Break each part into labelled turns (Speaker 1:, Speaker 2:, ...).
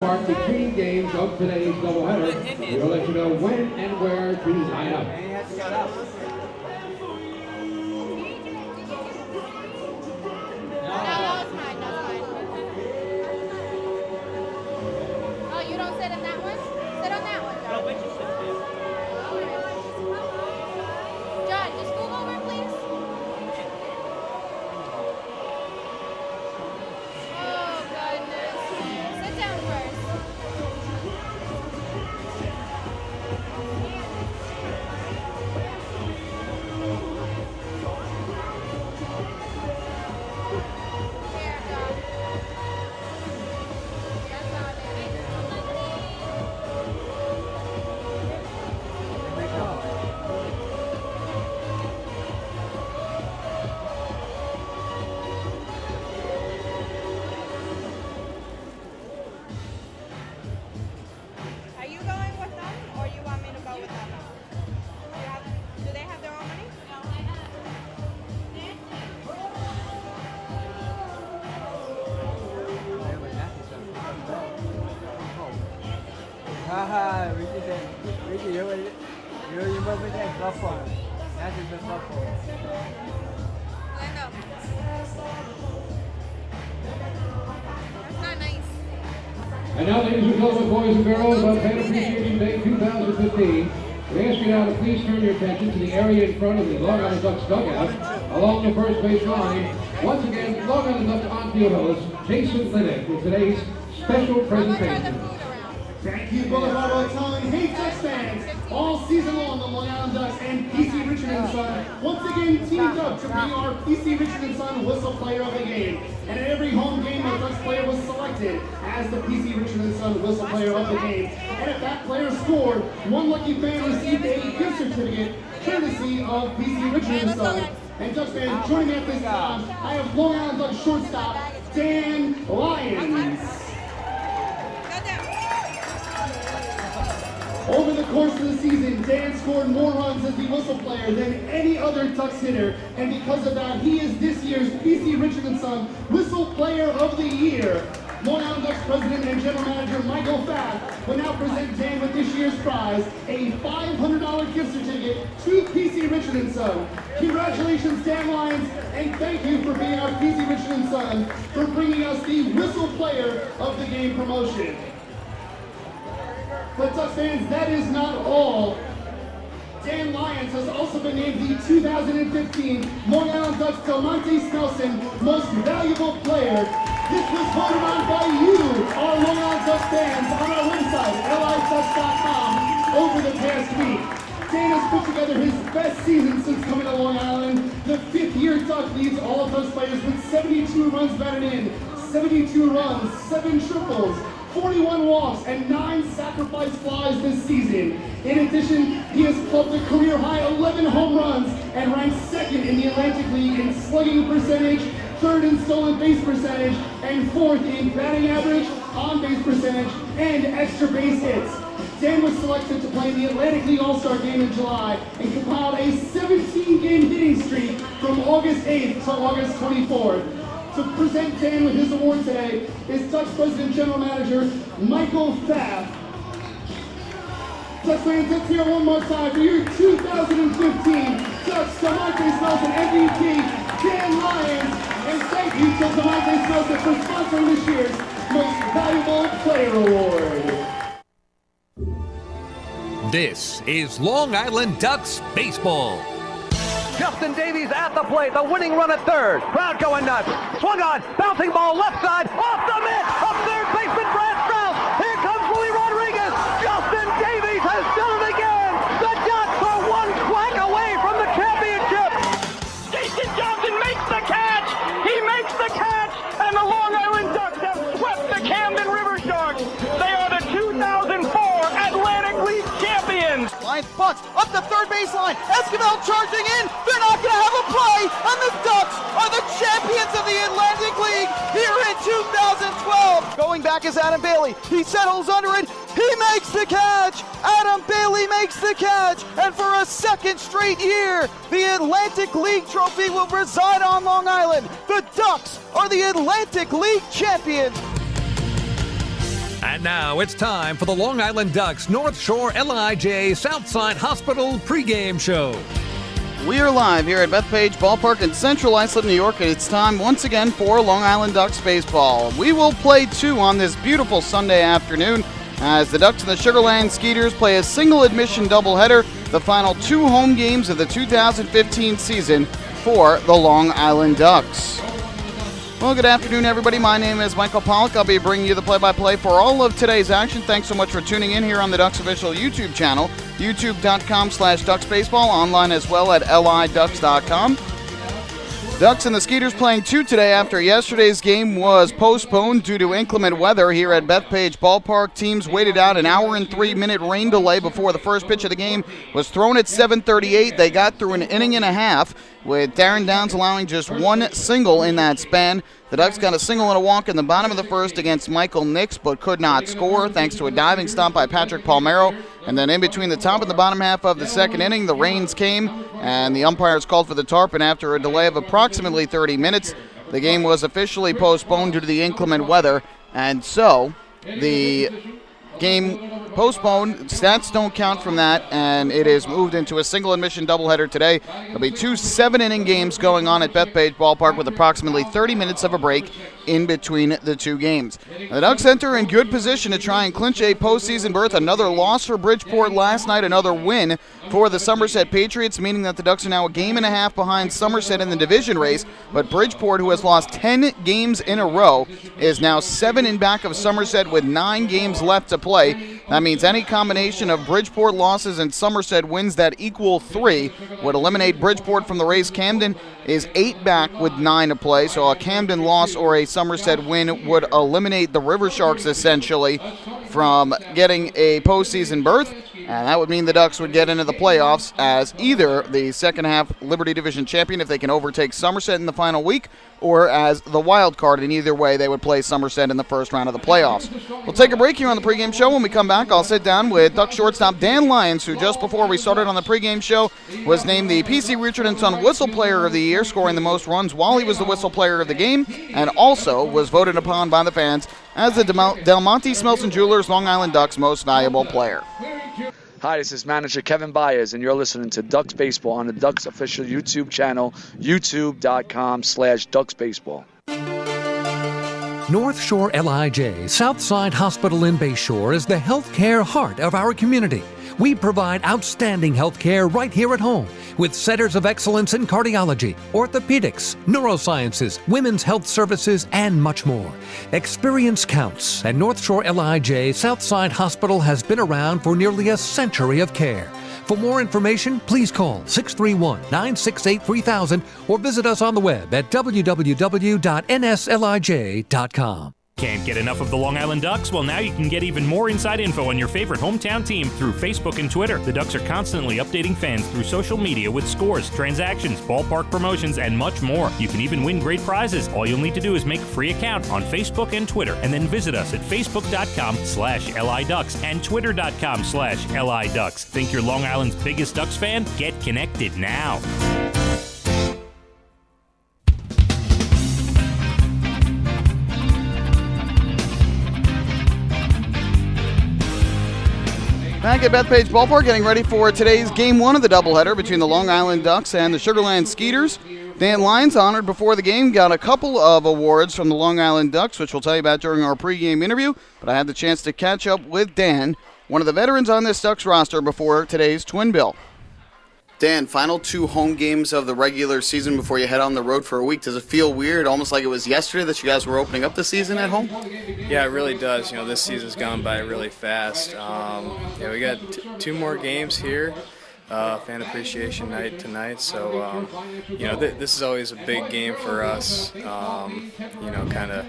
Speaker 1: Mark between games of today's doubleheader. We'll let you know when and where to line up.
Speaker 2: Oh, you don't sit in that one? Sit on that one, John. John, just move over, please. Oh, goodness. Sit down first. Here, John. That's not it.
Speaker 3: Are you going with them, or you want me to go with them? Do they have their own money?
Speaker 4: Haha, Ricky, you must be that buffer. That is the buffer.
Speaker 3: Glendo. That's not nice.
Speaker 1: And now, ladies and gentlemen, boys and girls, on Fan Appreciation Day 2015, we ask you now to please turn your attention to the area in front of the Long Island Ducks dugout along the first base line. Once again, Long Island Ducks on-field host Jason Linnick with today's special
Speaker 2: I'm gonna turn the
Speaker 1: presentation.
Speaker 2: food around.
Speaker 5: Thank you, Boulevard Hoteling. Hey, Ducks fans! All season long, the Long Island Ducks and PC Richard & Son once again teamed up to bring our PC Richard & Son Whistle Player of the Game. And at every home game, a Ducks player was selected as the PC Richard & Son Whistle Player of the Game. And if that player scored, one lucky fan received a gift certificate courtesy of PC Richard & Son. And Ducks fans, joining me at this time, I have Long Island Ducks shortstop Dan Lyons.
Speaker 3: Go down.
Speaker 5: Over the course of the season, Dan scored more runs as the whistle player than any other Ducks hitter, and because of that, he is this year's PC Richard & Son Whistle Player of the Year. Long Island Ducks President and General Manager Michael Pfaff will now present Dan with this year's prize, a $500 gift certificate to PC Richard & Son. Congratulations, Dan Lyons, and thank you for being our PC Richard & Son for bringing us the Whistle Player of the Game promotion. But Ducks fans, that is not all. Dan Lyons has also been named the 2015 Long Island Ducks Delmonte Snelson Most Valuable Player. This was voted on by you, our Long Island Ducks fans, on our website, liducks.com, over the past week. Dan has put together his best season since coming to Long Island. The fifth-year Duck leads all Ducks players with 72 runs batted in, 72 runs, 7 triples, 41 walks, and 9 sacrifice flies this season. In addition, he has clubbed a career-high 11 home runs and ranks second in the Atlantic League in slugging percentage, third in stolen base percentage, and fourth in batting average, on-base percentage, and extra base hits. Dan was selected to play in the Atlantic League All-Star Game in July and compiled a 17-game hitting streak from August 8th to August 24th. To present Dan with his award today is Ducks President General Manager Michael Pfaff. Ducks fans, let's hear one more time for your 2015 Ducks Delmonte Snelson MVP, Dan Lyons, and thank you to Delmonte Snelson for sponsoring this year's Most Valuable Player Award.
Speaker 6: This is Long Island Ducks baseball.
Speaker 7: Justin Davies at the plate, the winning run at third. Crowd going nuts. Swung on, bouncing ball left side, off the mitt, up third baseman Brad Strauss. Here comes Willie Rodriguez. Justin Davies has done it again. The Ducks are one quack away from the championship. Jason Johnson makes the catch. He makes the catch, and the Long Island Ducks have swept the Camden River Sharks. They are the 2004 Atlantic League champions.
Speaker 8: Lions Bucks up the third baseline. Esquivel charging in. They're not going to have a play. And the Ducks are the champions of the Atlantic League here in 2012. Going back is Adam Bailey. He settles under it. He makes the catch. Adam Bailey makes the catch. And for a second straight year, the Atlantic League trophy will reside on Long Island. The Ducks are the Atlantic League champions.
Speaker 6: And now it's time for the Long Island Ducks North Shore LIJ Southside Hospital pregame show.
Speaker 8: We are live here at Bethpage Ballpark in Central Islip, New York, and it's time once again for Long Island Ducks baseball. We will play two on this beautiful Sunday afternoon as the Ducks and the Sugarland Skeeters play a single admission doubleheader, the final two home games of the 2015 season for the Long Island Ducks. Well, good afternoon, everybody. My name is Michael Pollock. I'll be bringing you the play-by-play for all of today's action. Thanks so much for tuning in here on the Ducks official YouTube channel, youtube.com/DucksBaseball, online as well at liducks.com. Ducks and the Skeeters playing two today after yesterday's game was postponed due to inclement weather here at Bethpage Ballpark. Teams waited out an hour and 3-minute rain delay before the first pitch of the game was thrown at 7:38. They got through an inning and a half, with Darren Downs allowing just one single in that span. The Ducks got a single and a walk in the bottom of the first against Michael Nix, but could not score thanks to a diving stop by Patrick Palmero. And then in between the top and the bottom half of the second inning, the rains came, and the umpires called for the tarpon after a delay of approximately 30 minutes. The game was officially postponed due to the inclement weather, and so the game postponed. Stats don't count from that, and it is moved into a single admission doubleheader today. There'll be two 7-inning games going on at Bethpage Ballpark with approximately 30 minutes of a break in between the two games. The Ducks enter in good position to try and clinch a postseason berth. Another loss for Bridgeport last night, another win for the Somerset Patriots, meaning that the Ducks are now a game and a half behind Somerset in the division race, but Bridgeport, who has lost 10 games in a row, is now 7 in back of Somerset with 9 games left to play. That means any combination of Bridgeport losses and Somerset wins that equal 3 would eliminate Bridgeport from the race. Camden is 8 back with 9 to play, so a Camden loss or a Somerset win would eliminate the River Sharks essentially from getting a postseason berth, and that would mean the Ducks would get into the playoffs as either the second half Liberty Division champion if they can overtake Somerset in the final week, or as the wild card. In either way, they would play Somerset in the first round of the playoffs. We'll take a break here on the pregame show. When we come back, I'll sit down with Duck shortstop Dan Lyons, who just before we started on the pregame show was named the PC Richard & Son Whistle Player of the Year, scoring the most runs while he was the whistle player of the game, and also was voted upon by the fans as the Del Monte Smelson Jewelers Long Island Ducks most valuable player.
Speaker 9: Hi, this is manager Kevin Byers, and you're listening to Ducks Baseball on the Ducks official YouTube channel, youtube.com/DucksBaseball.
Speaker 6: North Shore LIJ Southside Hospital in Bayshore is the healthcare heart of our community. We provide outstanding health care right here at home with centers of excellence in cardiology, orthopedics, neurosciences, women's health services, and much more. Experience counts, and North Shore LIJ Southside Hospital has been around for nearly a century of care. For more information, please call 631-968-3000 or visit us on the web at www.nslij.com.
Speaker 10: Can't get enough of the Long Island Ducks? Well, now you can get even more inside info on your favorite hometown team through Facebook and Twitter. The Ducks are constantly updating fans through social media with scores, transactions, ballpark promotions, and much more. You can even win great prizes. All you'll need to do is make a free account on Facebook and Twitter, and then visit us at facebook.com/LIDucks and twitter.com/LIDucks. Think you're Long Island's biggest Ducks fan? Get connected now.
Speaker 8: Back at Bethpage Ballpark, getting ready for today's Game 1 of the doubleheader between the Long Island Ducks and the Sugarland Skeeters. Dan Lyons, honored before the game, got a couple of awards from the Long Island Ducks, which we'll tell you about during our pregame interview. But I had the chance to catch up with Dan, one of the veterans on this Ducks roster before today's Twin Bill. Dan, final 2 home games of the regular season before you head on the road for a week. Does it feel weird, almost like it was yesterday that you guys were opening up the season at home?
Speaker 11: Yeah, it really does. This season's gone by really fast. We got 2 more games here. Fan appreciation night tonight, so this is always a big game for us. Kind of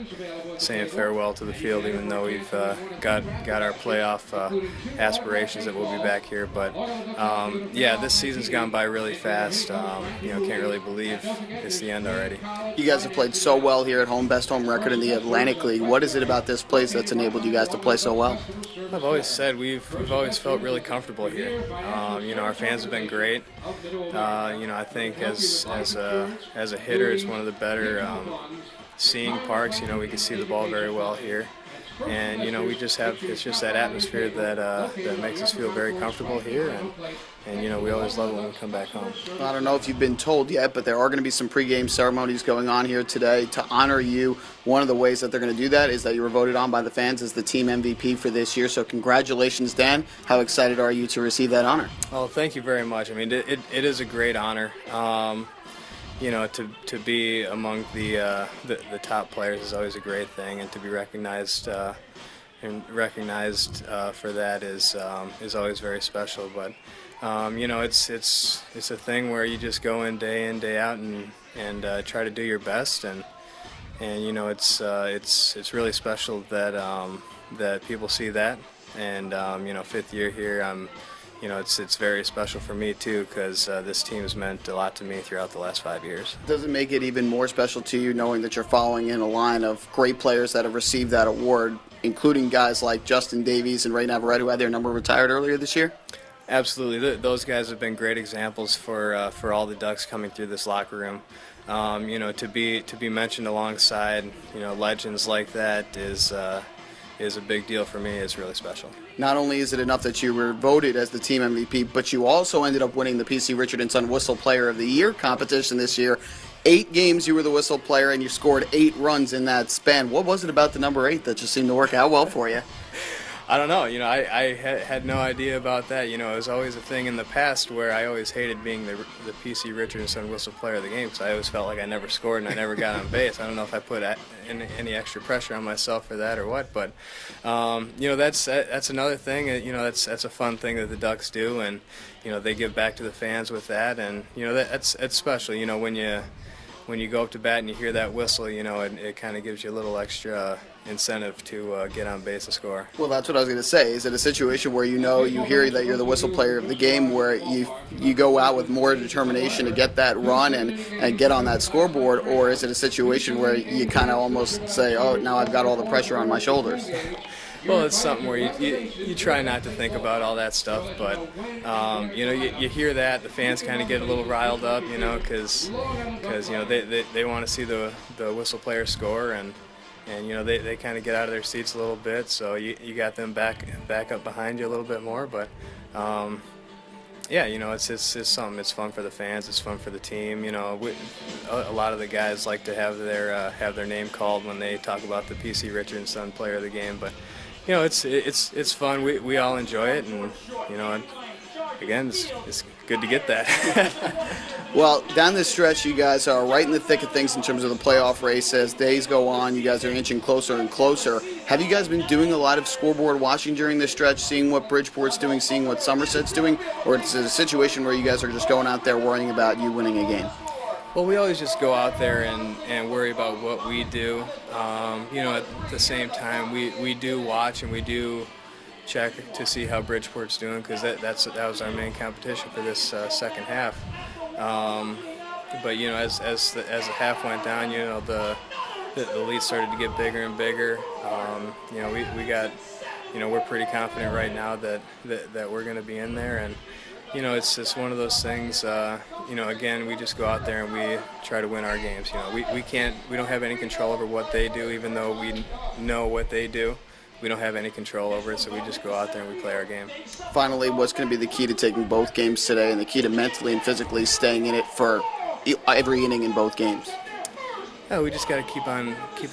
Speaker 11: saying farewell to the field, even though we've got our playoff aspirations that we'll be back here. But this season's gone by really fast. Can't really believe it's the end already.
Speaker 8: You guys have played so well here at home, best home record in the Atlantic League. What is it about this place that's enabled you guys to play so well?
Speaker 11: I've always said we've always felt really comfortable here. Our fans have been great. I think as a hitter, it's one of the better seeing parks. We can see the ball very well here. and we just have, it's just that atmosphere that makes us feel very comfortable here, and we always love it when we come back home.
Speaker 8: I don't know if you've been told yet, but there are going to be some pregame ceremonies going on here today to honor you. One of the ways that they're going to do that is that you were voted on by the fans as the team MVP for this year. So congratulations, Dan. How excited are you to receive that honor?
Speaker 11: Oh, thank you very much. I mean, it is a great honor. To be among the top players is always a great thing, and to be recognized for that is always very special. But it's a thing where you just go in, day out, and try to do your best, and it's really special that people see that, and fifth year here, it's very special for me too, because this team has meant a lot to me throughout the last 5 years.
Speaker 8: Does it make it even more special to you knowing that you're following in a line of great players that have received that award, including guys like Justin Davies and Ray Navarrete, who had their number retired earlier this year?
Speaker 11: Absolutely. Those guys have been great examples for all the Ducks coming through this locker room. To be mentioned alongside legends like that is a big deal for me. It's really special.
Speaker 8: Not only is it enough that you were voted as the team MVP, but you also ended up winning the PC Richard & Son Whistle Player of the Year competition this year. 8 games you were the whistle player, and you scored 8 runs in that span. What was it about the number 8 that just seemed to work out well for you?
Speaker 11: I don't know. I had no idea about that. It was always a thing in the past where I always hated being the PC Richard & Son Whistle Player of the game, because I always felt like I never scored and I never got on base. I don't know if I put any extra pressure on myself for that or what, but that's another thing. That's a fun thing that the Ducks do, and they give back to the fans with that, and that's special. When you go up to bat and you hear that whistle, it kind of gives you a little extra incentive to get on base and score.
Speaker 8: Well, that's what I was going to say. Is it a situation where you hear that you're the whistle player of the game, where you go out with more determination to get that run and get on that scoreboard, or is it a situation where you kind of almost say, oh, now I've got all the pressure on my shoulders?
Speaker 11: Well, it's something where you try not to think about all that stuff, but you hear that, the fans kind of get a little riled up, because they want to see the whistle player score, and they kind of get out of their seats a little bit, so you got them back up behind you a little bit more, but it's something. It's fun for the fans. It's fun for the team. A lot of the guys like to have their name called when they talk about the PC Richard & Son Player of the Game, but it's fun. We all enjoy it, and again, it's good to get that.
Speaker 8: Well, down this stretch, you guys are right in the thick of things in terms of the playoff race. As days go on, you guys are inching closer and closer. Have you guys been doing a lot of scoreboard watching during this stretch, seeing what Bridgeport's doing, seeing what Somerset's doing, or is it a situation where you guys are just going out there worrying about you winning a game?
Speaker 11: Well, we always just go out there and worry about what we do. At the same time, we do watch and we do check to see how Bridgeport's doing, because that was our main competition for this second half. But as the half went down, the lead started to get bigger and bigger. We got, we're pretty confident right now that we're going to be in there, and it's one of those things. Again, we just go out there and we try to win our games. We don't have any control over what they do, even though we know what they do. We don't have any control over it, so we just go out there and we play our game.
Speaker 8: Finally, what's going to be the key to taking both games today, and the key to mentally and physically staying in it for every inning in both games?
Speaker 11: Yeah, we just got to keep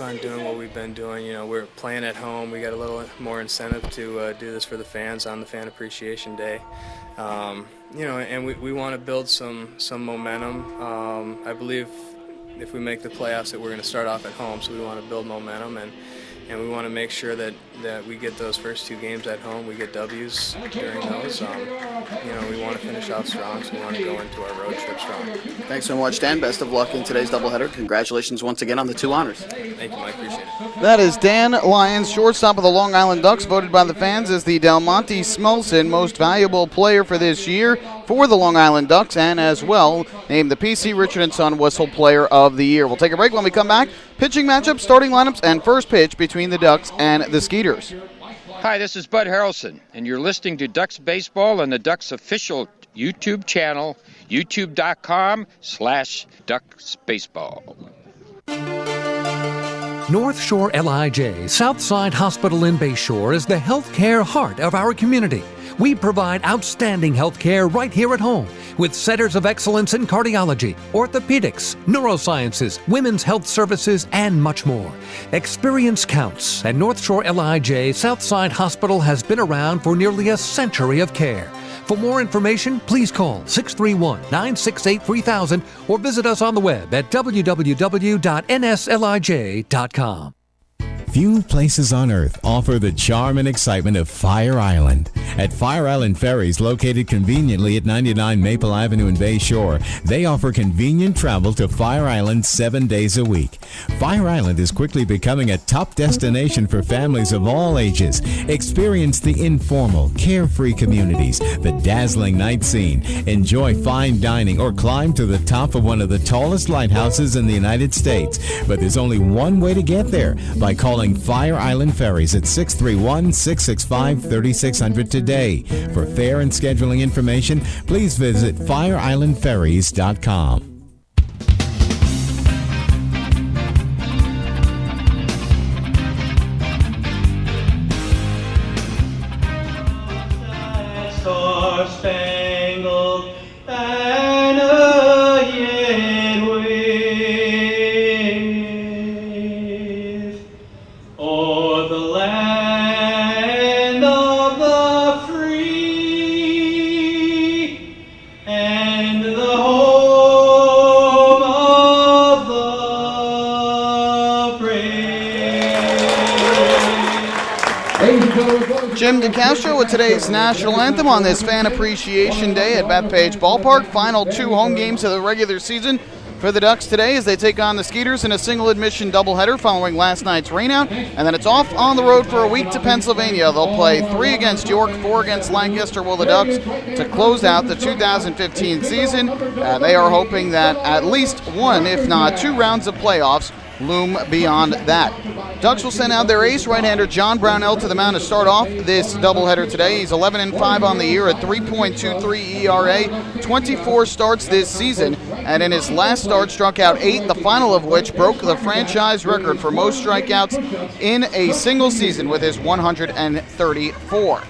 Speaker 11: on doing what we've been doing. We're playing at home. We got a little more incentive to do this for the fans on the Fan Appreciation Day. And we want to build some momentum. I believe if we make the playoffs that we're going to start off at home, so we want to build momentum, and we want to make sure that we get those first 2 games at home. We get W's during those. We want to finish off strong, so we want to go into our road trip strong.
Speaker 8: Thanks so much, Dan. Best of luck in today's doubleheader. Congratulations once again on the 2 honors.
Speaker 11: Thank you, Mike. Appreciate it.
Speaker 8: That is Dan Lyons, shortstop of the Long Island Ducks, voted by the fans as the Del Monte Smolson Most Valuable Player for this year for the Long Island Ducks, and as well named the PC Richard & Son Whistle Player of the Year. We'll take a break. When we come back, pitching matchups, starting lineups, and first pitch between the Ducks and the Skeeters.
Speaker 12: Hi, this is Bud Harrelson, and you're listening to Ducks Baseball on the Ducks official YouTube channel, youtube.com/DucksBaseball.
Speaker 6: North Shore LIJ Southside Hospital in Bayshore is the healthcare heart of our community. We provide outstanding healthcare right here at home with centers of excellence in cardiology, orthopedics, neurosciences, women's health services, and much more. Experience counts, and North Shore LIJ Southside Hospital has been around for nearly a century of care. For more information, please call 631-968-3000 or visit us on the web at www.nslij.com.
Speaker 13: Few places on earth offer the charm and excitement of Fire Island. At Fire Island Ferries, located conveniently at 99 Maple Avenue in Bayshore, they offer convenient travel to Fire Island 7 days a week. Fire Island is quickly becoming a top destination for families of all ages. Experience the informal, carefree communities, the dazzling night scene, enjoy fine dining, or climb to the top of one of the tallest lighthouses in the United States. But there's only one way to get there, by calling Fire Island Ferries at 631-665-3600 today. For fare and scheduling information, please visit fireislandferries.com.
Speaker 14: Star-spangled banner yet wave o'er the land of the free and the home of the brave.
Speaker 8: Jim DeCastro with today's national anthem on this Fan Appreciation Day at Bethpage Ballpark. Final 2 home games of the regular season for the Ducks today as they take on the Skeeters in a single admission doubleheader following last night's rainout. And then it's off on the road for a week to Pennsylvania. They'll play 3 against York, 4 against Lancaster will the Ducks to close out the 2015 season. They are hoping that at least 1, if not 2 rounds of playoffs loom beyond that. Ducks will send out their ace right-hander John Brownell to the mound to start off this doubleheader today. He's 11-5 on the year, a 3.23 ERA, 24 starts this season, and in his last start struck out 8, the final of which broke the franchise record for most strikeouts in a single season with his 134.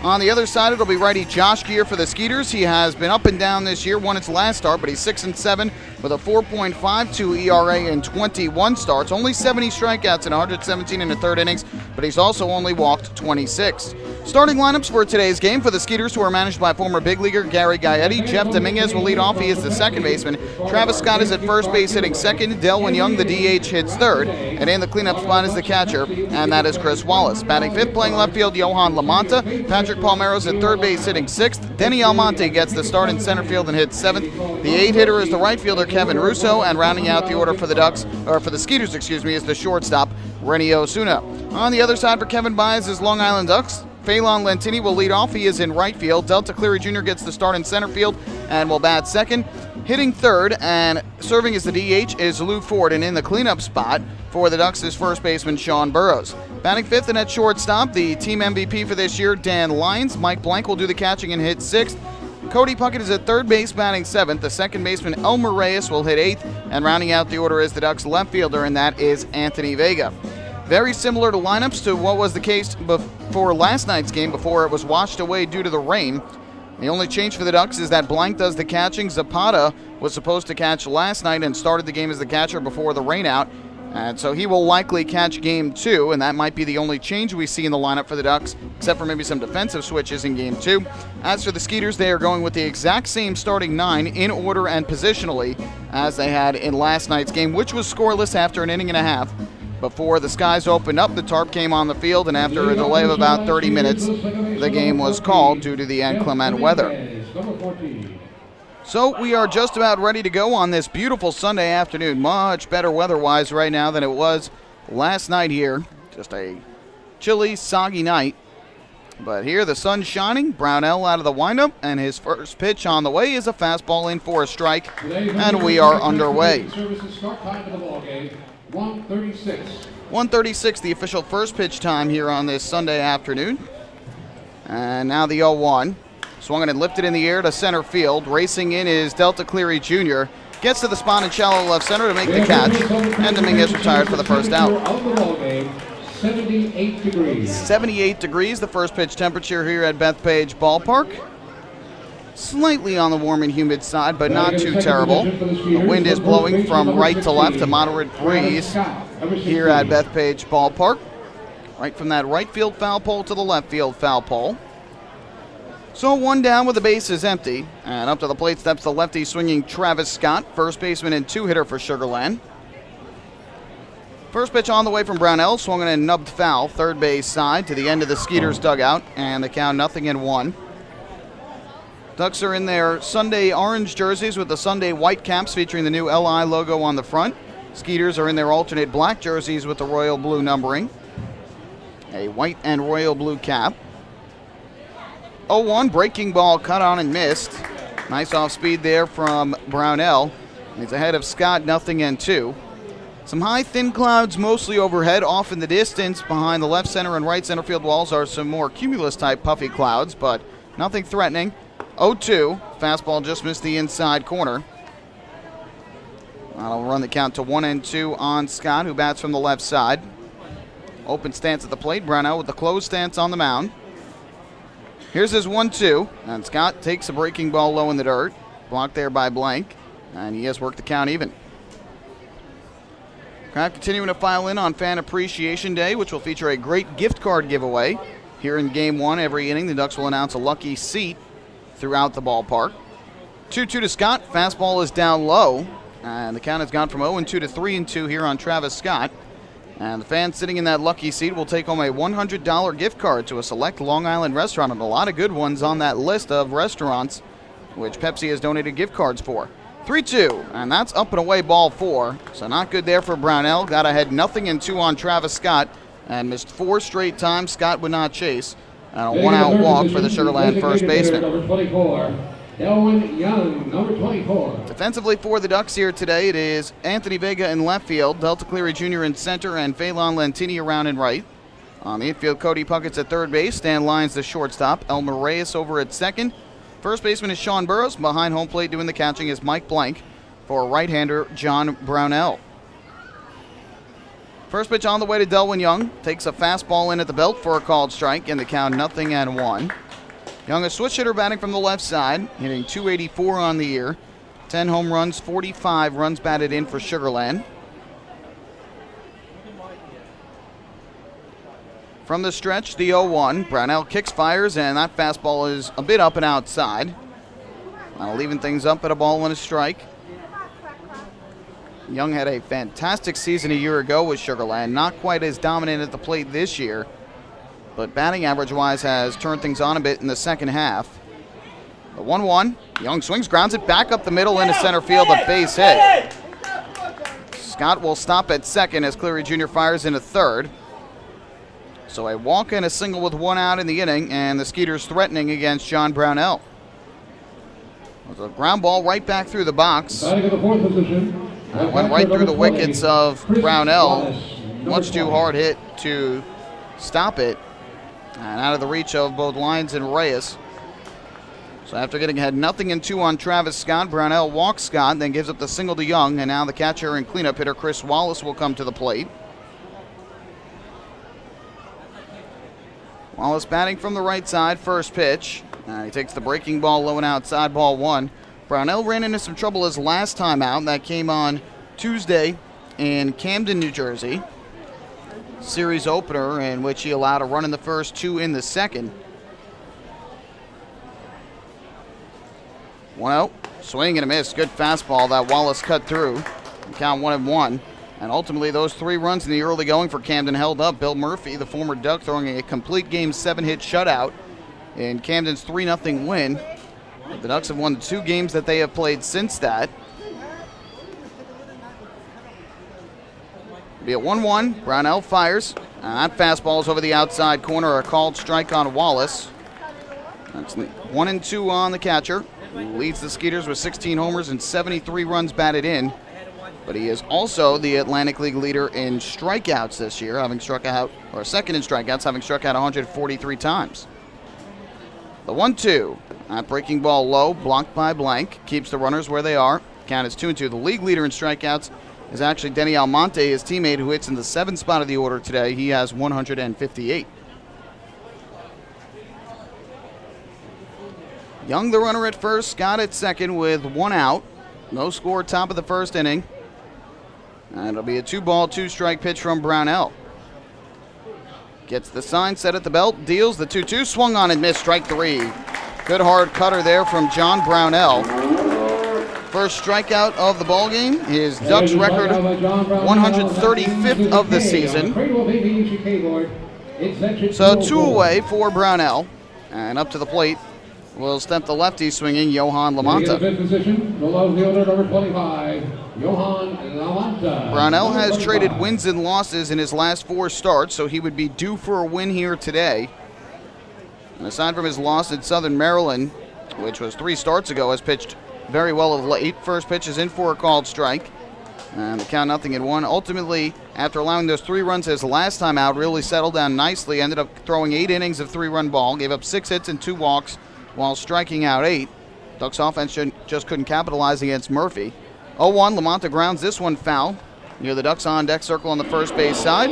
Speaker 8: On the other side, it'll be righty Josh Gear for the Skeeters. He has been up and down this year, won its last start, but he's 6-7 with a 4.52 ERA in 21 starts. Only 70 strikeouts in 117 in the third innings, but he's also only walked 26. Starting lineups for today's game for the Skeeters, who are managed by former big leaguer Gary Gaetti. Jeff Dominguez will lead off. He is the second baseman. Travis Scott is at first base hitting second. Delwyn Young, the DH, hits third. And in the cleanup spot is the catcher, and that is Chris Wallace. Batting fifth, playing left field, Johan Lamonta. Patrick Palmeiro's at third base hitting sixth. Denny Almonte gets the start in center field and hits seventh. The eighth hitter is the right fielder Kevin Russo, and rounding out the order for the Skeeters, is the shortstop Renny Osuna. On the other side for Kevin Baez' Long Island Ducks, Phelan Lentini will lead off. He is in right field. Delta Cleary Jr. gets the start in center field and will bat second. Hitting third and serving as the DH is Lou Ford, and in the cleanup spot for the Ducks is first baseman Sean Burrows. Batting fifth and at shortstop, the team MVP for this year, Dan Lyons. Mike Blank will do the catching and hit sixth. Cody Puckett is at third base batting seventh. The second baseman Elmer Reyes will hit eighth, and rounding out the order is the Ducks left fielder, and that is Anthony Vega. Very similar to lineups to what was the case before last night's game before it was washed away due to the rain. The only change for the Ducks is that Blank does the catching. Zapata was supposed to catch last night and started the game as the catcher before the rainout. And so he will likely catch game two, and that might be the only change we see in the lineup for the Ducks, except for maybe some defensive switches in game two. As for the Skeeters, they are going with the exact same starting 9 in order and positionally as they had in last night's game, which was scoreless after an inning and a half. Before the skies opened up, the tarp came on the field, and after a delay of about 30 minutes, the game was called due to the inclement weather. So we are just about ready to go on this beautiful Sunday afternoon. Much better weather-wise right now than it was last night here. Just a chilly, soggy night. But here the sun's shining. Brownell out of the windup, and his first pitch on the way is a fastball in for a strike, and we are underway. 1:36, the official first pitch time here on this Sunday afternoon. And now the 0-1. Swung and lifted in the air to center field. Racing in is Delta Cleary Jr. gets to the spot in shallow left center to make the catch, and Dominguez retired for the first out.
Speaker 1: 78 degrees.
Speaker 8: 78 degrees, the first pitch temperature here at Bethpage Ballpark. Slightly on the warm and humid side, but not too terrible. The wind is blowing from right to left, a moderate breeze here at Bethpage Ballpark. Right from that right field foul pole to the left field foul pole. So one down with the bases empty, and up to the plate steps the lefty swinging Travis Scott, first baseman and two-hitter for Sugar Land. First pitch on the way from Brownell, swung and nubbed foul, third base side to the end of the Skeeters dugout, and the count 0-1. Ducks are in their Sunday orange jerseys with the Sunday white caps featuring the new LI logo on the front. Skeeters are in their alternate black jerseys with the royal blue numbering. A white and royal blue cap. 0-1, breaking ball cut on and missed. Nice off speed there from Brownell. He's ahead of Scott, 0-2. Some high, thin clouds mostly overhead. Off in the distance behind the left center and right center field walls are some more cumulus-type puffy clouds, but nothing threatening. 0-2. Fastball just missed the inside corner. That'll run the count to 1-2 on Scott, who bats from the left side. Open stance at the plate. Brownell with the closed stance on the mound. Here's his 1-2, and Scott takes a breaking ball low in the dirt. Blocked there by Blank, and he has worked the count even. Crowd continuing to file in on Fan Appreciation Day, which will feature a great gift card giveaway. Here in Game 1, every inning, the Ducks will announce a lucky seat throughout the ballpark. 2-2 to Scott. Fastball is down low, and the count has gone from 0-2 to 3-2 here on Travis Scott. And the fan sitting in that lucky seat will take home a $100 gift card to a select Long Island restaurant, and a lot of good ones on that list of restaurants, which Pepsi has donated gift cards for. 3-2, and that's up and away ball 4. So not good there for Brownell. Got ahead 0-2 on Travis Scott, and missed 4 straight times. Scott would not chase. And a one-out walk for the Sugar Land first baseman.
Speaker 1: Number 24, Elwin Young, number 24.
Speaker 8: Defensively for the Ducks here today, it is Anthony Vega in left field, Delta Cleary Jr. in center, and Phelan Lentini around in right. On the infield, Cody Puckett's at third base, Stan Lyons the shortstop, Elmer Reyes over at second. First baseman is Sean Burrows. Behind home plate doing the catching is Mike Blank for right-hander John Brownell. First pitch on the way to Delwin Young. Takes a fastball in at the belt for a called strike, and the count 0-1. Young, a switch hitter batting from the left side, hitting .284 on the year. 10 home runs, 45 runs batted in for Sugar Land. From the stretch, the 0-1. Brownell kicks, fires, and that fastball is a bit up and outside. Leaving things up at a ball and a strike. Young had a fantastic season a year ago with Sugar Land. Not quite as dominant at the plate this year, but batting average-wise has turned things on a bit in the second half. The 1-1. Young swings, grounds it back up the middle into center field, a base hit. Scott will stop at second as Cleary Jr. fires into third. So a walk and a single with 1 out in the inning, and the Skeeters threatening against John Brownell. It was a ground ball right back through the box.
Speaker 1: Batting in the fourth position.
Speaker 8: Went right through the wickets of Brownell. Much too hard hit to stop it. And out of the reach of both Lyons and Reyes. So after getting ahead 0-2 on Travis Scott, Brownell walks Scott, then gives up the single to Young, and now the catcher and cleanup hitter Chris Wallace will come to the plate. Wallace batting from the right side, first pitch. He takes the breaking ball low and outside, ball 1. Brownell ran into some trouble his last time out. That came on Tuesday in Camden, New Jersey. Series opener in which he allowed a run in the first, 2 in the second. 1-0. Swing and a miss. Good fastball that Wallace cut through. Count 1-1. And ultimately, those 3 runs in the early going for Camden held up. Bill Murphy, the former Duck, throwing a complete game 7-hit shutout in Camden's 3-0 win. The Ducks have won 2 games that they have played since that. It'll be a 1-1. Brownell fires. And that fastball is over the outside corner. A called strike on Wallace. That's 1-2 on the catcher, who leads the Skeeters with 16 homers and 73 runs batted in. But he is also the Atlantic League leader in strikeouts this year, having struck out, or second in strikeouts, having struck out 143 times. The 1-2. That breaking ball low, blocked by Blank. Keeps the runners where they are. count is 2-2. The league leader in strikeouts is actually Denny Almonte, his teammate, who hits in the 7th spot of the order today. He has 158. Young, the runner at first, Scott at second with 1 out. No score, top of the first inning. And it'll be a 2-ball, 2-strike pitch from Brownell. Gets the sign set at the belt, deals the 2-2, swung on and missed, strike 3. Good hard cutter there from John Brownell. First strikeout of the ballgame, his Ducks record 135th of the season. So 2 away for Brownell. And up to the plate will step the lefty swinging Johan Lamanta. Brownell has traded wins and losses in his last 4 starts, so he would be due for a win here today. And aside from his loss at Southern Maryland, which was 3 starts ago, has pitched very well of late. First pitch is in for a called strike. And the count 0-1. Ultimately, after allowing those 3 runs his last time out, really settled down nicely. Ended up throwing 8 innings of 3-run ball. Gave up 6 hits and 2 walks while striking out 8. Ducks offense just couldn't capitalize against Murphy. 0-1, Lamanta grounds this one foul near the Ducks on deck circle on the first base side.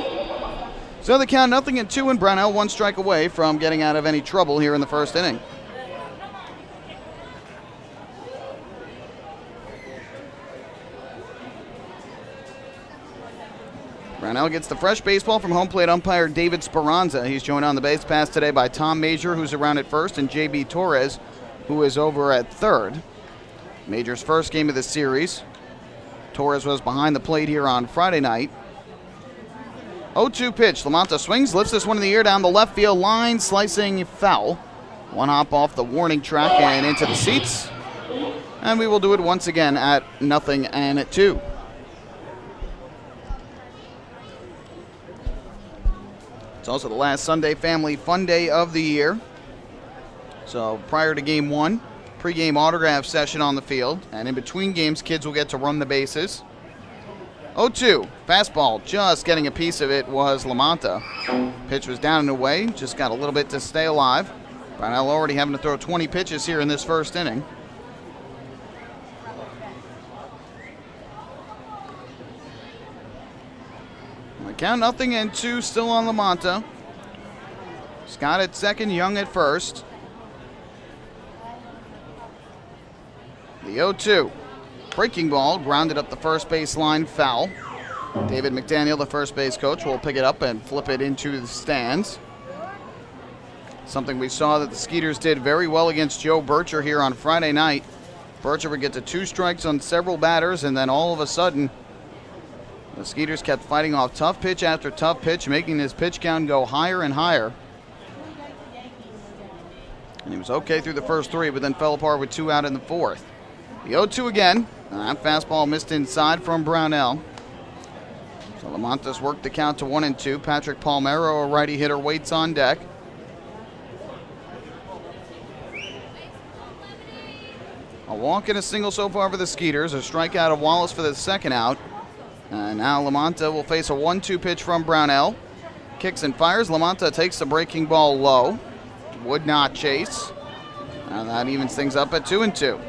Speaker 8: So the count 0-2, and Brownell 1 strike away from getting out of any trouble here in the first inning. Brownell gets the fresh baseball from home plate umpire David Speranza. He's joined on the base pass today by Tom Major, who's around at first, and J.B. Torres, who is over at third. Major's first game of the series. Torres was behind the plate here on Friday night. 0-2 pitch. Lamanta swings, lifts this one in the air down the left field line, slicing foul. 1 hop off the warning track and into the seats. And we will do it once again at 0-2. It's also the last Sunday Family Fun Day of the year. So prior to Game 1, pregame autograph session on the field. And in between games, kids will get to run the bases. 0-2, fastball, just getting a piece of it was Lamanta. Pitch was down and away, just got a little bit to stay alive. Brownell already having to throw 20 pitches here in this first inning. Count 0-2, still on Lamanta. Scott at second, Young at first. The 0-2. Breaking ball, grounded up the first base line, foul. David McDaniel, the first base coach, will pick it up and flip it into the stands. Something we saw that the Skeeters did very well against Joe Bircher here on Friday night. Bircher would get to 2 strikes on several batters, and then all of a sudden, the Skeeters kept fighting off tough pitch after tough pitch, making his pitch count go higher and higher. And he was okay through the first 3, but then fell apart with 2 out in the 4th. The 0-2 again. That fastball missed inside from Brownell. So Lamanta's worked the count to 1-2. Patrick Palmero, a righty hitter, waits on deck. A walk and a single so far for the Skeeters. A strikeout of Wallace for the second out. And now Lamanta will face a 1-2 pitch from Brownell. Kicks and fires. Lamanta takes the breaking ball low. Would not chase. And that evens things up at 2-2.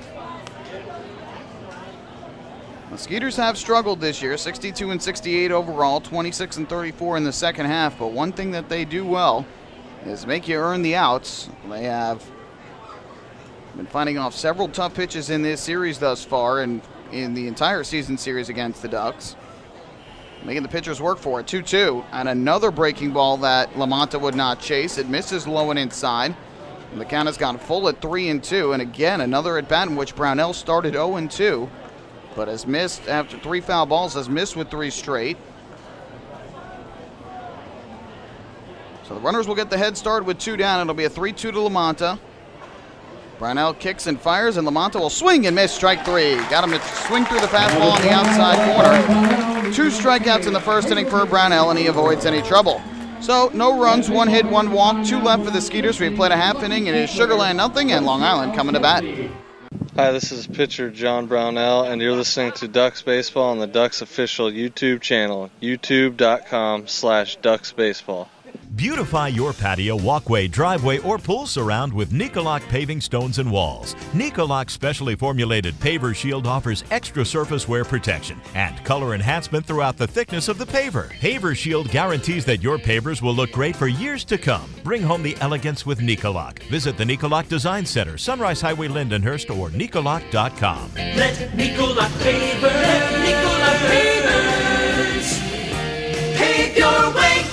Speaker 8: The Skeeters have struggled this year, 62-68 overall, 26-34 in the second half. But one thing that they do well is make you earn the outs. They have been fighting off several tough pitches in this series thus far, and in the entire season series against the Ducks. Making the pitchers work for it. 2-2. And another breaking ball that Lamanta would not chase. It misses low and inside. And the count has gone full at 3-2. And again, another at bat in which Brownell started 0-2. But has missed after 3 foul balls, has missed with 3 straight. So the runners will get the head start with 2 down. It'll be a 3-2 to Lamanta. Brownell kicks and fires, and Lamanta will swing and miss, strike 3. Got him to swing through the fastball on the outside corner. 2 strikeouts in the first inning for Brownell, and he avoids any trouble. So no runs, 1 hit, 1 walk, 2 left for the Skeeters. We've played a half inning. It is Sugarland nothing, and Long Island coming to bat.
Speaker 15: Hi, this is pitcher John Brownell, and you're listening to Ducks Baseball on the Ducks official YouTube channel, youtube.com/DucksBaseball.
Speaker 16: Beautify your patio, walkway, driveway, or pool surround with Nicoloc paving stones and walls. Nicoloc's specially formulated paver shield offers extra surface wear protection and color enhancement throughout the thickness of the paver. Paver shield guarantees that your pavers will look great for years to come. Bring home the elegance with Nicoloc. Visit the Nicoloc Design Center, Sunrise Highway, Lindenhurst, or Nicoloc.com.
Speaker 14: Let Nicoloc pavers pave your way.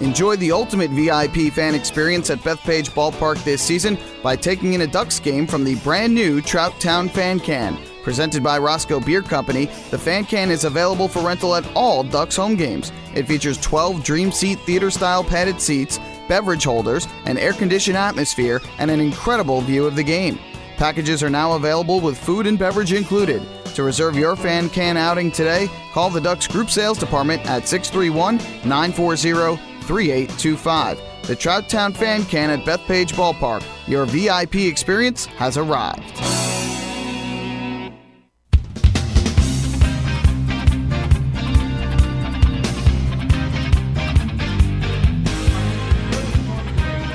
Speaker 8: Enjoy the ultimate VIP fan experience at Bethpage Ballpark this season by taking in a Ducks game from the brand new Trout Town Fan Can. Presented by Roscoe Beer Company, the Fan Can is available for rental at all Ducks home games. It features 12 Dream Seat theater-style padded seats, beverage holders, an air-conditioned atmosphere, and an incredible view of the game. Packages are now available with food and beverage included. To reserve your Fan Can outing today, call the Ducks Group Sales Department at 631-940-3825. The Trout Town Fan Can at Bethpage Ballpark. Your VIP experience has arrived.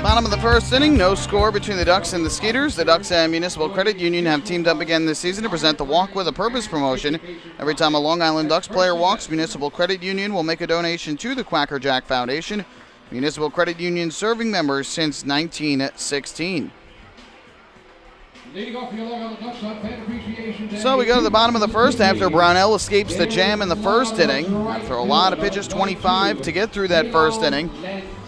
Speaker 8: Bottom of the first inning, no score between the Ducks and the Skeeters. The Ducks and Municipal Credit Union have teamed up again this season to present the Walk with a Purpose promotion. Every time a Long Island Ducks player walks, Municipal Credit Union will make a donation to the Quacker Jack Foundation. Municipal Credit Union serving members since 1916. So we go to the bottom of the first after Brownell escapes the jam in the first inning. After a lot of pitches, 25 to get through that first inning.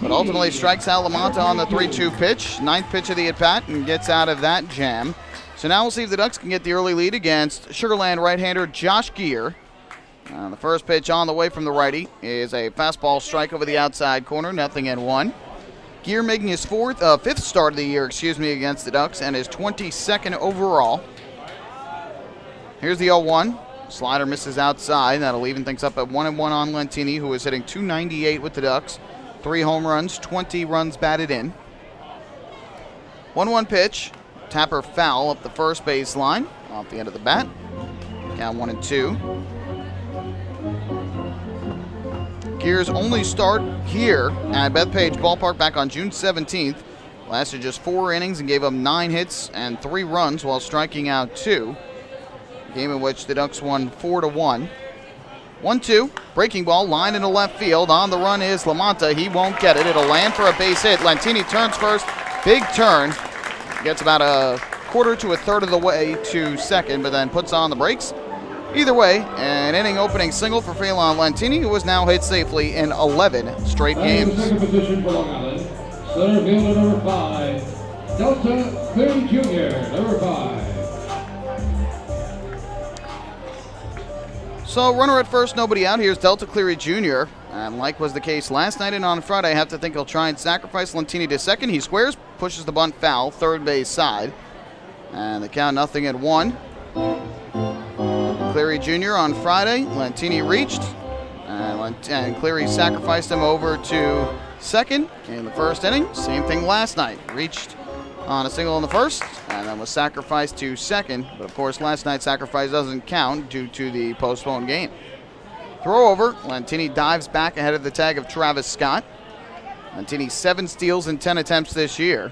Speaker 8: But ultimately strikes out Lamonta on the 3-2 pitch, ninth pitch of the at-bat, and gets out of that jam. So now we'll see if the Ducks can get the early lead against Sugarland right-hander Josh Geer. The first pitch on the way from the righty is a fastball strike over the outside corner, 0-1. Geer making his fifth start of the year, against the Ducks, and his 22nd overall. Here's the 0-1. Slider misses outside. That'll even things up at 1-1 on Lentini, who is hitting .298 with the Ducks. 3 home runs, 20 runs batted in. 1-1 pitch. Tapper foul up the first baseline off the end of the bat. Count 1-2. Geer's only start here at Bethpage Ballpark back on June 17th. Lasted just 4 innings and gave up 9 hits and 3 runs while striking out 2. A game in which the Ducks won 4-1. 1-2, breaking ball, line into left field. On the run is Lamonta. He won't get it. It'll land for a base hit. Lentini turns first. Big turn. Gets about a quarter to a third of the way to second, but then puts on the brakes. Either way, an inning opening single for Phelan Lentini, who has now hit safely in 11 straight games.
Speaker 1: Second position for Long Island. Center fielder number 5, Delta Cleary Jr., number 5.
Speaker 8: So runner at first, nobody out. Here's Delta Cleary Jr. And like was the case last night and on Friday, I have to think he'll try and sacrifice Lentini to second. He squares, pushes the bunt foul, third base side. And the count 0-1. Cleary Jr. on Friday. Lentini reached. And Cleary sacrificed him over to second in the first inning. Same thing last night. Reached on a single in the first, and then was sacrificed to second. But of course, last night's sacrifice doesn't count due to the postponed game. Throw over. Lentini dives back ahead of the tag of Travis Scott. Lentini 7 steals in 10 attempts this year.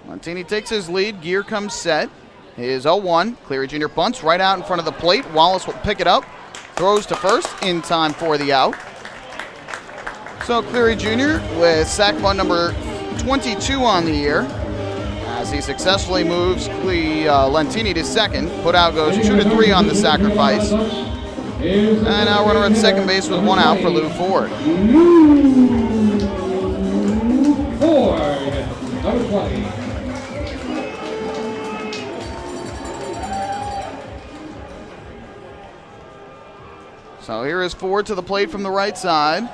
Speaker 8: Lentini takes his lead. Geer comes set. His 0-1. Cleary Jr. bunts right out in front of the plate. Wallace will pick it up. Throws to first in time for the out. So Cleary Jr. with sack bunt number 22 on the year as he successfully moves Lentini to second. Put out goes 2-3 on the sacrifice. And now runner at second base with 1 out for Lou Ford.
Speaker 1: Ford, number 20.
Speaker 8: So here is Ford to the plate from the right side.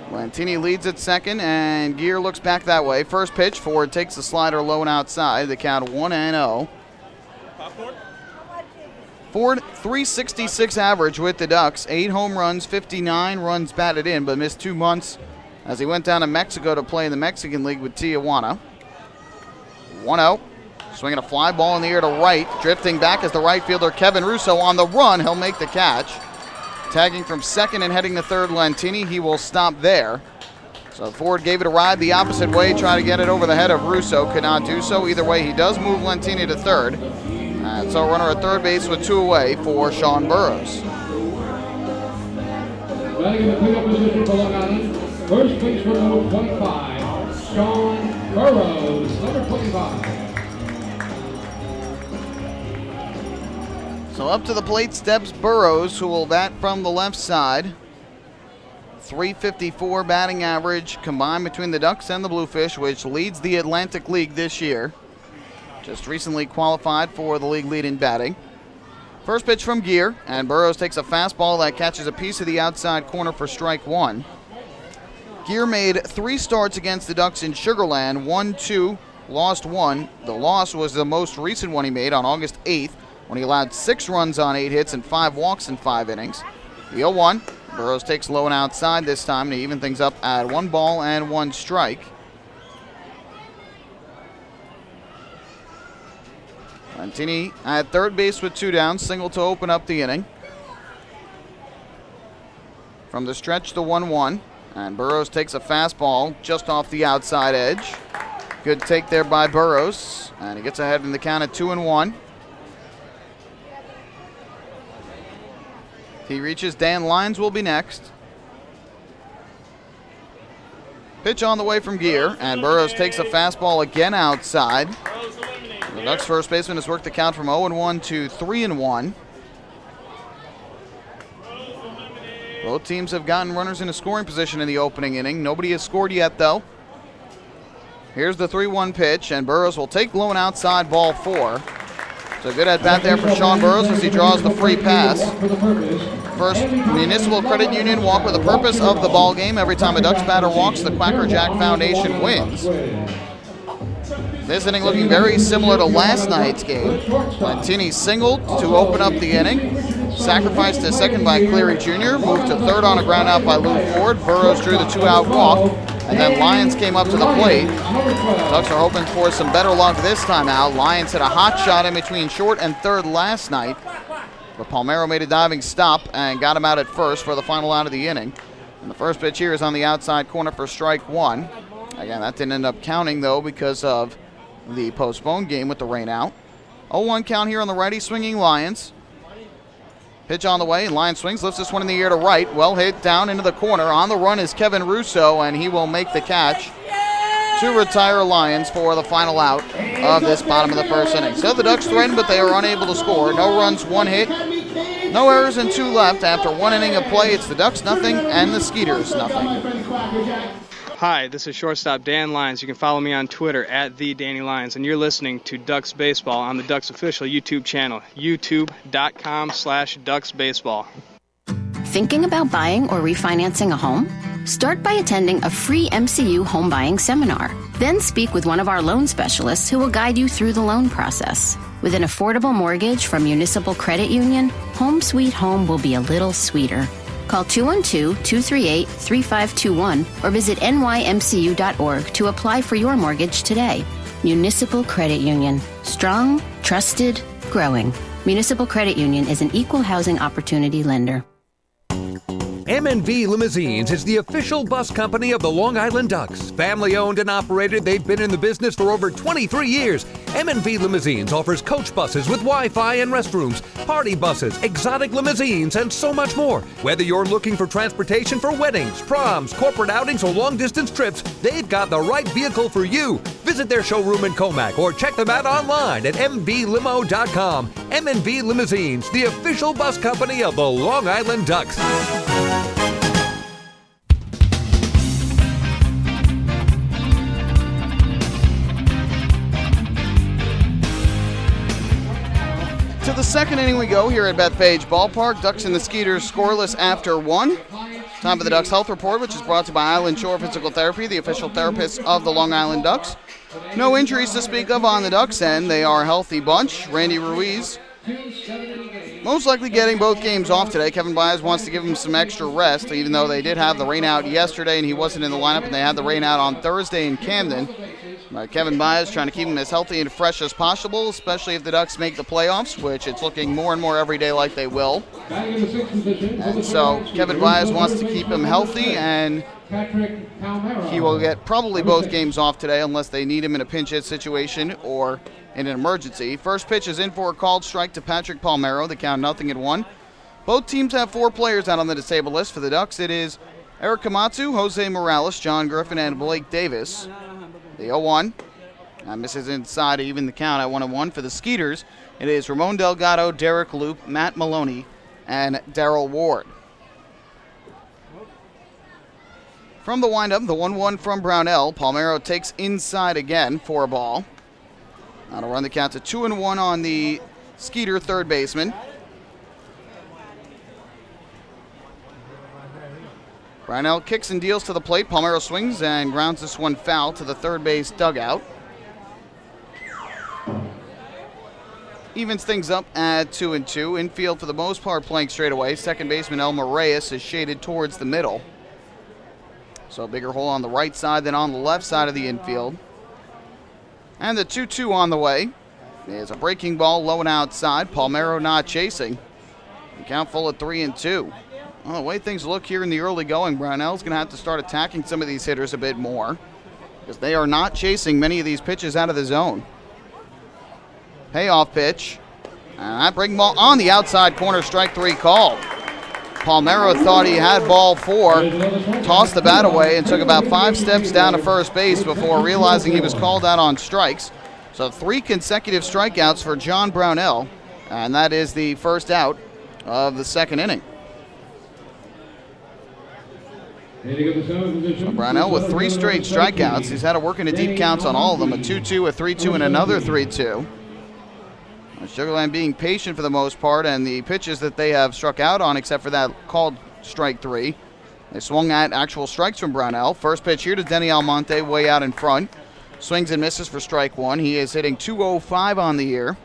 Speaker 8: Lentini leads at second, and Geer looks back that way. First pitch, Ford takes the slider low and outside. The count 1-0. Ford, .366 average with the Ducks. 8 home runs, 59 runs batted in, but missed 2 months as he went down to Mexico to play in the Mexican League with Tijuana. 1-0. Swinging a fly ball in the air to right. Drifting back is the right fielder Kevin Russo on the run. He'll make the catch. Tagging from second and heading to third, Lentini. He will stop there. So Ford gave it a ride the opposite way, try to get it over the head of Russo. Could not do so. Either way, he does move Lentini to third. And so runner at third base with 2 away for Sean Burrows.
Speaker 1: Batting in the cleanup position for Long Island, first baseman number 25, Sean Burrows, number 25.
Speaker 8: So up to the plate steps Burrows, who will bat from the left side. .354 batting average combined between the Ducks and the Bluefish, which leads the Atlantic League this year. Just recently qualified for the league lead in batting. First pitch from Gear, and Burrows takes a fastball that catches a piece of the outside corner for strike 1. Gear made 3 starts against the Ducks in Sugarland, won 2, lost 1. The loss was the most recent one he made on August 8th, when he allowed 6 runs on 8 hits and 5 walks in 5 innings. The 0-1. Burrows takes low and outside this time to even things up at 1 ball and 1 strike. Lentini at third base with 2 down, single to open up the inning. From the stretch, the 1-1, and Burrows takes a fastball just off the outside edge. Good take there by Burrows, and he gets ahead in the count at 2-1. He reaches, Dan Lyons will be next. Pitch on the way from Gear, and Burrows takes a fastball again outside. The Ducks first baseman has worked the count from 0-1 to 3-1. Both teams have gotten runners in a scoring position in the opening inning. Nobody has scored yet, though. Here's the 3-1 pitch, and Burrows will take low and outside, ball 4. So good at bat there for Sean Burrows as he draws the free pass. First Municipal Credit Union walk with the purpose of the ball game. Every time a Ducks batter walks, the Quacker Jack Foundation wins. This inning looking very similar to last night's game. Lentini singled to open up the inning. Sacrificed to second by Cleary Jr. Moved to third on a ground out by Lou Ford. Burrows drew the 2-out walk. And then Lyons came up to the plate. Ducks are hoping for some better luck this time out. Lyons hit a hot shot in between short and third last night. But Palmero made a diving stop and got him out at first for the final out of the inning. And the first pitch here is on the outside corner for strike 1. Again, that didn't end up counting, though, because of the postponed game with the rain out. 0-1 count here on the righty swinging Lyons. Pitch on the way, and Lyons swings, lifts this one in the air to right. Well hit down into the corner. On the run is Kevin Russo, and he will make the catch to retire Lyons for the final out of this bottom of the first inning. So the Ducks threaten, but they are unable to score. No runs, 1 hit. No errors and 2 left. After 1 inning of play, it's the Ducks nothing and the Skeeters nothing.
Speaker 17: Hi, this is shortstop Dan Lyons. You can follow me on Twitter at @TheDannyLyons, and you're listening to Ducks Baseball on the Ducks official YouTube channel, youtube.com/DucksBaseball.
Speaker 18: Thinking about buying or refinancing a home? Start by attending a free MCU home buying seminar. Then speak with one of our loan specialists who will guide you through the loan process. With an affordable mortgage from Municipal Credit Union, Home Sweet Home will be a little sweeter. Call 212-238-3521 or visit nymcu.org to apply for your mortgage today. Municipal Credit Union. Strong, trusted, growing. Municipal Credit Union is an equal housing opportunity lender.
Speaker 6: M&V Limousines is the official bus company of the Long Island Ducks. Family owned and operated, they've been in the business for over 23 years. M&V Limousines offers coach buses with Wi-Fi and restrooms, party buses, exotic limousines, and so much more. Whether you're looking for transportation for weddings, proms, corporate outings, or long-distance trips, they've got the right vehicle for you. Visit their showroom in Comac or check them out online at mvlimo.com. M&V Limousines, the official bus company of the Long Island Ducks.
Speaker 8: To the second inning we go here at Bethpage Ballpark. Ducks and the Skeeters scoreless after 1. Time for the Ducks Health Report, which is brought to you by Island Shore Physical Therapy, the official therapists of the Long Island Ducks. No injuries to speak of on the Ducks end. They are a healthy bunch. Randy Ruiz most likely getting both games off today. Kevin Byers wants to give him some extra rest, even though they did have the rain out yesterday and he wasn't in the lineup, and they had the rain out on Thursday in Camden. Kevin Byers trying to keep him as healthy and fresh as possible, especially if the Ducks make the playoffs, which it's looking more and more every day like they will. And so Kevin Byers wants to keep him healthy, and he will get probably both games off today unless they need him in a pinch hit situation or in an emergency. First pitch is in for a called strike to Patrick Palmero. The count 0-1. Both teams have 4 players out on the disabled list. For the Ducks, it is Eric Kamatsu, Jose Morales, John Griffin, and Blake Davis. The 0-1. Misses inside to even the count at 1-1. For the Skeeters, it is Ramon Delgado, Derek Loop, Matt Maloney, and Darrell Ward. From the windup, the 1-1 from Brownell. Palmero takes inside again for a ball. That'll run the count to 2-1 on the Skeeter third baseman. Brownell kicks and deals to the plate. Palmero swings and grounds this one foul to the third base dugout. Evens things up at 2-2. Infield for the most part playing straight away. Second baseman Elmer Reyes is shaded towards the middle. So a bigger hole on the right side than on the left side of the infield. And the 2-2 on the way. There's a breaking ball low and outside. Palmero not chasing. The count full at 3-2. Well, the way things look here in the early going, Brownell's going to have to start attacking some of these hitters a bit more, because they are not chasing many of these pitches out of the zone. Payoff pitch. And that breaking ball on the outside corner, strike 3 called. Palmero thought he had ball 4, tossed the bat away, and took about 5 steps down to first base before realizing he was called out on strikes. So 3 consecutive strikeouts for John Brownell, and that is the first out of the second inning. So Brownell with 3 straight strikeouts. He's had to work into deep counts on all of them. A 2-2, a 3-2, and another 3-2. Sugarland being patient for the most part, and the pitches that they have struck out on, except for that called strike 3. They swung at actual strikes from Brownell. First pitch here to Denny Almonte, way out in front. Swings and misses for strike 1. He is hitting .205 on the year.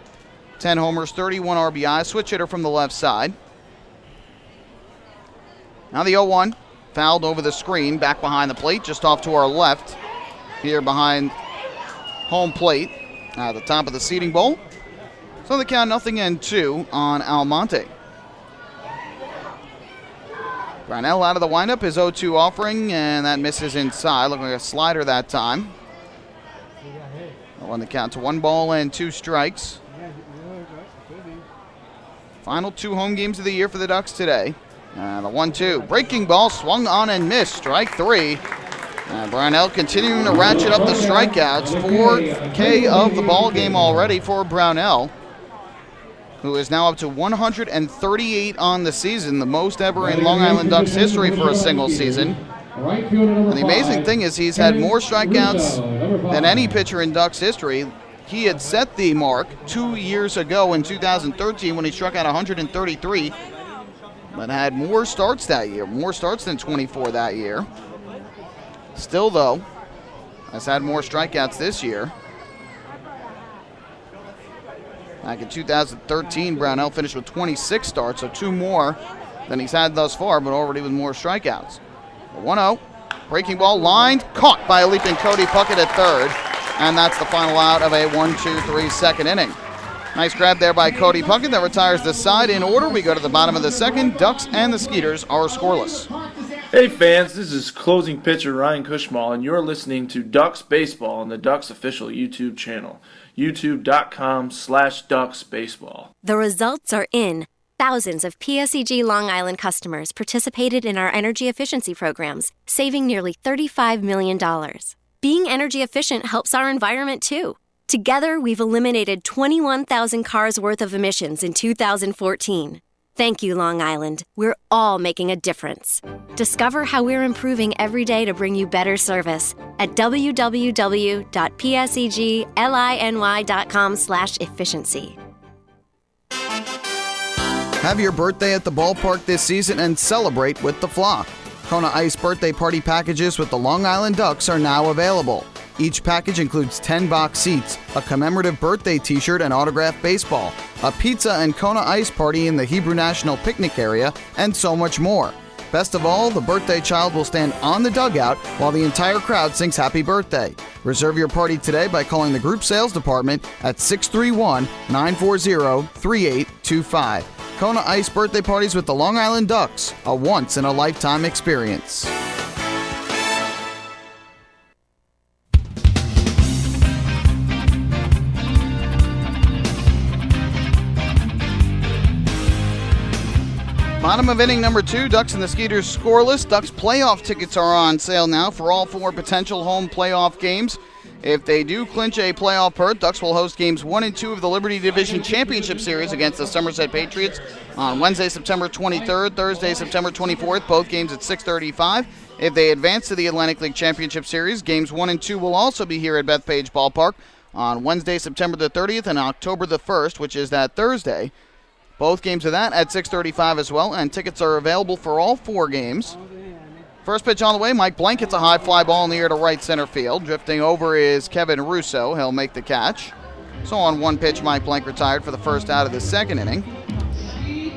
Speaker 8: 10 homers, 31 RBI. Switch hitter from the left side. Now the 0-1. Fouled over the screen, back behind the plate, just off to our left, here behind home plate, at the top of the seating bowl. So the count 0-2 on Almonte. Brownell out of the windup, his 0-2 offering, and that misses inside, looking like a slider that time. On the count to 1 ball and 2 strikes. Final 2 home games of the year for the Ducks today. The 1-2. Breaking ball swung on and missed. Strike 3. Brownell continuing to ratchet up the strikeouts. 4K of the ball game already for Brownell, who is now up to 138 on the season, the most ever in Long Island Ducks history for a single season. And the amazing thing is he's had more strikeouts than any pitcher in Ducks history. He had set the mark 2 years ago in 2013 when he struck out 133. But had more starts that year, more starts than 24 that year. Still, though, has had more strikeouts this year. Back in 2013, Brownell finished with 26 starts, so 2 more than he's had thus far, but already with more strikeouts. 1-0, breaking ball lined, caught by a leaping Cody Puckett at third, and that's the final out of a 1-2-3 second inning. Nice grab there by Cody Puckett that retires the side in order. We go to the bottom of the second. Ducks and the Skeeters are scoreless.
Speaker 19: Hey fans, this is closing pitcher Ryan Cushmall, and you're listening to Ducks Baseball on the Ducks official YouTube channel, youtube.com/DucksBaseball.
Speaker 20: The results are in. Thousands of PSEG Long Island customers participated in our energy efficiency programs, saving nearly $35 million. Being energy efficient helps our environment too. Together, we've eliminated 21,000 cars worth of emissions in 2014. Thank you, Long Island. We're all making a difference. Discover how we're improving every day to bring you better service at www.psegligny.com/efficiency.
Speaker 8: Have your birthday at the ballpark this season and celebrate with the Flock. Kona Ice birthday party packages with the Long Island Ducks are now available. Each package includes 10 box seats, a commemorative birthday t-shirt and autographed baseball, a pizza and Kona ice party in the Hebrew National Picnic area, and so much more. Best of all, the birthday child will stand on the dugout while the entire crowd sings happy birthday. Reserve your party today by calling the group sales department at 631-940-3825. Kona Ice birthday parties with the Long Island Ducks, a once-in-a-lifetime experience. Bottom of inning number 2, Ducks and the Skeeters scoreless. Ducks playoff tickets are on sale now for all 4 potential home playoff games. If they do clinch a playoff berth, Ducks will host games 1 and 2 of the Liberty Division Championship Series against the Somerset Patriots on Wednesday, September 23rd, Thursday, September 24th, both games at 6:35. If they advance to the Atlantic League Championship Series, games 1 and 2 will also be here at Bethpage Ballpark on Wednesday, September the 30th and October the 1st, which is that Thursday. Both games of that at 6:35 as well, and tickets are available for all 4 games. First pitch on the way, Mike Blank hits a high fly ball in the air to right center field. Drifting over is Kevin Russo. He'll make the catch. So on one pitch, Mike Blank retired for the first out of the second inning. You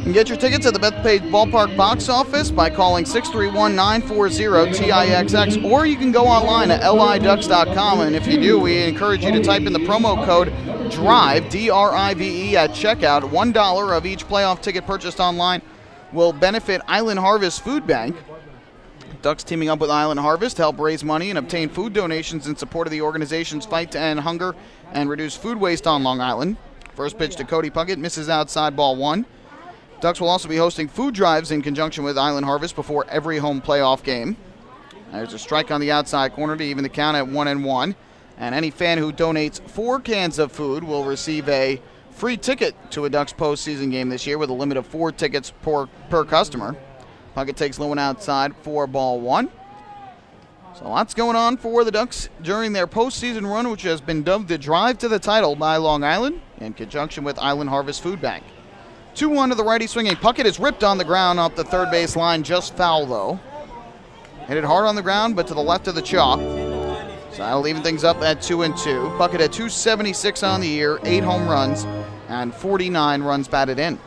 Speaker 8: can get your tickets at the Bethpage Ballpark box office by calling 631-940-TIXX, or you can go online at liducks.com, and if you do, we encourage you to type in the promo code DRIVE, D-R-I-V-E, at checkout. $1 of each playoff ticket purchased online will benefit Island Harvest Food Bank. Ducks teaming up with Island Harvest to help raise money and obtain food donations in support of the organization's fight to end hunger and reduce food waste on Long Island. First pitch to Cody Puckett, misses outside, ball 1. Ducks will also be hosting food drives in conjunction with Island Harvest before every home playoff game. There's a strike on the outside corner to even the count at 1-1. And any fan who donates 4 cans of food will receive a free ticket to a Ducks postseason game this year with a limit of 4 tickets per customer. Puckett takes low and outside for ball 1. So lots going on for the Ducks during their postseason run, which has been dubbed the Drive to the Title by Long Island in conjunction with Island Harvest Food Bank. 2-1 to the righty swinging. Puckett is ripped on the ground off the third base line, just foul though. Hit it hard on the ground, but to the left of the chalk. So that'll even things up at 2-2. Puckett had 276 on the year, 8 home runs, and 49 runs batted in.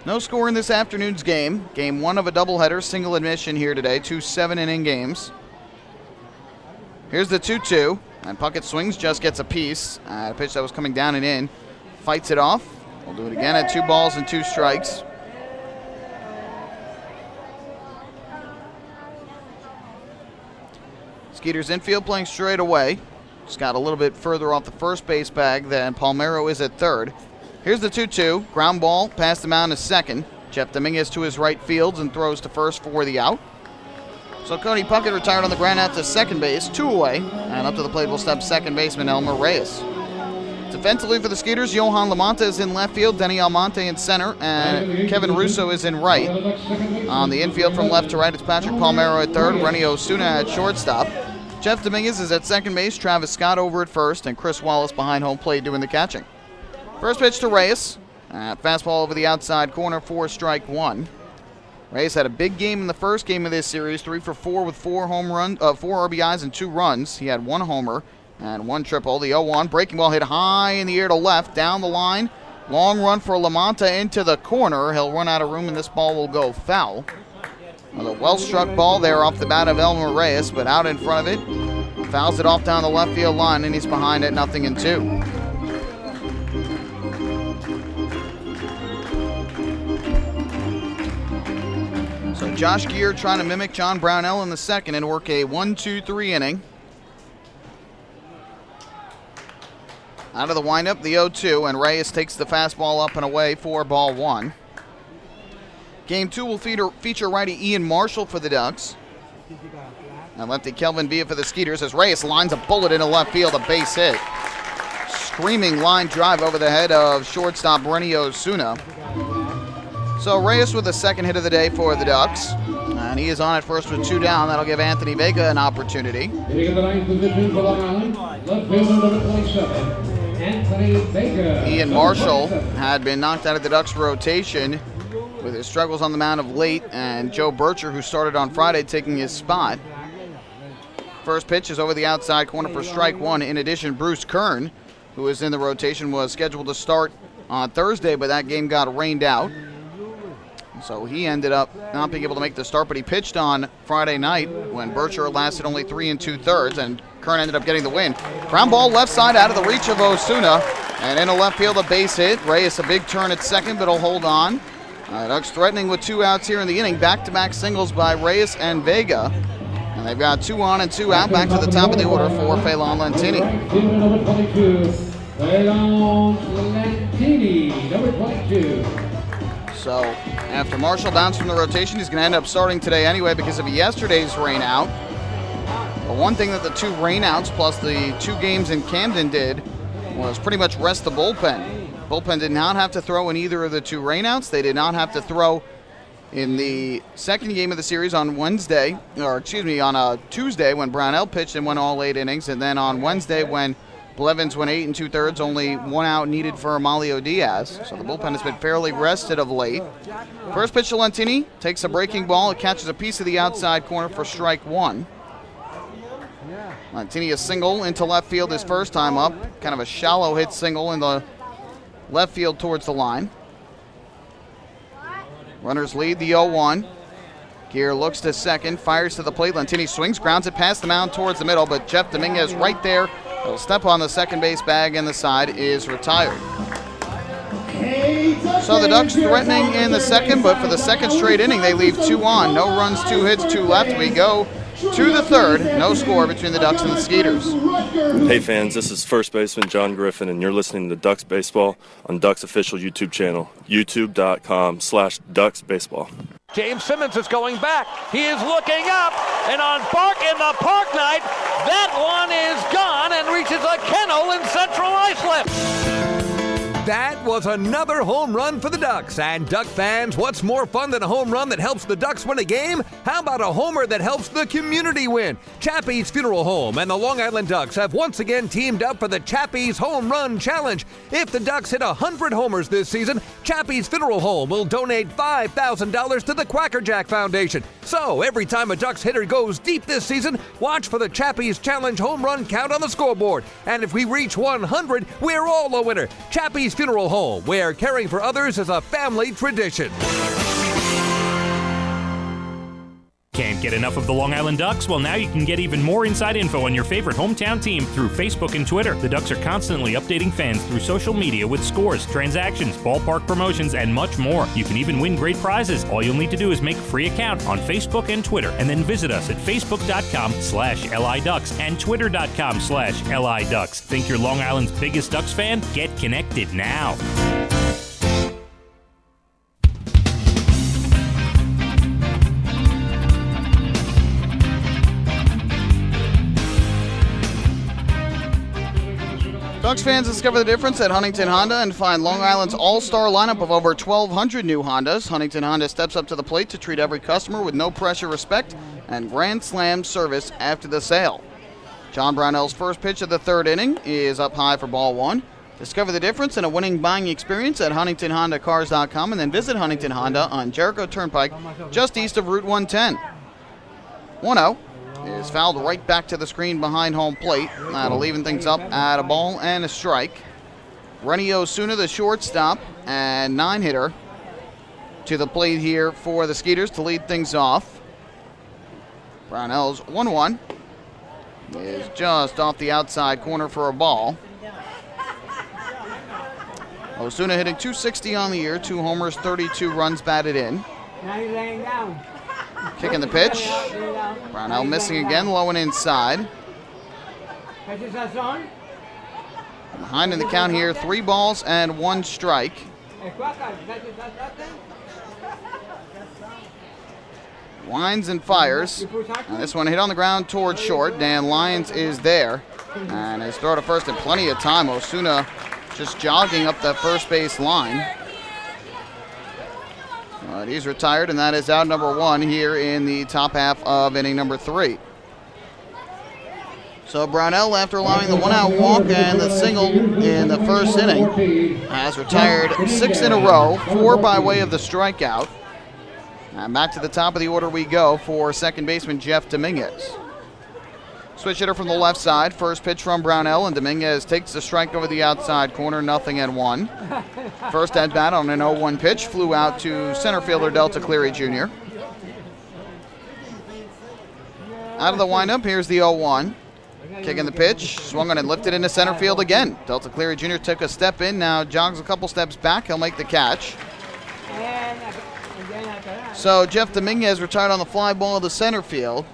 Speaker 8: No score in this afternoon's game. Game 1 of a doubleheader, single admission here today, 2 7-inning games. Here's the 2-2, and Puckett swings, just gets a piece. A pitch that was coming down and in. Fights it off. We'll do it again at 2 balls and 2 strikes. Skeeters infield playing straight away. Just got a little bit further off the first base bag than Palmero is at third. Here's the 2-2. Ground ball past the mound to second. Jeff Dominguez to his right fields and throws to first for the out. So Cody Puckett retired on the ground out to second base, 2 away. And up to the plate will step second baseman Elmer Reyes. Defensively for the Skeeters, Johan Lamonte is in left field, Denny Almonte in center, and Kevin Russo is in right. On the infield from left to right, it's Patrick Palmero at third, Rennie Osuna at shortstop. Jeff Dominguez is at second base, Travis Scott over at first, and Chris Wallace behind home plate doing the catching. First pitch to Reyes. Fastball over the outside corner for strike 1. Reyes had a big game in the first game of this series, 3 for 4 with 4 RBIs and 2 runs. He had 1 homer and 1 triple. The 0-1 breaking ball hit high in the air to left, down the line. Long run for Lamonte into the corner. He'll run out of room and this ball will go foul. A well-struck ball there off the bat of Elmer Reyes, but out in front of it. Fouls it off down the left field line, and he's behind at 0-2. So Josh Gear trying to mimic John Brownell in the second and work a 1-2-3 inning. Out of the windup, the 0-2, and Reyes takes the fastball up and away for ball 1. Game 2 will feature righty Ian Marshall for the Ducks. And lefty Kelvin Villa for the Skeeters as Reyes lines a bullet into left field, a base hit. Screaming line drive over the head of shortstop Rennie Osuna. So Reyes with the second hit of the day for the Ducks. And he is on at first with 2 down. That'll give Anthony Vega an opportunity.
Speaker 1: Hitting in the ninth position for Long Island, left fielder number 27, Anthony Vega.
Speaker 8: Ian Marshall had been knocked out of the Ducks rotation with his struggles on the mound of late, and Joe Bircher, who started on Friday, taking his spot. First pitch is over the outside corner for strike one. In addition, Bruce Kern, who is in the rotation, was scheduled to start on Thursday, but that game got rained out. So he ended up not being able to make the start, but he pitched on Friday night when Bircher lasted only 3 2/3, and Kern ended up getting the win. Ground ball left side out of the reach of Osuna, and into left field a base hit. Reyes a big turn at second, but he'll hold on. Ducks threatening with 2 outs here in the inning. Back-to-back singles by Reyes and Vega. And they've got 2 on and 2 out. Back to the top of the order for Phelan Lentini.
Speaker 1: Number 22, Phelan Lentini, number 22.
Speaker 8: So after Marshall bounced from the rotation, he's going to end up starting today anyway because of yesterday's rain out. But one thing that the 2 rain outs plus the 2 games in Camden did was pretty much rest the bullpen. Bullpen did not have to throw in either of the 2 rainouts. They did not have to throw in the second game of the series on Wednesday, on a Tuesday when Brownell pitched and went all 8 innings, and then on Wednesday when Blevins went 8 2/3, only 1 out needed for Amalio Diaz. So the bullpen has been fairly rested of late. First pitch to Lentini, takes a breaking ball, it catches a piece of the outside corner for strike one. Lentini a single into left field his first time up, kind of a shallow hit single in the left field towards the line. Runners lead the 0-1. Gear looks to second, fires to the plate. Lentini swings, grounds it past the mound towards the middle, but Jeff Dominguez right there. He'll step on the second base bag, and the side is retired. So the Ducks threatening in the second, but for the second straight inning, they leave 2 on. No runs, 2 hits, 2 left. We go to the third. No score between the Ducks and the Skeeters.
Speaker 21: Hey fans, this is first baseman John Griffin, and you're listening to Ducks Baseball on Ducks official YouTube channel, youtube.com/DucksBaseball.
Speaker 7: James Simmons is going back. He is looking up, and on the Park Night, that one is gone and reaches a kennel in Central Islip.
Speaker 6: That was another home run for the Ducks. And Duck fans, what's more fun than a home run that helps the Ducks win a game? How about a homer that helps the community win? Chappie's Funeral Home and the Long Island Ducks have once again teamed up for the Chappie's Home Run Challenge. If the Ducks hit 100 homers this season, Chappie's Funeral Home will donate $5,000 to the Quackerjack Foundation. So every time a Ducks hitter goes deep this season, watch for the Chappie's Challenge home run count on the scoreboard. And if we reach 100, we're all a winner. Chappie's Funeral Home, where caring for others is a family tradition.
Speaker 10: Can't get enough of the Long Island Ducks? Well, now you can get even more inside info on your favorite hometown team through Facebook and Twitter. The Ducks are constantly updating fans through social media with scores, transactions, ballpark promotions, and much more. You can even win great prizes. All you'll need to do is make a free account on Facebook and Twitter, and then visit us at facebook.com/LIDucks and twitter.com/LIDucks. Think you're Long Island's biggest Ducks fan? Get connected now.
Speaker 8: Ducks fans discover the difference at Huntington Honda and find Long Island's all-star lineup of over 1,200 new Hondas. Huntington Honda steps up to the plate to treat every customer with no pressure, respect, and grand slam service after the sale. John Brownell's first pitch of the third inning is up high for ball one. Discover the difference in a winning buying experience at HuntingtonHondaCars.com and then visit Huntington Honda on Jericho Turnpike just east of Route 110. 1-0. Is fouled right back to the screen behind home plate. That'll even things up at a ball and a strike. Rennie Osuna, the shortstop and 9-hitter, to the plate here for the Skeeters to lead things off. Brownell's 1-1 is just off the outside corner for a ball. Osuna hitting .260 on the year, 2 homers, 32 runs batted in.
Speaker 4: Now he's laying down.
Speaker 8: Kicking the pitch. Brownell missing again, low and inside. Behind in the count here, 3 balls and 1 strike. Winds and fires. And this one hit on the ground towards short. Dan Lyons is there. And his throw to first in plenty of time. Osuna just jogging up that first base line. But he's retired, and that is out number 1 here in the top half of inning number 3. So Brownell, after allowing the one-out walk and the single in the first inning, has retired 6 in a row, 4 by way of the strikeout. And back to the top of the order we go for second baseman Jeff Dominguez. Switch hitter from the left side. First pitch from Brownell, and Dominguez takes the strike over the outside corner, 0-1. First at bat on an 0-1 pitch, flew out to center fielder Delta Cleary Jr. Out of the windup, here's the 0-1. Kicking the pitch, swung on and lifted into center field again. Delta Cleary Jr. took a step in, now jogs a couple steps back. He'll make the catch. So Jeff Dominguez retired on the fly ball to center field.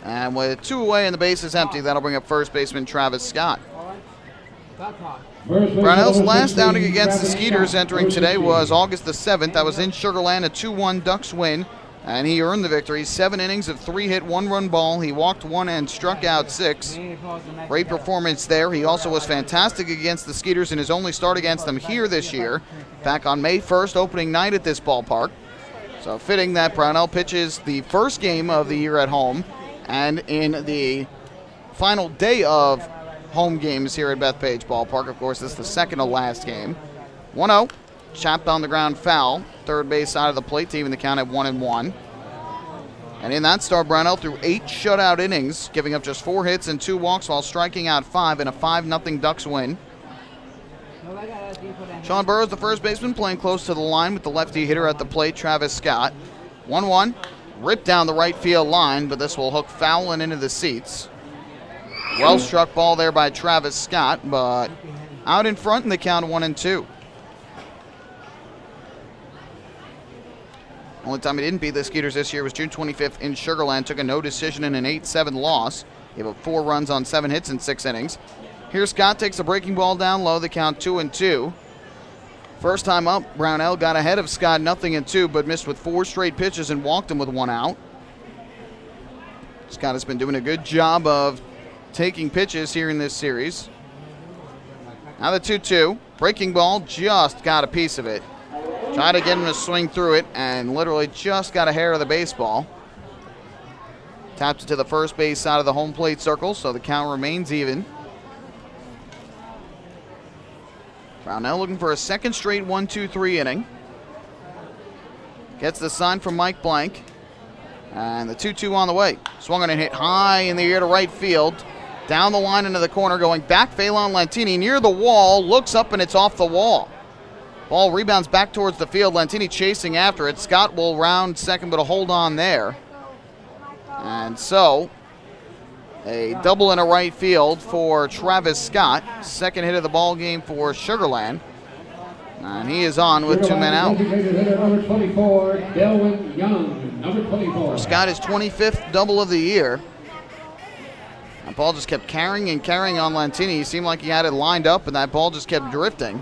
Speaker 8: And with 2 away and the base is empty, that'll bring up first baseman Travis Scott. Brownell's last outing against the Skeeters entering today was August the 7th. That was in Sugar Land, a 2-1 Ducks win, and he earned the victory. 7 innings of 3-hit, 1-run ball. He walked 1 and struck out 6. Great performance there. He also was fantastic against the Skeeters in his only start against them here this year, back on May 1st, opening night at this ballpark. So fitting that Brownell pitches the first game of the year at home, and in the final day of home games here at Bethpage Ballpark. Of course, this is the second to last game. 1-0, chopped on the ground foul. Third base side of the plate to even the count at 1-1. And in that start, Brownell threw 8 shutout innings, giving up just 4 hits and 2 walks while striking out 5 in a 5-0 Ducks win. Sean Burrows, the first baseman, playing close to the line with the lefty hitter at the plate, Travis Scott. 1-1, ripped down the right field line, but this will hook foul and into the seats. Well struck ball there by Travis Scott, but out in front in the count 1-2. Only time he didn't beat the Skeeters this year was June 25th in Sugar Land. Took a no decision in an 8-7 loss. Gave up 4 runs on 7 hits in 6 innings. Here Scott takes a breaking ball down low, the count 2-2. First time up, Brownell got ahead of Scott 0-2, but missed with 4 straight pitches and walked him with 1 out. Scott has been doing a good job of taking pitches here in this series. Now the 2-2. Breaking ball, just got a piece of it. Tried to get him to swing through it and literally just got a hair of the baseball. Tapped it to the first base side of the home plate circle, so the count remains even. Brownell looking for a second straight 1-2-3 inning. Gets the sign from Mike Blank. And the 2-2 on the way. Swung on and hit high in the air to right field. Down the line into the corner, going back. Phelan Lantini near the wall. Looks up and it's off the wall. Ball rebounds back towards the field. Lantini chasing after it. Scott will round second, but a hold on there. And so, a double in a right field for Travis Scott. Second hit of the ball game for Sugar Land. And he is on with 2 men out.
Speaker 1: Number 24, Delwyn Young. Number 24.
Speaker 8: Scott is 25th double of the year. That ball just kept carrying and carrying on Lantini. He seemed like he had it lined up, and that ball just kept drifting.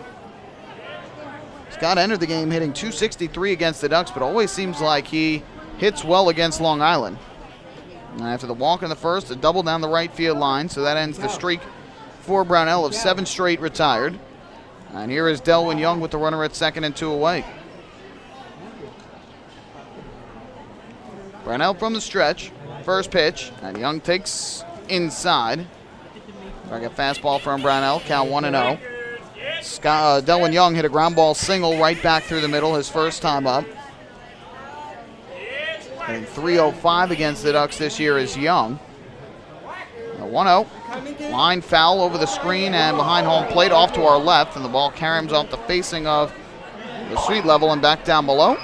Speaker 8: Scott entered the game hitting .263 against the Ducks, but always seems like he hits well against Long Island. And after the walk in the first, a double down the right field line, so that ends the streak for Brownell of 7 straight retired. And here is Delwyn Young with the runner at second and 2 away. Brownell from the stretch, first pitch, and Young takes inside. Like a fastball from Brownell, count 1-0. Delwyn Young hit a ground ball single right back through the middle his first time up. Hitting .305 against the Ducks this year is Young. 1-0. Line foul over the screen and behind home plate off to our left, and the ball caroms off the facing of the street level and back down below.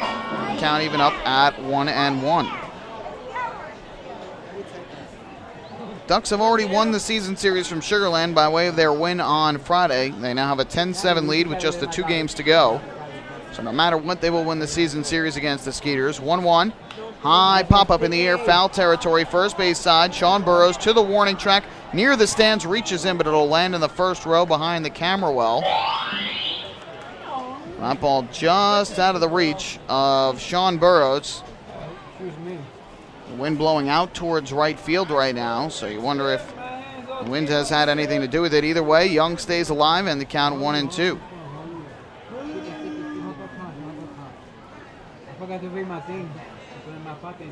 Speaker 8: Count even up at 1-1. Ducks have already won the season series from Sugar Land by way of their win on Friday. They now have a 10-7 lead with just the 2 games to go. So no matter what, they will win the season series against the Skeeters. 1-1. High pop-up in the air, foul territory, first base side. Sean Burrows to the warning track, near the stands, reaches in, but it'll land in the first row behind the camera well. That ball just out of the reach of Sean Burrows. The wind blowing out towards right field right now, so you wonder if the wind has had anything to do with it. Either way, Young stays alive and the count 1-2.
Speaker 4: I forgot to bring my thing. I put in my pocket.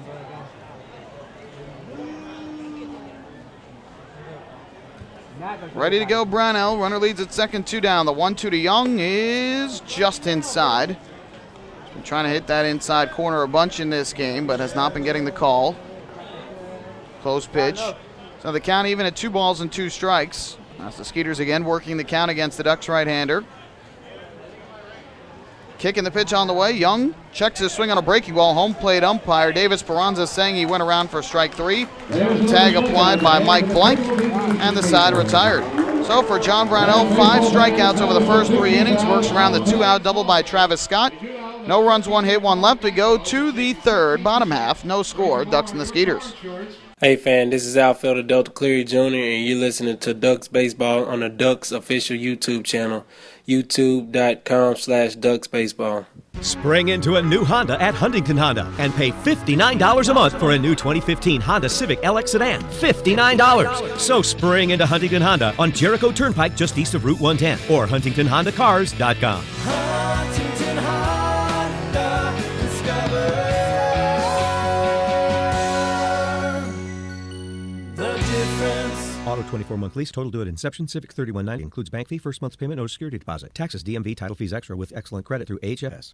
Speaker 8: Ready to go, Brownell. Runner leads at second, 2 down. The 1-2 to Young is just inside. Been trying to hit that inside corner a bunch in this game, but has not been getting the call. Close pitch. So the count even at 2 balls and 2 strikes. That's the Skeeters again working the count against the Ducks right-hander. Kicking the pitch on the way. Young checks his swing on a breaking ball. Home plate umpire Davis Peranza saying he went around for strike 3. Tag applied by Mike Blank, and the side retired. So for John Brownell, 5 strikeouts over the first 3 innings. Works around the 2-out double by Travis Scott. No runs, 1 hit, 1 left. We go to the third, bottom half. No score. Ducks and the Skeeters.
Speaker 2: Hey fan, this is outfielder Delta Cleary Jr. and you're listening to Ducks Baseball on the Ducks official YouTube channel, youtube.com/DucksBaseball.
Speaker 22: Spring into a new Honda at Huntington Honda and pay $59 a month for a new 2015 Honda Civic LX sedan. $59. So spring into Huntington Honda on Jericho Turnpike just east of Route 110 or HuntingtonHondaCars.com.
Speaker 14: Huntington Honda, discover the difference.
Speaker 22: Auto 24-month lease, total due at inception. Civic $31.90 includes bank fee, first month's payment, no security deposit. Taxes, DMV, title fees extra with excellent credit through HFS.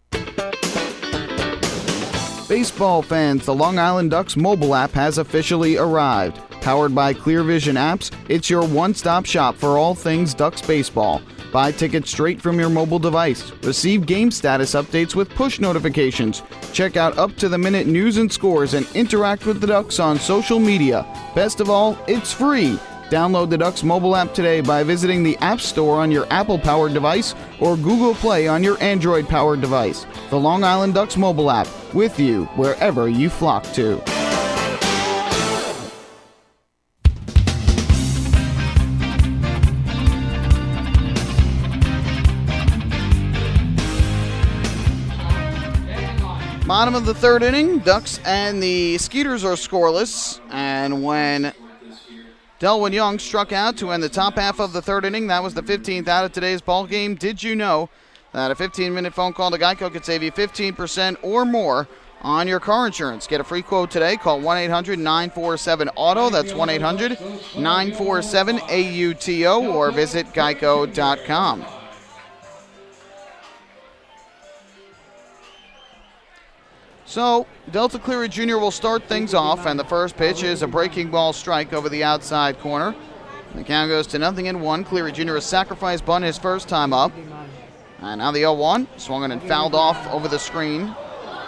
Speaker 8: Baseball fans, the Long Island Ducks mobile app has officially arrived. Powered by Clear Vision Apps, it's your one-stop shop for all things Ducks baseball. Buy tickets straight from your mobile device. Receive game status updates with push notifications. Check out up-to-the-minute news and scores and interact with the Ducks on social media. Best of all, it's free. Download the Ducks mobile app today by visiting the App Store on your Apple-powered device or Google Play on your Android-powered device. The Long Island Ducks mobile app, with you wherever you flock to. Bottom of the third inning, Ducks and the Skeeters are scoreless, and when Delwyn Young struck out to end the top half of the third inning, that was the 15th out of today's ball game. Did you know that a 15-minute phone call to Geico could save you 15% or more on your car insurance? Get a free quote today. Call 1-800-947-AUTO. That's 1-800-947-AUTO, or visit geico.com. So, Delta Cleary Jr. will start things off, and the first pitch is a breaking ball strike over the outside corner. The count goes to 0-1. Cleary Jr. a sacrifice bunt his first time up. And now the 0-1, swung on and fouled off over the screen.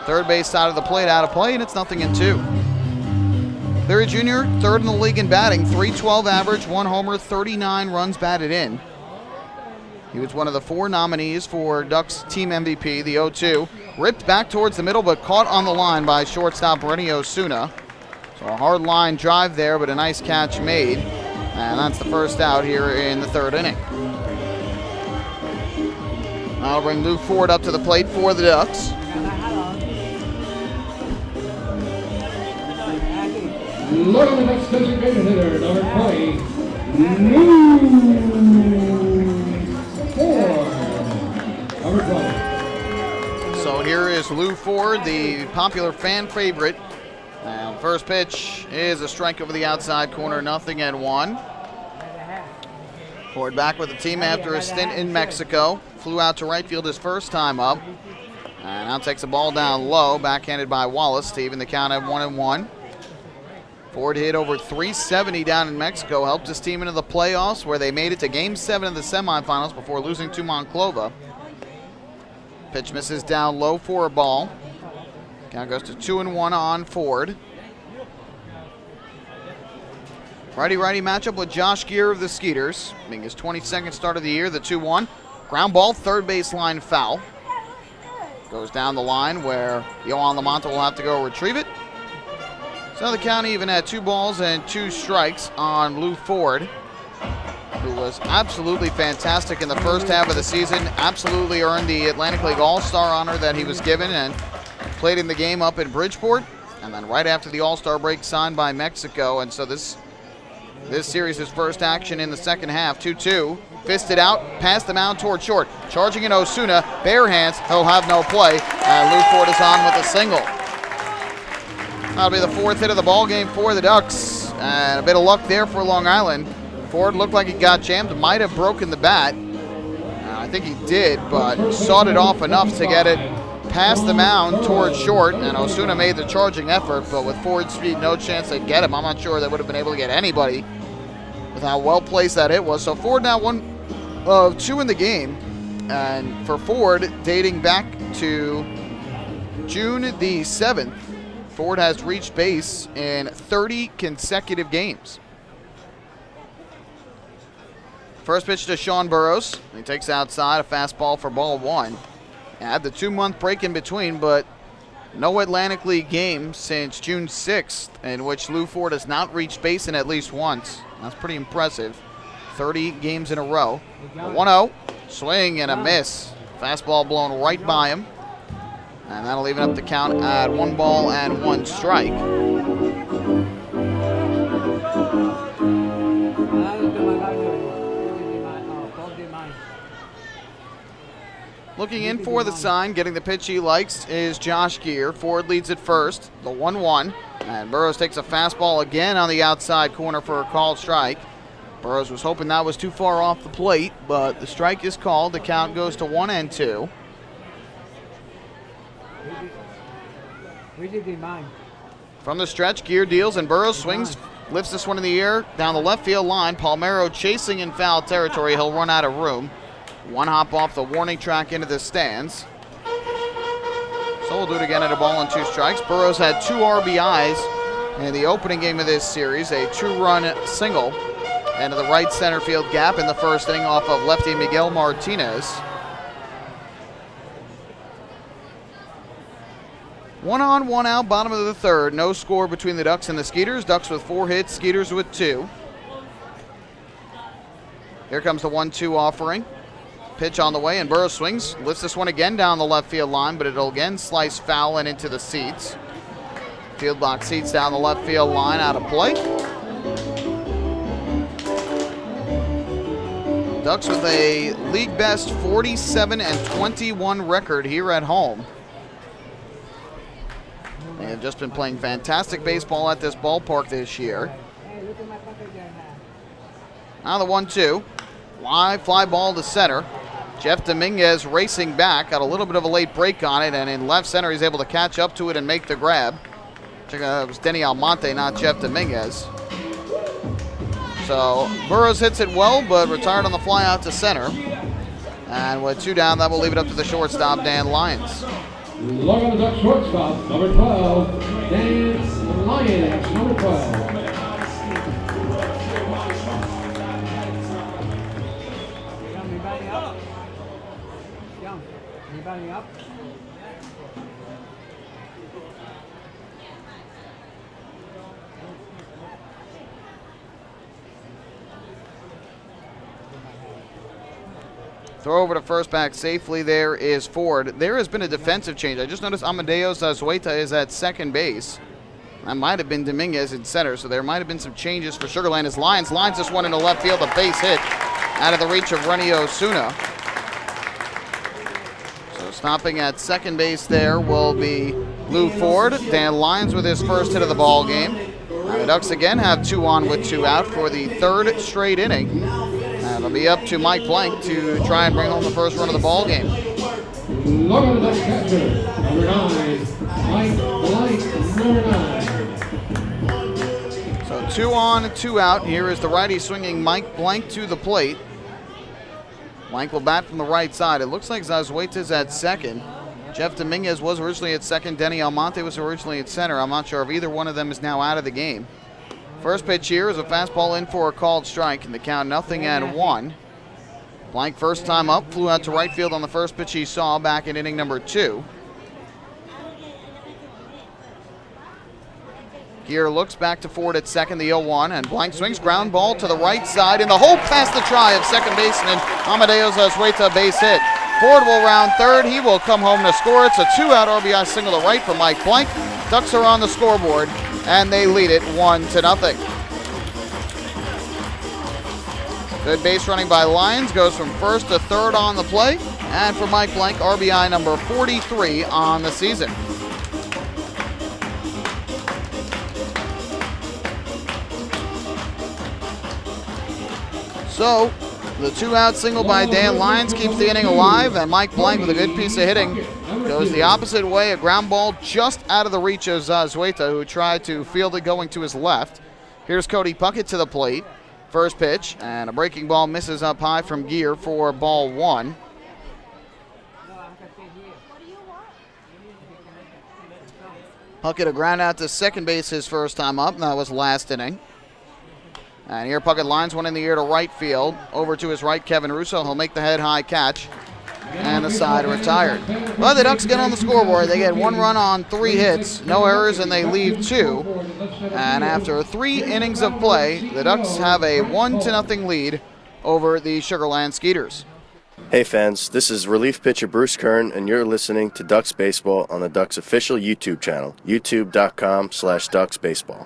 Speaker 8: Third base side of the plate out of play, and it's 0-2. Cleary Jr., third in the league in batting, .312 average, 1 homer, 39 runs batted in. He was one of the 4 nominees for Ducks team MVP, the 0-2. Ripped back towards the middle, but caught on the line by shortstop Renny Osuna. So a hard line drive there, but a nice catch made. And that's the first out here in the third inning. That'll bring Lou Ford up to the plate for the Ducks.
Speaker 1: Look at the Ducks designated hitter, number 20, Lou Ford. Number 20.
Speaker 8: So here is Lou Ford, the popular fan favorite. And first pitch is a strike over the outside corner, 0-1. Ford back with the team after a stint in Mexico. Flew out to right field his first time up. And now takes the ball down low, backhanded by Wallace to even the count at 1-1. Ford hit over .370 down in Mexico, helped his team into the playoffs where they made it to Game 7 of the semifinals before losing to Monclova. Pitch misses down low for a ball. Count goes to 2-1 on Ford. Righty-righty matchup with Josh Gear of the Skeeters, being his 22nd start of the year, the 2-1. Ground ball, third baseline foul. Goes down the line where Yohan Lamonta will have to go retrieve it. So the count even at 2 balls and 2 strikes on Lou Ford, who was absolutely fantastic in the first half of the season, absolutely earned the Atlantic League All-Star honor that he was given, and played in the game up in Bridgeport, and then right after the All-Star break signed by Mexico. And so this series, his first action in the second half, 2-2. Fisted out, past the mound toward short. Charging in Osuna, bare hands, he'll have no play, and Lou Ford is on with a single. That'll be the 4th hit of the ball game for the Ducks, and a bit of luck there for Long Island. Ford looked like he got jammed, might have broken the bat. I think he did, but sawed it off enough to get it past the mound towards short, and Osuna made the charging effort, but with Ford's speed, no chance they'd get him. I'm not sure they would have been able to get anybody with how well placed that hit was. So Ford now 1 of 2 in the game, and for Ford, dating back to June the 7th, Ford has reached base in 30 consecutive games. First pitch to Sean Burrows. He takes outside, a fastball for ball 1. Had the 2-month break in between, but no Atlantic League game since June 6th in which Lou Ford has not reached base in at least once. That's pretty impressive. 30 games in a row. 1-0, swing and a miss. Fastball blown right by him. And that'll even up the count at 1 ball and 1 strike. Looking in for the sign, getting the pitch he likes is Josh Gear. Ford leads at first, the 1-1. And Burrows takes a fastball again on the outside corner for a called strike. Burrows was hoping that was too far off the plate, but the strike is called. The count goes to 1-2. From the stretch, Gear deals, and Burrows swings, lifts this one in the air down the left field line. Palmeiro chasing in foul territory. He'll run out of room. 1 hop off the warning track into the stands. So we'll do it again at a ball and 2 strikes. Burrows had 2 RBIs in the opening game of this series, a 2-run single into the right center field gap in the first inning off of lefty Miguel Martinez. 1 on, 1 out, bottom of the 3rd. No score between the Ducks and the Skeeters. Ducks with 4 hits, Skeeters with 2. Here comes the 1-2 offering. Pitch on the way, and Burrows swings, lifts this one again down the left field line, but it'll again slice foul and into the seats. Field block seats down the left field line, out of play. Ducks with a league best 47-21 record here at home. They have just been playing fantastic baseball at this ballpark this year. Now the 1-2. Live fly ball to center. Jeff Dominguez racing back, got a little bit of a late break on it, and in left center he's able to catch up to it and make the grab. It was Denny Almonte, not Jeff Dominguez. So Burrows hits it well, but retired on the fly out to center. And with 2 down, that will leave it up to the shortstop, Dan Lyons.
Speaker 1: Look on the Ducks shortstop, number 12, Dan Lyons, number 12.
Speaker 4: Anybody up?
Speaker 8: Throw over to first back safely. There is Ford. There has been a defensive change. I just noticed Amadeus Azueta is at second base. That might have been Dominguez in center, so there might have been some changes for Sugar Land as Lions. Lines this one into left field, a base hit out of the reach of Renny Osuna. So stopping at second base there will be Lou Ford. Dan Lyons with his first hit of the ball game. The Ducks again have 2 on with 2 out for the 3rd straight inning. And it'll be up to Mike Blank to try and bring home the first run of the ball game.
Speaker 1: Look at the Ducks catcher, number 9, Mike Blank, number 9.
Speaker 8: So 2 on, 2 out. Here is the righty swinging Mike Blank to the plate. Blank will bat from the right side. It looks like Zazueta's at second. Jeff Dominguez was originally at second. Denny Almonte was originally at center. I'm not sure if either one of them is now out of the game. First pitch here is a fastball in for a called strike, and the count 0-1. Blank first time up, flew out to right field on the first pitch he saw back in inning number 2. Gear looks back to Ford at second, the 0-1, and Blank swings ground ball to the right side in the hole past the try of second baseman Amadeus Azueta, base hit. Ford will round third. He will come home to score. It's a 2-out RBI single to right for Mike Blank. Ducks are on the scoreboard, and they lead it 1-0. Good base running by Lyons. Goes from first to third on the play. And for Mike Blank, RBI number 43 on the season. So the 2-out single by Dan Lyons keeps the inning alive, and Mike Blank with a good piece of hitting goes the opposite way. A ground ball just out of the reach of Zazueta, who tried to field it going to his left. Here's Cody Puckett to the plate. First pitch, and a breaking ball misses up high from Gear for ball 1. Puckett a ground out to second base his first time up, and that was last inning. And here Puckett lines one in the air to right field. Over to his right, Kevin Russo. He'll make the head-high catch. And the side retired. But the Ducks get on the scoreboard. They get 1 run on 3 hits, no errors, and they leave 2. And after 3 innings of play, the Ducks have a 1-0 lead over the Sugarland Skeeters.
Speaker 21: Hey fans, this is relief pitcher Bruce Kern, and you're listening to Ducks Baseball on the Ducks official YouTube channel, youtube.com/DucksBaseball.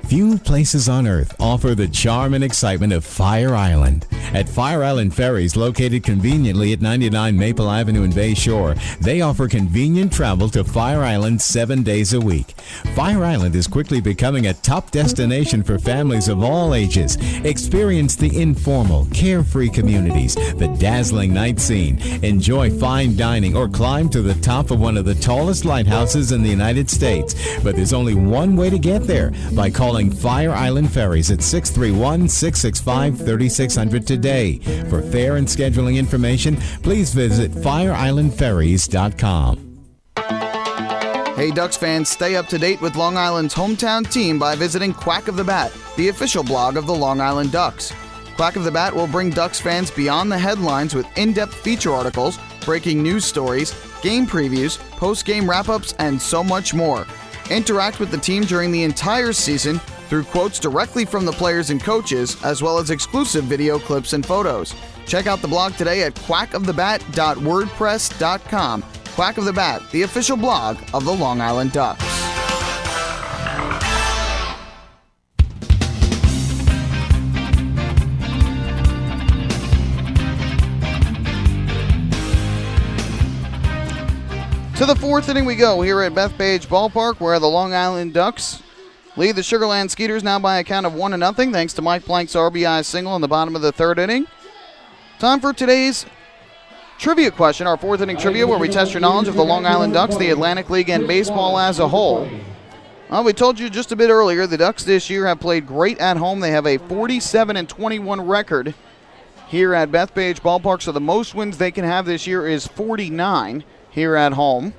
Speaker 13: Few places on earth offer the charm and excitement of Fire Island. At Fire Island Ferries, located conveniently at 99 Maple Avenue in Bay Shore, they offer convenient travel to Fire Island 7 days a week. Fire Island is quickly becoming a top destination for families of all ages. Experience the informal, carefree communities, the dazzling night scene, enjoy fine dining, or climb to the top of one of the tallest lighthouses in the United States. But there's only one way to get there, by calling Fire Island Ferries at 631-665-3600 today. For fare and scheduling information, please visit fireislandferries.com.
Speaker 8: Hey Ducks fans, stay up to date with Long Island's hometown team by visiting Quack of the Bat, the official blog of the Long Island Ducks. Quack of the Bat will bring Ducks fans beyond the headlines with in-depth feature articles, breaking news stories, game previews, post-game wrap-ups, and so much more. Interact with the team during the entire season through quotes directly from the players and coaches, as well as exclusive video clips and photos. Check out the blog today at quackofthebat.wordpress.com. Quack of the Bat, the official blog of the Long Island Ducks. To the 4th inning we go here at Bethpage Ballpark, where the Long Island Ducks lead the Sugarland Skeeters now by a count of 1-0, thanks to Mike Blank's RBI single in the bottom of the 3rd inning. Time for today's trivia question, our 4th inning trivia, where we test your knowledge of the Long Island Ducks, the Atlantic League, and baseball as a whole. Well, we told you just a bit earlier, the Ducks this year have played great at home. They have a 47-21 record here at Bethpage Ballpark, so the most wins they can have this year is 49 here at home.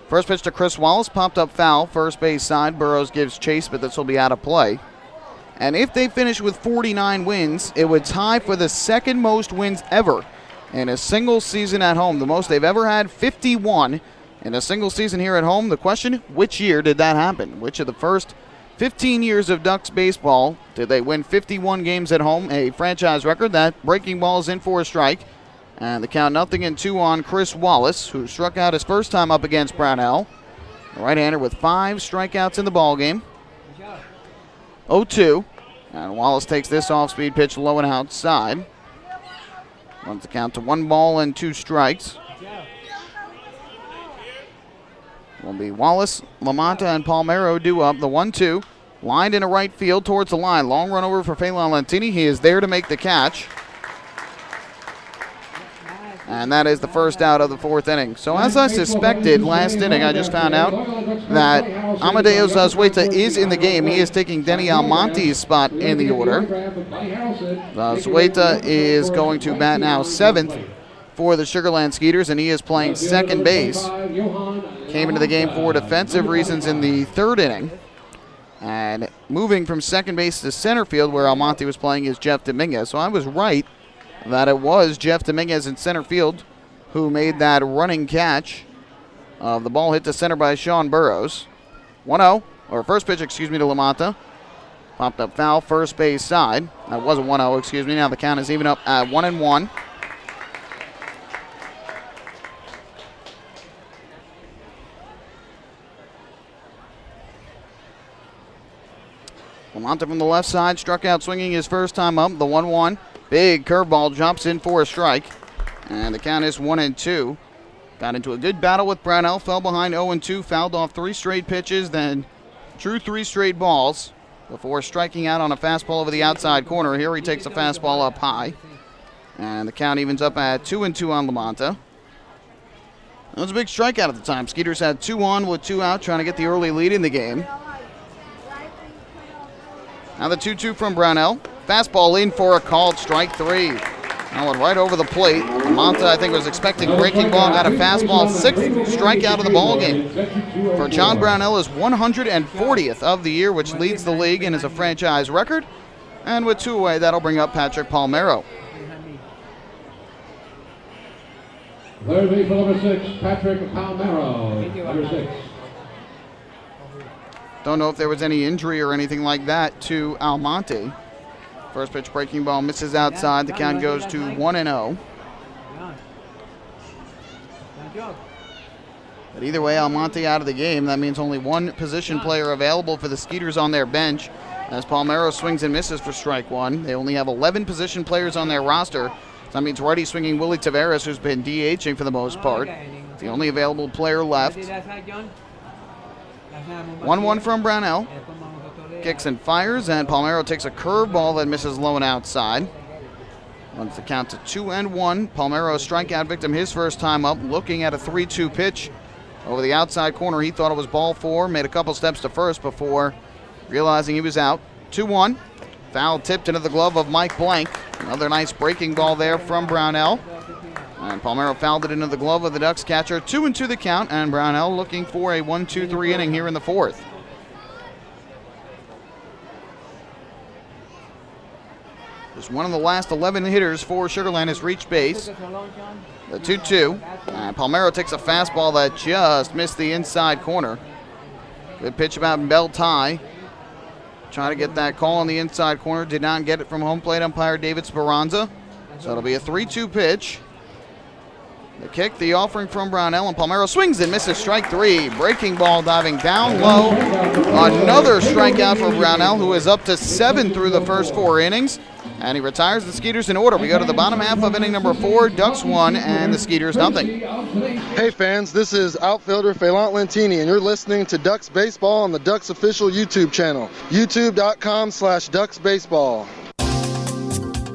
Speaker 8: First pitch to Chris Wallace, popped up foul, first base side. Burrows gives chase, but this will be out of play. And if they finish with 49 wins, it would tie for the second most wins ever in a single season at home. The most they've ever had, 51 in a single season here at home. The question, which year did that happen? Which of the first 15 years of Ducks baseball did they win 51 games at home, a franchise record? That breaking ball is in for a strike. And the count 0-2 on Chris Wallace, who struck out his first time up against Brownell. The right-hander with 5 strikeouts in the ballgame. 0-2. And Wallace takes this off-speed pitch low and outside. Runs the count to 1 ball and 2 strikes. Will be Wallace, LaMonta, and Palmero due up. The 1-2. Lined into right field towards the line. Long run over for Phelan Lentini. He is there to make the catch. And that is the first out of the 4th inning. So as I suspected last inning, I just found out that Amadeo Zazueta is in the game. He is taking Denny Almonte's spot in the order. Zazueta is going to bat now 7th for the Sugarland Skeeters, and he is playing second base. Came into the game for defensive reasons in the 3rd inning. And moving from second base to center field, where Almonte was playing, is Jeff Dominguez. So I was right that it was Jeff Dominguez in center field who made that running catch of the ball hit to center by Sean Burrows. 1-0, or first pitch, to LaMonta. Popped up foul, first base side. That was a 1-0, Now the count is even up at 1-1. LaMonta from the left side, struck out swinging his first time up, the 1-1. Big curveball jumps in for a strike. And the count is 1-2. Got into a good battle with Brownell, fell behind 0-2, fouled off 3 straight pitches, then drew 3 straight balls. before striking out on a fastball over the outside corner. Here he takes a fastball up high. And the count evens up at 2-2 on Lamonta. That was a big strikeout at the time. Skeeters had 2 on with 2 out, trying to get the early lead in the game. Now the 2-2 from Brownell. Fastball in for a called strike 3. That went right over the plate. Lamonta, I think, was expecting breaking ball, got a fastball, 6th strikeout of the ball game. For John Brownell is 140th of the year, which leads the league and is a franchise record. And with 2 away, that'll bring up Patrick Palmero.
Speaker 1: Third base for number 6, Patrick Palmero, number 6.
Speaker 8: Don't know if there was any injury or anything like that to Almonte. First pitch breaking ball misses outside. The count goes to 1-0. But either way, Almonte out of the game. That means only 1 position player available for the Skeeters on their bench, as Palmero swings and misses for strike 1. They only have 11 position players on their roster. That means righty swinging Willie Taveras, who's been DHing for the most part. It's the only available player left. 1-1 from Brownell. Kicks and fires, and Palmero takes a curveball that misses low and outside. Runs the count to 2-1. Palmero, strikeout victim his first time up, looking at a 3-2 pitch over the outside corner. He thought it was ball 4, made a couple steps to first before realizing he was out. 2-1. Foul tipped into the glove of Mike Blank. Another nice breaking ball there from Brownell. And Palmero fouled it into the glove of the Ducks catcher. 2-2 the count, and Brownell looking for a 1-2-3 inning here in the 4th. Just one of the last 11 hitters for Sugar Land has reached base. The 2-2. And Palmero takes a fastball that just missed the inside corner. Good pitch about belt high. Trying to get that call on the inside corner. Did not get it from home plate umpire David Speranza. So it'll be a 3-2 pitch. The kick, the offering from Brownell, and Palmero swings and misses strike 3. Breaking ball diving down low. Another strikeout for Brownell, who is up to 7 through the first 4 innings. And he retires the Skeeters in order. We go to the bottom half of inning number 4. Ducks 1 and the Skeeters nothing.
Speaker 3: Hey fans, this is outfielder Phelant Lentini, and you're listening to Ducks Baseball on the Ducks official YouTube channel, youtube.com/DucksBaseball.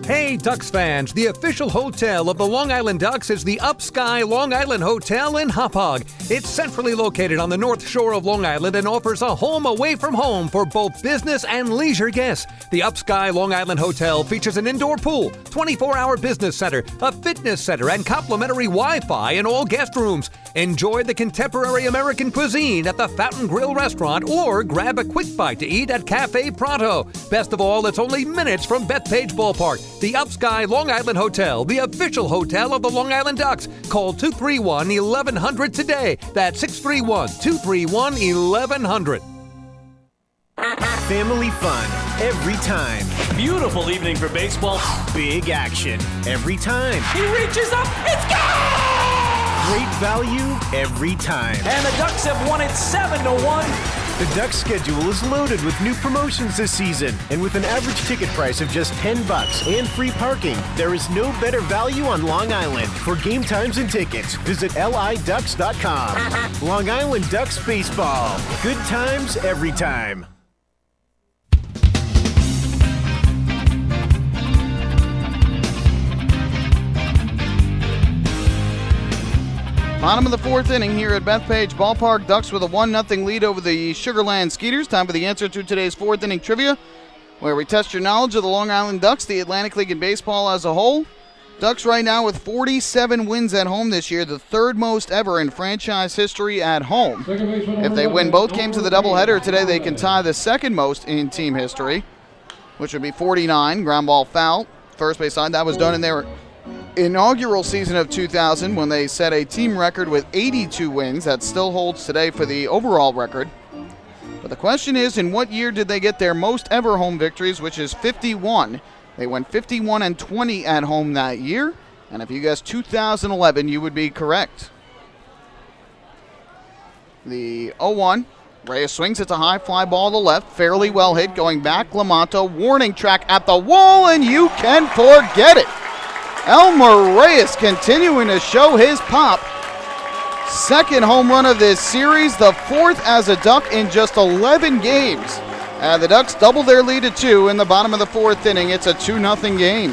Speaker 6: Hey, Ducks fans, the official hotel of the Long Island Ducks is the Upsky Long Island Hotel in Hauppauge. It's centrally located on the north shore of Long Island and offers a home away from home for both business and leisure guests. The Upsky Long Island Hotel features an indoor pool, 24-hour business center, a fitness center, and complimentary Wi-Fi in all guest rooms. Enjoy the contemporary American cuisine at the Fountain Grill restaurant or grab a quick bite to eat at Cafe Pronto. Best of all, it's only minutes from Bethpage Ballpark. The Upsky Long Island Hotel, the official hotel of the Long Island Ducks. Call 231-1100 today. That's 631-231-1100.
Speaker 5: Family fun every time. Beautiful evening for baseball. Big action every time. He reaches up, it's gone! Great value every time.
Speaker 14: And the Ducks have won it 7-1.
Speaker 5: The Ducks schedule is loaded with new promotions this season, and with an average ticket price of just $10 and free parking, there is no better value on Long Island. For game times and tickets, visit liducks.com. Long Island Ducks Baseball. Good times every time.
Speaker 8: Bottom of the 4th inning here at Bethpage Ballpark. Ducks with a 1-0 lead over the Sugar Land Skeeters. Time for the answer to today's 4th inning trivia, where we test your knowledge of the Long Island Ducks, the Atlantic League, and baseball as a whole. Ducks right now with 47 wins at home this year, the 3rd most ever in franchise history at home. If they win both games of the doubleheader today, they can tie the 2nd most in team history, which would be 49. Ground ball foul. First base side, that was done in their inaugural season of 2000 when they set a team record with 82 wins. That still holds today for the overall record. But the question is, in what year did they get their most ever home victories, which is 51? They went 51-20 at home that year. And if you guessed 2011, you would be correct. The 0-1. Reyes swings. It's a high fly ball to left. Fairly well hit. Going back, Lamonta. Warning track at the wall, and you can forget it. Elmer Reyes continuing to show his pop. 2nd home run of this series, the 4th as a Duck in just 11 games. The Ducks double their lead to 2 in the bottom of the 4th inning. It's a 2-0 game.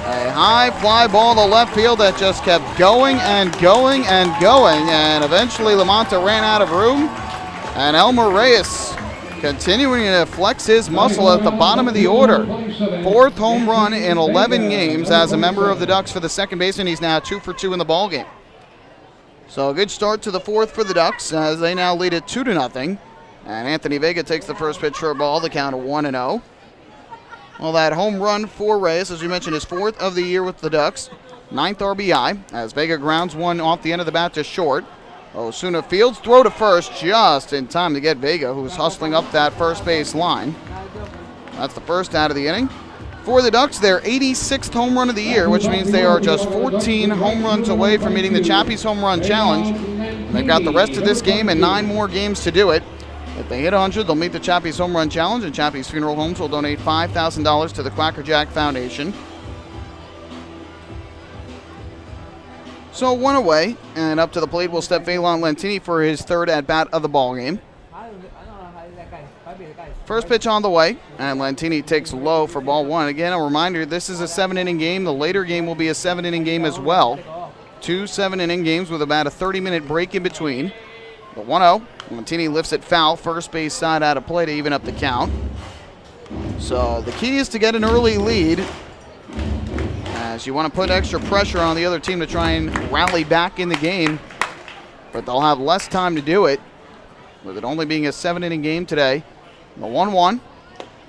Speaker 8: A high fly ball to left field that just kept going and going and going, and eventually Lamonta ran out of room, and Elmer Reyes continuing to flex his muscle at the bottom of the order. 4th home run in 11 games as a member of the Ducks for the second baseman. He's now 2 for 2 in the ballgame. So a good start to the 4th for the Ducks as they now lead it 2-0. And Anthony Vega takes the first pitch for a ball, the count of 1-0. Well, that home run for Reyes, as we mentioned, is 4th of the year with the Ducks. 9th RBI as Vega grounds one off the end of the bat to short. Osuna Fields throw to first just in time to get Vega, who's hustling up that first base line. That's the first out of the inning. For the Ducks, their 86th home run of the year, which means they are just 14 home runs away from meeting the Chappie's home run challenge. They've got the rest of this game and 9 more games to do it. If they hit 100, they'll meet the Chappie's Home Run Challenge, and Chappie's Funeral Homes will donate $5,000 to the Quacker Jack Foundation. So 1 away, and up to the plate will step Phelan Lentini for his 3rd at-bat of the ballgame. First pitch on the way, and Lentini takes low for ball 1. Again, a reminder, this is a 7-inning game. The later game will be a 7-inning game as well. 2 7-inning games with about a 30-minute break in between. The 1-0. Lentini lifts it foul, first base side out of play to even up the count. So the key is to get an early lead, as you want to put extra pressure on the other team to try and rally back in the game, but they'll have less time to do it, with it only being a 7-inning game today. The 1-1.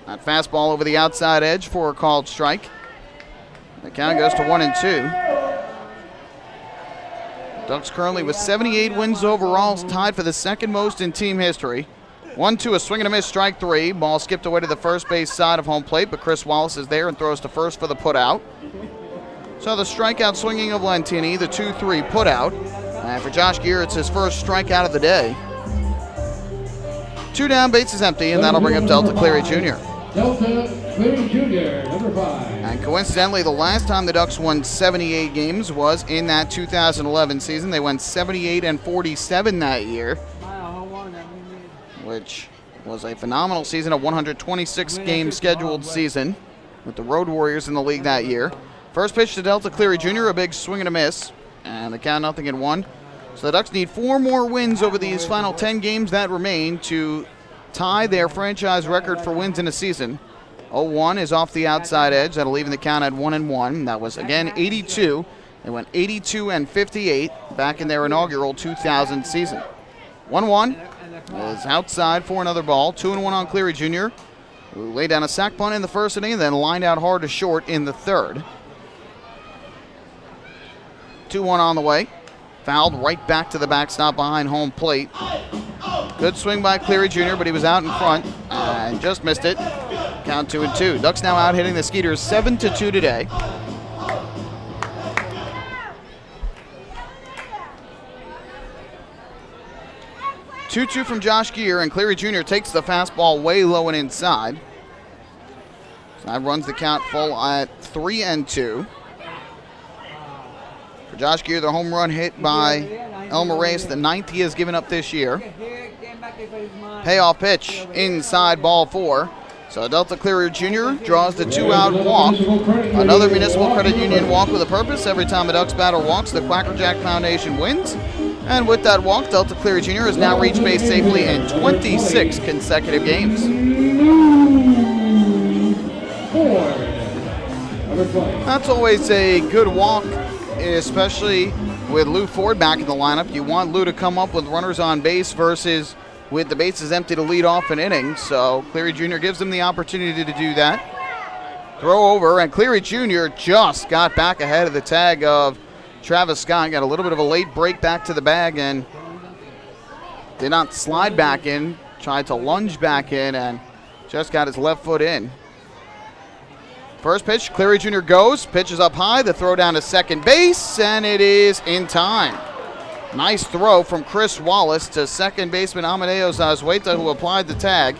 Speaker 8: That fastball over the outside edge for a called strike. The count goes to 1-2. Ducks currently with 78 wins overall, tied for the second most in team history. 1-2, a swing and a miss, strike 3. Ball skipped away to the first base side of home plate, but Chris Wallace is there and throws to first for the putout. So the strikeout swinging of Lentini, the 2-3 putout. And for Josh Gear, it's his first strikeout of the day. 2 down, bases empty, and that'll bring up Delta Cleary Jr.
Speaker 1: Delta Cleary Jr., number 5.
Speaker 8: And coincidentally, the last time the Ducks won 78 games was in that 2011 season. They went 78-47 that year, which was a phenomenal season, a 126-game scheduled season with the Road Warriors in the league that year. First pitch to Delta Cleary Jr., a big swing and a miss, and the count 0-1. So the Ducks need 4 more wins over these final 10 games that remain to tie their franchise record for wins in a season. 0-1 is off the outside edge. That'll leave the count at 1-1. That was, again, 82. They went 82-58 back in their inaugural 2000 season. 1-1 is outside for another ball. 2-1 on Cleary Jr., who laid down a sac bunt in the first inning and then lined out hard to short in the 3rd. 2-1 on the way. Fouled right back to the backstop behind home plate. Good swing by Cleary Jr., but he was out in front and just missed it. Count 2-2. Ducks now out hitting the Skeeters 7-2 today. Two from Josh Gear, and Cleary Jr. takes the fastball way low and inside. So that runs the count full at 3-2. For Josh Gear, the home run hit by Elmer Reyes, the 9th he has given up this year. Payoff pitch inside, ball 4. So Delta Cleary Jr. draws the 2-out walk. Another Municipal Credit Union walk with a purpose. Every time a Ducks batter walks, the Quacker Jack Foundation wins. And with that walk, Delta Cleary Jr. has now reached base safely in 26 consecutive games. That's always a good walk, especially with Lou Ford back in the lineup. You want Lou to come up with runners on base versus with the bases empty to lead off an inning. So Cleary Jr. gives him the opportunity to do that. Throw over, and Cleary Jr. just got back ahead of the tag of Travis Scott. Got a little bit of a late break back to the bag and did not slide back in. Tried to lunge back in and just got his left foot in. First pitch, Cleary Jr. goes, pitches up high, the throw down to second base, and it is in time. Nice throw from Chris Wallace to second baseman Amadeo Zazueta, who applied the tag.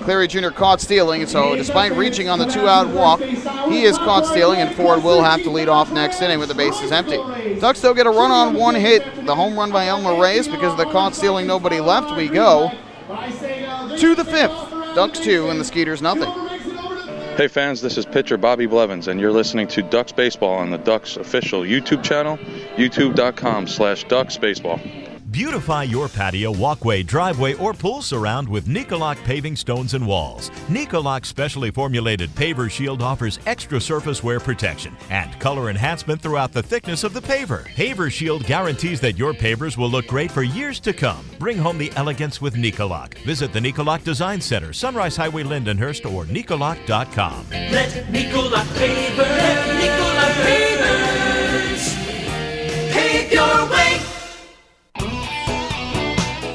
Speaker 8: Cleary Jr. caught stealing, so despite reaching on the 2-out walk, he is caught stealing, and Ford will have to lead off next inning with the bases empty. Ducks still get a run on one hit, the home run by Elmer Reyes. Because of the caught stealing, nobody left. We go To the 5th, Ducks 2 and the Skeeters nothing.
Speaker 9: Hey fans, this is pitcher Bobby Blevins, and you're listening to Ducks Baseball on the Ducks official YouTube channel, youtube.com/DucksBaseball.
Speaker 16: Beautify your patio, walkway, driveway, or pool surround with Nicolak paving stones and walls. Nicolak's specially formulated paver shield offers extra surface wear protection and color enhancement throughout the thickness of the paver. Paver shield guarantees that your pavers will look great for years to come. Bring home the elegance with Nicolak. Visit the Nicolak Design Center, Sunrise Highway, Lindenhurst, or Nicolak.com.
Speaker 14: Let Nicolak Pavers pave your way.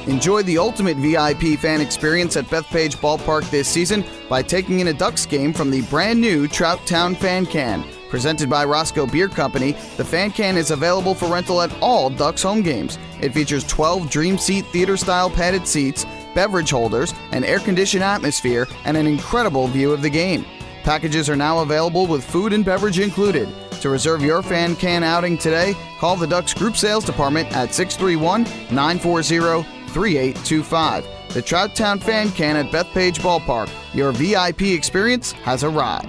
Speaker 8: Enjoy the ultimate VIP fan experience at Bethpage Ballpark this season by taking in a Ducks game from the brand new Trout Town Fan Can. Presented by Roscoe Beer Company, the Fan Can is available for rental at all Ducks home games. It features 12 Dream Seat theater-style padded seats, beverage holders, an air-conditioned atmosphere, and an incredible view of the game. Packages are now available with food and beverage included. To reserve your Fan Can outing today, call the Ducks Group Sales Department at 631-940-3825. The Trout Town Fan Can at Bethpage Ballpark. Your VIP experience has arrived.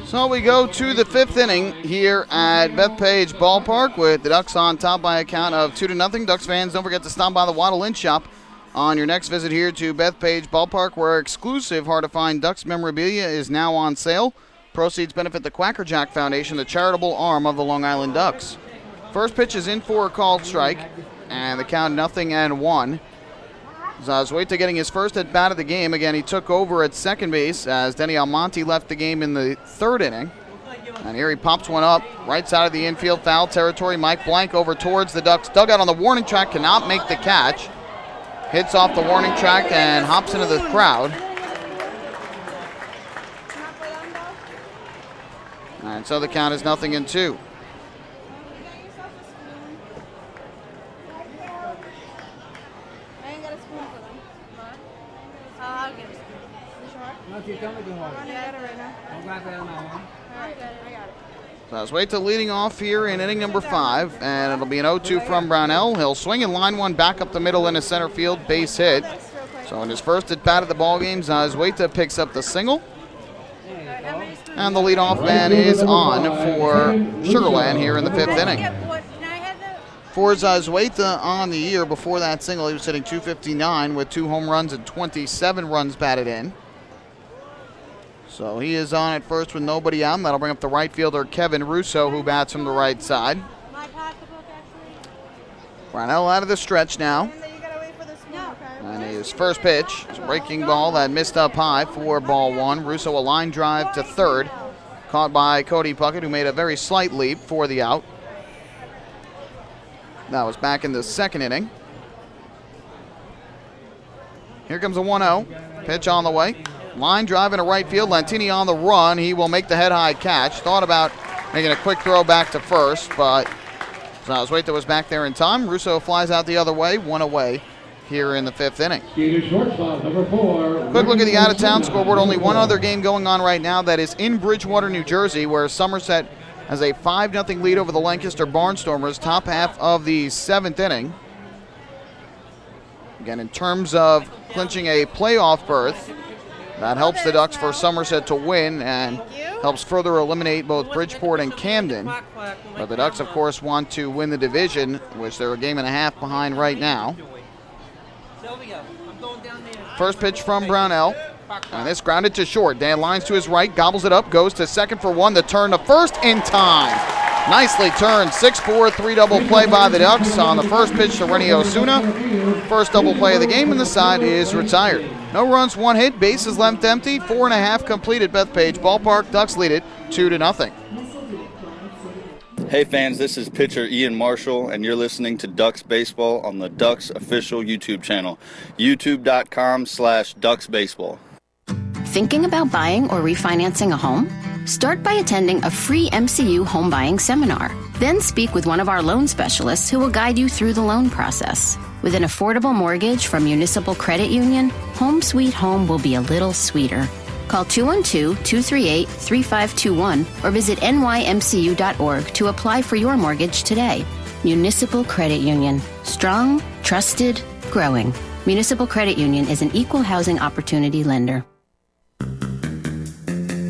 Speaker 8: So we go to the 5th inning here at Bethpage Ballpark with the Ducks on top by a count of 2-0. Ducks fans, don't forget to stop by the Waddle Inn Shop on your next visit here to Bethpage Ballpark, where exclusive hard-to-find Ducks memorabilia is now on sale. Proceeds benefit the Quacker Jack Foundation, the charitable arm of the Long Island Ducks. First pitch is in for a called strike, and the count 0-1. Zazueta getting his first at bat of the game. Again, he took over at second base as Denny Almonte left the game in the 3rd inning. And here he pops one up, right side of the infield, foul territory. Mike Blank over towards the Ducks dugout on the warning track, cannot make the catch. Hits off the warning track and hops into the crowd. And so the count is 0-2. So let's wait till leading off here in inning number 5, and it'll be an 0-2 from Brownell. He'll swing and line one back up the middle into center field, base hit. So in his first at bat of the ball game, Zazueta picks up the single. And the leadoff man is on for Sugarland here in the 5th inning. For Zazueta on the year, before that single, he was hitting .259 with 2 home runs and 27 runs batted in. So he is on at first with nobody out, and that'll bring up the right fielder Kevin Russo, who bats from the right side. Brownell out of the stretch now. And his first pitch is a breaking ball that missed up high for ball 1. Russo a line drive to third, caught by Cody Puckett, who made a very slight leap for the out. That was back in the 2nd inning. Here comes a 1-0. Pitch on the way. Line drive into right field. Lantini on the run. He will make the head-high catch. Thought about making a quick throw back to first, but Zazueta was back there in time. Russo flies out the other way, 1 away here in the 5th inning. Quick look at the out-of-town scoreboard. Only one other game going on right now. That is in Bridgewater, New Jersey, where Somerset has a 5-0 lead over the Lancaster Barnstormers, top half of the 7th inning. Again, in terms of clinching a playoff berth, that helps the Ducks for Somerset to win and helps further eliminate both Bridgeport and Camden. But the Ducks, of course, want to win the division, which they're a game and a half behind right now. First pitch from Brownell. And this grounded to short. Dan lines to his right, gobbles it up, goes to second for 1. The turn to first in time. Nicely turned. 6-4, 3-double play by the Ducks on the first pitch to Rennie Osuna. First double play of the game, and the side is retired. No runs, 1 hit, bases left empty. 4.5 completed Bethpage Ballpark. Ducks lead it 2-0.
Speaker 11: Hey fans, this is pitcher Ian Marshall, and you're listening to Ducks Baseball on the Ducks official YouTube channel, youtube.com/DucksBaseball.
Speaker 18: Thinking about buying or refinancing a home? Start by attending a free MCU home buying seminar. Then speak with one of our loan specialists who will guide you through the loan process. With an affordable mortgage from Municipal Credit Union, Home Sweet Home will be a little sweeter. Call 212-238-3521 or visit nymcu.org to apply for your mortgage today. Municipal Credit Union. Strong, trusted, growing. Municipal Credit Union is an equal housing opportunity lender.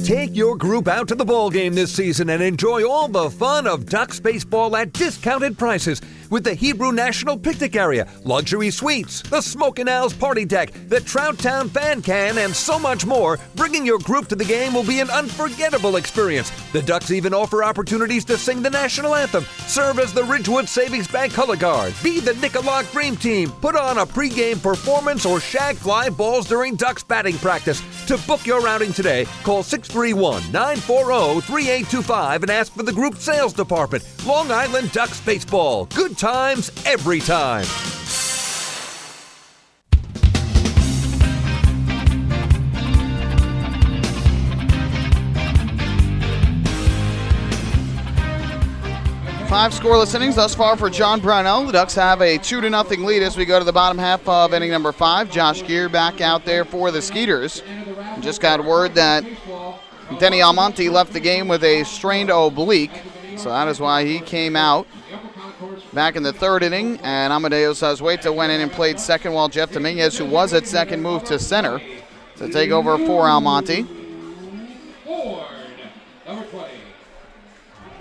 Speaker 6: Take your group out to the ball game this season and enjoy all the fun of Ducks baseball at discounted prices with the Hebrew National Picnic Area, luxury suites, the Smokin' Owls Party Deck, the Trout Town Fan Can, and so much more. Bringing your group to the game will be an unforgettable experience. The Ducks even offer opportunities to sing the national anthem, serve as the Ridgewood Savings Bank color guard, be the Nicolak Dream Team, put on a pregame performance, or shag fly balls during Ducks batting practice. To book your outing today, call 631-940-3825 and ask for the group sales department. Long Island Ducks Baseball. Good times every time.
Speaker 8: Five scoreless innings thus far for John Brownell. The Ducks have a 2-0 lead as we go to the bottom half of inning number 5. Josh Gear back out there for the Skeeters. Just got word that Denny Almonte left the game with a strained oblique, so that is why he came out back in the third inning, and Amadeo Sazueta went in and played second while Jeff Dominguez, who was at second, moved to center to take over for Almonte.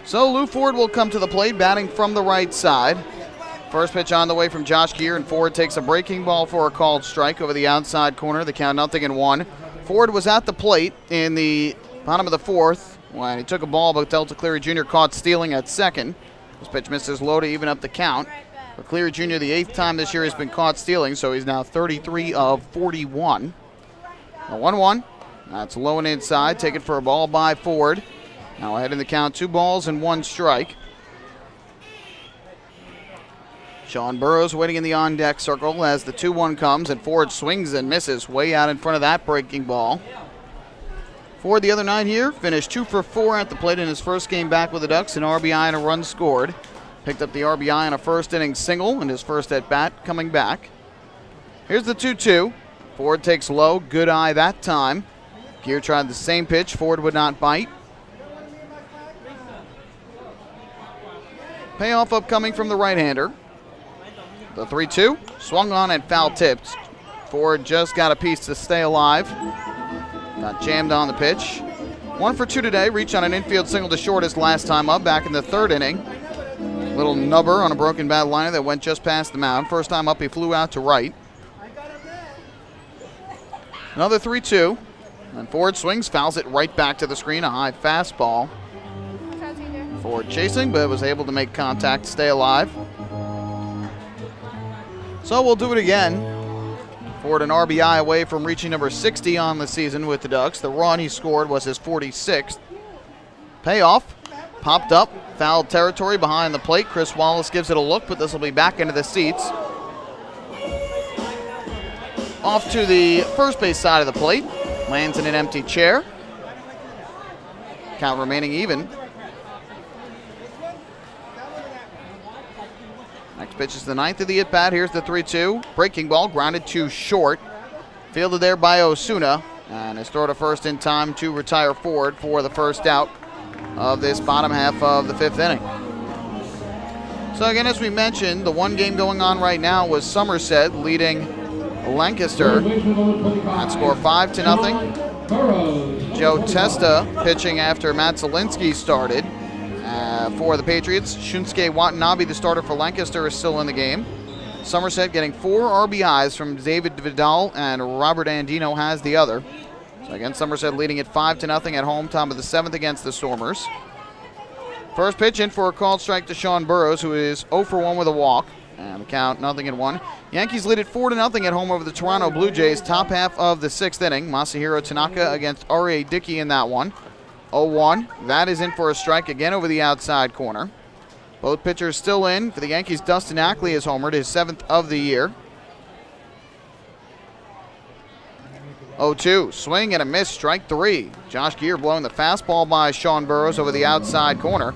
Speaker 8: So Lou Ford will come to the plate, batting from the right side. First pitch on the way from Josh Gear, and Ford takes a breaking ball for a called strike over the outside corner. The count 0-1. Ford was at the plate in the bottom of the fourth when he took a ball, but Delta Cleary Jr. caught stealing at second. This pitch misses low to even up the count. For Cleary Jr., the 8th time this year he's been caught stealing, so he's now 33 of 41. A 1-1. That's low and inside. Taken for a ball by Ford. Now ahead in the count, 2 balls and 1 strike. Sean Burrows waiting in the on-deck circle as the 2-1 comes, and Ford swings and misses way out in front of that breaking ball. Ford the other night here finished 2 for 4 at the plate in his first game back with the Ducks, an RBI and a run scored. Picked up the RBI on a first inning single in his first at bat coming back. Here's the 2-2. Ford takes low, good eye that time. Gear tried the same pitch, Ford would not bite. Payoff upcoming from the right-hander. The 3-2 swung on and foul tipped. Ford just got a piece to stay alive. Got jammed on the pitch. 1 for 2 today. Reached on an infield single to short his last time up back in the third inning. Little nubber on a broken bat liner that went just past the mound. First time up he flew out to right. Another 3-2. And Ford swings, fouls it right back to the screen. A high fastball. Ford chasing, but was able to make contact, stay alive. So we'll do it again. Ford an RBI away from reaching number 60 on the season with the Ducks. The run he scored was his 46th. Payoff, popped up, foul territory behind the plate. Chris Wallace gives it a look, but this will be back into the seats. Off to the first base side of the plate. Lands in an empty chair. Count remaining even. Next pitch is the 9th of the at-bat. Here's the 3-2. Breaking ball, grounded to short. Fielded there by Osuna. And is thrown to first in time to retire Ford for the first out of this bottom half of the 5th inning. So again, as we mentioned, the one game going on right now was Somerset leading Lancaster. That score 5-0. Joe Testa pitching after Matt Zielinski started. For the Patriots, Shunsuke Watanabe, the starter for Lancaster, is still in the game. Somerset getting 4 RBIs from David Vidal, and Robert Andino has the other. So again, Somerset leading at 5-0 at home, top of the 7th against the Stormers. First pitch in for a called strike to Sean Burrows, who is 0 for 1 with a walk. And the count 0-1. Yankees lead at 4-0 at home over the Toronto Blue Jays, top half of the 6th inning. Masahiro Tanaka against R.A. Dickey in that one. 0-1. That is in for a strike again over the outside corner. Both pitchers still in. For the Yankees, Dustin Ackley is homered, his 7th of the year. 0-2, swing and a miss, strike 3. Josh Gear blowing the fastball by Sean Burrows over the outside corner.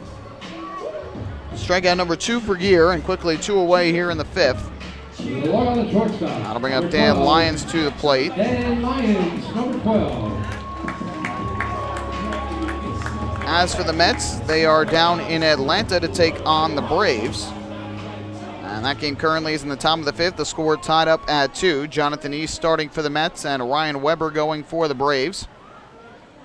Speaker 8: Strikeout number 2 for Gear, and quickly 2 away here in the 5th. That'll bring up Dan Lyons to the plate.
Speaker 1: Dan Lyons, number 12.
Speaker 8: As for the Mets, they are down in Atlanta to take on the Braves. And that game currently is in the top of the 5th. The score tied up at 2. Jonathan East starting for the Mets and Ryan Weber going for the Braves.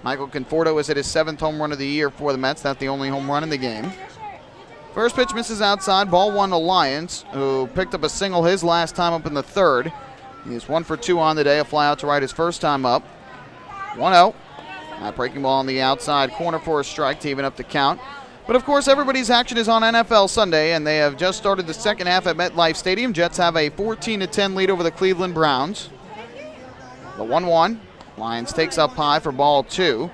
Speaker 8: Michael Conforto is at his 7th home run of the year for the Mets. That's the only home run in the game. First pitch misses outside. Ball 1 to Lyons, who picked up a single his last time up in the 3rd. He's 1 for 2 on the day. A fly out to right his first time up. 1-0. That breaking ball on the outside corner for a strike to even up the count. But of course, everybody's action is on NFL Sunday, and they have just started the second half at MetLife Stadium. Jets have a 14-10 lead over the Cleveland Browns. The 1-1. Lyons takes up high for ball 2.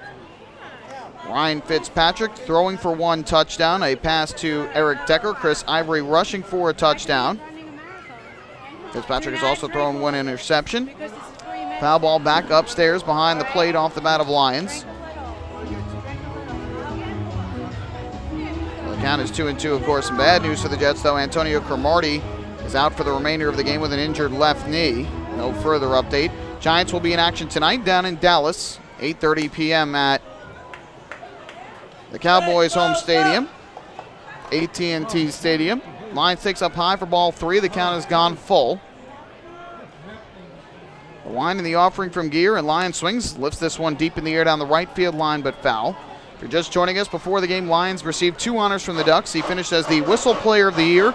Speaker 8: Ryan Fitzpatrick throwing for 1 touchdown. A pass to Eric Decker. Chris Ivory rushing for a touchdown. Fitzpatrick has also thrown 1 interception. Foul ball back upstairs behind the plate off the bat of Lyons. The count is 2-2, of course. Some bad news for the Jets, though. Antonio Cromartie is out for the remainder of the game with an injured left knee. No further update. Giants will be in action tonight down in Dallas, 8:30 p.m. at the Cowboys' home stadium, AT&T Stadium. Lyons takes up high for ball 3. The count has gone full. The line in the offering from Gear, and Lyons swings, lifts this one deep in the air down the right field line, but foul. If you're just joining us, before the game, Lyons received 2 honors from the Ducks. He finished as the Whistle Player of the Year,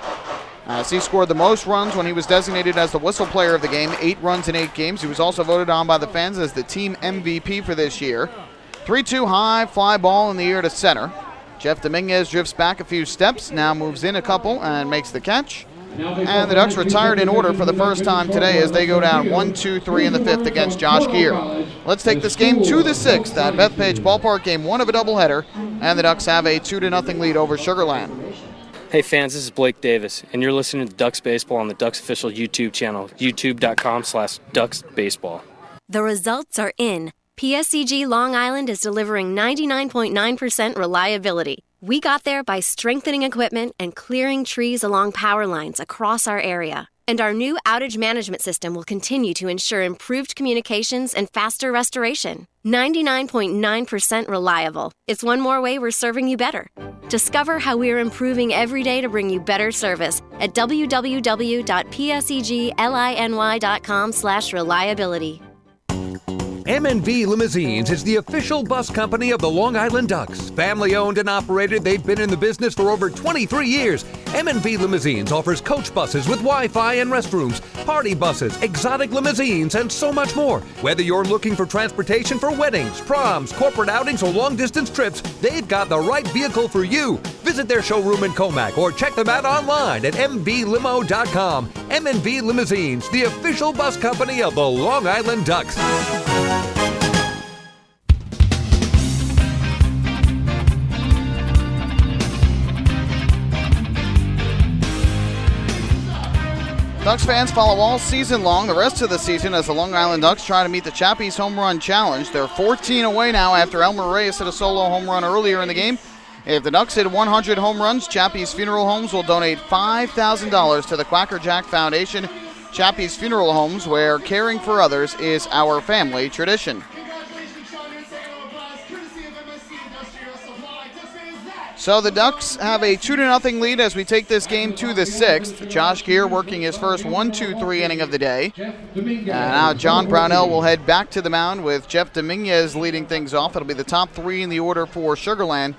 Speaker 8: as he scored the most runs when he was designated as the Whistle Player of the game, 8 runs in 8 games. He was also voted on by the fans as the team MVP for this year. 3-2 high, fly ball in the air to center. Jeff Dominguez drifts back a few steps, now moves in a couple and makes the catch. And the Ducks retired in order for the first time today as they go down 1-2-3 in the 5th against Josh Gear. Let's take this game to the 6th at Bethpage Ballpark, game 1 of a doubleheader, and the Ducks have a 2-0 lead over Sugar Land.
Speaker 12: Hey fans, this is Blake Davis, and you're listening to Ducks Baseball on the Ducks official YouTube channel, youtube.com/DucksBaseball.
Speaker 20: The results are in. PSEG Long Island is delivering 99.9% reliability. We got there by strengthening equipment and clearing trees along power lines across our area. And our new outage management system will continue to ensure improved communications and faster restoration. 99.9% reliable. It's one more way we're serving you better. Discover how we're improving every day to bring you better service at www.psegliny.com/reliability.
Speaker 6: M&V Limousines is the official bus company of the Long Island Ducks. Family owned and operated, they've been in the business for over 23 years. M&V Limousines offers coach buses with Wi-Fi and restrooms, party buses, exotic limousines, and so much more. Whether you're looking for transportation for weddings, proms, corporate outings, or long-distance trips, they've got the right vehicle for you. Visit their showroom in Comac or check them out online at mvlimo.com. M&V Limousines, the official bus company of the Long Island Ducks.
Speaker 8: Ducks fans follow all season long, the rest of the season, as the Long Island Ducks try to meet the Chappies Home Run Challenge. They're 14 away now after Elmer Reyes hit a solo home run earlier in the game. If the Ducks hit 100 home runs, Chappies Funeral Homes will donate $5,000 to the Quacker Jack Foundation. Chappies Funeral Homes, where caring for others is our family tradition. So the Ducks have a 2-0 lead as we take this game to the 6th. Josh Gear working his first 1-2-3 inning of the day. And now John Brownell will head back to the mound with Jeff Dominguez leading things off. It'll be the top 3 in the order for Sugar Land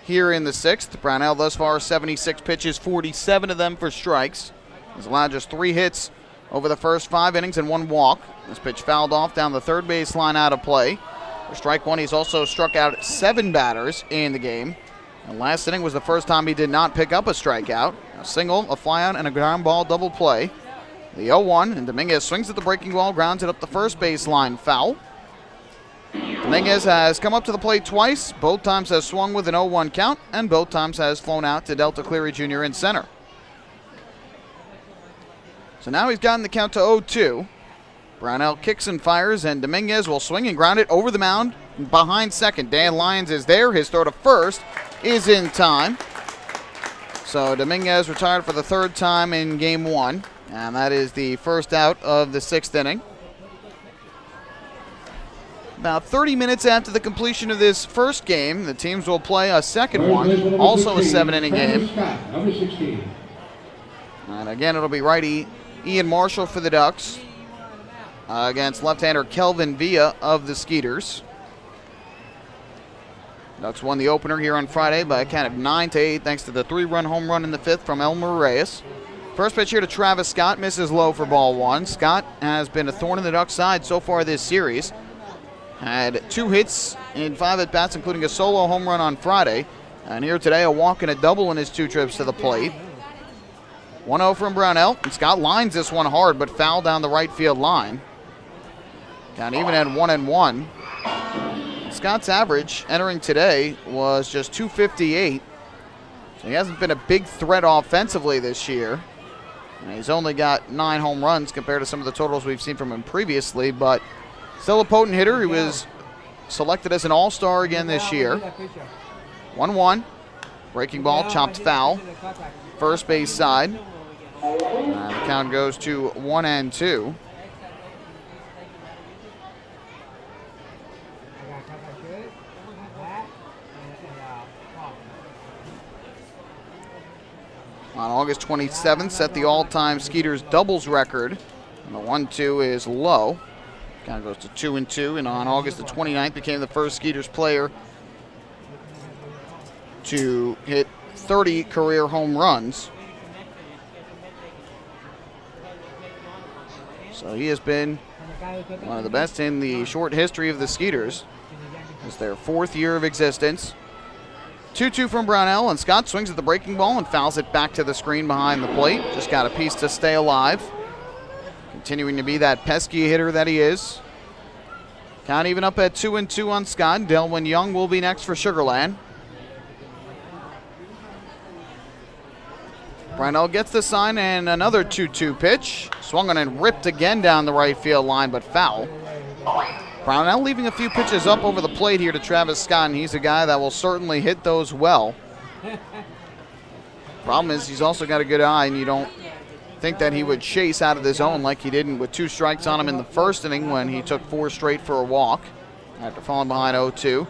Speaker 8: here in the 6th. Brownell thus far 76 pitches, 47 of them for strikes. He's allowed just 3 hits over the first 5 innings and 1 walk. This pitch fouled off down the third base line out of play. For strike 1, he's also struck out 7 batters in the game. And last inning was the first time he did not pick up a strikeout. A single, a flyout, and a ground ball double play. The 0-1, and Dominguez swings at the breaking ball, grounds it up the first base line, foul. Dominguez has come up to the plate twice. Both times has swung with an 0-1 count, and both times has flown out to Delta Cleary Jr. in center. So now he's gotten the count to 0-2. Brownell kicks and fires, and Dominguez will swing and ground it over the mound behind second. Dan Lyons is there. His throw to first is in time. So Dominguez retired for the third time in game one, and that is the first out of the sixth inning. About 30 minutes after the completion of this first game, the teams will play a second one, also a 7-inning game.
Speaker 1: Number 16.
Speaker 8: And again, it'll be righty Ian Marshall for the Ducks against left-hander Kelvin Villa of the Skeeters. Ducks won the opener here on Friday by a count of 9-8 thanks to the 3-run home run in the fifth from Elmer Reyes. First pitch here to Travis Scott, misses low for ball one. Scott has been a thorn in the Ducks' side so far this series. Had 2 hits in 5 at-bats, including a solo home run on Friday. And here today, a walk and a double in his 2 trips to the plate. 1-0 from Brownell. And Scott lines this one hard, but foul down the right field line. Count even at 1-1. Scott's average entering today was just .258. So he hasn't been a big threat offensively this year. And he's only got 9 home runs compared to some of the totals we've seen from him previously, but still a potent hitter. He was selected as an all-star again this year. 1-1. Breaking ball, chopped foul. First base side. The count goes to 1-2. On August 27th, set the all-time Skeeters doubles record. And the 1-2 is low. Count goes to 2-2, and on August the 29th became the first Skeeters player to hit 30 career home runs. So he has been one of the best in the short history of the Skeeters. It's their 4th year of existence. 2-2 from Brownell, and Scott swings at the breaking ball and fouls it back to the screen behind the plate. Just got a piece to stay alive. Continuing to be that pesky hitter that he is. Count even up at 2-2 on Scott. Delwyn Young will be next for Sugarland. Brownell gets the sign and another 2-2 pitch. Swung on and ripped again down the right field line, but foul. Brownell leaving a few pitches up over the plate here to Travis Scott, and he's a guy that will certainly hit those well. Problem is he's also got a good eye, and you don't think that he would chase out of the zone like he did with 2 strikes on him in the first inning when he took 4 straight for a walk after falling behind 0-2.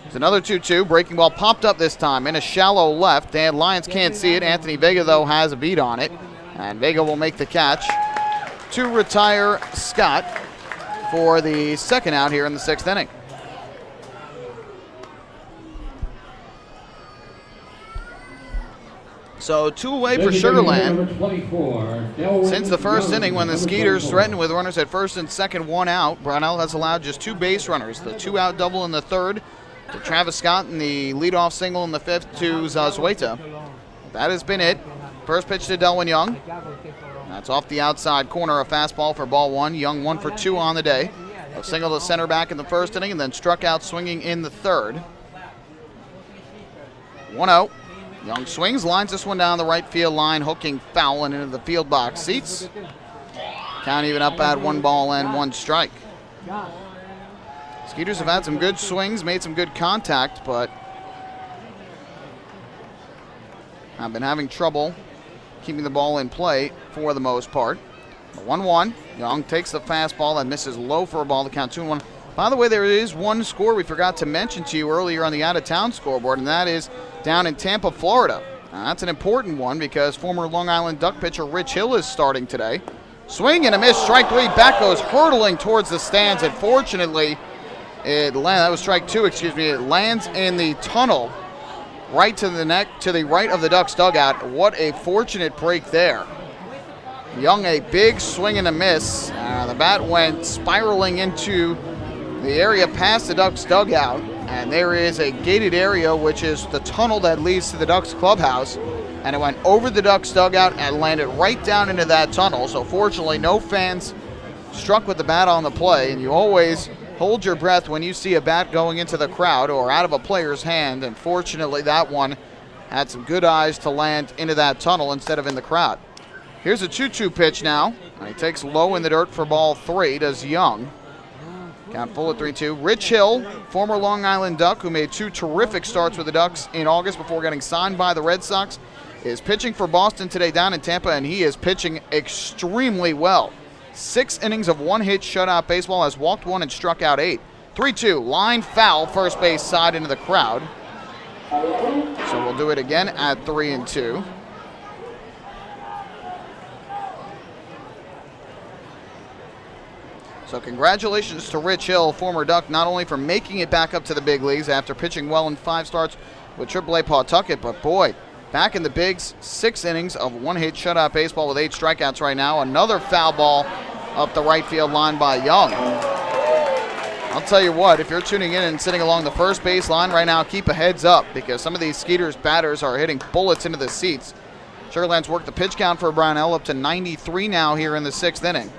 Speaker 8: It's another 2-2. Breaking ball popped up this time in a shallow left. Dan Lyons can't see it. Anthony Vega, though, has a beat on it. And Vega will make the catch to retire Scott for the second out here in the 6th inning. So 2 away for Sugarland since the first inning when the Skeeters threatened with runners at first and second, 1 out. Brownell has allowed just 2 base runners, the 2-out double in the 3rd to Travis Scott and the leadoff single in the 5th to Zazueta. That has been it. First pitch to Delwyn Young. That's off the outside corner, a fastball for ball 1. Young 1 for 2 on the day. A single to center back in the first inning and then struck out swinging in the 3rd. 1-0. Young swings, lines this one down the right field line, hooking foul and into the field box seats. Count even up at 1 ball and 1 strike. Skeeters have had some good swings, made some good contact, but have been having trouble keeping the ball in play for the most part. 1-1. Young takes the fastball and misses low for a ball to count 2-1. By the way, there is one score we forgot to mention to you earlier on the out-of-town scoreboard, and that is down in Tampa, Florida. Now, that's an important one because former Long Island Duck pitcher Rich Hill is starting today. Swing and a miss, strike 3. Bat goes hurtling towards the stands, and fortunately, that was strike 2, it lands in the tunnel right to the right of the Ducks dugout. What a fortunate break there. Young, a big swing and a miss. The bat went spiraling into the area past the Ducks dugout, and there is a gated area, which is the tunnel that leads to the Ducks clubhouse, and it went over the Ducks dugout and landed right down into that tunnel. So fortunately, no fans struck with the bat on the play, and you always hold your breath when you see a bat going into the crowd or out of a player's hand, and fortunately that one had some good eyes to land into that tunnel instead of in the crowd. Here's a 2-2 pitch now, And he takes low in the dirt for ball 3, does Young. Count full at 3-2. Rich Hill, former Long Island Duck, who made 2 terrific starts with the Ducks in August before getting signed by the Red Sox, is pitching for Boston today down in Tampa, and he is pitching extremely well. 6 innings of 1-hit shutout baseball, has walked 1 and struck out 8. 3-2, line foul, first base side into the crowd. So we'll do it again at 3-2. So congratulations to Rich Hill, former Duck, not only for making it back up to the big leagues after pitching well in 5 starts with AAA Pawtucket, but boy, back in the bigs, 6 innings of 1-hit shutout baseball with 8 strikeouts right now. Another foul ball up the right field line by Young. I'll tell you what, if you're tuning in and sitting along the first base line right now, keep a heads up because some of these Skeeters batters are hitting bullets into the seats. Sugarland's worked the pitch count for Brownell up to 93 now here in the 6th inning.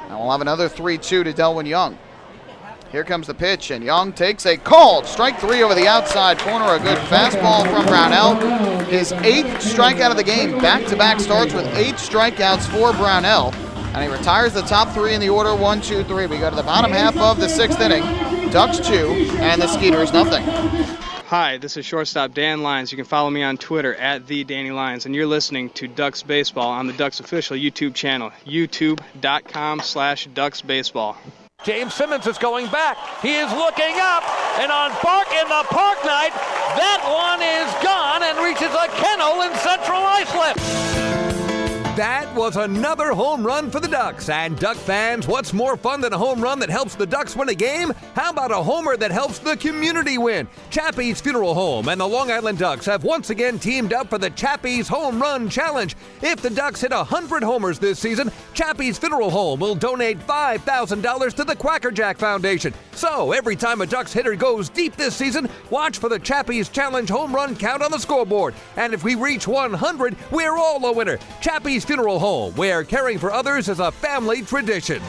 Speaker 8: Now we'll have another 3-2 to Delwyn Young. Here comes the pitch, and Young takes a called strike 3 over the outside corner. A good fastball from Brownell. His 8th strikeout of the game. Back-to-back starts with 8 strikeouts for Brownell. And he retires the top 3 in the order, 1, 2, 3. We go to the bottom half of the 6th inning. Ducks 2 and the Skeeters nothing.
Speaker 15: Hi, this is shortstop Dan Lyons. You can follow me on Twitter at @TheDannyLyons, and you're listening to Ducks Baseball on the Ducks official YouTube channel, youtube.com/DucksBaseball.
Speaker 17: James Simmons is going back. He is looking up, and on the Park Night, that one is gone and reaches a kennel in Central Islip.
Speaker 6: That was another home run for the Ducks. And Duck fans, what's more fun than a home run that helps the Ducks win a game? How about a homer that helps the community win? Chappie's Funeral Home and the Long Island Ducks have once again teamed up for the Chappie's Home Run Challenge. If the Ducks hit 100 homers this season, Chappie's Funeral Home will donate $5,000 to the Quackerjack Foundation. So every time a Ducks hitter goes deep this season, watch for the Chappie's Challenge home run count on the scoreboard. And if we reach 100, we're all a winner. Chappie's Funeral Home, where caring for others is a family tradition.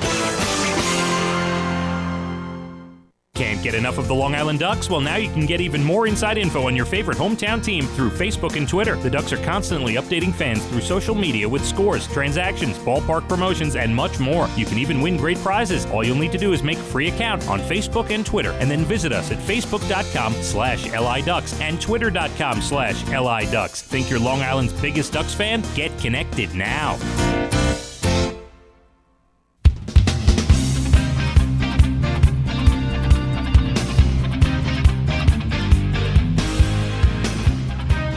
Speaker 10: Can't get enough of the Long Island Ducks? Well, now you can get even more inside info on your favorite hometown team through Facebook and Twitter. The Ducks are constantly updating fans through social media with scores, transactions, ballpark promotions, and much more. You can even win great prizes. All you'll need to do is make a free account on Facebook and Twitter, and then visit us at facebook.com/LIDucks and twitter.com/LIDucks. Think you're Long Island's biggest Ducks fan? Get connected now.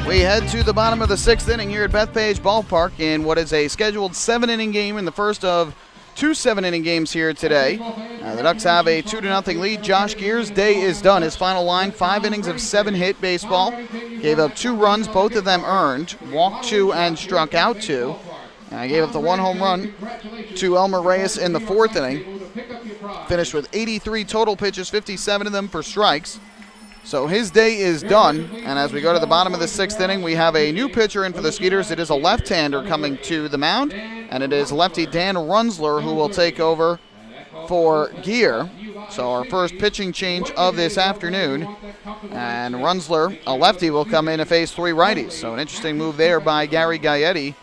Speaker 8: We head to the bottom of the 6th inning here at Bethpage Ballpark in what is a scheduled 7-inning game in the first of 2 7-inning games here today. The Ducks have a 2-0 lead. Josh Geer's day is done. His final line, 5 innings of 7-hit baseball. Gave up 2 runs, both of them earned. Walked 2 and struck out 2. And gave up the 1 home run to Elmer Reyes in the 4th inning. Finished with 83 total pitches, 57 of them for strikes. So his day is done, and as we go to the bottom of the 6th inning, we have a new pitcher in for the Skeeters. It is a left-hander coming to the mound, and it is lefty Dan Runzler who will take over for Geer. So our first pitching change of this afternoon, and Runzler, a lefty, will come in to face 3 righties. So an interesting move there by Gary Gaetti,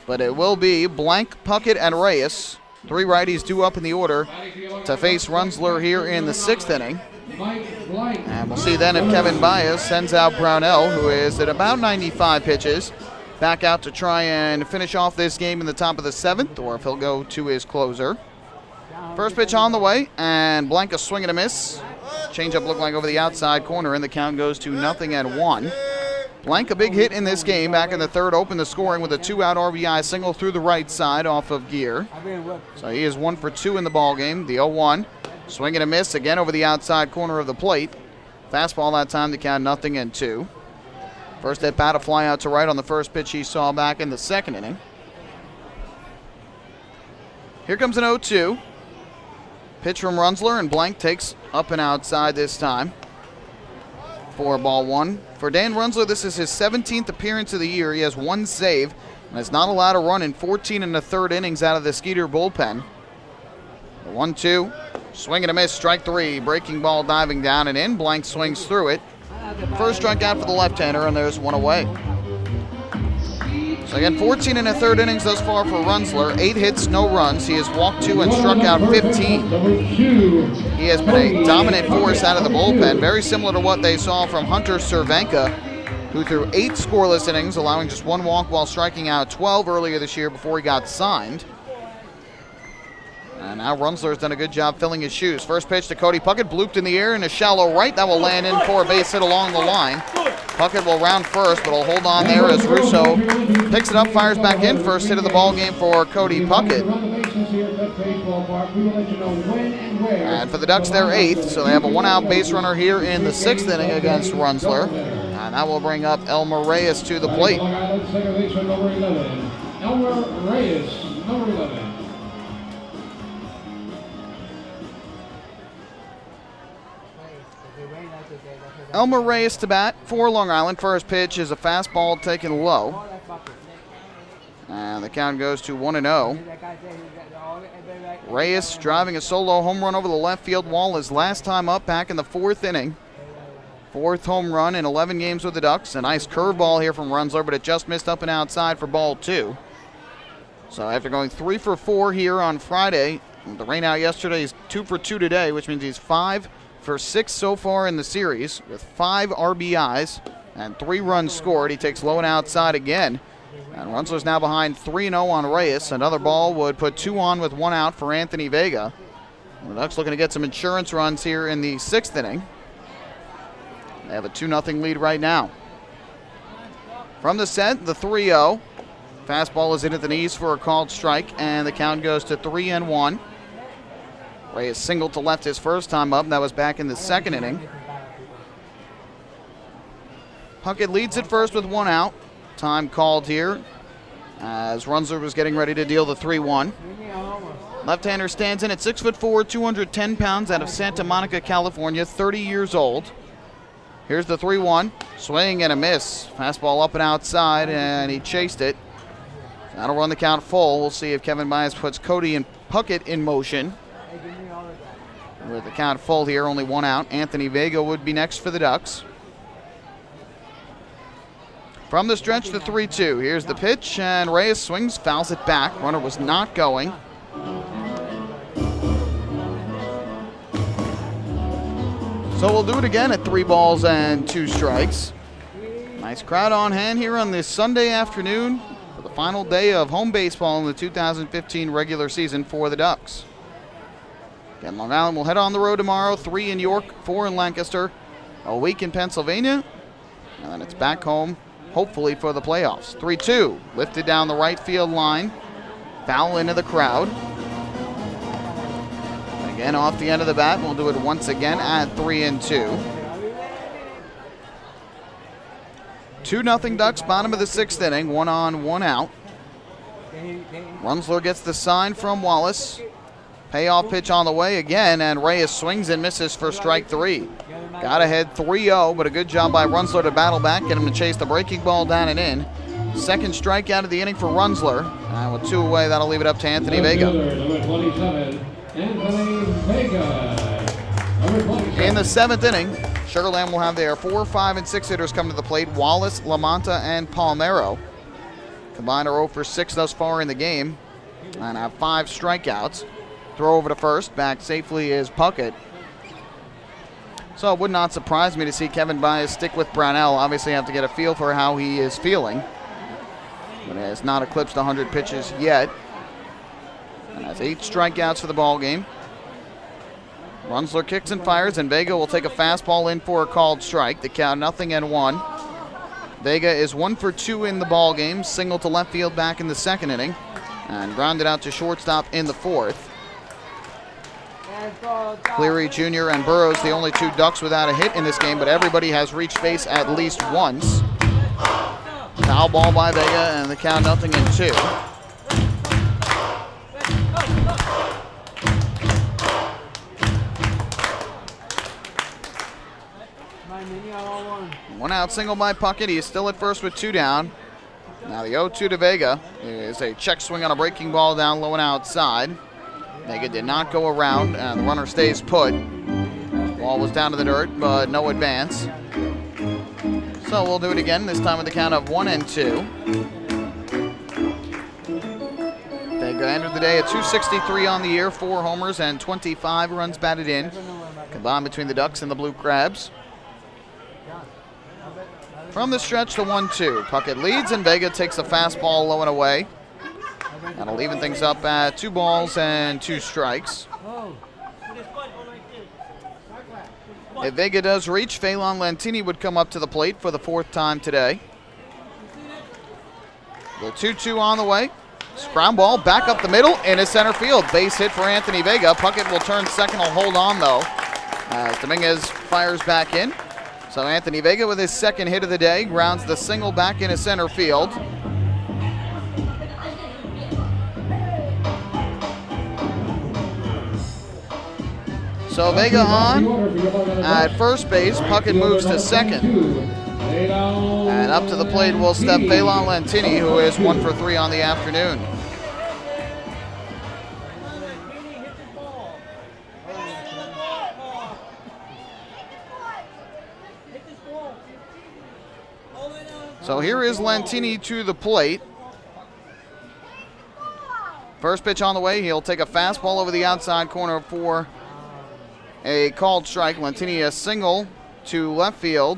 Speaker 8: but it will be Blank, Puckett, and Reyes. 3 righties due up in the order to face Runzler here in the 6th inning. And we'll see then if Kevin Baez sends out Brownell, who is at about 95 pitches, back out to try and finish off this game in the top of the 7th, or if he'll go to his closer. First pitch on the way, and Blank a swing and a miss. Changeup looked like over the outside corner, and the count goes to 0-1. Blank, a big hit in this game, back in the 3rd, opened the scoring with a 2-out RBI single through the right side off of Geer. So he is 1 for 2 in the ball game. The 0-1. Swing and a miss again over the outside corner of the plate. Fastball that time to count 0-2. First at bat, a fly out to right on the first pitch he saw back in the 2nd inning. Here comes an 0-2. Pitch from Runzler, and Blank takes up and outside this time. 4-1. For Dan Runzler, this is his 17th appearance of the year. He has 1 save and has not allowed a run in 14 1/3 innings out of the Skeeter bullpen. The 1-2. Swing and a miss, strike 3. Breaking ball diving down and in. Blank swings through it. First strikeout for the left-hander, and there's 1 away. So again, 14 and a third innings thus far for Runzler. 8 hits, no runs. He has walked 2 and struck out 15. He has been a dominant force out of the bullpen, very similar to what they saw from Hunter Cervenka, who threw 8 scoreless innings, allowing just 1 walk while striking out 12 earlier this year before he got signed. And now Runzler's done a good job filling his shoes. First pitch to Cody Puckett, blooped in the air in a shallow right. That will land in for a base hit along the line. Puckett will round first, but will hold on there as Russo picks it up, fires back in. First hit of the ball game for Cody Puckett. And for the Ducks, they're 8th, so they have a 1-out base runner here in the 6th inning against Runzler. And that will bring up Elmer Reyes to the plate.
Speaker 1: Elmer Reyes, number 11.
Speaker 8: Elmer Reyes to bat for Long Island. First pitch is a fastball taken low. And the count goes to 1-0. Reyes driving a solo home run over the left field wall his last time up back in the 4th inning. 4th home run in 11 games with the Ducks. A nice curveball here from Runzler, but it just missed up and outside for ball 2. So after going 3 for 4 here on Friday, the rain out yesterday, he's 2 for 2 today, which means he's 5 for 6 so far in the series with 5 RBIs and 3 runs scored. He takes low and outside again. And Runzler's now behind 3-0 on Reyes. Another ball would put 2 on with 1 out for Anthony Vega. The Ducks looking to get some insurance runs here in the 6th inning. They have a 2-0 lead right now. From the set, the 3-0. Fastball is in at the knees for a called strike, and the count goes to 3-1. Reyes singled to left his first time up. That was back in the 2nd inning. Puckett leads at first with 1 out. Time called here as Runzler was getting ready to deal the 3-1. Left-hander stands in at 6'4", 210 pounds out of Santa Monica, California, 30 years old. Here's the 3-1. Swing and a miss. Fastball up and outside, and he chased it. That'll run the count full. We'll see if Kevin Myers puts Cody and Puckett in motion. With the count full here, only 1 out. Anthony Vega would be next for the Ducks. From the stretch, the 3-2. Here's the pitch, and Reyes swings, fouls it back. Runner was not going. So we'll do it again at 3 balls and 2 strikes. Nice crowd on hand here on this Sunday afternoon for the final day of home baseball in the 2015 regular season for the Ducks. Again, Long Island will head on the road tomorrow, 3 in York, 4 in Lancaster, a week in Pennsylvania, and then it's back home, hopefully for the playoffs. 3-2, lifted down the right field line, foul into the crowd. Again, off the end of the bat, we'll do it once again at 3-2. 2-0 Ducks, bottom of the 6th inning, 1 on, 1 out. Runzler gets the sign from Wallace. Payoff pitch on the way again, and Reyes swings and misses for strike 3. Got ahead 3-0, but a good job by Runzler to battle back, get him to chase the breaking ball down and in. Second strikeout of the inning for Runzler. And with 2 away, that'll leave it up to Anthony Vega.
Speaker 1: Number 27, Anthony Vega.
Speaker 8: In the 7th inning, Sugarland will have their 4, 5, and 6 hitters come to the plate. Wallace, Lamonta, and Palmero. Combined are 0 for 6 thus far in the game and have 5 strikeouts. Throw over to first. Back safely is Puckett. So it would not surprise me to see Kevin Byas stick with Brownell. Obviously have to get a feel for how he is feeling. But he has not eclipsed 100 pitches yet. And has 8 strikeouts for the ball game. Runzler kicks and fires, and Vega will take a fastball in for a called strike. The count 0-1. Vega is 1 for 2 in the ball game. Single to left field back in the 2nd inning. And grounded out to shortstop in the 4th. Cleary Jr. and Burrows, the only 2 Ducks without a hit in this game, but everybody has reached base at least once. Foul ball by Vega, and the count 0-2. One out single by Puckett. He is still at first with 2 down. Now the 0-2 to Vega is a check swing on a breaking ball down low and outside. Vega did not go around, and the runner stays put. Ball was down to the dirt, but no advance. So we'll do it again, this time with the count of 1-2. Vega entered the day at .263 on the year, 4 homers and 25 runs batted in, combined between the Ducks and the Blue Crabs. From the stretch, the 1-2. Puckett leads, and Vega takes a fastball low and away. That'll even things up at 2 balls and 2 strikes. If Vega does reach, Phelan Lantini would come up to the plate for the 4th time today. The 2-2 on the way. Ground ball back up the middle into center field. Base hit for Anthony Vega. Puckett will turn second. Will hold on, though, as Dominguez fires back in. So Anthony Vega with his 2nd hit of the day grounds the single back into center field. So Vega on at first base. Puckett moves to second. And up to the plate will step Phelan Lantini, who is 1 for 3 on the afternoon. So here is Lantini to the plate. First pitch on the way. He'll take a fastball over the outside corner for a called strike. Lantini a single to left field.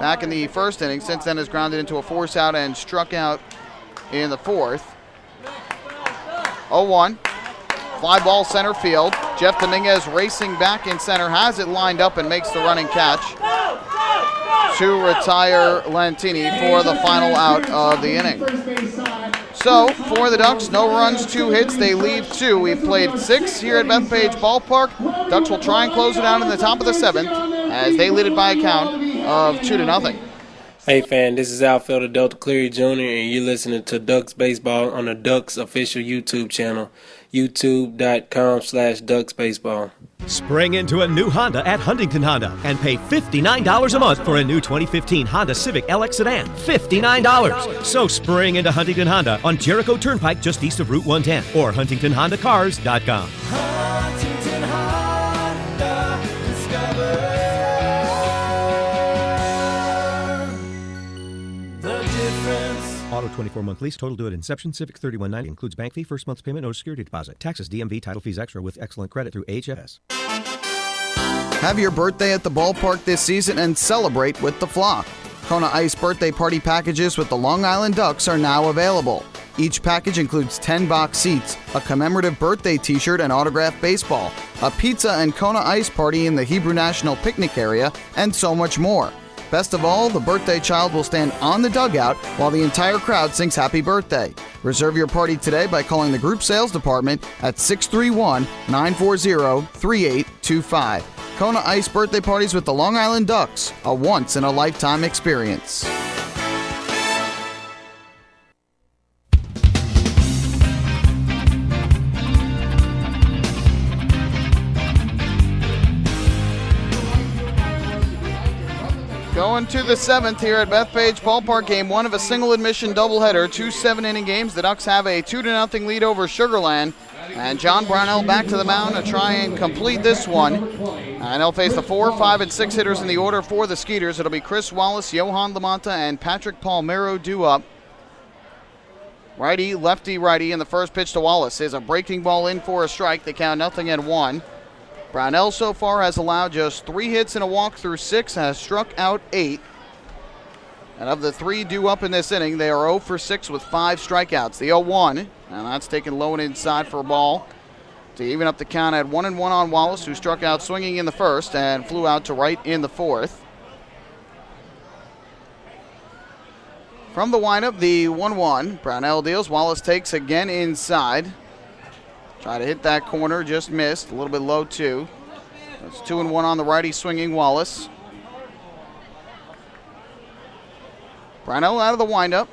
Speaker 8: Back in the 1st inning, since then has grounded into a force out and struck out in the 4th. 0-1. Fly ball center field. Jeff Dominguez racing back in center, has it lined up and makes the running catch to retire Lantini for the final out of the inning. So, for the Ducks, no runs, 2 hits. They leave 2. We've played 6 here at Bethpage Ballpark. Ducks will try and close it out in the top of the 7th as they lead it by a count of 2-0.
Speaker 2: Hey, fan, this is outfielder Delta Cleary Jr., and you're listening to Ducks Baseball on the Ducks official YouTube channel, youtube.com/DucksBaseball.
Speaker 22: Spring into a new Honda at Huntington Honda and pay $59 a month for a new 2015 Honda Civic LX sedan. $59. So spring into Huntington Honda on Jericho Turnpike just east of Route 110 or HuntingtonHondaCars.com.
Speaker 14: Huntington Honda, discover the difference.
Speaker 22: Auto 24-month lease, total due at inception. Civic $31.90 includes bank fee, first month's payment, no security deposit. Taxes, DMV, title fees extra with excellent credit through HFS.
Speaker 8: Have your birthday at the ballpark this season and celebrate with the flock. Kona Ice birthday party packages with the Long Island Ducks are now available. Each package includes 10 box seats, a commemorative birthday t-shirt and autographed baseball, a pizza and Kona Ice party in the Hebrew National Picnic area, and so much more. Best of all, the birthday child will stand on the dugout while the entire crowd sings happy birthday. Reserve your party today by calling the group sales department at 631-940-3825. Kona Ice birthday parties with the Long Island Ducks, a once-in-a-lifetime experience. Going to the 7th here at Bethpage Ballpark, game 1 of a single admission doubleheader, 2 7-inning games. The Ducks have a 2-0 lead over Sugarland, and John Brownell back to the mound to try and complete this one. And they'll face the 4, 5, and 6 hitters in the order for the Skeeters. It'll be Chris Wallace, Johan Lamonta, and Patrick Palmero due up. Righty, lefty, righty, and the first pitch to Wallace is a breaking ball in for a strike. They count 0-1. Brownell so far has allowed just 3 hits and a walk through 6, has struck out 8. And of the 3 due up in this inning, they are 0 for 6 with 5 strikeouts. The 0-1, and that's taken low and inside for a ball to even up the count at 1-1 on Wallace, who struck out swinging in the first and flew out to right in the 4th. From the windup, the 1-1. Brownell deals. Wallace takes again inside. Try to hit that corner, just missed. A little bit low, too. That's 2-1 on the righty swinging Wallace. Brownell out of the windup.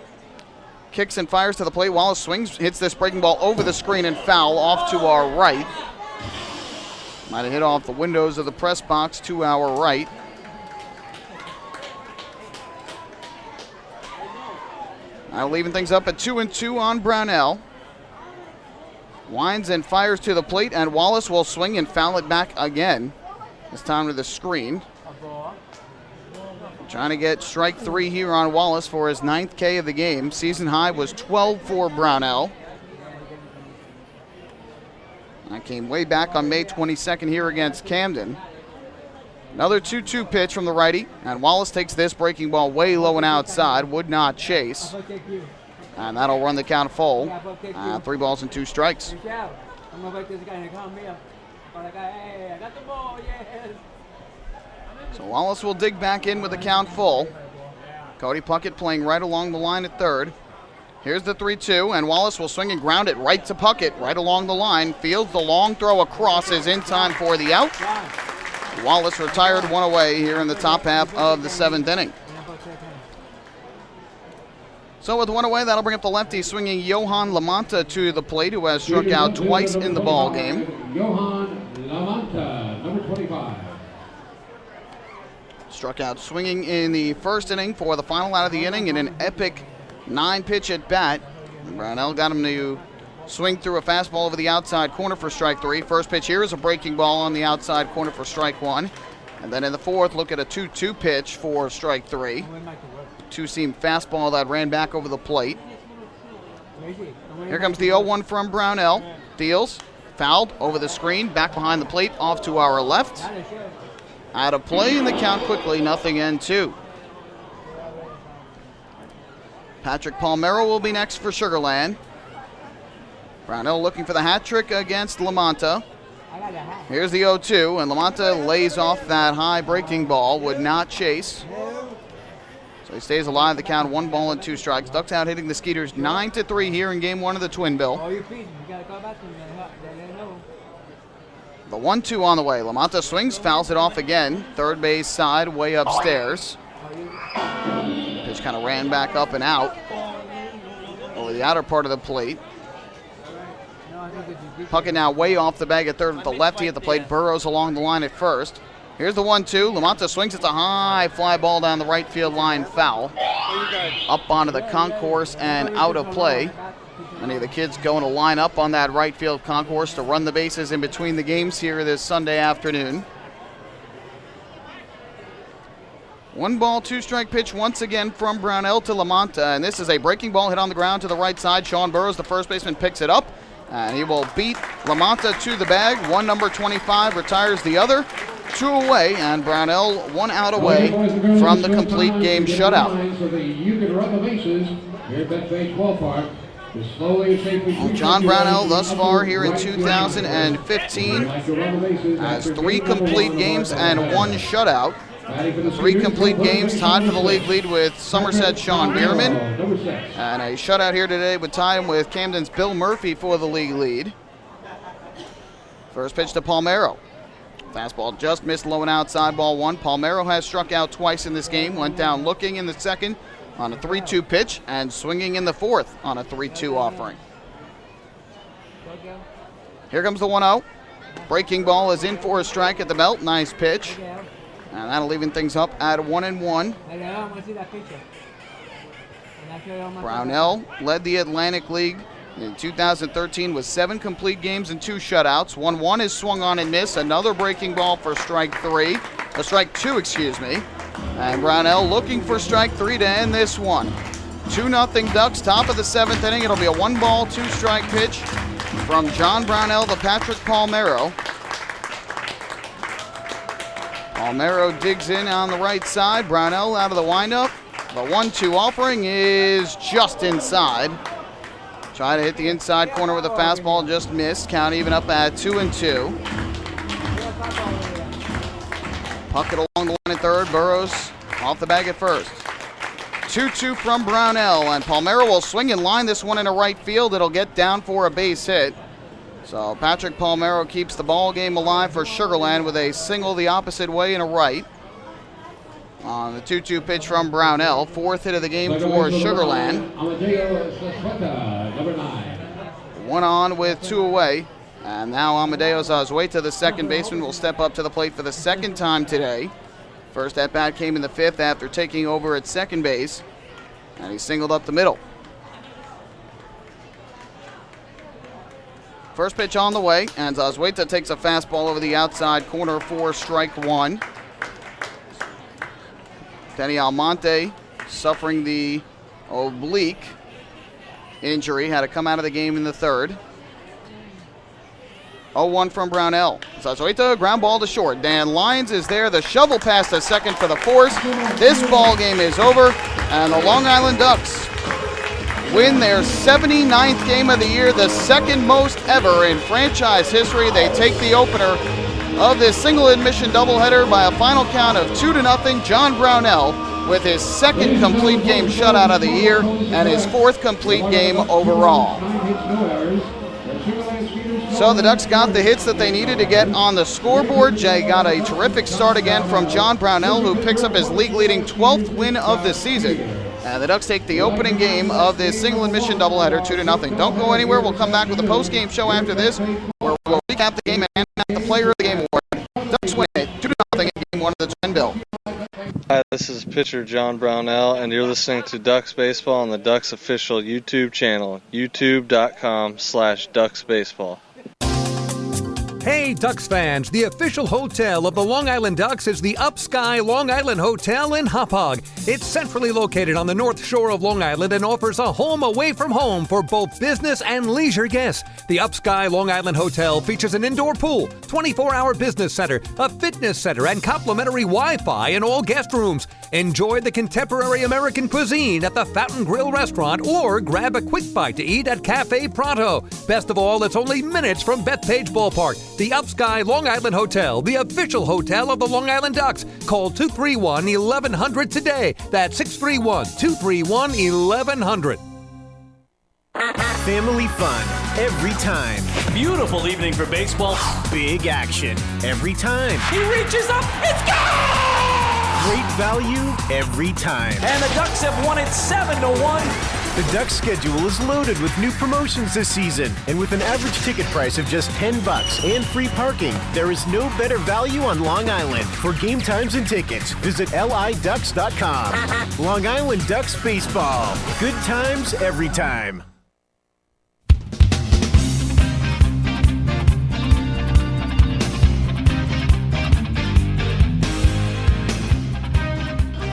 Speaker 8: Kicks and fires to the plate. Wallace swings, hits this breaking ball over the screen and foul off to our right. Might have hit off the windows of the press box to our right. Now leaving things up at 2-2 on Brownell. Winds and fires to the plate, and Wallace will swing and foul it back again. This time to the screen. Trying to get strike 3 here on Wallace for his 9th K of the game. Season high was 12 for Brownell. That came way back on May 22nd here against Camden. Another 2-2 pitch from the righty, and Wallace takes this breaking ball way low and outside, would not chase. And that'll run the count full. 3 balls and 2 strikes. So Wallace will dig back in with the count full. Cody Puckett playing right along the line at third. Here's the 3-2, and Wallace will swing and ground it right to Puckett, right along the line. Fields the long throw across, is in time for the out. Wallace retired 1 away here in the top half of the 7th inning. So with 1 away, that'll bring up the lefty swinging Johan Lamanta to the plate, who has struck out twice in the ball game.
Speaker 1: Johan Lamanta, number 25.
Speaker 8: Struck out swinging in the first inning for the final out of the inning in an epic 9-pitch at bat. Brownell got him to swing through a fastball over the outside corner for strike 3. First pitch here is a breaking ball on the outside corner for strike 1. And then in the fourth, look at a 2-2 pitch for strike 3. Two-seam fastball that ran back over the plate. Here comes the 0-1 from Brownell. Deals, fouled over the screen, back behind the plate, off to our left. Out of play in the count quickly, 0-2. Patrick Palmero will be next for Sugarland. Brownell looking for the hat trick against Lamanta. Here's the 0-2, and Lamanta lays off that high breaking ball, would not chase. So he stays alive, the count 1 ball and 2 strikes. Ducks out hitting the Skeeters 9-3 here in game 1 of the Twin Bill. The 1-2 on the way. Lamanta swings, fouls it off again. Third base side, way upstairs. Pitch kind of ran back up and out over the outer part of the plate. Puckett now way off the bag at third with the lefty at the plate. Burrows along the line at first. Here's the 1-2. Lamanta swings. It's a high fly ball down the right field line, foul. Up onto the concourse and out of play. Many of the kids going to line up on that right field concourse to run the bases in between the games here this Sunday afternoon. 1 ball, 2 strike pitch once again from Brownell to Lamanta, and this is a breaking ball hit on the ground to the right side. Sean Burrows, the first baseman, picks it up, and he will beat Lamanta to the bag. 1 number 25 retires the other. 2 away, and Brownell 1 out away from the complete game shutout.
Speaker 1: So that you can run the bases here at Bethpage Ballpark.
Speaker 8: Well, John Brownell thus far here in 2015 has 3 complete games and 1 shutout. 3 complete games, tied for the league lead with Somerset's Sean Bierman. And a shutout here today would tie him with Camden's Bill Murphy for the league lead. First pitch to Palmero. Fastball just missed low and outside, ball 1. Palmero has struck out twice in this game, went down looking in the second on a 3-2 pitch and swinging in the fourth on a 3-2 offering. Here comes the 1-0. Breaking ball is in for a strike at the belt. Nice pitch. And that'll even things up at 1-1. Brownell led the Atlantic League in 2013 with 7 complete games and 2 shutouts. 1-1 is swung on and missed. Another breaking ball for strike 2, excuse me. And Brownell looking for strike 3 to end this one. 2-0 Ducks, top of the 7th inning. It'll be a 1 ball, 2 strike pitch from John Brownell to Patrick Palmero. Palmero digs in on the right side. Brownell out of the windup. The 1-2 offering is just inside. Try to hit the inside corner with a fastball, just missed. Count even up at 2-2. Puckett along the line at third. Burrows off the bag at first. 2-2 from Brownell, and Palmero will swing and line this one into right field. It'll get down for a base hit. So Patrick Palmero keeps the ball game alive for Sugarland with a single the opposite way and a right. On the 2-2 pitch from Brownell, 4th hit of the game for Sugarland. Number 9. 1 on with 2 away. And now Amadeo Zazueta, the second baseman, will step up to the plate for the 2nd time today. First at-bat came in the 5th after taking over at second base. And he singled up the middle. First pitch on the way, and Zazueta takes a fastball over the outside corner for strike 1. Denny Almonte suffering the oblique injury, had to come out of the game in the third. 0-1 from Brownell. Zazueta, ground ball to short. Dan Lyons is there. The shovel pass to second for the Force. This ball game is over, and the Long Island Ducks win their 79th game of the year, the second most ever in franchise history. They take the opener of this single admission doubleheader by a final count of 2-0. John Brownell with his second complete game shutout of the year and his fourth complete game overall. So the Ducks got the hits that they needed to get on the scoreboard. Jay got a terrific start again from John Brownell, who picks up his league-leading 12th win of the season. And the Ducks take the opening game of this single admission doubleheader 2-0. Don't go anywhere. We'll come back with a post-game show after this, where we'll recap the game and hand out the Player of the Game award. Ducks win it 2-0 in Game 1 of the Twin Bill.
Speaker 7: Hi, this is pitcher John Brownell, and you're listening to Ducks Baseball on the Ducks official YouTube channel, youtube.com/DucksBaseball.
Speaker 6: Hey, Ducks fans, the official hotel of the Long Island Ducks is the Upsky Long Island Hotel in Hauppauge. It's centrally located on the north shore of Long Island and offers a home away from home for both business and leisure guests. The Upsky Long Island Hotel features an indoor pool, 24-hour business center, a fitness center, and complimentary Wi-Fi in all guest rooms. Enjoy the contemporary American cuisine at the Fountain Grill restaurant or grab a quick bite to eat at Cafe Pronto. Best of all, it's only minutes from Bethpage Ballpark. The Upsky Long Island Hotel, the official hotel of the Long Island Ducks. Call 231-1100 today. That's 631-231-1100.
Speaker 5: Family fun every time.
Speaker 17: Beautiful evening for baseball.
Speaker 5: Big action every time.
Speaker 17: He reaches up, it's gone!
Speaker 5: Great value every time.
Speaker 17: And the Ducks have won it 7-1.
Speaker 5: The Ducks schedule is loaded with new promotions this season, and with an average ticket price of just $10 and free parking, there is no better value on Long Island. For game times and tickets, visit liducks.com. Long Island Ducks Baseball. Good times every time.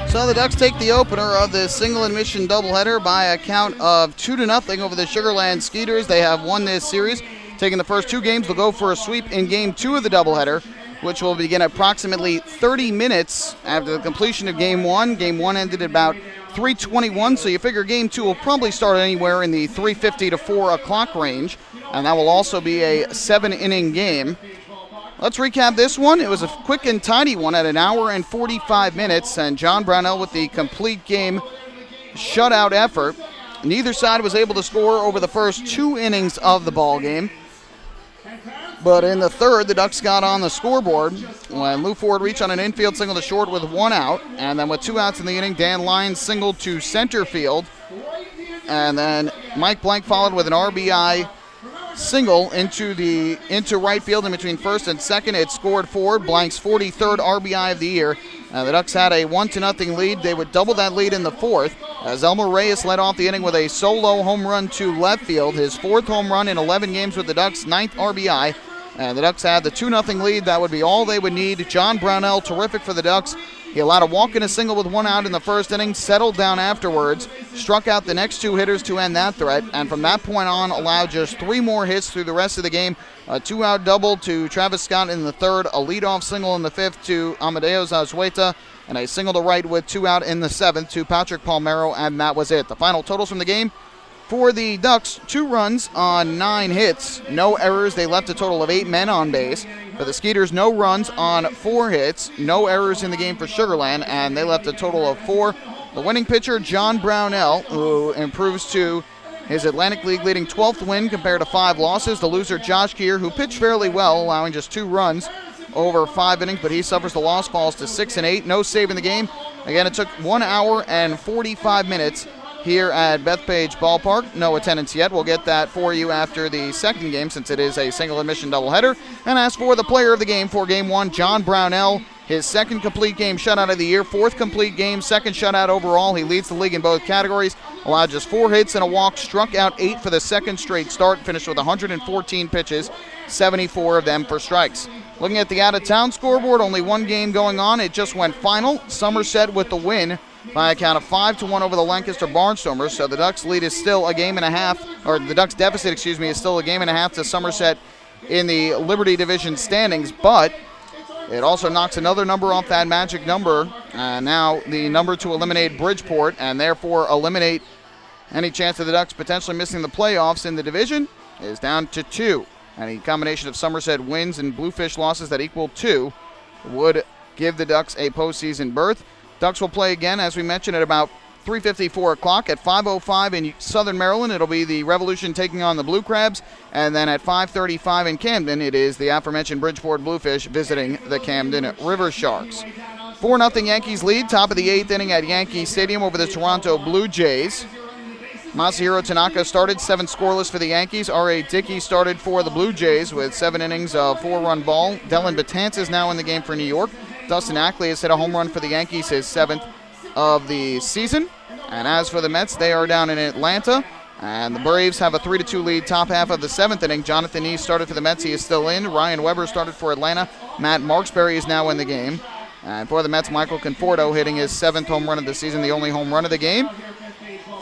Speaker 8: So the Ducks take the opener of this single admission doubleheader by a count of 2-0 over the Sugarland Skeeters. They have won this series. Taking the first two games, they'll go for a sweep in Game 2 of the doubleheader, which will begin approximately 30 minutes after the completion of Game 1. Game 1 ended at about 3:21, so you figure Game 2 will probably start anywhere in the 3:50 to 4 o'clock range, and that will also be a 7-inning game. Let's recap this one. It was a quick and tidy one at 1 hour and 45 minutes, and John Brownell with the complete game shutout effort. Neither side was able to score over the first 2 innings of the ball game, but in the third, the Ducks got on the scoreboard when Lou Ford reached on an infield single to short with 1 out, and then with 2 outs in the inning, Dan Lyons singled to center field, and then Mike Blank followed with an RBI single into right field in between first and second. It scored Ford, Blank's 43rd RBI of the year. The Ducks had a 1-0 lead. They would double that lead in the fourth as Elmer Reyes led off the inning with a solo home run to left field, his 4th home run in 11 games with the Ducks, 9th RBI. And the Ducks had the 2-0 lead. That would be all they would need. John Brownell, terrific for the Ducks. He allowed a walk and a single with 1 out in the first inning, settled down afterwards, struck out the next 2 hitters to end that threat, and from that point on allowed just 3 more hits through the rest of the game. A 2-out double to Travis Scott in the third, a leadoff single in the fifth to Amadeo Zazueta, and a single to right with 2 out in the seventh to Patrick Palmero, and that was it. The final totals from the game: for the Ducks, 2 runs on 9 hits, no errors. They left a total of 8 men on base. For the Skeeters, no runs on 4 hits, no errors in the game for Sugarland, and they left a total of 4. The winning pitcher, John Brownell, who improves to his Atlantic League leading 12th win compared to 5 losses. The loser, Josh Keir, who pitched fairly well, allowing just 2 runs over 5 innings, but he suffers the loss, falls to 6-8. No save in the game. Again, it took 1 hour and 45 minutes here at Bethpage Ballpark. No attendance yet. We'll get that for you after the second game, since it is a single admission doubleheader. And as for the player of the game for Game 1, John Brownell, his second complete game shutout of the year, fourth complete game, second shutout overall. He leads the league in both categories, allowed just 4 hits and a walk, struck out 8 for the second straight start, finished with 114 pitches, 74 of them for strikes. Looking at the out-of-town scoreboard, only one game going on. It just went final. Somerset with the win by a count of 5-1 over the Lancaster Barnstormers. So the Ducks lead is still a game and a half, or the Ducks deficit, is still a game and a half to Somerset in the Liberty Division standings, but it also knocks another number off that magic number. Now the number to eliminate Bridgeport and therefore eliminate any chance of the Ducks potentially missing the playoffs in the division is down to 2. And a combination of Somerset wins and Bluefish losses that equal 2 would give the Ducks a postseason berth. Ducks will play again, as we mentioned, at about 3:54 o'clock. At 5:05 in Southern Maryland, it'll be the Revolution taking on the Blue Crabs. And then at 5:35 in Camden, it is the aforementioned Bridgeport Bluefish visiting the Camden River Sharks. 4-0 Yankees lead, top of the 8th inning at Yankee Stadium over the Toronto Blue Jays. Masahiro Tanaka started, 7 scoreless for the Yankees. R.A. Dickey started for the Blue Jays with 7 innings of 4-run ball. Dylan Betances is now in the game for New York. Dustin Ackley has hit a home run for the Yankees, his 7th of the season. And as for the Mets, they are down in Atlanta. And the Braves have a 3-2 lead top half of the 7th inning. Jonathan East started for the Mets. He is still in. Ryan Weber started for Atlanta. Matt Marksberry is now in the game. And for the Mets, Michael Conforto hitting his 7th home run of the season, the only home run of the game.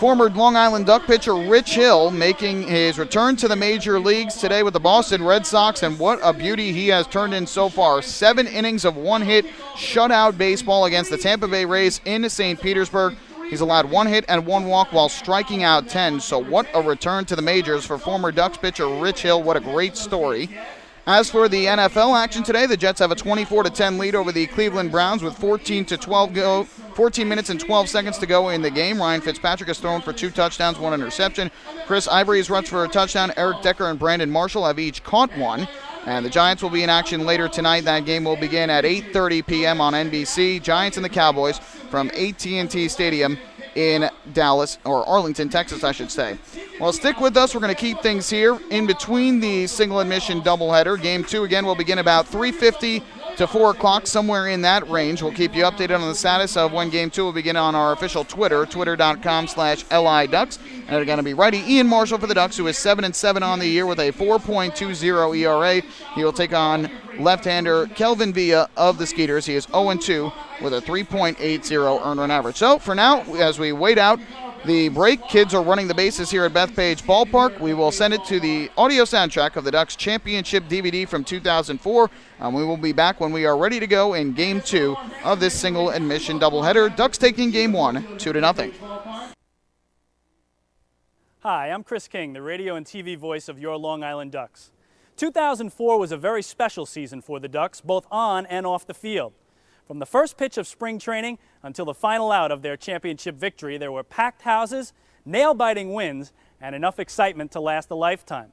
Speaker 8: Former Long Island Duck pitcher Rich Hill making his return to the major leagues today with the Boston Red Sox, and what a beauty he has turned in so far. 7 innings of 1-hit shutout baseball against the Tampa Bay Rays in St. Petersburg. He's allowed 1 hit and 1 walk while striking out 10, so what a return to the majors for former Ducks pitcher Rich Hill. What a great story. As for the NFL action today, the Jets have a 24-10 lead over the Cleveland Browns with 14 minutes and 12 seconds to go in the game. Ryan Fitzpatrick has thrown for 2 touchdowns, 1 interception. Chris Ivory has rushed for a touchdown. Eric Decker and Brandon Marshall have each caught 1. And the Giants will be in action later tonight. That game will begin at 8:30 p.m. on NBC. Giants and the Cowboys from AT&T Stadium in Dallas, or Arlington, Texas, I should say. Well, stick with us. We're going to keep things here in between the single admission doubleheader. Game 2, again, will begin about 3:50 to 4 o'clock, somewhere in that range. We'll keep you updated on the status of when Game 2 will begin on our official Twitter, twitter.com/LIDucks. And it's going to be righty Ian Marshall for the Ducks, who is 7-7 on the year with a 4.20 ERA. He will take on left-hander Kelvin Villa of the Skeeters. He is 0-2 with a 3.80 earned run average. So for now, as we wait out the break, kids are running the bases here at Bethpage Ballpark. We will send it to the audio soundtrack of the Ducks Championship DVD from 2004. We will be back when we are ready to go in Game 2 of this single admission doubleheader. Ducks taking Game 1, 2-0.
Speaker 4: Hi, I'm Chris King, the radio and TV voice of your Long Island Ducks. 2004 was a very special season for the Ducks, both on and off the field. From the first pitch of spring training until the final out of their championship victory, there were packed houses, nail-biting wins, and enough excitement to last a lifetime.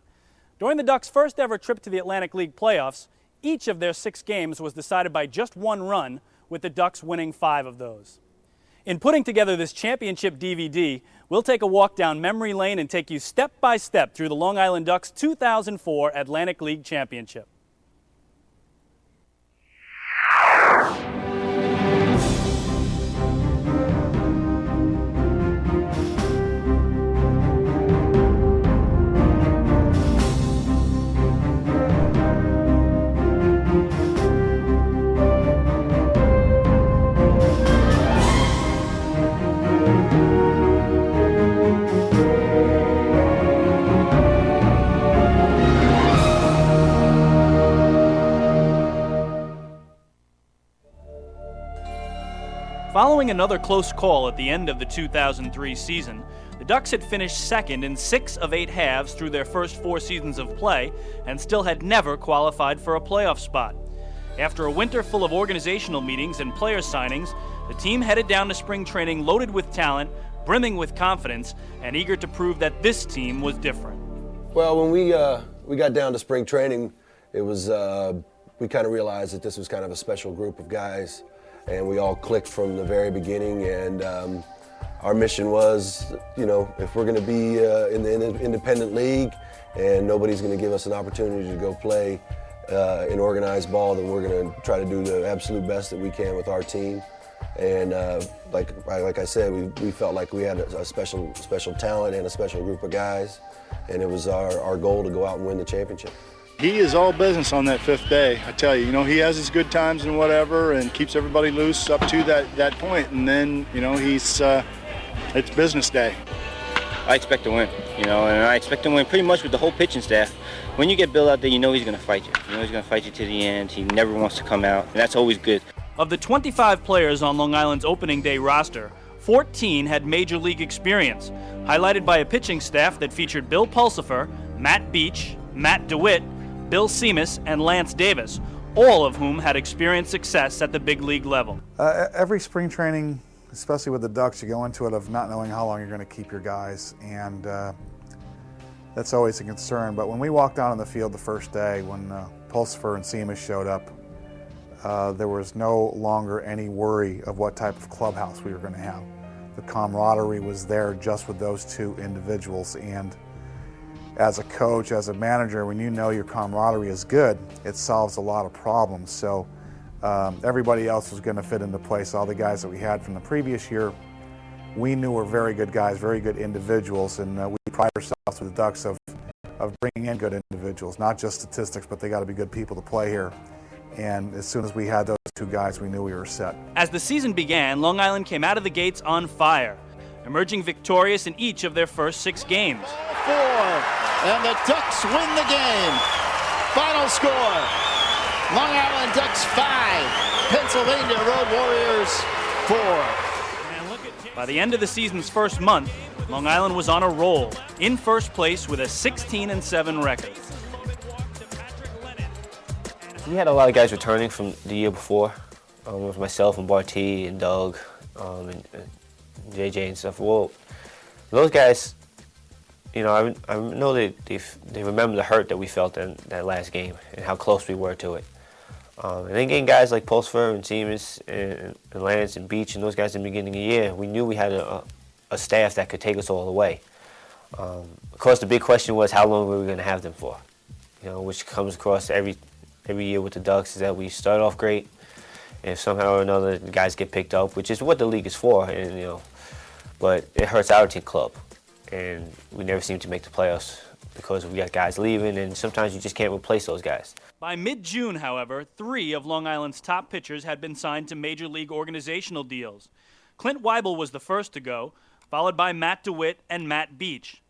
Speaker 4: During the Ducks' first ever trip to the Atlantic League playoffs, each of their 6 games was decided by just 1 run, with the Ducks winning 5 of those. In putting together this championship DVD, we'll take a walk down memory lane and take you step by step through the Long Island Ducks' 2004 Atlantic League Championship. Following another close call at the end of the 2003 season, the Ducks had finished second in 6 of 8 halves through their first 4 seasons of play and still had never qualified for a playoff spot. After a winter full of organizational meetings and player signings, the team headed down to spring training loaded with talent, brimming with confidence, and eager to prove that this team was different.
Speaker 19: Well, when we got down to spring training, it was we kind of realized that this was kind of a special group of guys. And we all clicked from the very beginning, and our mission was, you know, if we're going to be in the independent league and nobody's going to give us an opportunity to go play in organized ball, then we're going to try to do the absolute best that we can with our team. And like I said, we felt like we had a special talent and a special group of guys, and it was our goal to go out and win the championship.
Speaker 13: He is all business on that 5th day. I tell you, he has his good times and whatever, and keeps everybody loose up to that point, and then he's it's business day.
Speaker 21: I expect to win, and I expect to win pretty much with the whole pitching staff. When you get Bill out there, he's going to fight you. He's going to fight you to the end. He never wants to come out, and that's always good.
Speaker 4: Of the 25 players on Long Island's opening day roster, 14 had major league experience, highlighted by a pitching staff that featured Bill Pulsipher, Matt Beach, Matt DeWitt, Bill Seamus, and Lance Davis, all of whom had experienced success at the big league level.
Speaker 23: Every spring training, especially with the Ducks, you go into it of not knowing how long you're going to keep your guys, and that's always a concern. But when we walked down on the field the first day, when Pulsipher and Seamus showed up, there was no longer any worry of what type of clubhouse we were going to have. The camaraderie was there just with those two individuals, and as a coach, as a manager, when you know your camaraderie is good, it solves a lot of problems. So everybody else was going to fit into place. All the guys that we had from the previous year, we knew were very good guys, very good individuals, and we pride ourselves with the Ducks of bringing in good individuals, not just statistics, but they got to be good people to play here. And as soon as we had those two guys, we knew we were set.
Speaker 4: As the season began, Long Island came out of the gates on fire, emerging victorious in each of their first 6 games.
Speaker 8: 4, and the Ducks win the game. Final score, Long Island Ducks 5, Pennsylvania Road Warriors 4.
Speaker 4: By the end of the season's first month, Long Island was on a roll, in first place with a 16-7 record.
Speaker 21: We had a lot of guys returning from the year before. It was myself and Barty and Doug and JJ and stuff. Well, those guys, I know they remember the hurt that we felt in that last game and how close we were to it. And then getting guys like Pulsipher and Seamus and Lance and Beach and those guys in the beginning of the year, we knew we had a staff that could take us all the way. Of course, the big question was how long were we going to have them for? Which comes across every year with the Ducks, is that we start off great, and if somehow or another the guys get picked up, which is what the league is for, and but it hurts our team club, and we never seem to make the playoffs because we got guys leaving, and sometimes you just can't replace those guys.
Speaker 4: By mid-June, however, 3 of Long Island's top pitchers had been signed to major league organizational deals. Clint Weibel was the first to go, followed by Matt DeWitt and Matt Beach.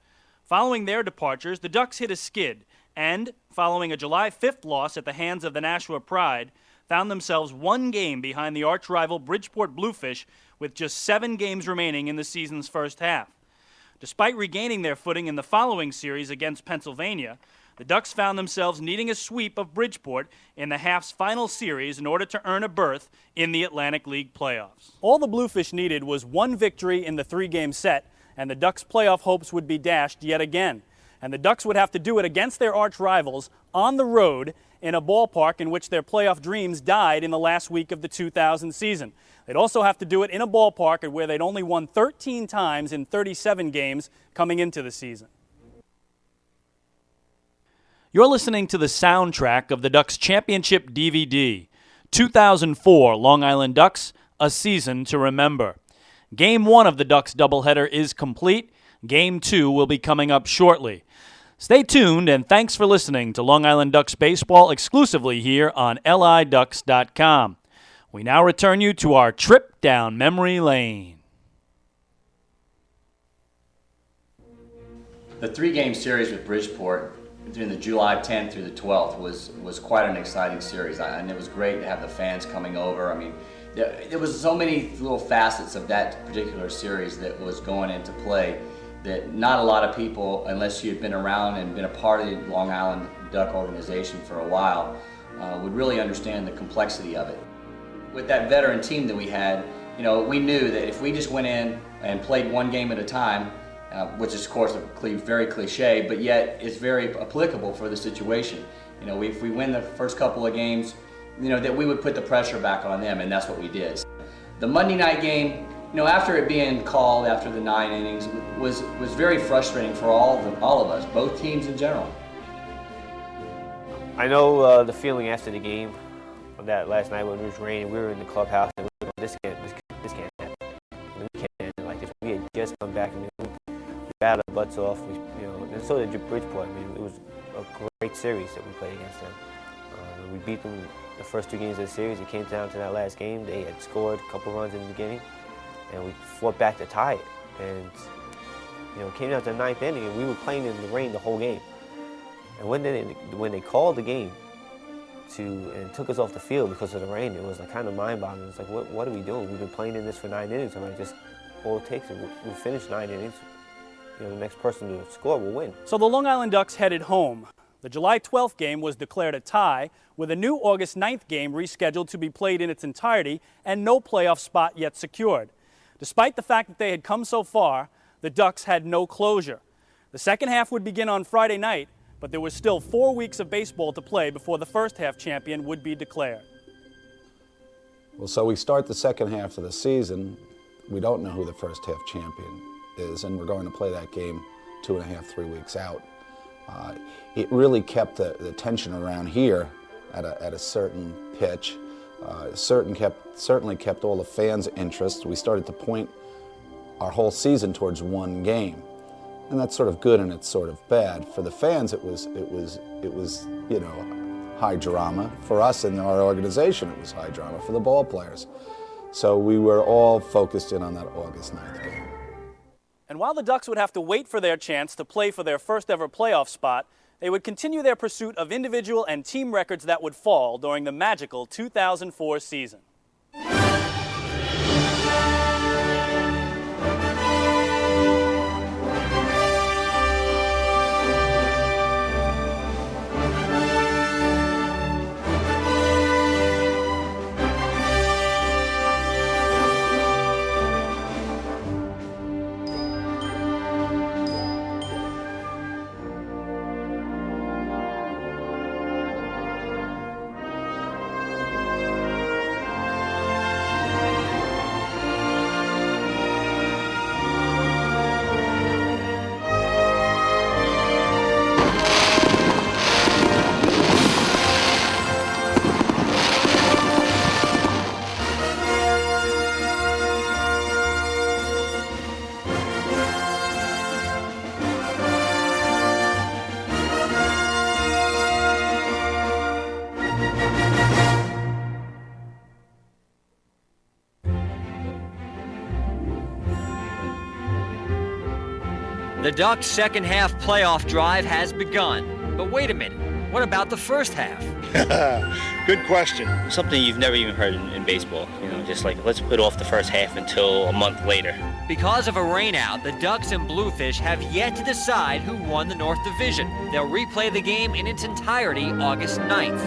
Speaker 4: Following their departures, the Ducks hit a skid, and, following a July 5th loss at the hands of the Nashua Pride, found themselves 1 game behind the arch-rival Bridgeport Bluefish with just 7 games remaining in the season's first half. Despite regaining their footing in the following series against Pennsylvania, the Ducks found themselves needing a sweep of Bridgeport in the half's final series in order to earn a berth in the Atlantic League playoffs. All the Bluefish needed was 1 victory in the 3-game set, and the Ducks' playoff hopes would be dashed yet again. And the Ducks would have to do it against their arch rivals on the road in a ballpark in which their playoff dreams died in the last week of the 2000 season. They'd also have to do it in a ballpark where they'd only won 13 times in 37 games coming into the season. You're listening to the soundtrack of the Ducks Championship DVD, 2004 Long Island Ducks, A Season to Remember. Game 1 of the Ducks doubleheader is complete. Game 2 will be coming up shortly. Stay tuned, and thanks for listening to Long Island Ducks baseball exclusively here on LIDucks.com. We now return you to our trip down memory lane.
Speaker 24: The 3-game series with Bridgeport during the July 10th through the 12th was quite an exciting series, and it was great to have the fans coming over. I mean, there was so many little facets of that particular series that was going into play that not a lot of people, unless you had been around and been a part of the Long Island Duck organization for a while, would really understand the complexity of it. With that veteran team that we had, we knew that if we just went in and played 1 game at a time, which is of course very cliche, but yet it's very applicable for the situation. If we win the first couple of games, that we would put the pressure back on them, and that's what we did. The Monday night game, after it being called after the 9 innings, was very frustrating for all of us, both teams in general.
Speaker 21: I know the feeling after the game that last night when it was raining, we were in the clubhouse and we were going, this can't happen. We can't end like this. We had just come back and we battled our butts off. And so did Bridgeport. I mean, it was a great series that we played against them. We beat them the first 2 games of the series. It came down to that last game. They had scored a couple runs in the beginning, and we fought back to tie it. And it came down to the 9th inning, and we were playing in the rain the whole game. And when they called the game and took us off the field because of the rain, it was like kind of mind-boggling. It's like, what are we doing? We've been playing in this for 9 innings, and just all it takes is we finish 9 innings. The next person to score will win.
Speaker 4: So the Long Island Ducks headed home. The July 12th game was declared a tie, with a new August 9th game rescheduled to be played in its entirety and no playoff spot yet secured. Despite the fact that they had come so far, the Ducks had no closure. The second half would begin on Friday night, but there was still 4 weeks of baseball to play before the first half champion would be declared.
Speaker 3: Well, so we start the second half of the season. We don't know who the first half champion is, and we're going to play that game 2.5, 3 weeks out. It really kept the tension around here at a certain pitch. Certainly kept all the fans' interest. We started to point our whole season towards one game, and that's sort of good and it's sort of bad. For the fans, it was high drama. For us in our organization, it was high drama. For the ball players, so we were all focused in on that August 9th game.
Speaker 4: And while the Ducks would have to wait for their chance to play for their first ever playoff spot, they would continue their pursuit of individual and team records that would fall during the magical 2004 season.
Speaker 9: The Ducks' second half playoff drive has begun. But wait a minute, what about the first half?
Speaker 13: Good question.
Speaker 21: Something you've never even heard in baseball. Just like, let's put off the first half until a month later.
Speaker 9: Because of a rainout, the Ducks and Bluefish have yet to decide who won the North Division. They'll replay the game in its entirety August 9th.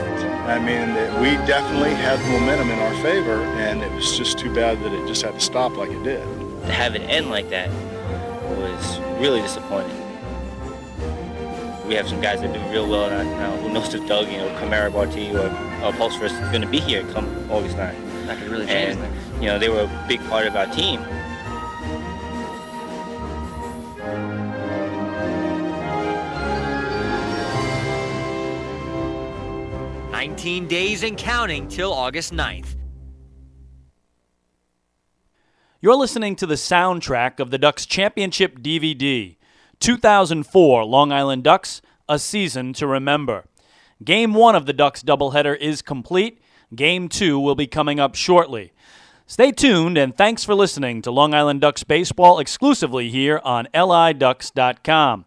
Speaker 13: I mean, we definitely had momentum in our favor, and it was just too bad that it just had to stop like it did.
Speaker 21: To have it end like that was really disappointing. We have some guys that do real well now. Who knows if Doug, Kamara, Barty, or Pulsford is going to be here come August 9th.
Speaker 12: That could really change things.
Speaker 21: They were a big part of our team.
Speaker 9: "19 days and counting till August 9th.
Speaker 4: You're listening to the soundtrack of the Ducks Championship DVD, 2004 Long Island Ducks, A Season to Remember. Game 1 of the Ducks doubleheader is complete. Game 2 will be coming up shortly. Stay tuned, and thanks for listening to Long Island Ducks baseball exclusively here on LIDucks.com.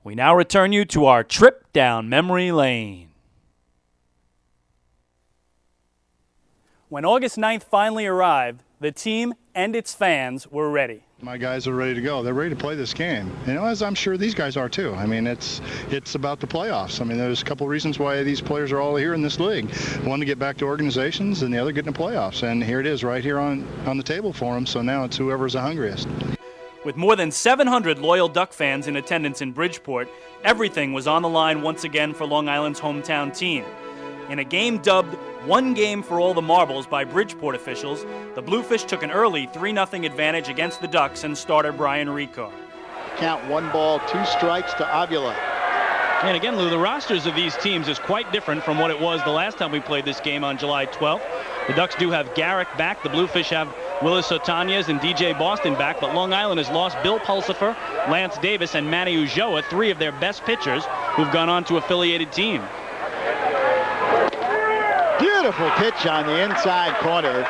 Speaker 4: We now return you to our trip down memory lane. When August 9th finally arrived, the team and its fans were ready.
Speaker 13: My guys are ready to go. They're ready to play this game. As I'm sure these guys are too. I mean, it's about the playoffs. I mean, there's a couple reasons why these players are all here in this league. One, to get back to organizations, and the other, getting the playoffs. And here it is right here on the table for them. So now it's whoever's the hungriest.
Speaker 4: With more than 700 loyal Duck fans in attendance in Bridgeport, everything was on the line once again for Long Island's hometown team. In a game dubbed "One Game for All the Marbles" by Bridgeport officials, the Bluefish took an early 3-0 advantage against the Ducks and starter Brian Ricard.
Speaker 8: Count 1 ball, 2 strikes to Avila.
Speaker 4: And again, Lou, the rosters of these teams is quite different from what it was the last time we played this game on July 12th. The Ducks do have Garrick back. The Bluefish have Willis Otanez and DJ Boston back, but Long Island has lost Bill Pulsifer, Lance Davis, and Manny Ulloa, 3 of their best pitchers who've gone on to affiliated teams.
Speaker 11: Beautiful pitch on the inside corner,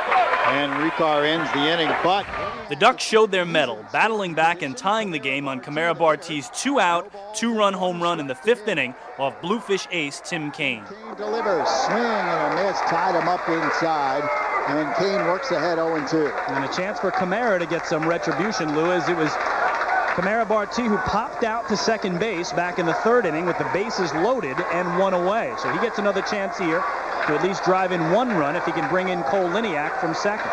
Speaker 11: and Ricard ends the inning, but
Speaker 4: the Ducks showed their mettle, battling back and tying the game on Camara Barti's 2-out, 2-run home run in the 5th inning off Bluefish ace Tim Kaine.
Speaker 11: Kaine delivers, swing and a miss, tied him up inside, and Kaine works ahead 0-2.
Speaker 4: And a chance for Camara to get some retribution, Lou, as it was Camara Barti who popped out to second base back in the 3rd inning with the bases loaded and 1 away. So he gets another chance here to at least drive in 1 run if he can bring in Cole Liniak from second.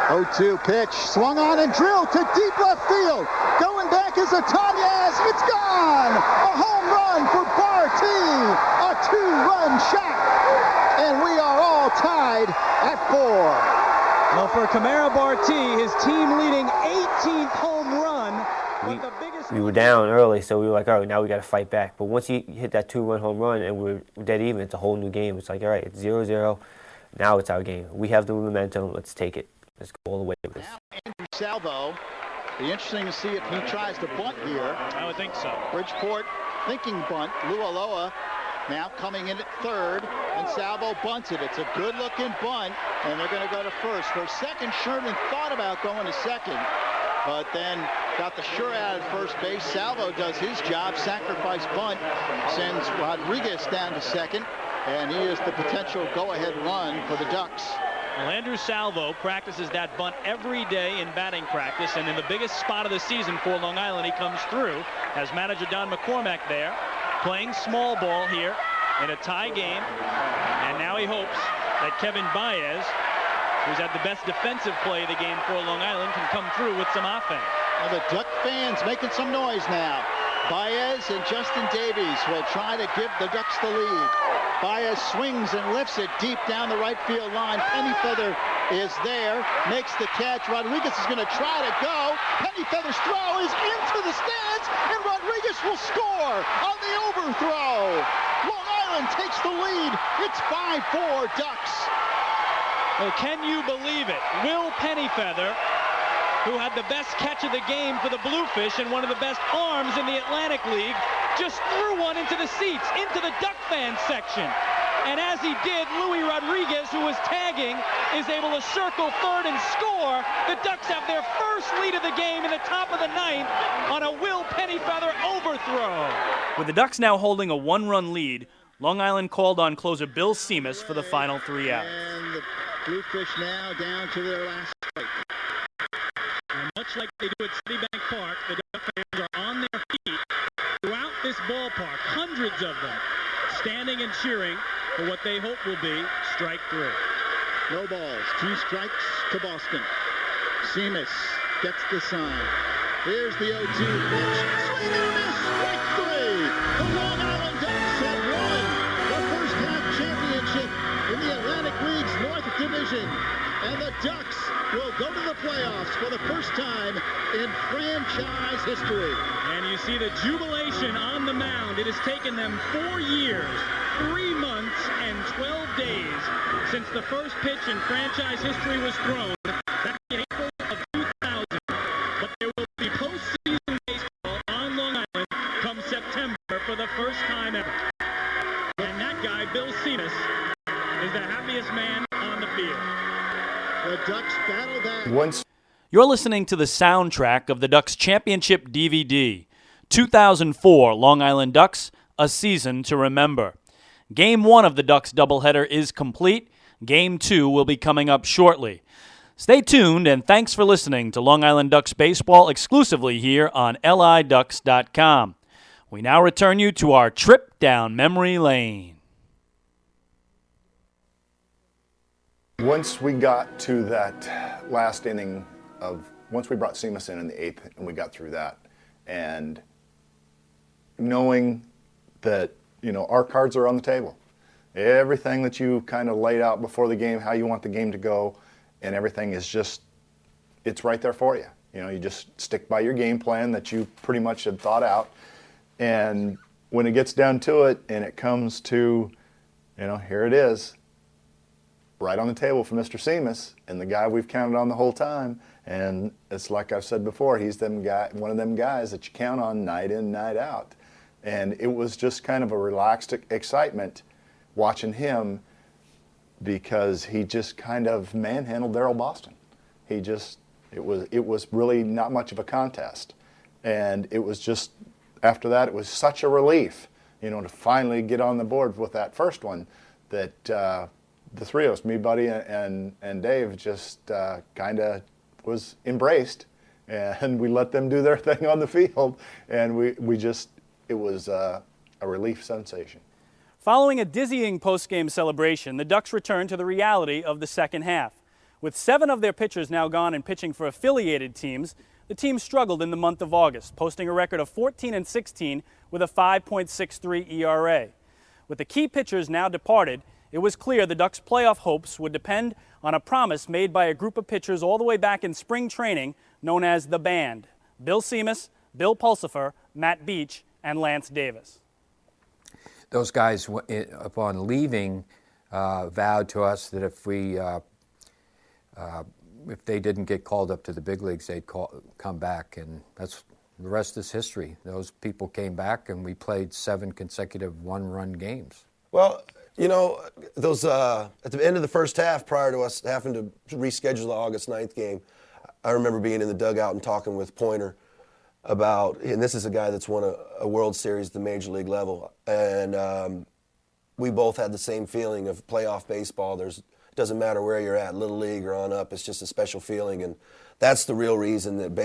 Speaker 11: 0-2 pitch, swung on and drilled to deep left field. Going back is Otanez. It's gone. A home run for Barti. A 2-run shot. And we are all tied at 4.
Speaker 4: Well, for Camara Barti, his team leading 18th home run.
Speaker 21: We were down early, so we were like, all right, now we got to fight back. But once you hit that 2-run home run and we're dead even, it's a whole new game. It's like, all right, it's 0-0. Now it's our game. We have the momentum. Let's take it. Let's go all the way with this.
Speaker 11: Now Andrew Salvo. Be interesting to see if he tries to bunt here.
Speaker 4: I would think so.
Speaker 11: Bridgeport thinking bunt. Lou Ulloa now coming in at 3rd, and Salvo bunts it. It's a good-looking bunt, and they're going to go to first. For a second, Sherman thought about going to second, but then got the sure out at first base. Salvo does his job. Sacrifice bunt sends Rodriguez down to second, and he is the potential go-ahead run for the Ducks.
Speaker 4: Well, Andrew Salvo practices that bunt every day in batting practice, and in the biggest spot of the season for Long Island, he comes through as manager Don McCormack there, playing small ball here in a tie game, and now he hopes that Kevin Baez, who's had the best defensive play of the game for Long Island, can come through with some offense.
Speaker 11: Well, the Duck fans making some noise now. Baez and Justin Davies will try to give the Ducks the lead. Baez swings and lifts it deep down the right field line. Pennyfeather is there, makes the catch. Rodriguez is going to try to go. Pennyfeather's throw is into the stands, and Rodriguez will score on the overthrow. Long Island takes the lead. It's 5-4 Ducks.
Speaker 4: Well, can you believe it? Will Pennyfeather, who had the best catch of the game for the Bluefish and one of the best arms in the Atlantic League, just threw one into the seats, into the Duck fan section. And as he did, Louis Rodriguez, who was tagging, is able to circle 3rd and score. The Ducks have their first lead of the game in the top of the 9th on a Will Pennyfeather overthrow. With the Ducks now holding a 1-run lead, Long Island called on closer Bill Seamus for the final 3 outs.
Speaker 11: And the Bluefish now down to their last strike.
Speaker 4: And much like they do at Citibank Park, the Duck fans are on their feet throughout this ballpark, hundreds of them, standing and cheering for what they hope will be strike 3.
Speaker 11: No balls, 2 strikes to Boston. Seamus gets the sign. Here's the 0-2 pitch. Swing and a miss, strike 3. The Long Island Ducks have won the first half championship in the Atlantic League's North Division. And the Ducks will go to the playoffs for the first time in franchise history.
Speaker 4: And you see the jubilation on the mound. It has taken them 4 years, 3 months, and 12 days since the first pitch in franchise history was thrown. That's in April of 2000. But there will be postseason baseball on Long Island come September for the first time ever. And that guy, Bill Seamus, is the happiest man on the field.
Speaker 11: The Ducks battle back.
Speaker 4: You're listening to the soundtrack of the Ducks Championship DVD, 2004 Long Island Ducks, A Season to Remember. Game 1 of the Ducks doubleheader is complete. Game 2 will be coming up shortly. Stay tuned, and thanks for listening to Long Island Ducks baseball exclusively here on LIDucks.com. We now return you to our trip down memory lane.
Speaker 3: Once we got to that last inning once we brought Seamus in the 8th and we got through that, and knowing that, our cards are on the table. Everything that you kind of laid out before the game, how you want the game to go, and everything is it's right there for you.
Speaker 13: You just stick by your game plan that you pretty much had thought out. And when it gets down to it and it comes to, here it is, right on the table for Mr. Seamus and the guy we've counted on the whole time. And it's like I've said before, he's one of them guys that you count on night in, night out. And it was just kind of a relaxed excitement watching him because he just kind of manhandled Darryl Boston. It was really not much of a contest. And it was just, after that, it was such a relief, to finally get on the board with that first one that the three of us, me, Buddy, and Dave, just kind of was embraced, and we let them do their thing on the field, and it was a relief sensation.
Speaker 4: Following a dizzying post-game celebration, the Ducks returned to the reality of the second half. With 7 of their pitchers now gone and pitching for affiliated teams, the team struggled in the month of August, posting a record of 14-16 with a 5.63 ERA. With the key pitchers now departed, it was clear the Ducks' playoff hopes would depend on a promise made by a group of pitchers all the way back in spring training known as the Band: Bill Seamus, Bill Pulsipher, Matt Beach, and Lance Davis.
Speaker 15: Those guys, upon leaving, vowed to us that if they didn't get called up to the big leagues, they'd come back, and the rest is history. Those people came back, and we played 7 consecutive one-run games.
Speaker 19: Well, those at the end of the first half, prior to us having to reschedule the August 9th game, I remember being in the dugout and talking with Pointer about, and this is a guy that's won a World Series at the Major League level, and we both had the same feeling of playoff baseball. It doesn't matter where you're at, Little League or on up, it's just a special feeling, and that's the real reason that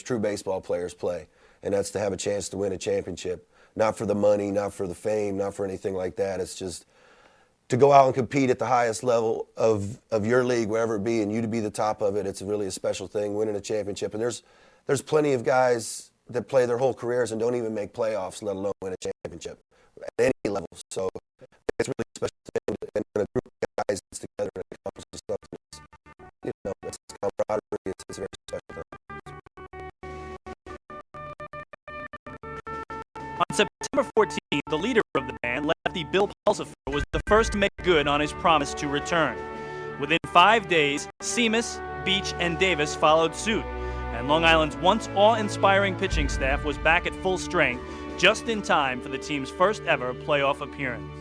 Speaker 19: true baseball players play, and that's to have a chance to win a championship. Not for the money, not for the fame, not for anything like that. It's just to go out and compete at the highest level of your league, wherever it be, and you to be the top of it. It's really a special thing, winning a championship. And there's plenty of guys that play their whole careers and don't even make playoffs, let alone win a championship at any level. So it's really a special thing. And when a group of guys gets together and accomplishes something, it's camaraderie. It's a very special thing.
Speaker 4: On September 14th, the leader of the Band, lefty Bill Pulsipher, was the first to make good on his promise to return. Within 5 days, Seamus, Beach, and Davis followed suit, and Long Island's once awe-inspiring pitching staff was back at full strength just in time for the team's first ever playoff appearance.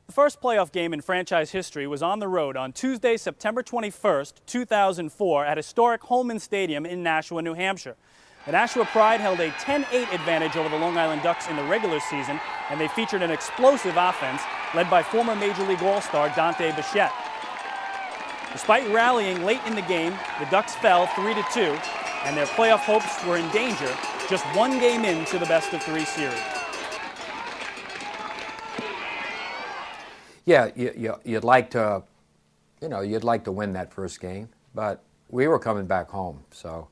Speaker 4: The first playoff game in franchise history was on the road on Tuesday, September 21st, 2004 at historic Holman Stadium in Nashua, New Hampshire. The Nashua Pride held a 10-8 advantage over the Long Island Ducks in the regular season, and they featured an explosive offense led by former Major League All-Star Dante Bichette. Despite rallying late in the game, the Ducks fell 3-2, and their playoff hopes were in danger just 1 game into the best-of-3 series.
Speaker 15: Yeah, you'd like to, you'd like to win that first game, but we were coming back home, so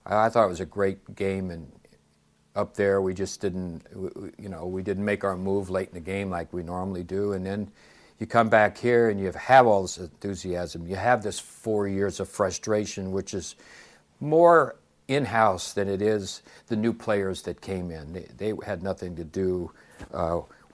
Speaker 15: I thought it was a great game, and up there we just didn't, we didn't make our move late in the game like we normally do, and then you come back here and you have all this enthusiasm. You have this 4 years of frustration, which is more in-house than it is the new players that came in. They had nothing to do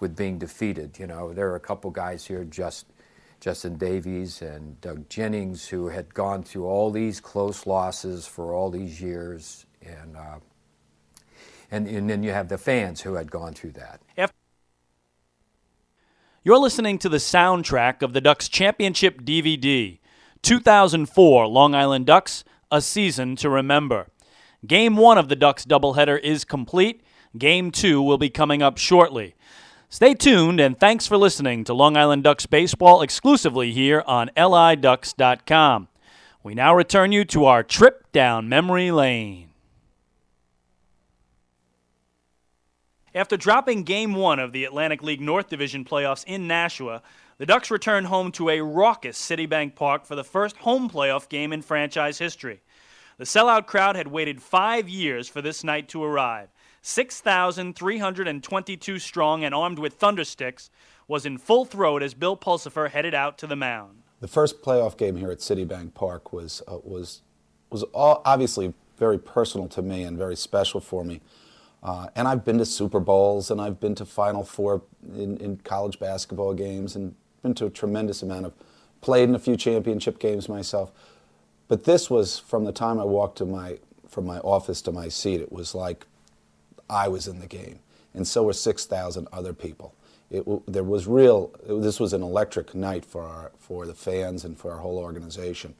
Speaker 15: with being defeated. There are a couple guys here, Justin Davies and Doug Jennings, who had gone through all these close losses for all these years, and then you have the fans who had gone through that.
Speaker 4: You're listening to the soundtrack of the Ducks Championship DVD, 2004 Long Island Ducks, A Season to Remember. Game 1 of the Ducks doubleheader is complete. Game 2 will be coming up shortly. Stay tuned, and thanks for listening to Long Island Ducks baseball exclusively here on LIDucks.com. We now return you to our trip down memory lane. After dropping Game 1 of the Atlantic League North Division playoffs in Nashua, the Ducks returned home to a raucous Citibank Park for the first home playoff game in franchise history. The sellout crowd had waited 5 years for this night to arrive. 6,322 strong and armed with thundersticks was in full throat as Bill Pulsipher headed out to the mound.
Speaker 3: The first playoff game here at Citibank Park was all obviously very personal to me and very special for me. And I've been to Super Bowls and I've been to Final Four in college basketball games and been to a tremendous amount of, played in a few championship games myself. But this was, from the time I walked from my office to my seat, it was like I was in the game. And so were 6,000 other people. This was an electric night for the fans and for our whole organization.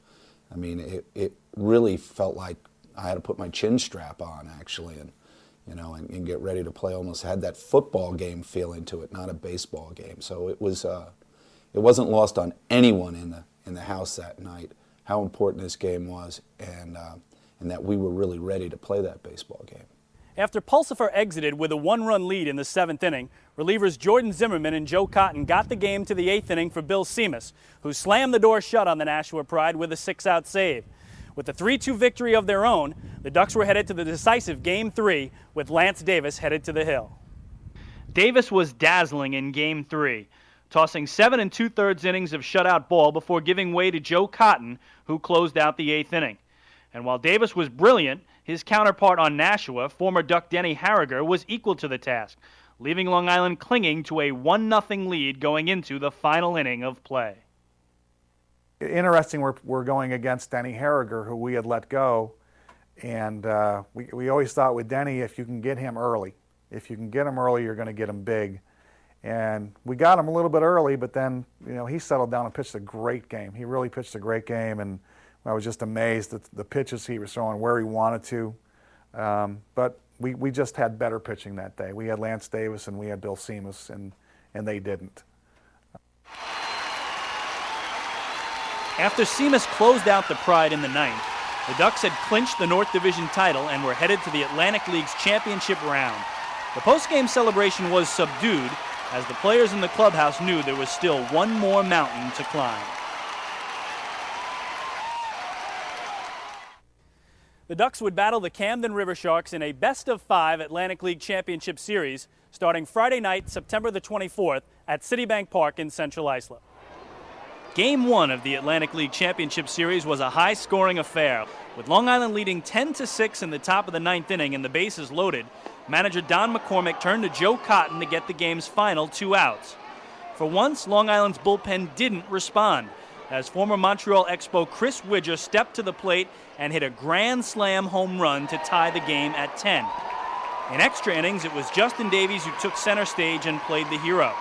Speaker 3: I mean, it really felt like I had to put my chin strap on, actually, and get ready to play. Almost had that football game feeling to it, not a baseball game. So it wasn't lost on anyone in the house that night how important this game was, and that we were really ready to play that baseball game.
Speaker 4: After Pulsifer exited with a 1-run lead in the 7th inning, relievers Jordan Zimmerman and Joe Cotton got the game to the 8th inning for Bill Seamus, who slammed the door shut on the Nashua Pride with a 6-out save. With a 3-2 victory of their own, the Ducks were headed to the decisive Game 3, with Lance Davis headed to the hill. Davis was dazzling in Game 3, tossing 7 2/3 innings of shutout ball before giving way to Joe Cotton, who closed out the 8th inning. And while Davis was brilliant, his counterpart on Nashua, former Duck Denny Harriger, was equal to the task, leaving Long Island clinging to a 1-0 lead going into the final inning of play.
Speaker 23: Interesting, we're going against Denny Harriger, who we had let go, and we always thought with Denny, if you can get him early, you're going to get him big. And we got him a little bit early, but then he settled down and pitched a great game. He really pitched a great game, and I was just amazed at the pitches he was throwing where he wanted to. But we just had better pitching that day. We had Lance Davis and we had Bill Seamus, and they didn't.
Speaker 4: After Seamus closed out the Pride in the 9th, the Ducks had clinched the North Division title and were headed to the Atlantic League's championship round. The post-game celebration was subdued as the players in the clubhouse knew there was still one more mountain to climb. The Ducks would battle the Camden River Sharks in a best-of-5 Atlantic League Championship Series starting Friday night, September the 24th at Citibank Park in Central Islip. Game 1 of the Atlantic League Championship Series was a high-scoring affair, with Long Island leading 10-6 in the top of the 9th inning and the bases loaded. Manager Don McCormick turned to Joe Cotton to get the game's final 2 outs. For once, Long Island's bullpen didn't respond, as former Montreal Expo Chris Widger stepped to the plate and hit a grand slam home run to tie the game at 10. In extra innings, it was Justin Davies who took center stage and played the hero.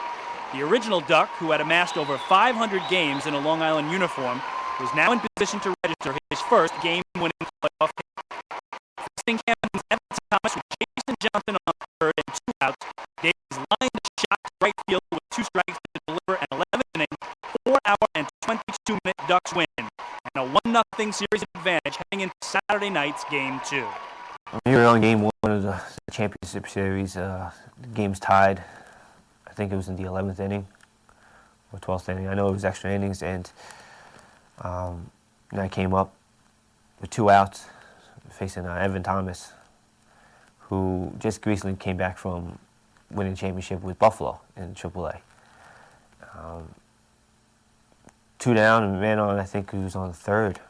Speaker 4: The original Duck, who had amassed over 500 games in a Long Island uniform, was now in position to register his first game-winning playoff hit. Facing Camden's Evan Thomas with Jason Johnson on third and 2 outs, Davies lined the shot to right field with 2 strikes to deliver an 11th-inning, 4-hour and 22-minute Ducks win, and a 1-0 series advantage heading into Saturday night's Game 2.
Speaker 21: We were on Game 1 of the championship series. The game's tied. I think it was in the 11th inning or 12th inning. I know it was extra innings, and I came up with 2 outs facing Evan Thomas, who just recently came back from winning a championship with Buffalo in AAA. 2 down and man on, I think he was on the third.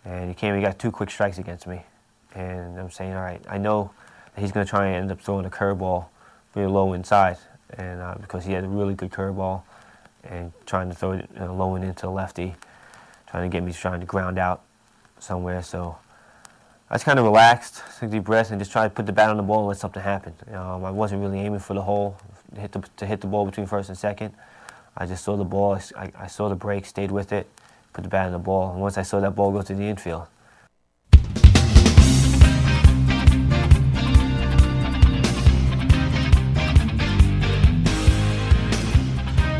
Speaker 21: And he got 2 quick strikes against me. And I'm saying, all right, I know that he's going to try and end up throwing a curveball very low inside. And because he had a really good curveball and trying to throw it low and into lefty, trying to get me trying to ground out somewhere. So I just kind of relaxed, took a deep breath, and just tried to put the bat on the ball and let something happen. I wasn't really aiming for the hole, to hit the ball between first and second. I just saw the ball, I saw the break, stayed with it, put the bat on the ball, and once I saw that ball go to the infield,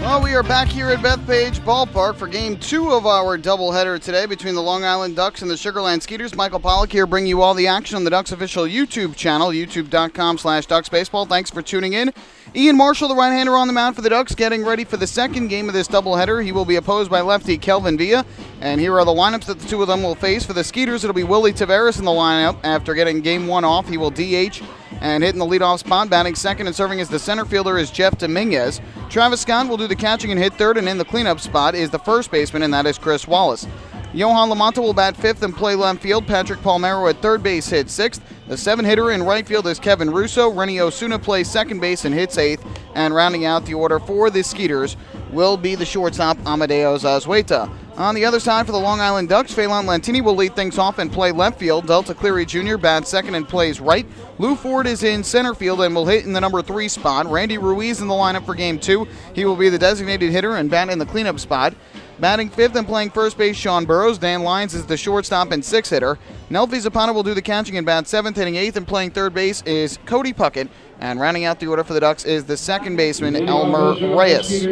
Speaker 8: Well, we are back here at Bethpage Ballpark for Game 2 of our doubleheader today between the Long Island Ducks and the Sugarland Skeeters. Michael Pollack here bringing you all the action on the Ducks official YouTube channel, youtube.com/DucksBaseball. Thanks for tuning in. Ian Marshall, the right-hander on the mound for the Ducks, getting ready for the second game of this doubleheader. He will be opposed by lefty Kelvin Villa. And here are the lineups that the two of them will face. For the Skeeters, it'll be Willie Taveras in the lineup. After getting Game 1 off, he will DH And hitting the leadoff spot, batting second and serving as the center fielder is Jeff Dominguez. Travis Scott will do the catching and hit third, and in the cleanup spot is the first baseman, and that is Chris Wallace. Johan Lamonta will bat fifth and play left field. Patrick Palmero at third base hits sixth. The seven-hitter in right field is Kevin Russo. Renny Osuna plays second base and hits eighth. And rounding out the order for the Skeeters will be the shortstop, Amadeo Zazueta. On the other side for the Long Island Ducks, Phelan Lantini will lead things off and play left field. Delta Cleary Jr. bats second and plays right. Lou Ford is in center field and will hit in the number 3 spot. Randy Ruiz in the lineup for Game 2. He will be the designated hitter and bat in the cleanup spot. Batting fifth and playing first base, Sean Burrows. Dan Lyons is the shortstop and sixth hitter. Nelfi Zapata will do the catching and bat seventh, hitting eighth, and playing third base is Cody Puckett. And rounding out the order for the Ducks is the second baseman, Elmer Reyes.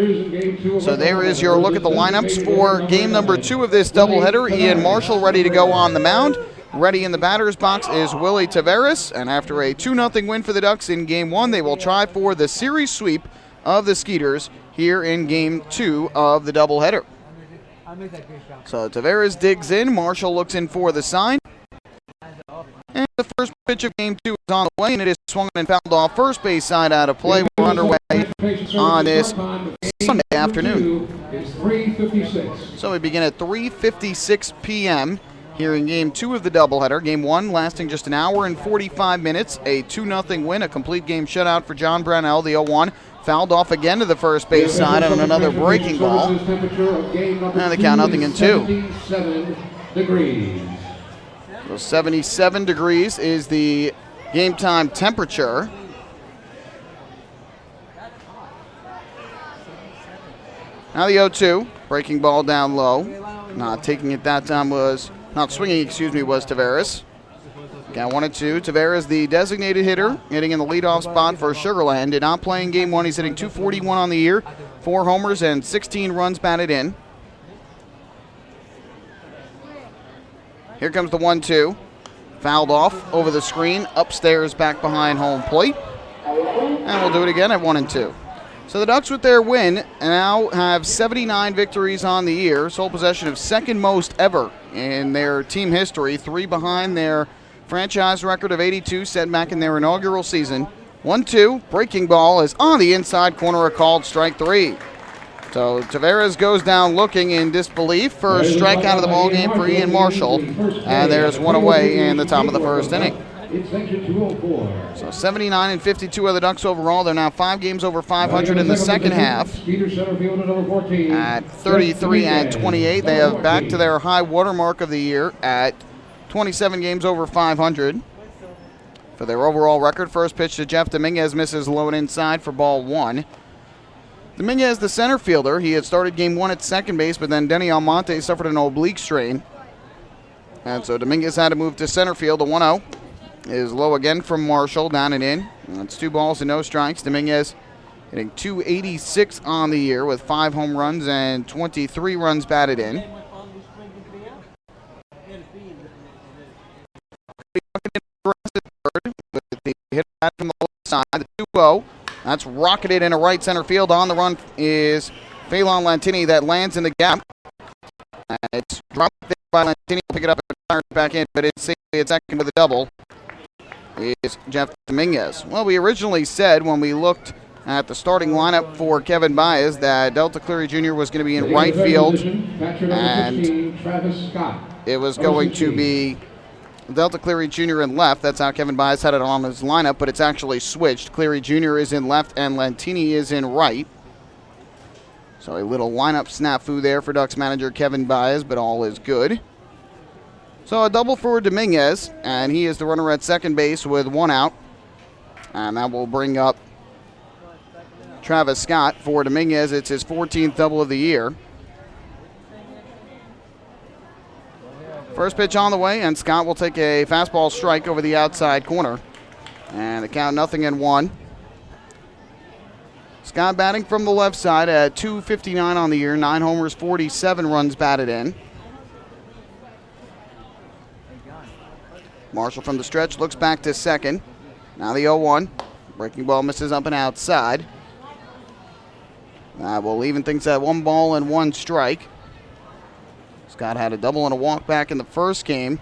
Speaker 8: So there is your look at the lineups for game number 2 of this doubleheader. Ian Marshall ready to go on the mound. Ready in the batter's box is Willie Taveras. And after a 2-0 win for the Ducks in game 1, they will try for the series sweep of the Skeeters here in game 2 of the doubleheader. So Taveras digs in. Marshall looks in for the sign. And the first pitch of game 2 is on the way, and it is swung and fouled off first base side out of play. We're underway on this Sunday afternoon. So we begin at 3:56 p.m. here in game 2 of the doubleheader. Game 1 lasting just an hour and 45 minutes. A 2-0 win, a complete game shutout for John Brownell, the 0-1. Fouled off again to the first base side on another breaking ball. And the count 0-2.
Speaker 1: 77 degrees.
Speaker 8: So 77 degrees is the game time temperature. Now the 0-2. Breaking ball down low. Not taking it that time was, not swinging, was Taveras. Count 1-2. Taveras, the designated hitter, hitting in the leadoff spot for Sugar Land. Did not play in game 1. He's hitting .241 on the year, 4 homers and 16 runs batted in. Here comes the 1-2. Fouled off over the screen, upstairs back behind home plate. And we'll do it again at 1-2. So the Ducks with their win now have 79 victories on the year, sole possession of second most ever in their team history, 3 behind their franchise record of 82 set back in their inaugural season. 1-2, breaking ball is on the inside corner, a called strike 3. So Taveras goes down looking in disbelief. First strikeout of the ball game for Ian Marshall, and there's one away in the top of the first inning. So 79 and 52 are the Ducks overall. They're now 5 games over 500 in the second half. At 33 and 28, they have back to their high watermark of the year at 27 games over 500. For their overall record, first pitch to Jeff Dominguez misses low and inside for ball 1. Dominguez, the center fielder, he had started game 1 at second base, but then Denny Almonte suffered an oblique strain. And so Dominguez had to move to center field. The 1-0 is low again from Marshall, down and in. That's 2 balls and no strikes. Dominguez hitting .286 on the year with 5 home runs and 23 runs batted in. With the hit back from the left side, the 2-0. That's rocketed into right center field. On the run is Phelan Lantini that lands in the gap. And it's dropped there by Lantini. Will pick it up and fire it back in, but it's safely at second with a double. Is Jeff Dominguez. Well, we originally said when we looked at the starting lineup for Kevin Baez that Delta Cleary Jr. was going to be in right field, and it was going to be Delta Cleary Jr. in left. That's how Kevin Baez had it on his lineup, but it's actually switched. Cleary Jr. is in left and Lantini is in right. So a little lineup snafu there for Ducks manager Kevin Baez, but all is good. So a double for Dominguez, and he is the runner at second base with 1 out. And that will bring up Travis Scott for Dominguez. It's his 14th double of the year. First pitch on the way, and Scott will take a fastball strike over the outside corner. And the count 0-1. Scott batting from the left side at .259 on the year, 9 homers, 47 runs batted in. Marshall from the stretch looks back to second. Now the 0-1. Breaking ball misses up and outside. We'll even things at 1 ball and 1 strike. Scott had a double and a walk back in the first game.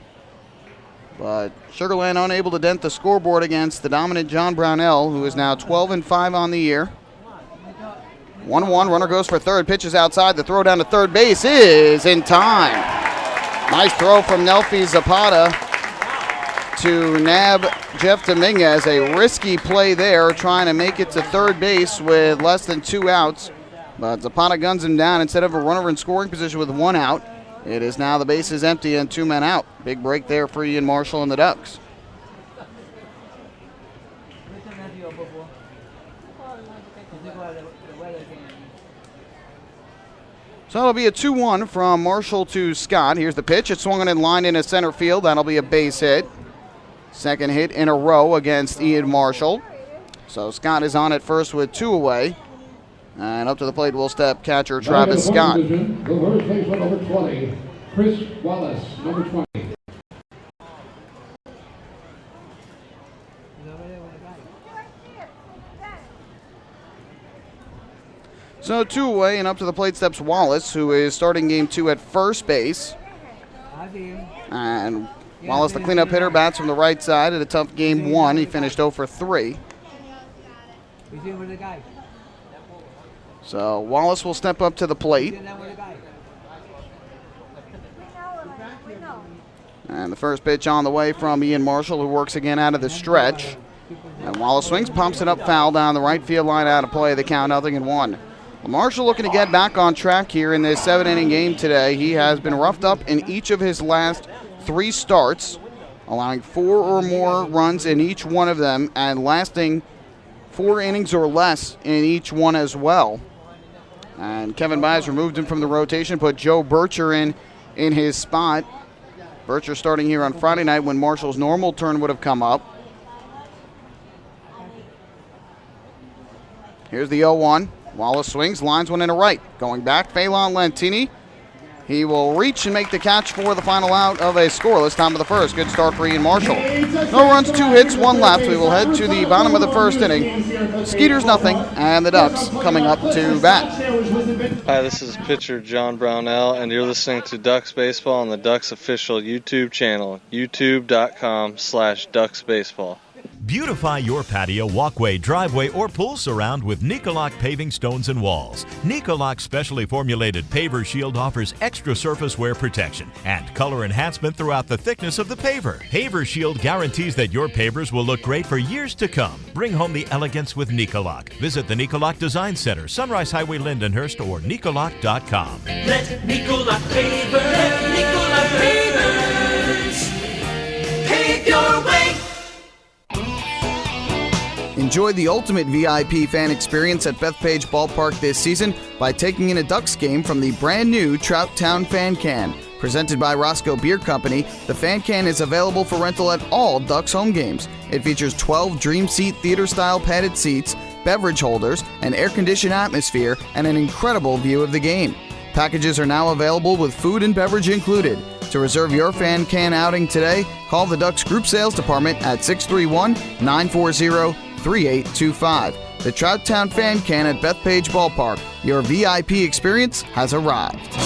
Speaker 8: But Sugar Land unable to dent the scoreboard against the dominant John Brownell, who is now 12-5 on the year. 1-1, runner goes for third, pitches outside. The throw down to third base is in time. Nice throw from Nelfi Zapata to nab Jeff Dominguez. A risky play there, trying to make it to third base with less than 2 outs. But Zapata guns him down instead of a runner in scoring position with 1 out. It is now the base is empty and 2 men out. Big break there for Ian Marshall and the Ducks. So it'll be a 2-1 from Marshall to Scott. Here's the pitch. It's swung in line into center field. That'll be a base hit. Second hit in a row against Ian Marshall. So Scott is on at first with 2 away. And up to the plate will step catcher Travis Scott.
Speaker 1: The first baseman, number 20, Chris Wallace, number 20.
Speaker 8: So 2 away, and up to the plate steps Wallace, who is starting game 2 at first base. And Wallace, the cleanup hitter, bats from the right side at a tough game 1. He finished 0 for 3. So Wallace will step up to the plate. And the first pitch on the way from Ian Marshall, who works again out of the stretch. And Wallace swings, pumps it up foul down the right field line, out of play. The count 0-1. Marshall looking to get back on track here in this 7-inning game today. He has been roughed up in each of his last 3 starts, allowing 4 or more runs in each one of them and lasting 4 innings or less in each one as well. And Kevin Byes removed him from the rotation, put Joe Bircher in his spot. Bircher starting here on Friday night when Marshall's normal turn would have come up. Here's the 0-1. Wallace swings, lines one into right. Going back, Phelan Lentini. He will reach and make the catch for the final out of a scoreless top of the first. Good start for Ian Marshall. No runs, 2 hits, 1 left. We will head to the bottom of the first inning. Skeeters nothing, and the Ducks coming up to bat.
Speaker 7: Hi, this is pitcher John Brownell, and you're listening to Ducks Baseball on the Ducks official YouTube channel, youtube.com/DucksBaseball.
Speaker 10: Beautify your patio, walkway, driveway, or pool surround with Nicoloc paving stones and walls. Nicoloc's specially formulated paver shield offers extra surface wear protection and color enhancement throughout the thickness of the paver. Paver shield guarantees that your pavers will look great for years to come. Bring home the elegance with Nicoloc. Visit the Nicoloc Design Center, Sunrise Highway, Lindenhurst, or Nicoloc.com.
Speaker 14: Let Nicoloc paver, let Nicoloc pavers pave your way.
Speaker 8: Enjoy the ultimate VIP fan experience at Bethpage Ballpark this season by taking in a Ducks game from the brand new Trout Town Fan Can. Presented by Roscoe Beer Company, the Fan Can is available for rental at all Ducks home games. It features 12 Dream Seat theater-style padded seats, beverage holders, an air-conditioned atmosphere, and an incredible view of the game. Packages are now available with food and beverage included. To reserve your Fan Can outing today, call the Ducks Group Sales Department at 631-940-3825. The Trout Town Fan Can at Bethpage Ballpark. Your VIP experience has arrived.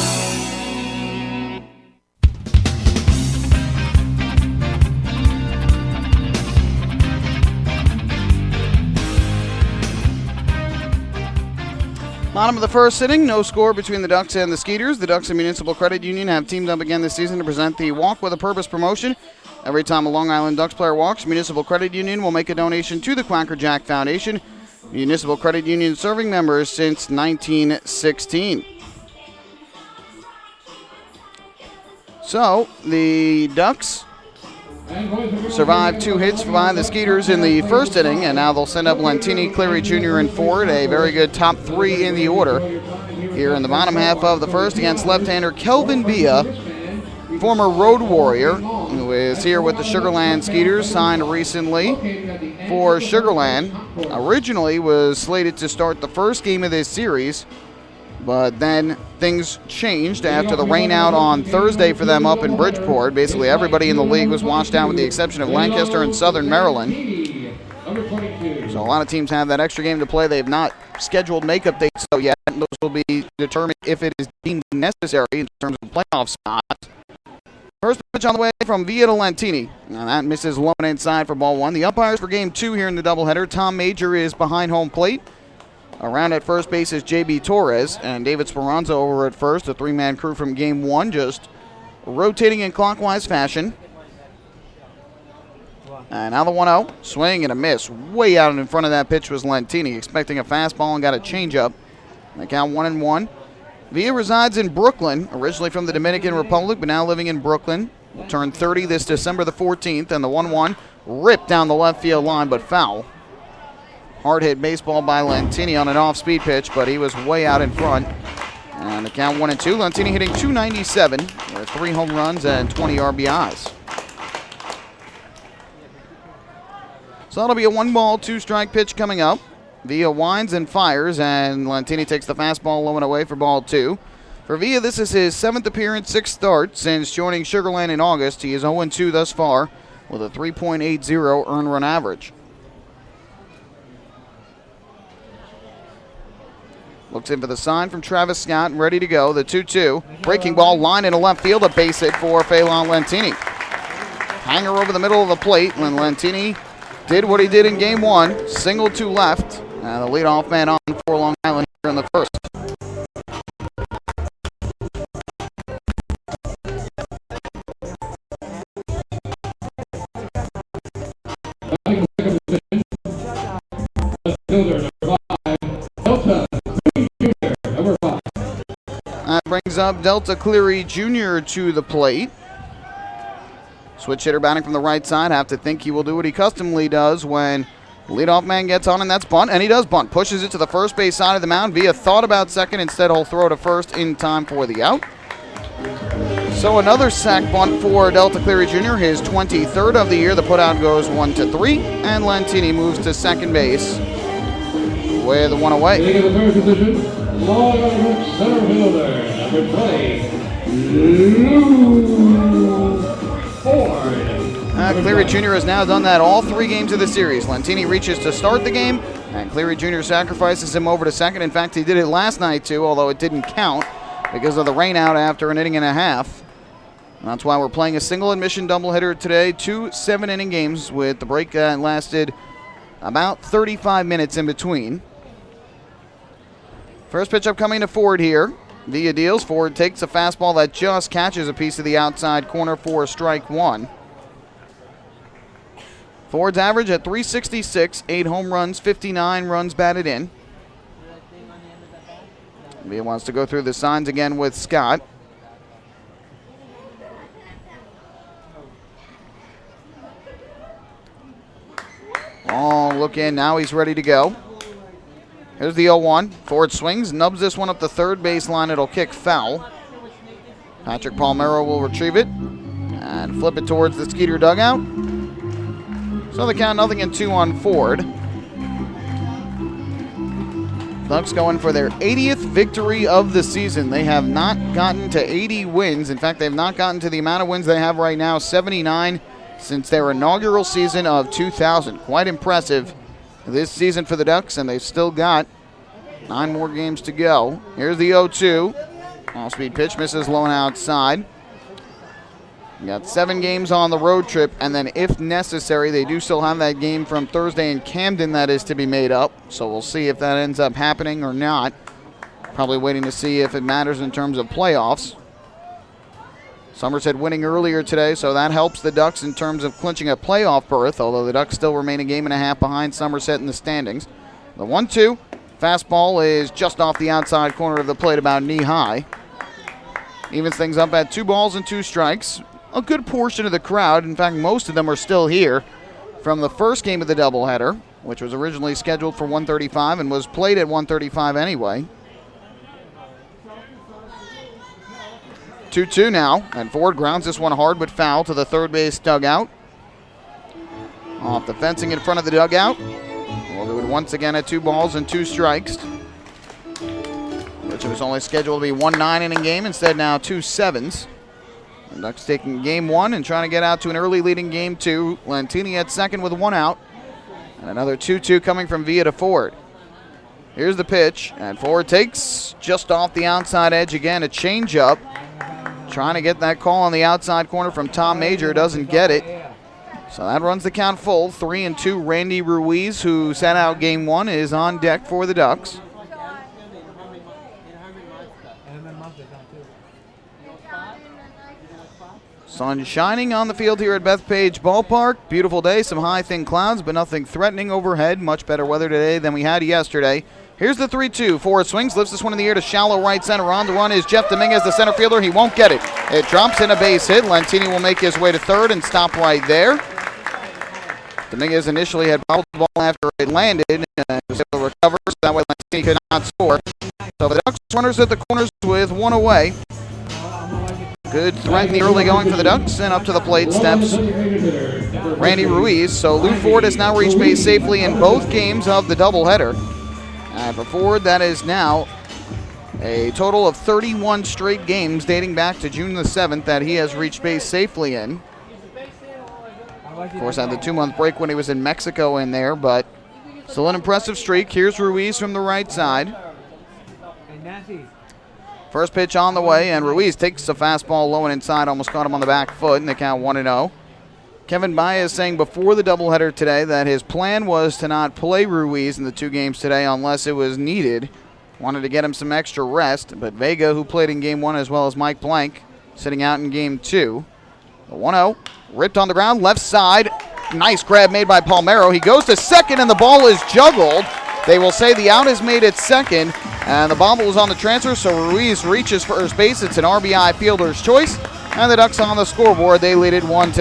Speaker 8: Bottom of the first inning, no score between the Ducks and the Skeeters. The Ducks and Municipal Credit Union have teamed up again this season to present the Walk with a Purpose promotion. Every time a Long Island Ducks player walks, Municipal Credit Union will make a donation to the Quacker Jack Foundation. Municipal Credit Union serving members since 1916. So, the Ducks survived 2 hits by the Skeeters in the first inning, and now they'll send up Lentini, Cleary Jr., and Ford, a very good top 3 in the order. Here in the bottom half of the first against left-hander Kelvin Villa, former Road Warrior, who is here with the Sugarland Skeeters, signed recently for Sugarland. Originally was slated to start the first game of this series, but then things changed after the rain out on Thursday for them up in Bridgeport. Basically everybody in the league was washed out with the exception of Lancaster and Southern Maryland. So a lot of teams have that extra game to play. They have not scheduled makeup dates so yet. Those will be determined if it is deemed necessary in terms of playoff spots. First pitch on the way from Villa to Lentini. And that misses low and inside for ball one. The umpires for game 2 here in the doubleheader. Tom Major is behind home plate. Around at first base is J.B. Torres and David Speranza over at first. A 3-man crew from game 1 just rotating in clockwise fashion. And now the 1-0. Swing and a miss. Way out in front of that pitch was Lentini, expecting a fastball and got a changeup. The count 1-1. Villa resides in Brooklyn, originally from the Dominican Republic, but now living in Brooklyn. Will turn 30 this December the 14th, and the 1-1 ripped down the left field line, but foul. Hard hit baseball by Lentini on an off-speed pitch, but he was way out in front. And the count 1-2. Lentini hitting .297 with 3 home runs and 20 RBIs. So that'll be a 1-ball, 2-strike pitch coming up. Villa winds and fires, and Lentini takes the fastball low and away for ball 2. For Villa, this is his 7th appearance, 6th start since joining Sugarland in August. He is 0-2 thus far with a 3.80 earned run average. Looks in for the sign from Travis Scott, ready to go. The 2-2. Breaking ball, line into left field, a base hit for Phelan Lentini. Hanger over the middle of the plate, and Lentini did what he did in game 1, single to left. And the leadoff man on for Long Island here in the first. That brings up Delta Cleary Jr. to the plate. Switch hitter batting from the right side. Have to think he will do what he customly does when leadoff man gets on, and that's bunt, and he does bunt. Pushes it to the first base side of the mound. Villa thought about second. Instead, he'll throw to first in time for the out. So another sac bunt for Delta Cleary Jr., his 23rd of the year. The putout goes 1-3, and Lentini moves to second base with one away.
Speaker 1: Taking the third position, Long Island center fielder, number 20,
Speaker 8: Cleary Jr. has now done that all 3 games of the series. Lentini reaches to start the game, and Cleary Jr. sacrifices him over to second. In fact, he did it last night too, although it didn't count because of the rain out after an inning and a half. And that's why we're playing a single admission doubleheader today. 2 7-inning games with the break that lasted about 35 minutes in between. First pitch up coming to Ford here. Villa deals. Ford takes a fastball that just catches a piece of the outside corner for strike 1. Ford's average at .366, 8 home runs, 59 runs batted in. Villa wants to go through the signs again with Scott. Long look in, now he's ready to go. Here's the 0-1. Ford swings, nubs this one up the third baseline. It'll kick foul. Patrick Palmero will retrieve it and flip it towards the Skeeter dugout. So the count 0-2 on Ford. Ducks going for their 80th victory of the season. They have not gotten to 80 wins. In fact, they've not gotten to the amount of wins they have right now, 79, since their inaugural season of 2000. Quite impressive this season for the Ducks, and they've still got 9 more games to go. Here's the 0-2. Off-speed pitch, misses low and outside. You got 7 games on the road trip, and then if necessary, they do still have that game from Thursday in Camden that is to be made up. So we'll see if that ends up happening or not. Probably waiting to see if it matters in terms of playoffs. Somerset winning earlier today, so that helps the Ducks in terms of clinching a playoff berth, although the Ducks still remain a game and a half behind Somerset in the standings. The 1-2, fastball is just off the outside corner of the plate, about knee-high. Evens things up at 2 balls and 2 strikes. A good portion of the crowd, in fact, most of them are still here from the first game of the doubleheader, which was originally scheduled for 1:35 and was played at 1:35 anyway. 2-2 now, and Ford grounds this one hard but foul to the third base dugout. Off the fencing in front of the dugout. We'll do it once again at 2 balls and 2 strikes. Which was only scheduled to be 1 9-inning game, instead now 2 7s. The Ducks taking game 1 and trying to get out to an early leading game 2. Lentini at second with 1 out. And another 2-2 coming from Villa to Ford. Here's the pitch, and Ford takes just off the outside edge again, a changeup. trying to get that call on the outside corner from Tom Major, doesn't get it. So that runs the count full. 3-2. Randy Ruiz, who sat out game 1, is on deck for the Ducks. Sun shining on the field here at Bethpage Ballpark. Beautiful day, some high, thin clouds, but nothing threatening overhead. Much better weather today than we had yesterday. Here's the 3-2. Forward swings, lifts this one in the air to shallow right center. On the run is Jeff Dominguez, the center fielder. He won't get it. It drops in a base hit. Lentini will make his way to third and stop right there. Dominguez initially had bobbled the ball after it landed and was able to recover, so that way Lentini could not score. So the Ducks runners at the corners with one away. Good threat in the early going for the Ducks, and up to the plate steps Randy Ruiz. So Lou Ford has now reached base safely in both games of the doubleheader. And for Ford, that is now a total of 31 straight games dating back to June the 7th that he has reached base safely in. Of course, had the 2-month break when he was in Mexico in there, but still an impressive streak. Here's Ruiz from the right side. First pitch on the way, and Ruiz takes a fastball low and inside, almost caught him on the back foot, and they count 1-0. Kevin Baez saying before the doubleheader today that his plan was to not play Ruiz in the 2 games today unless it was needed. Wanted to get him some extra rest, but Vega, who played in game 1 as well as Mike Blank, sitting out in game 2. The 1-0, ripped on the ground, left side. Nice grab made by Palmeiro. He goes to second, and the ball is juggled. They will say the out is made at second, and the bobble is on the transfer, so Ruiz reaches first base. It's an RBI fielder's choice, and the Ducks on the scoreboard. They lead it 1-0.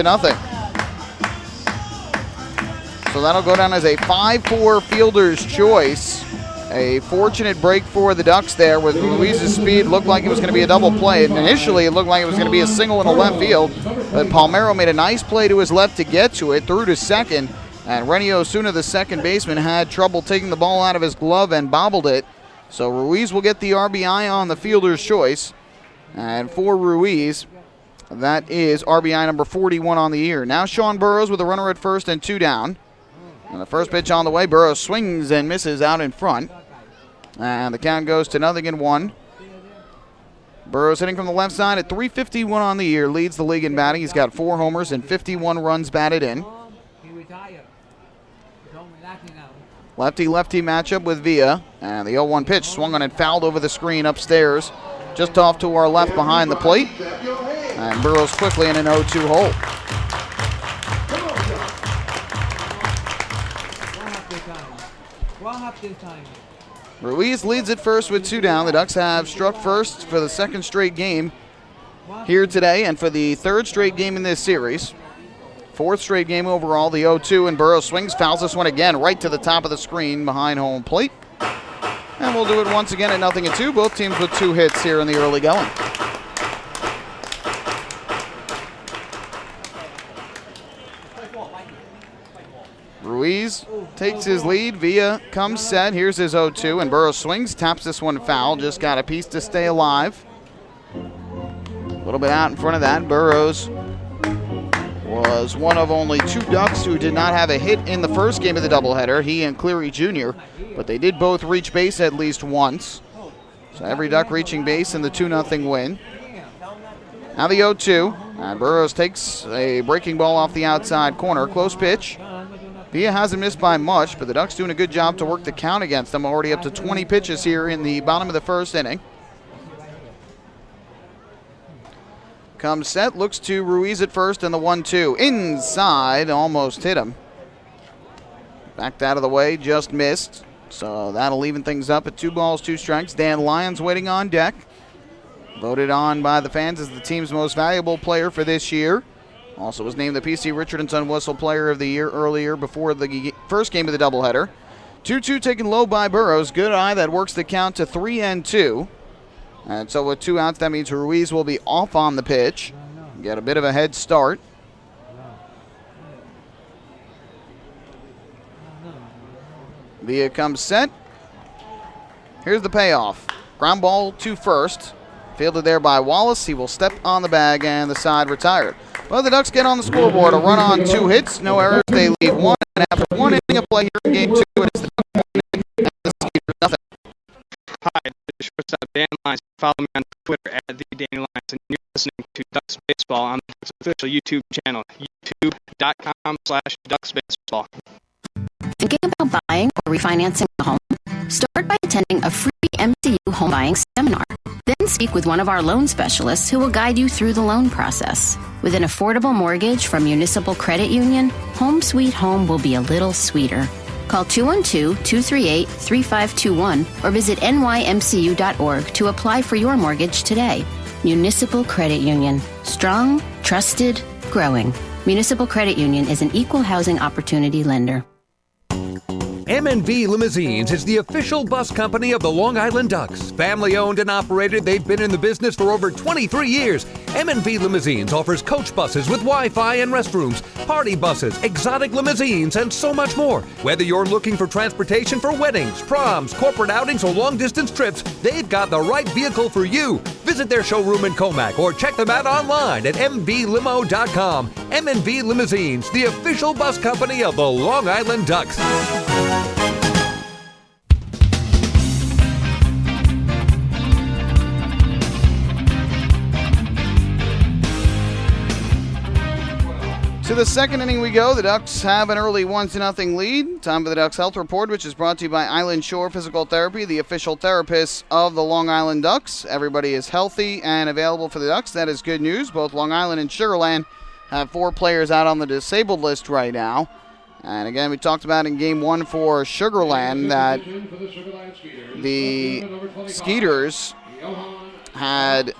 Speaker 8: So that'll go down as a 5-4 fielder's choice. A fortunate break for the Ducks there with Ruiz's speed. Looked like it was going to be a double play. And initially, it looked like it was going to be a single in the left field, but Palmeiro made a nice play to his left to get to it, threw to second. And Renny Osuna, the second baseman, had trouble taking the ball out of his glove and bobbled it. So Ruiz will get the RBI on the fielder's choice. And for Ruiz, that is RBI number 41 on the year. Now Sean Burrows with a runner at first and 2 down. And the first pitch on the way, Burrows swings and misses out in front. And the count goes to 0-1. Burrows hitting from the left side at .351 on the year, leads the league in batting. He's got 4 homers and 51 runs batted in. Lefty-lefty matchup with Villa. And the 0-1 pitch swung on and fouled over the screen upstairs, just off to our left behind the plate. And Burrows quickly in an 0-2 hole. Ruiz leads at first with 2 down. The Ducks have struck first for the 2nd straight game here today and for the 3rd straight game in this series. 4th straight game overall, the 0-2, and Burrows swings, fouls this one again right to the top of the screen behind home plate. And we'll do it once again at 0-2. Both teams with 2 hits here in the early going. Ruiz takes his lead. Villa comes set. Here's his 0-2, and Burrows swings, taps this one foul. Just got a piece to stay alive. A little bit out in front of that. Burrows was one of only 2 Ducks who did not have a hit in the first game of the doubleheader, he and Cleary Jr., but they did both reach base at least once. So every Duck reaching base in the 2-0 win. Now the 0-2, and Burrows takes a breaking ball off the outside corner. Close pitch. Villa hasn't missed by much, but the Ducks doing a good job to work the count against them. Already up to 20 pitches here in the bottom of the 1st inning. Comes set, looks to Ruiz at first, and the 1-2. Inside, almost hit him. Backed out of the way, just missed. So that'll even things up at 2 balls, 2 strikes. Dan Lyons waiting on deck. Voted on by the fans as the team's most valuable player for this year. Also was named the PC Richard & Son Whistle Player of the Year earlier before the first game of the doubleheader. 2-2 taken low by Burrows. Good eye that works the count to 3-2. And so with 2 outs, that means Ruiz will be off on the pitch. Get a bit of a head start. Villa comes set. Here's the payoff. Ground ball to first. Fielded there by Wallace. He will step on the bag, and the side retired. Well, the Ducks get on the scoreboard. A run on 2 hits, no errors. They lead 1. And after 1 inning of play here in game 2, it is the Ducks 1 and the Skeeters nothing.
Speaker 2: Hi, this is @DanLines. Follow me on Twitter @TheDanLines. And you're listening to Ducks Baseball on the Ducks official YouTube channel, youtube.com/DucksBaseball.
Speaker 16: Thinking about buying or refinancing a home? Start by attending a free MCU home buying seminar. Then speak with one of our loan specialists who will guide you through the loan process. With an affordable mortgage from Municipal Credit Union, Home Sweet Home will be a little sweeter. Call 212-238-3521 or visit nymcu.org to apply for your mortgage today. Municipal Credit Union. Strong, trusted, growing. Municipal Credit Union is an equal housing opportunity lender.
Speaker 6: M&V Limousines is the official bus company of the Long Island Ducks. Family owned and operated, they've been in the business for over 23 years. M&V Limousines offers coach buses with Wi-Fi and restrooms, party buses, exotic limousines, and so much more. Whether you're looking for transportation for weddings, proms, corporate outings, or long-distance trips, they've got the right vehicle for you. Visit their showroom in Comac or check them out online at mvlimo.com. M&V Limousines, the official bus company of the Long Island Ducks.
Speaker 8: To the second inning we go. The Ducks have an early 1-0 lead. Time for the Ducks Health Report, which is brought to you by Island Shore Physical Therapy, the official therapists of the Long Island Ducks. Everybody is healthy and available for the Ducks. That is good news. Both Long Island and Sugar Land have 4 players out on the disabled list right now. And again, we talked about in Game 1 for Sugar Land that the Skeeters had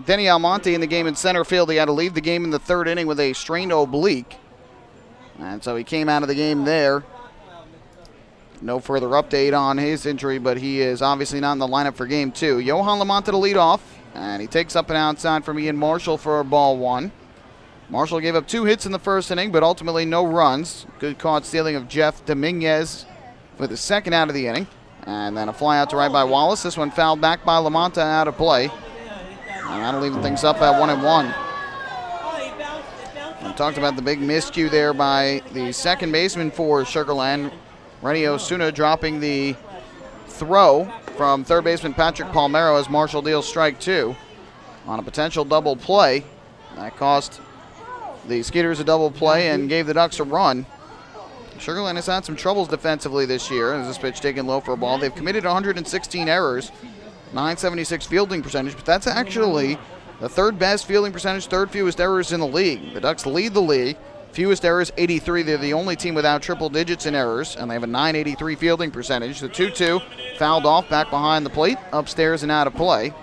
Speaker 8: Denny Almonte in the game in center field. He had to leave the game in the third inning with a strained oblique. And so he came out of the game there. No further update on his injury, but he is obviously not in the lineup for Game 2. Johan Lamonte to lead off, and he takes up and outside from Ian Marshall for ball 1. Marshall gave up 2 hits in the first inning, but ultimately no runs. Good caught stealing of Jeff Dominguez for the second out of the inning. And then a fly out to right by Wallace. This one fouled back by Lamonte out of play. And that'll leave things up at 1-1. We talked about the big miscue there by the second baseman for Sugar Land. Rennie Osuna dropping the throw from third baseman Patrick Palmero as Marshall deals strike 2 on a potential double play. That cost the Skeeters a double play and gave the Ducks a run. Sugar Land has had some troubles defensively this year. As this pitch taken low for a ball. They've committed 116 errors. 976 fielding percentage, but that's actually the third best fielding percentage, third fewest errors in the league. The Ducks lead the league. Fewest errors, 83. They're the only team without triple digits in errors, and they have a 983 fielding percentage. The 2-2 fouled off back behind the plate, upstairs and out of play.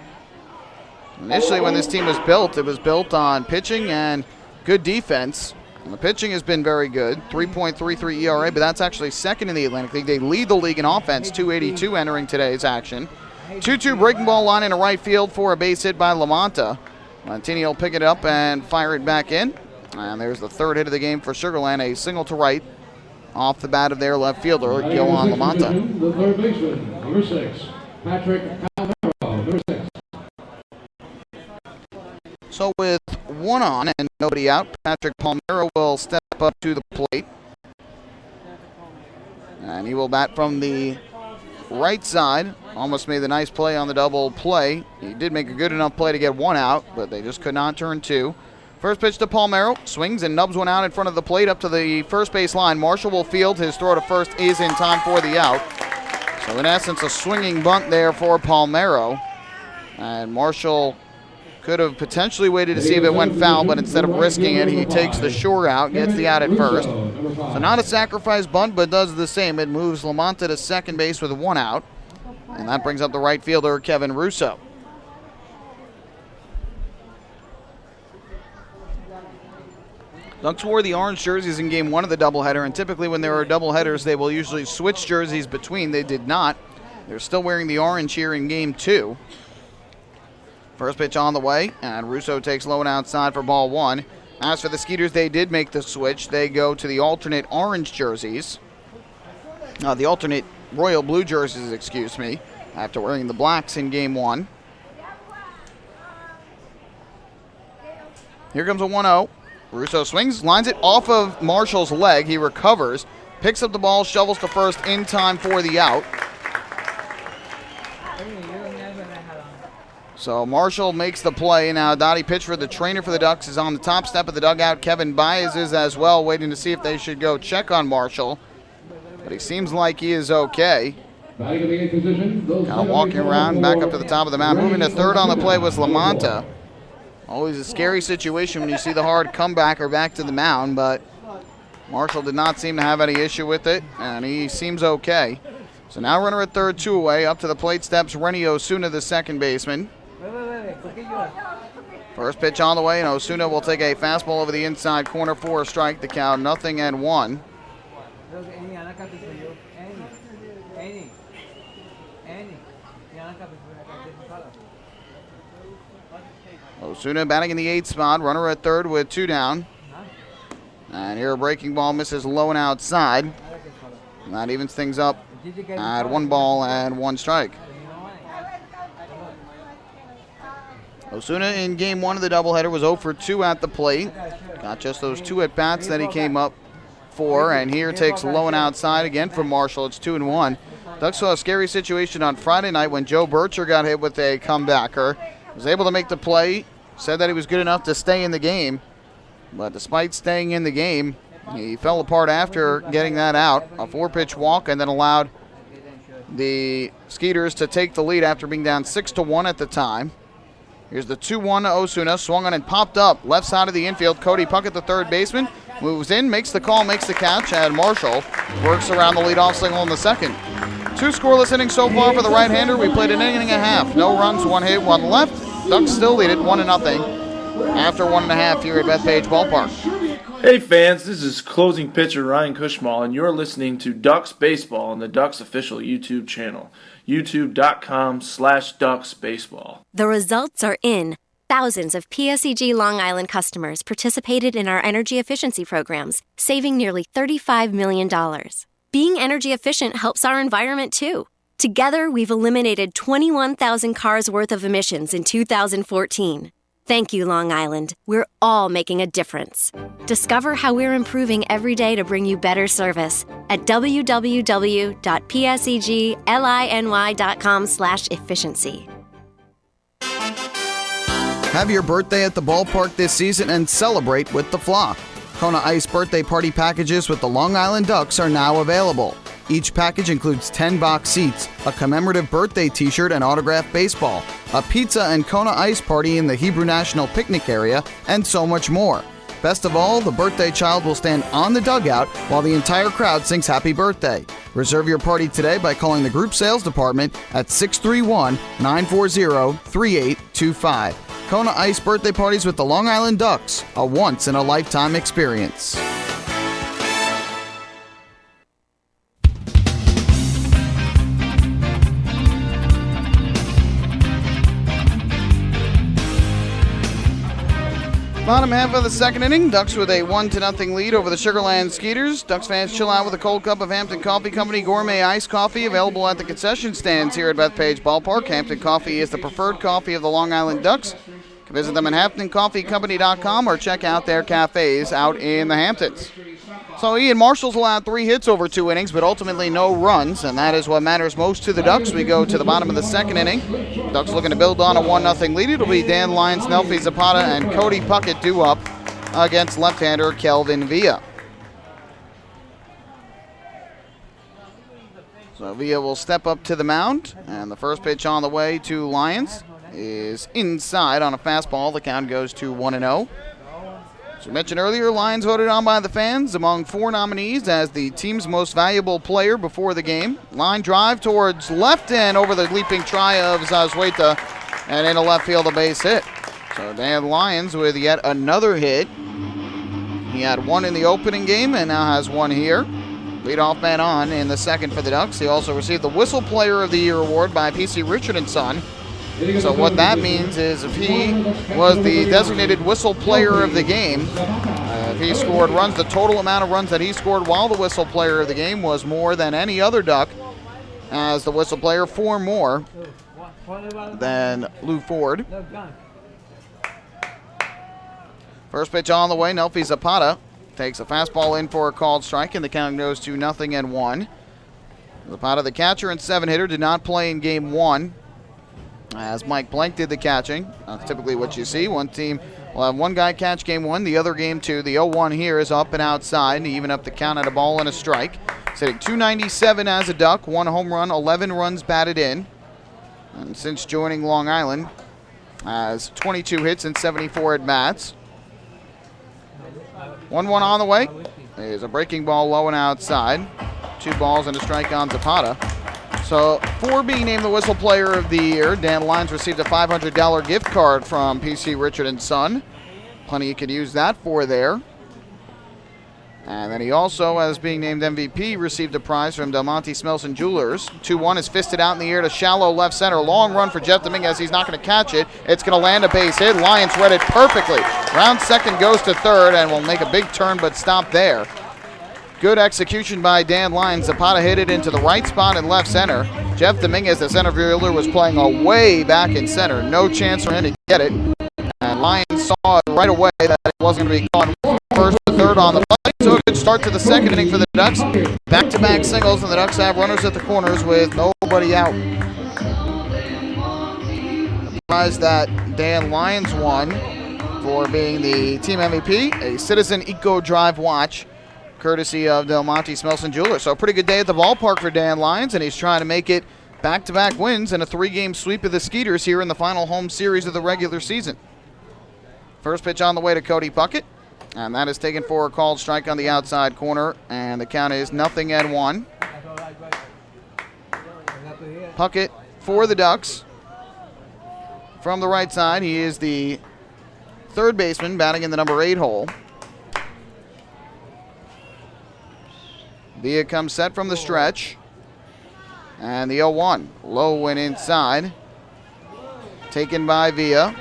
Speaker 8: Initially, when this team was built, it was built on pitching and good defense. And the pitching has been very good, 3.33 ERA, but that's actually second in the Atlantic League. They lead the league in offense, 282 entering today's action. 2-2 breaking ball line into right field for a base hit by Lamonte. Montini will pick it up and fire it back in. And there's the third hit of the game for Sugar Land, a single to right off the bat of their left fielder, Johan Lamonte.
Speaker 1: The third baseman, number 6, Patrick Palmero, number 6.
Speaker 8: So with one on and nobody out, Patrick Palmero will step up to the plate. And he will bat from the right side. Almost made the nice play on the double play. He did make a good enough play to get 1 out, but they just could not turn 2. First pitch to Palmero, swings and nubs 1 out in front of the plate up to the first base line. Marshall will field. His throw to first is in time for the out. So in essence, a swinging bunt there for Palmero. And Marshall could have potentially waited to see if it went foul, but instead of risking it, he takes the short out, gets the out at first. So not a sacrifice bunt, but does the same. It moves Lamonte to second base with 1 out. And that brings up the right fielder, Kevin Russo. Ducks wore the orange jerseys in Game 1 of the doubleheader, and typically when there are doubleheaders, they will usually switch jerseys between. They did not. They're still wearing the orange here in Game 2. First pitch on the way, and Russo takes low and outside for ball 1. As for the Skeeters, they did make the switch. They go to the alternate orange jerseys. The alternate royal blue jerseys, excuse me, after wearing the blacks in Game 1. Here comes a 1-0. Russo swings, lines it off of Marshall's leg. He recovers, picks up the ball, shovels to first in time for the out.
Speaker 17: So Marshall makes the play. Now Dottie Pitchford, the trainer for the Ducks, is on the top step of the dugout. Kevin Baez is as well, waiting to see if they should go check on Marshall. But he seems like he is okay. Kind of walking around back up to the top of the mound. Moving to third on the play was Lamonta. Always a scary situation when you see the hard comebacker back to the mound, but Marshall did not seem to have any issue with it, and he seems okay. So now runner at third, 2 away. Up to the plate steps Rennie Osuna, the second baseman. First pitch on the way, and Osuna will take a fastball over the inside corner for a strike. The count 0-1. Osuna batting in the 8th spot. Runner at third with 2 down. And here a breaking ball misses low and outside. And that evens things up at 1 ball and 1 strike. Osuna in game 1 of the doubleheader was 0 for 2 at the plate. Got just those 2 at-bats that he came up for. And here takes low and outside again from Marshall. It's 2-1. Ducks saw a scary situation on Friday night when Joe Bircher got hit with a comebacker. Was able to make the play. Said that he was good enough to stay in the game. But despite staying in the game, he fell apart after getting that out. A 4-pitch walk, and then allowed the Skeeters to take the lead after being down 6-1 at the time. Here's the 2-1 to Osuna. Swung on and popped up. Left side of the infield. Cody Puckett, the third baseman, moves in, makes the call, makes the catch, and Marshall works around the leadoff single in the second. 2 scoreless innings so far for the right-hander. We played an inning and a half. No runs, 1 hit, 1 left. Ducks still lead it 1-0 after 1.5 here at Bethpage Ballpark.
Speaker 18: Hey fans, this is closing pitcher Ryan Cushmal, and you're listening to Ducks Baseball on the Ducks official YouTube channel, youtube.com/DucksBaseball.
Speaker 20: The results are in. Thousands of PSEG Long Island customers participated in our energy efficiency programs, saving nearly $35 million. Being energy efficient helps our environment too. Together, we've eliminated 21,000 cars worth of emissions in 2014. Thank you, Long Island. We're all making a difference. Discover how we're improving every day to bring you better service at www.pseglyny.com/efficiency.
Speaker 17: Have your birthday at the ballpark this season and celebrate with the Flock. Kona Ice birthday party packages with the Long Island Ducks are now available. Each package includes 10 box seats, a commemorative birthday t-shirt and autographed baseball, a pizza and Kona Ice party in the Hebrew National Picnic area, and so much more. Best of all, the birthday child will stand on the dugout while the entire crowd sings happy birthday. Reserve your party today by calling the group sales department at 631-940-3825. Kona Ice birthday parties with the Long Island Ducks, a once-in-a-lifetime experience. Bottom half of the second inning, Ducks with a 1-0 lead over the Sugarland Skeeters. Ducks fans chill out with a cold cup of Hampton Coffee Company Gourmet Iced Coffee available at the concession stands here at Bethpage Ballpark. Hampton Coffee is the preferred coffee of the Long Island Ducks. You can visit them at HamptonCoffeeCompany.com or check out their cafes out in the Hamptons. So Ian Marshall's allowed 3 hits over 2 innings, but ultimately no runs, and that is what matters most to the Ducks. We go to the bottom of the second inning. Ducks looking to build on a 1-0 lead. It'll be Dan Lyons, Nelfi Zapata, and Cody Puckett due up against left-hander Kelvin Villa. So Villa will step up to the mound, and the first pitch on the way to Lyons is inside on a fastball. The count goes to 1-0. As we mentioned earlier, Lyons voted on by the fans among 4 nominees as the team's most valuable player before the game. Line drive towards left and over the leaping try of Zazueta, and into left field a base hit. So Dan Lyons with yet another hit. He had 1 in the opening game and now has 1 here. Leadoff man on in the second for the Ducks. He also received the Whistle Player of the Year award by P.C. Richard & Son. So what that means is if he was the designated whistle player of the game, if he scored runs, the total amount of runs that he scored while the whistle player of the game was more than any other Duck. As the whistle player, 4 more than Lou Ford. First pitch on the way, Nelfi Zapata takes a fastball in for a called strike, and the count goes to 0-1. Zapata, the catcher and 7-hitter, did not play in game 1. as Mike Blank did the catching. That's typically what you see. One team will have one guy catch game one, the other game two. The 0-1 here is up and outside to even up the count at a ball and a strike. He's hitting .297 as a Duck, 1 home run, 11 runs batted in. And since joining Long Island, has 22 hits and 74 at-bats. 1-1 on the way. Is a breaking ball low and outside. 2 balls and a strike on Zapata. So, for being named the Whistle Player of the Year, Dan Lyons received a $500 gift card from PC Richard & Son. Plenty you could use that for there. And then he also, as being named MVP, received a prize from Del Monte Smelson Jewelers. 2-1 is fisted out in the air to shallow left center. Long run for Jeff Dominguez. He's not going to catch it. It's going to land a base hit. Lyons read it perfectly. Round second goes to third and will make a big turn but stop there. Good execution by Dan Lyons. Zapata hit it into the right spot in left center. Jeff Dominguez, the center fielder, was playing away back in center. No chance for him to get it. And Lyons saw it right away that it wasn't going to be caught. First to third on the play. So a good start to the second inning for the Ducks. Back-to-back singles, and the Ducks have runners at the corners with nobody out. The prize that Dan Lyons won for being the team MVP, a Citizen Eco Drive watch, courtesy of Del Monte Smelson Jewelers. So a pretty good day at the ballpark for Dan Lyons, and he's trying to make it back-to-back wins and a 3-game sweep of the Skeeters here in the final home series of the regular season. First pitch on the way to Cody Puckett, and that is taken for a called strike on the outside corner, and the count is 0-1. Puckett for the Ducks. From the right side, he is the third baseman batting in the number 8 hole. Villa comes set from the stretch. And the 0-1. Low went inside. Taken by Villa.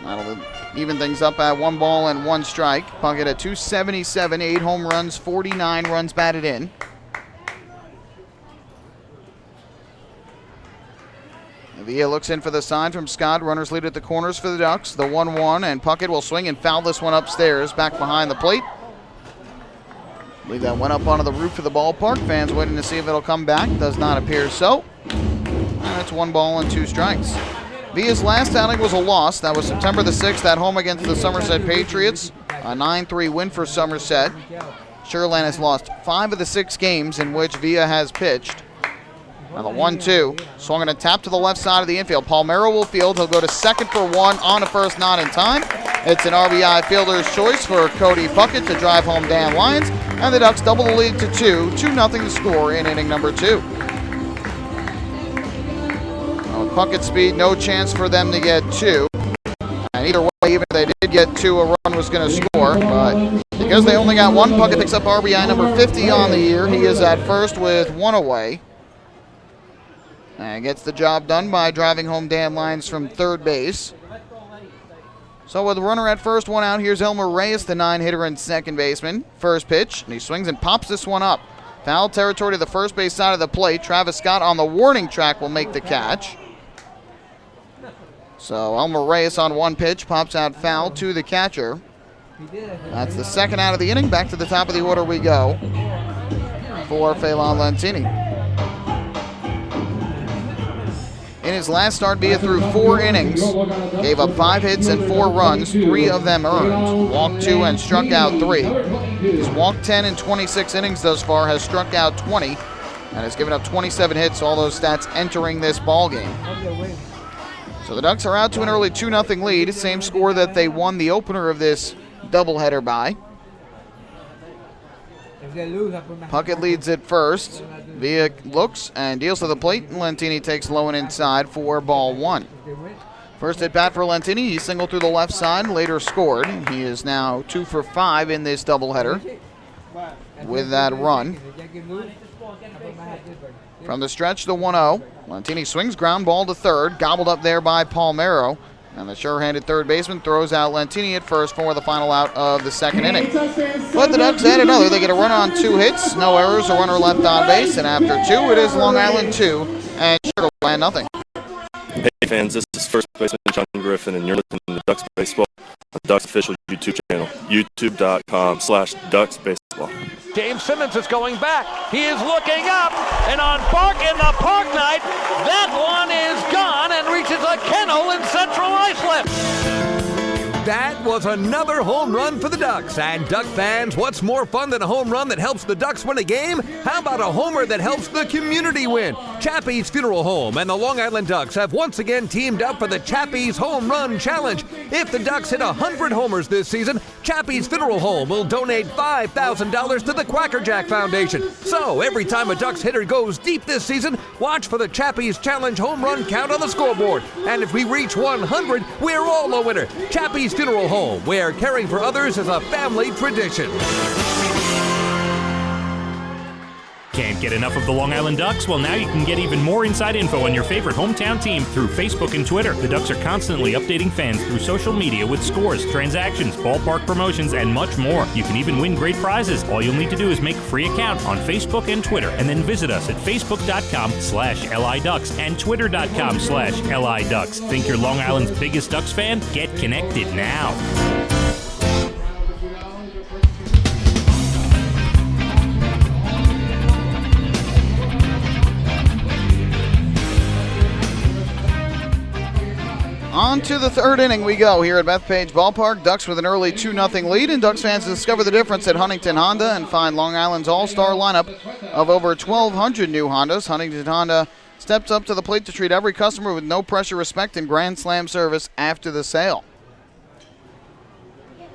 Speaker 17: That'll even things up at 1 ball and 1 strike. Puckett at .277, 8 home runs, 49 runs batted in. Villa looks in for the sign from Scott. Runners lead at the corners for the Ducks. The 1-1, and Puckett will swing and foul this one upstairs, back behind the plate. I believe that went up onto the roof of the ballpark. Fans waiting to see if it'll come back. Does not appear so. And it's 1 ball and 2 strikes. Villa's last outing was a loss. That was September the 6th at home against the Somerset Patriots. A 9-3 win for Somerset. Sugarland has lost 5 of the 6 games in which Villa has pitched. Now the 1-2. Swung and a tap to the left side of the infield. Palmero will field. He'll go to second for 1 on to first, not in time. It's an RBI fielder's choice for Cody Puckett to drive home Dan Lyons. And the Ducks double the lead to 2. 2-0 the score in inning number 2. With Puckett's speed, no chance for them to get 2. And either way, even if they did get 2, a run was going to score. But because they only got 1, Puckett picks up RBI number 50 on the year. He is at first with 1 away. And gets the job done by driving home Dan Lyons from third base. So with a runner at first, 1 out, here's Elmer Reyes, the 9-hitter and second baseman. First pitch, and he swings and pops this one up. Foul territory to the first base side of the plate. Travis Scott on the warning track will make the catch. So Elmer Reyes on 1 pitch, pops out foul to the catcher. That's the second out of the inning. Back to the top of the order we go for Phelan Lentini. In his last start, Villa threw 4 innings, gave up 5 hits and 4 runs, 3 of them earned, walked 2 and struck out 3. He's walked 10 in 26 innings thus far, has struck out 20, and has given up 27 hits, all those stats entering this ball game. So the Ducks are out to an early 2-0 lead, same score that they won the opener of this doubleheader by. Puckett leads at first. Villa looks and deals to the plate. Lentini takes low and inside for ball 1. First at bat for Lentini. He singled through the left side, later scored. He is now 2 for 5 in this doubleheader with that run. From the stretch, the 1-0. Lentini swings ground ball to third, gobbled up there by Palmero. And the sure-handed third baseman throws out Lentini at first for the final out of the second inning. But the Ducks add another. They get a run on 2 hits, no errors, a runner left on base, and after 2, it is Long Island 2 and Sugarland nothing.
Speaker 5: Hey fans, this is first baseman John Griffin, and you're listening to Ducks Baseball on the Ducks official YouTube channel, youtube.com/DucksBaseball.
Speaker 9: James Simmons is going back. He is looking up, and on in the Park Night, that one is gone and reaches a kennel in Central Islip.
Speaker 6: That was another home run for the Ducks. And Duck fans, what's more fun than a home run that helps the Ducks win a game? How about a homer that helps the community win? Chappie's Funeral Home and the Long Island Ducks have once again teamed up for the Chappie's Home Run Challenge. If the Ducks hit 100 homers this season, Chappie's Funeral Home will donate $5,000 to the Quacker Jack Foundation. So every time a Ducks hitter goes deep this season, watch for the Chappie's Challenge home run count on the scoreboard. And if we reach 100, we're all a winner. Chappie's Funeral Home, where caring for others is a family tradition.
Speaker 12: Can't get enough of the Long Island Ducks? Well, now you can get even more inside info on your favorite hometown team through Facebook and Twitter. The Ducks are constantly updating fans through social media with scores, transactions, ballpark promotions, and much more. You can even win great prizes. All you'll need to do is make a free account on Facebook and Twitter, and then visit us at facebook.com/LIDucks and twitter.com/LIDucks. Think you're Long Island's biggest Ducks fan? Get connected now.
Speaker 17: On to the third inning we go here at Bethpage Ballpark. Ducks with an early 2-0 lead, and Ducks fans discover the difference at Huntington Honda and find Long Island's all-star lineup of over 1,200 new Hondas. Huntington Honda steps up to the plate to treat every customer with no pressure, respect, and grand slam service after the sale.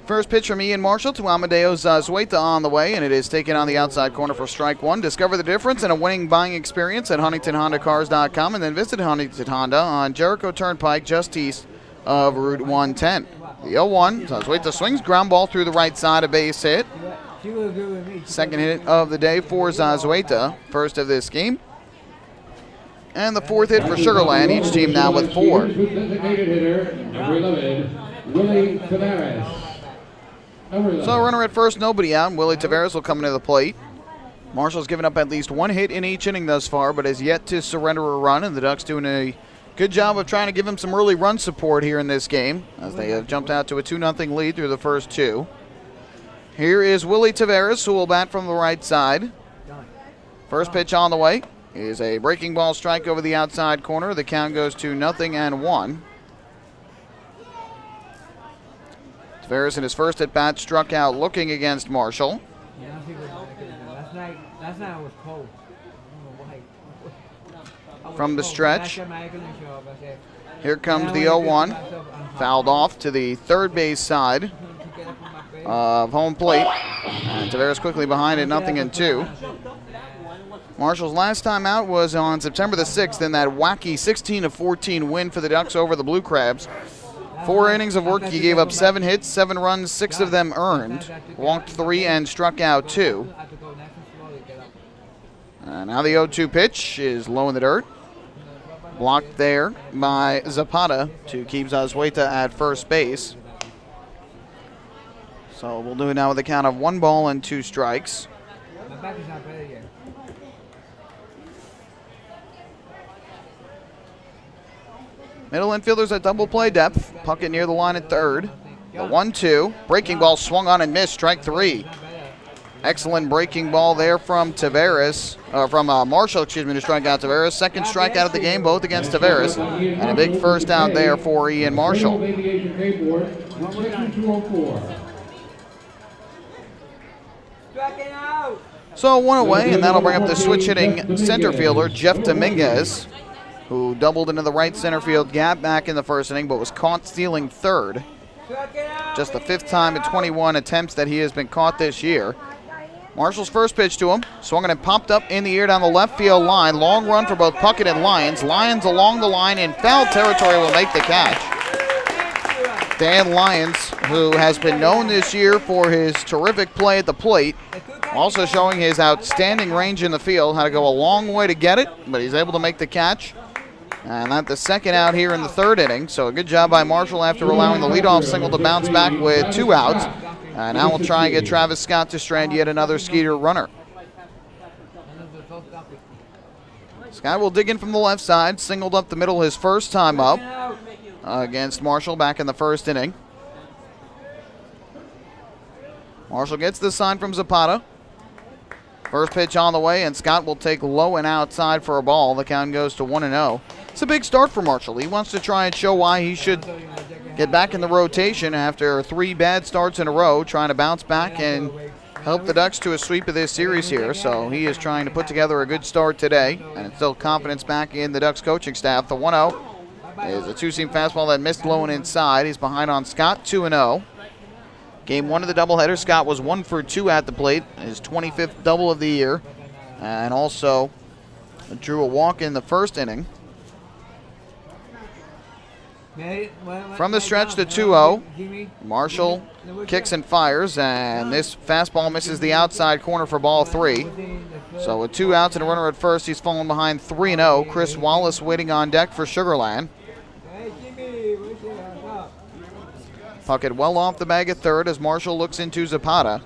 Speaker 17: First pitch from Ian Marshall to Amadeo Zazueta on the way, and it is taken on the outside corner for strike one. Discover the difference in a winning buying experience at HuntingtonHondaCars.com, and then visit Huntington Honda on Jericho Turnpike just east of Route 110. The 0-1, Zazueta swings, ground ball through the right side, a base hit. Second hit of the day for Zazueta, first of this game. And the fourth hit for Sugarland, each team now with 4.
Speaker 1: Designated hitter, number 11, Willie Tavares.
Speaker 17: So runner at first, nobody out. Willie Tavares will come into the plate. Marshall's given up at least one hit in each inning thus far, but has yet to surrender a run, and the Ducks doing a good job of trying to give him some early run support here in this game, as they have jumped out to a 2-0 lead through the first two. Here is Willie Tavares, who will bat from the right side. First pitch on the way is a breaking ball strike over the outside corner. The count goes to 0-1. Tavares in his first at-bat struck out looking against Marshall.
Speaker 22: Last night was cold.
Speaker 17: From the stretch, here comes the 0-1. Fouled off to the third base side of home plate. And Tavares quickly behind it, 0-2. Marshall's last time out was on September the 6th in that wacky 16-14 win for the Ducks over the Blue Crabs. 4 innings of work, he gave up 7 hits, 7 runs, 6 of them earned. Walked 3 and struck out 2. Now the 0-2 pitch is low in the dirt. Blocked there by Zapata to keep Zazueta at first base. So we'll do it now with a count of 1 ball and 2 strikes. Middle infielders at double play depth. Puckett near the line at third. The 1-2. Breaking ball swung on and missed. Strike 3. Excellent breaking ball there from Marshall, to strike out Tavares. Second strikeout of the game, both against Tavares. And a big first out there for Ian Marshall. So 1 away, and that'll bring up the switch hitting center fielder, Jeff Dominguez, who doubled into the right center field gap back in the first inning, but was caught stealing third. Just the 5th time in 21 attempts that he has been caught this year. Marshall's first pitch to him, swung and popped up in the air down the left field line. Long run for both Puckett and Lyons. Lyons along the line in foul territory will make the catch. Dan Lyons, who has been known this year for his terrific play at the plate, also showing his outstanding range in the field, had to go a long way to get it, but he's able to make the catch. And that's the second out here in the third inning. So a good job by Marshall after allowing the leadoff single to bounce back with 2 outs. And now we'll try and get Travis Scott to strand yet another Skeeter runner. Scott will dig in from the left side, singled up the middle his first time up against Marshall back in the first inning. Marshall gets the sign from Zapata. First pitch on the way, and Scott will take low and outside for a ball. The count goes to 1-0. It's a big start for Marshall. He wants to try and show why he should get back in the rotation after 3 bad starts in a row, trying to bounce back and help the Ducks to a sweep of this series here. So he is trying to put together a good start today and instill confidence back in the Ducks coaching staff. The 1-0 is a two-seam fastball that missed low and inside. He's behind on Scott, 2-0. Game 1 of the doubleheader, Scott was 1 for 2 at the plate, his 25th double of the year, and also drew a walk in the first inning. From the stretch, the 2-0. Marshall kicks and fires, and this fastball misses the outside corner for ball 3. So with 2 outs and a runner at first, he's fallen behind 3-0. Chris Wallace waiting on deck for Sugarland. Puckett well off the bag at third as Marshall looks into Zapata.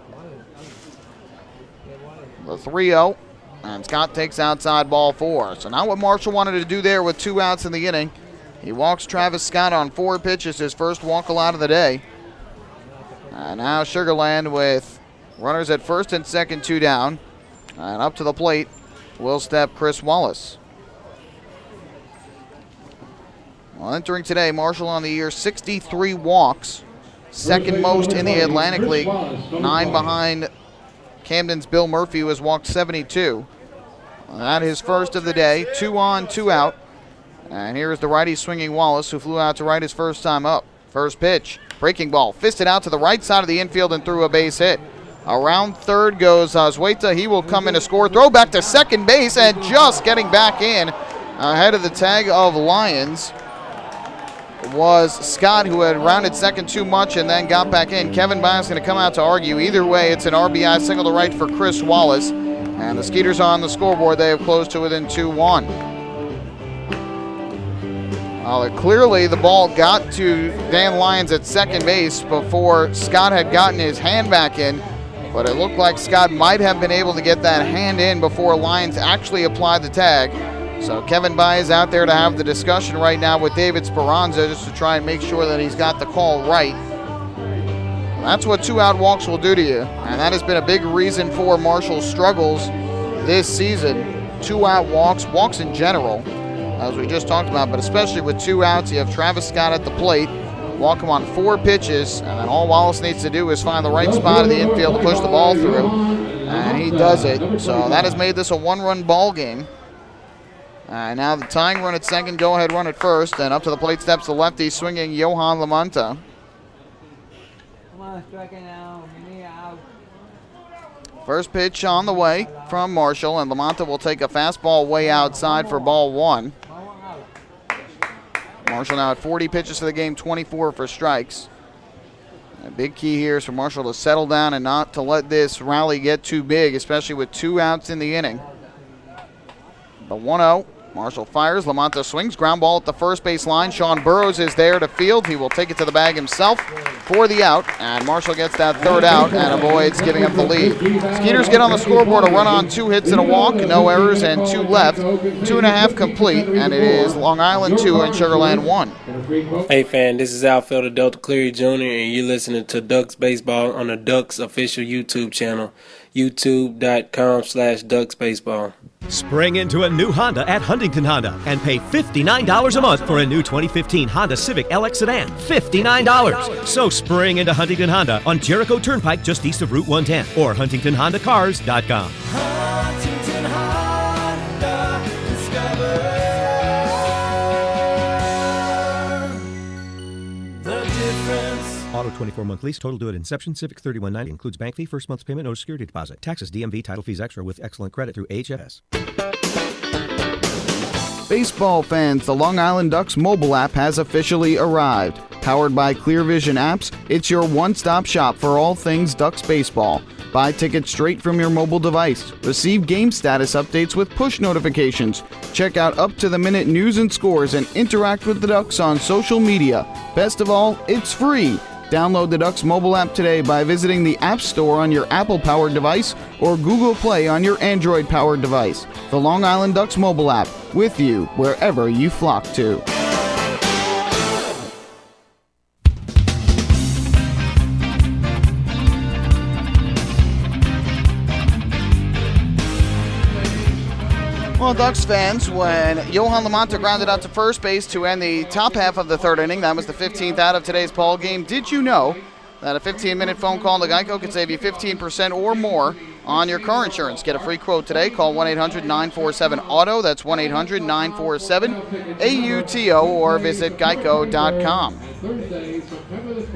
Speaker 17: The 3-0, and Scott takes outside ball 4. So not what Marshall wanted to do there with 2 outs in the inning. He walks Travis Scott on 4 pitches, his first walk allowed of the day. And now Sugarland with runners at first and second, 2 down. And up to the plate will step Chris Wallace. Well, entering today, Marshall on the year, 63 walks. Second most in the Atlantic League. 9 behind Camden's Bill Murphy, who has walked 72. That is first of the day. 2 on, 2 out. And here is the righty swinging Wallace, who flew out to right his first time up. First pitch, breaking ball, fisted out to the right side of the infield and threw a base hit. Around third goes Zueta. He will come in to score. Throw back to second base, and just getting back in ahead of the tag of Lyons was Scott, who had rounded second too much and then got back in. Kevin Byers going to come out to argue. Either way, it's an RBI single to right for Chris Wallace. And the Skeeters on the scoreboard. They have closed to within 2-1. Clearly, the ball got to Dan Lyons at second base before Scott had gotten his hand back in. But it looked like Scott might have been able to get that hand in before Lyons actually applied the tag. So Kevin Bai is out there to have the discussion right now with David Speranza just to try and make sure that he's got the call right. That's what 2 out walks will do to you. And that has been a big reason for Marshall's struggles this season. 2 out walks in general, as we just talked about, but especially with 2 outs, you have Travis Scott at the plate. Walk him on 4 pitches, and then all Wallace needs to do is find the right spot in the infield to push the ball through. And he does it. So that has made this a 1-run ball game. Now the tying run at second, go-ahead run at first, and up to the plate steps the lefty swinging Johan Lamanta. First pitch on the way from Marshall, and Lamanta will take a fastball way outside for ball 1. Marshall now at 40 pitches for the game, 24 for strikes. A big key here is for Marshall to settle down and not to let this rally get too big, especially with 2 outs in the inning. The 1-0. Marshall fires. Lamanta swings. Ground ball at the first base line. Sean Burrows is there to field. He will take it to the bag himself for the out. And Marshall gets that 3rd out and avoids giving up the lead. Skeeters get on the scoreboard. A run on, 2 hits and a walk. No errors and 2 left. 2.5 complete. And it is Long Island 2 and Sugarland 1.
Speaker 11: Hey, fan. This is outfielder Delta Cleary Jr. and you're listening to Ducks Baseball on the Ducks official YouTube channel. YouTube.com/DucksBaseball.
Speaker 13: Spring into a new Honda at Huntington Honda and pay $59 a month for a new 2015 Honda Civic LX sedan. $59. So spring into Huntington Honda on Jericho Turnpike just east of Route 110 or HuntingtonHondaCars.com.
Speaker 14: Huntington Honda, discover the difference.
Speaker 13: Auto 24-month lease, total due at inception. Civic $31.90 includes bank fee, first month's payment, no security deposit. Taxes, DMV, title fees extra with excellent credit through HFS.
Speaker 17: Baseball fans, the Long Island Ducks mobile app has officially arrived. Powered by Clear Vision Apps, it's your one-stop shop for all things Ducks baseball. Buy tickets straight from your mobile device. Receive game status updates with push notifications. Check out up-to-the-minute news and scores and interact with the Ducks on social media. Best of all, it's free. Download the Ducks mobile app today by visiting the App Store on your Apple-powered device or Google Play on your Android-powered device. The Long Island Ducks mobile app, with you wherever you flock to. Well, Ducks fans, when Johan Lamonta grounded out to first base to end the top half of the third inning, that was the 15th out of today's ball game. Did you know that a 15-minute phone call to Geico could save you 15% or more on your car insurance? Get a free quote today. Call 1-800-947-AUTO. That's 1-800-947-AUTO, or visit geico.com.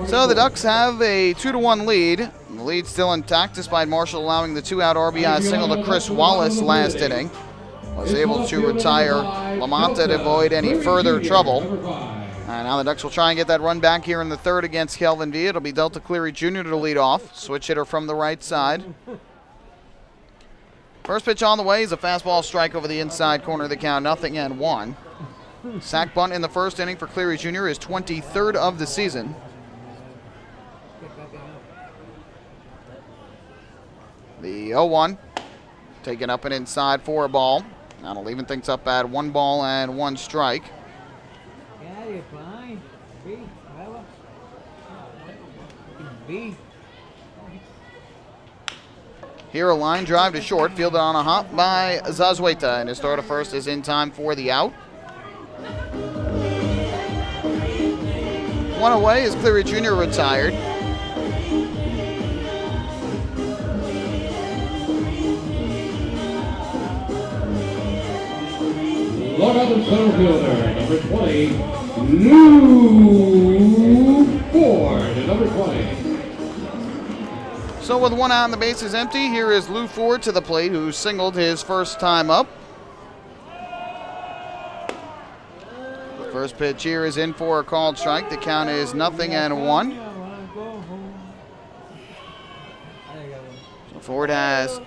Speaker 17: So the Ducks have a 2-1 lead. The lead still intact despite Marshall allowing the 2-out RBI single to Chris Wallace last inning. Was able to retire Lamonta to avoid any further trouble. And now the Ducks will try and get that run back here in the third against Kelvin Villa. It'll be Delta Cleary Jr. to lead off. Switch hitter from the right side. First pitch on the way is a fastball strike over the inside corner of the count, 0-1. Sack bunt in the first inning for Cleary Jr. is 23rd of the season. The 0-1 taken up and inside for a ball. That'll even things up at 1 ball and 1 strike. Here a line drive to short, fielded on a hop by Zazueta, and his throw to first is in time for the out. One away as Cleary Jr. retired.
Speaker 1: Long Island center fielder, number 20, Lou Ford, number 20.
Speaker 17: So with 1 out and the bases empty, here is Lou Ford to the plate, who singled his first time up. The first pitch here is in for a called strike. The count is 0-1. So Ford has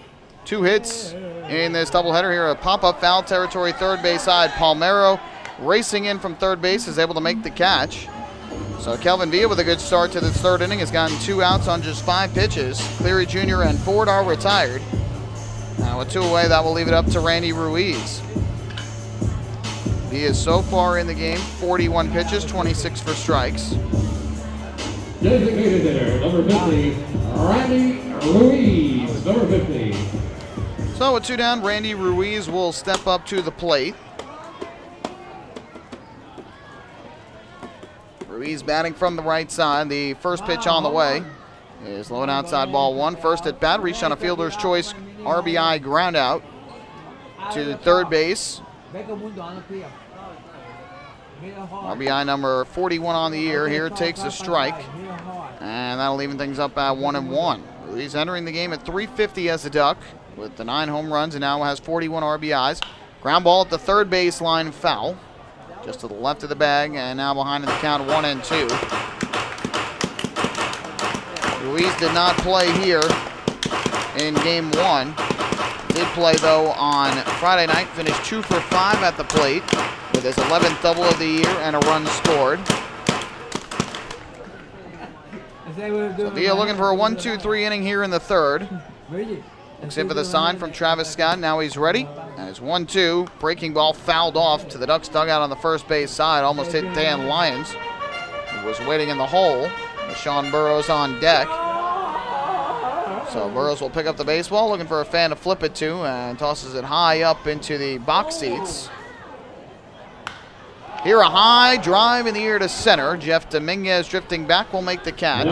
Speaker 17: 2 hits in this doubleheader here. A pop-up foul territory, third base side. Palmero racing in from third base is able to make the catch. So Kelvin Villa with a good start to this third inning has gotten 2 outs on just 5 pitches. Cleary Jr. and Ford are retired. Now with 2 away, that will leave it up to Randy Ruiz. He is so far in the game, 41 pitches, 26 for strikes.
Speaker 1: Designated hitter, number 50, Randy Ruiz, number 50.
Speaker 17: So with 2 down, Randy Ruiz will step up to the plate. Ruiz batting from the right side. The first pitch on the way is low and outside, ball 1. First at bat, reached on a fielder's choice RBI ground out to third base. RBI number 41 on the year. Here takes a strike, and that'll even things up at 1-1. Ruiz entering the game at .350 as a Duck with the 9 home runs and now has 41 RBIs. Ground ball at the third base line, foul. Just to the left of the bag, and now behind in the count 1-2. Ruiz did not play here in game 1. Did play, though, on Friday night. Finished 2 for 5 at the plate with his 11th double of the year and a run scored. So Villa looking for a 1-2-3 inning here in the third. Looks in for the sign from Travis Scott. Now he's ready. And it's 1-2. Breaking ball fouled off to the Ducks dugout on the first base side. Almost hit Dan Lyons, who was waiting in the hole with Sean Burrows on deck. So Burrows will pick up the baseball, looking for a fan to flip it to, and tosses it high up into the box seats. Here a high drive in the air to center. Jeff Dominguez drifting back will make the catch.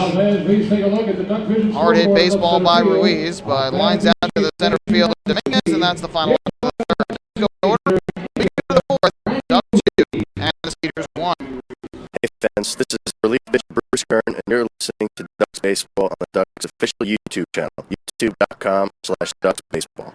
Speaker 17: Hard hit baseball by Ruiz, but lines out to the center field of Dominguez, and that's the final line of the third. Go in order. We get to the fourth. Ducks 2 and the Skeeters 1.
Speaker 5: Hey fans, this is relief pitcher Bruce Kern, and you're listening to Ducks Baseball on the Ducks official YouTube channel, youtube.com/DucksBaseball.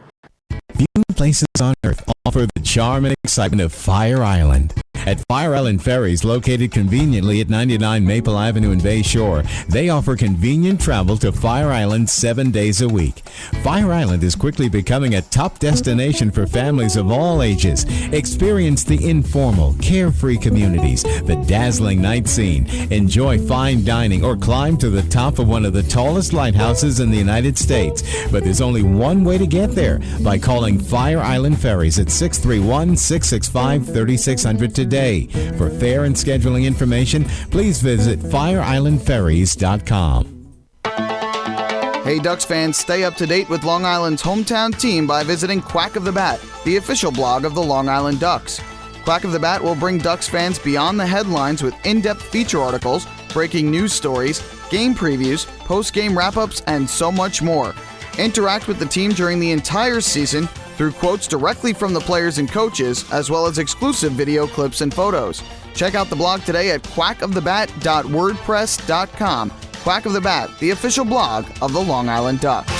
Speaker 15: Few places on earth offer the charm and excitement of Fire Island. At Fire Island Ferries, located conveniently at 99 Maple Avenue in Bay Shore, they offer convenient travel to Fire Island 7 days a week. Fire Island is quickly becoming a top destination for families of all ages. Experience the informal, carefree communities, the dazzling night scene, enjoy fine dining, or climb to the top of one of the tallest lighthouses in the United States. But there's only one way to get there, by calling Fire Island Ferries at 631-665-3600 today. For fare and scheduling information, please visit fireislandferries.com.
Speaker 17: Hey Ducks fans, stay up to date with Long Island's hometown team by visiting Quack of the Bat, the official blog of the Long Island Ducks. Quack of the Bat will bring Ducks fans beyond the headlines with in-depth feature articles, breaking news stories, game previews, post-game wrap-ups, and so much more. Interact with the team during the entire season through quotes directly from the players and coaches, as well as exclusive video clips and photos. Check out the blog today at quackofthebat.wordpress.com. Quack of the Bat, the official blog of the Long Island Ducks.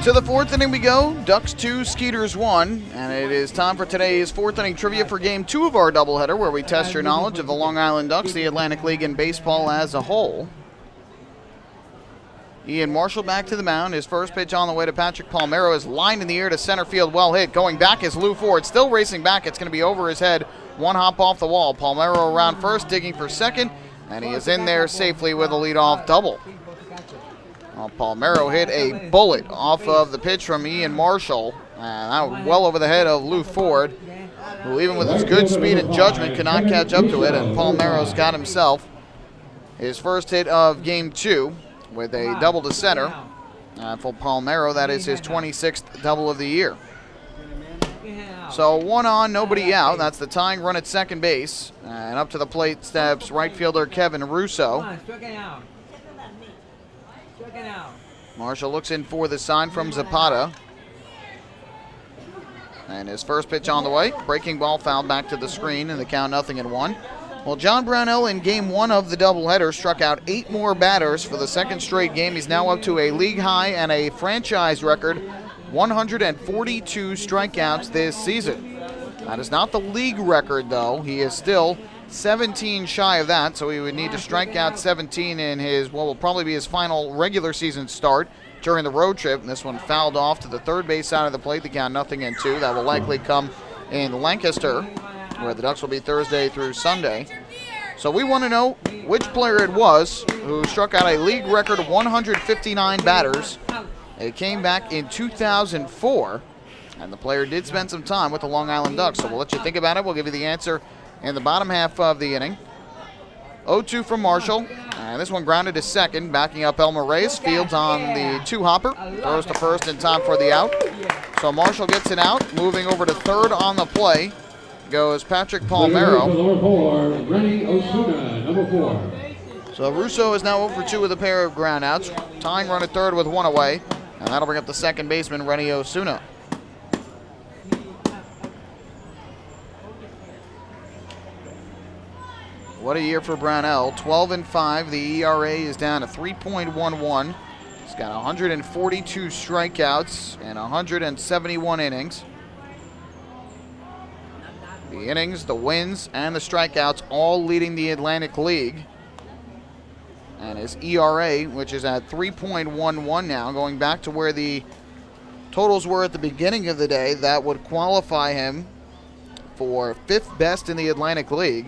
Speaker 17: To the fourth inning we go. Ducks 2, Skeeters 1, and it is time for today's fourth inning trivia for Game 2 of our doubleheader, where we test your knowledge of the Long Island Ducks, the Atlantic League, and baseball as a whole. Ian Marshall back to the mound. His first pitch on the way to Patrick Palmero is lined in the air to center field, well hit. Going back is Lou Ford, still racing back. It's going to be over his head. One hop off the wall. Palmero around first, digging for second, and he is in there safely with a leadoff double. Well, Palmero hit a bullet off of the pitch from Ian Marshall, and that was well over the head of Lou Ford, who even with his good speed and judgment could not catch up to it, and Palmero's got himself his first hit of Game 2 with a double to center. For Palmero, that is his 26th double of the year. So 1 on, nobody out. That's the tying run at second base, and up to the plate steps right fielder Kevin Russo. Marshall looks in for the sign from Zapata. And his first pitch on the way. Breaking ball fouled back to the screen, and the count 0-1. Well, John Brownell in Game 1 of the doubleheader struck out 8 more batters for the second straight game. He's now up to a league high and a franchise record 142 strikeouts this season. That is not the league record, though. He is still 17 shy of that, so he would need to strike out 17 in his, what will probably be his final regular season start during the road trip. And this one fouled off to the third base side of the plate. The count 0-2. That will likely come in Lancaster, where the Ducks will be Thursday through Sunday. So we want to know which player it was who struck out a league record 159 batters. It came back in 2004, and the player did spend some time with the Long Island Ducks. So we'll let you think about it. We'll give you the answer in the bottom half of the inning. 0-2 from Marshall, and this one grounded to second, backing up Elmer Reyes. Fields on the 2-hopper, throws to first in time for the out. So Marshall gets it out. Moving over to third on the play goes Patrick Palmero. So Russo is now 0 for 2 with a pair of groundouts. Tying run at third with 1 away, and that'll bring up the second baseman, Rennie Osuna. What a year for Brownell. 12-5. The ERA is down to 3.11. He's got 142 strikeouts and 171 innings. The innings, the wins, and the strikeouts all leading the Atlantic League. And his ERA, which is at 3.11 now, going back to where the totals were at the beginning of the day, that would qualify him for 5th best in the Atlantic League.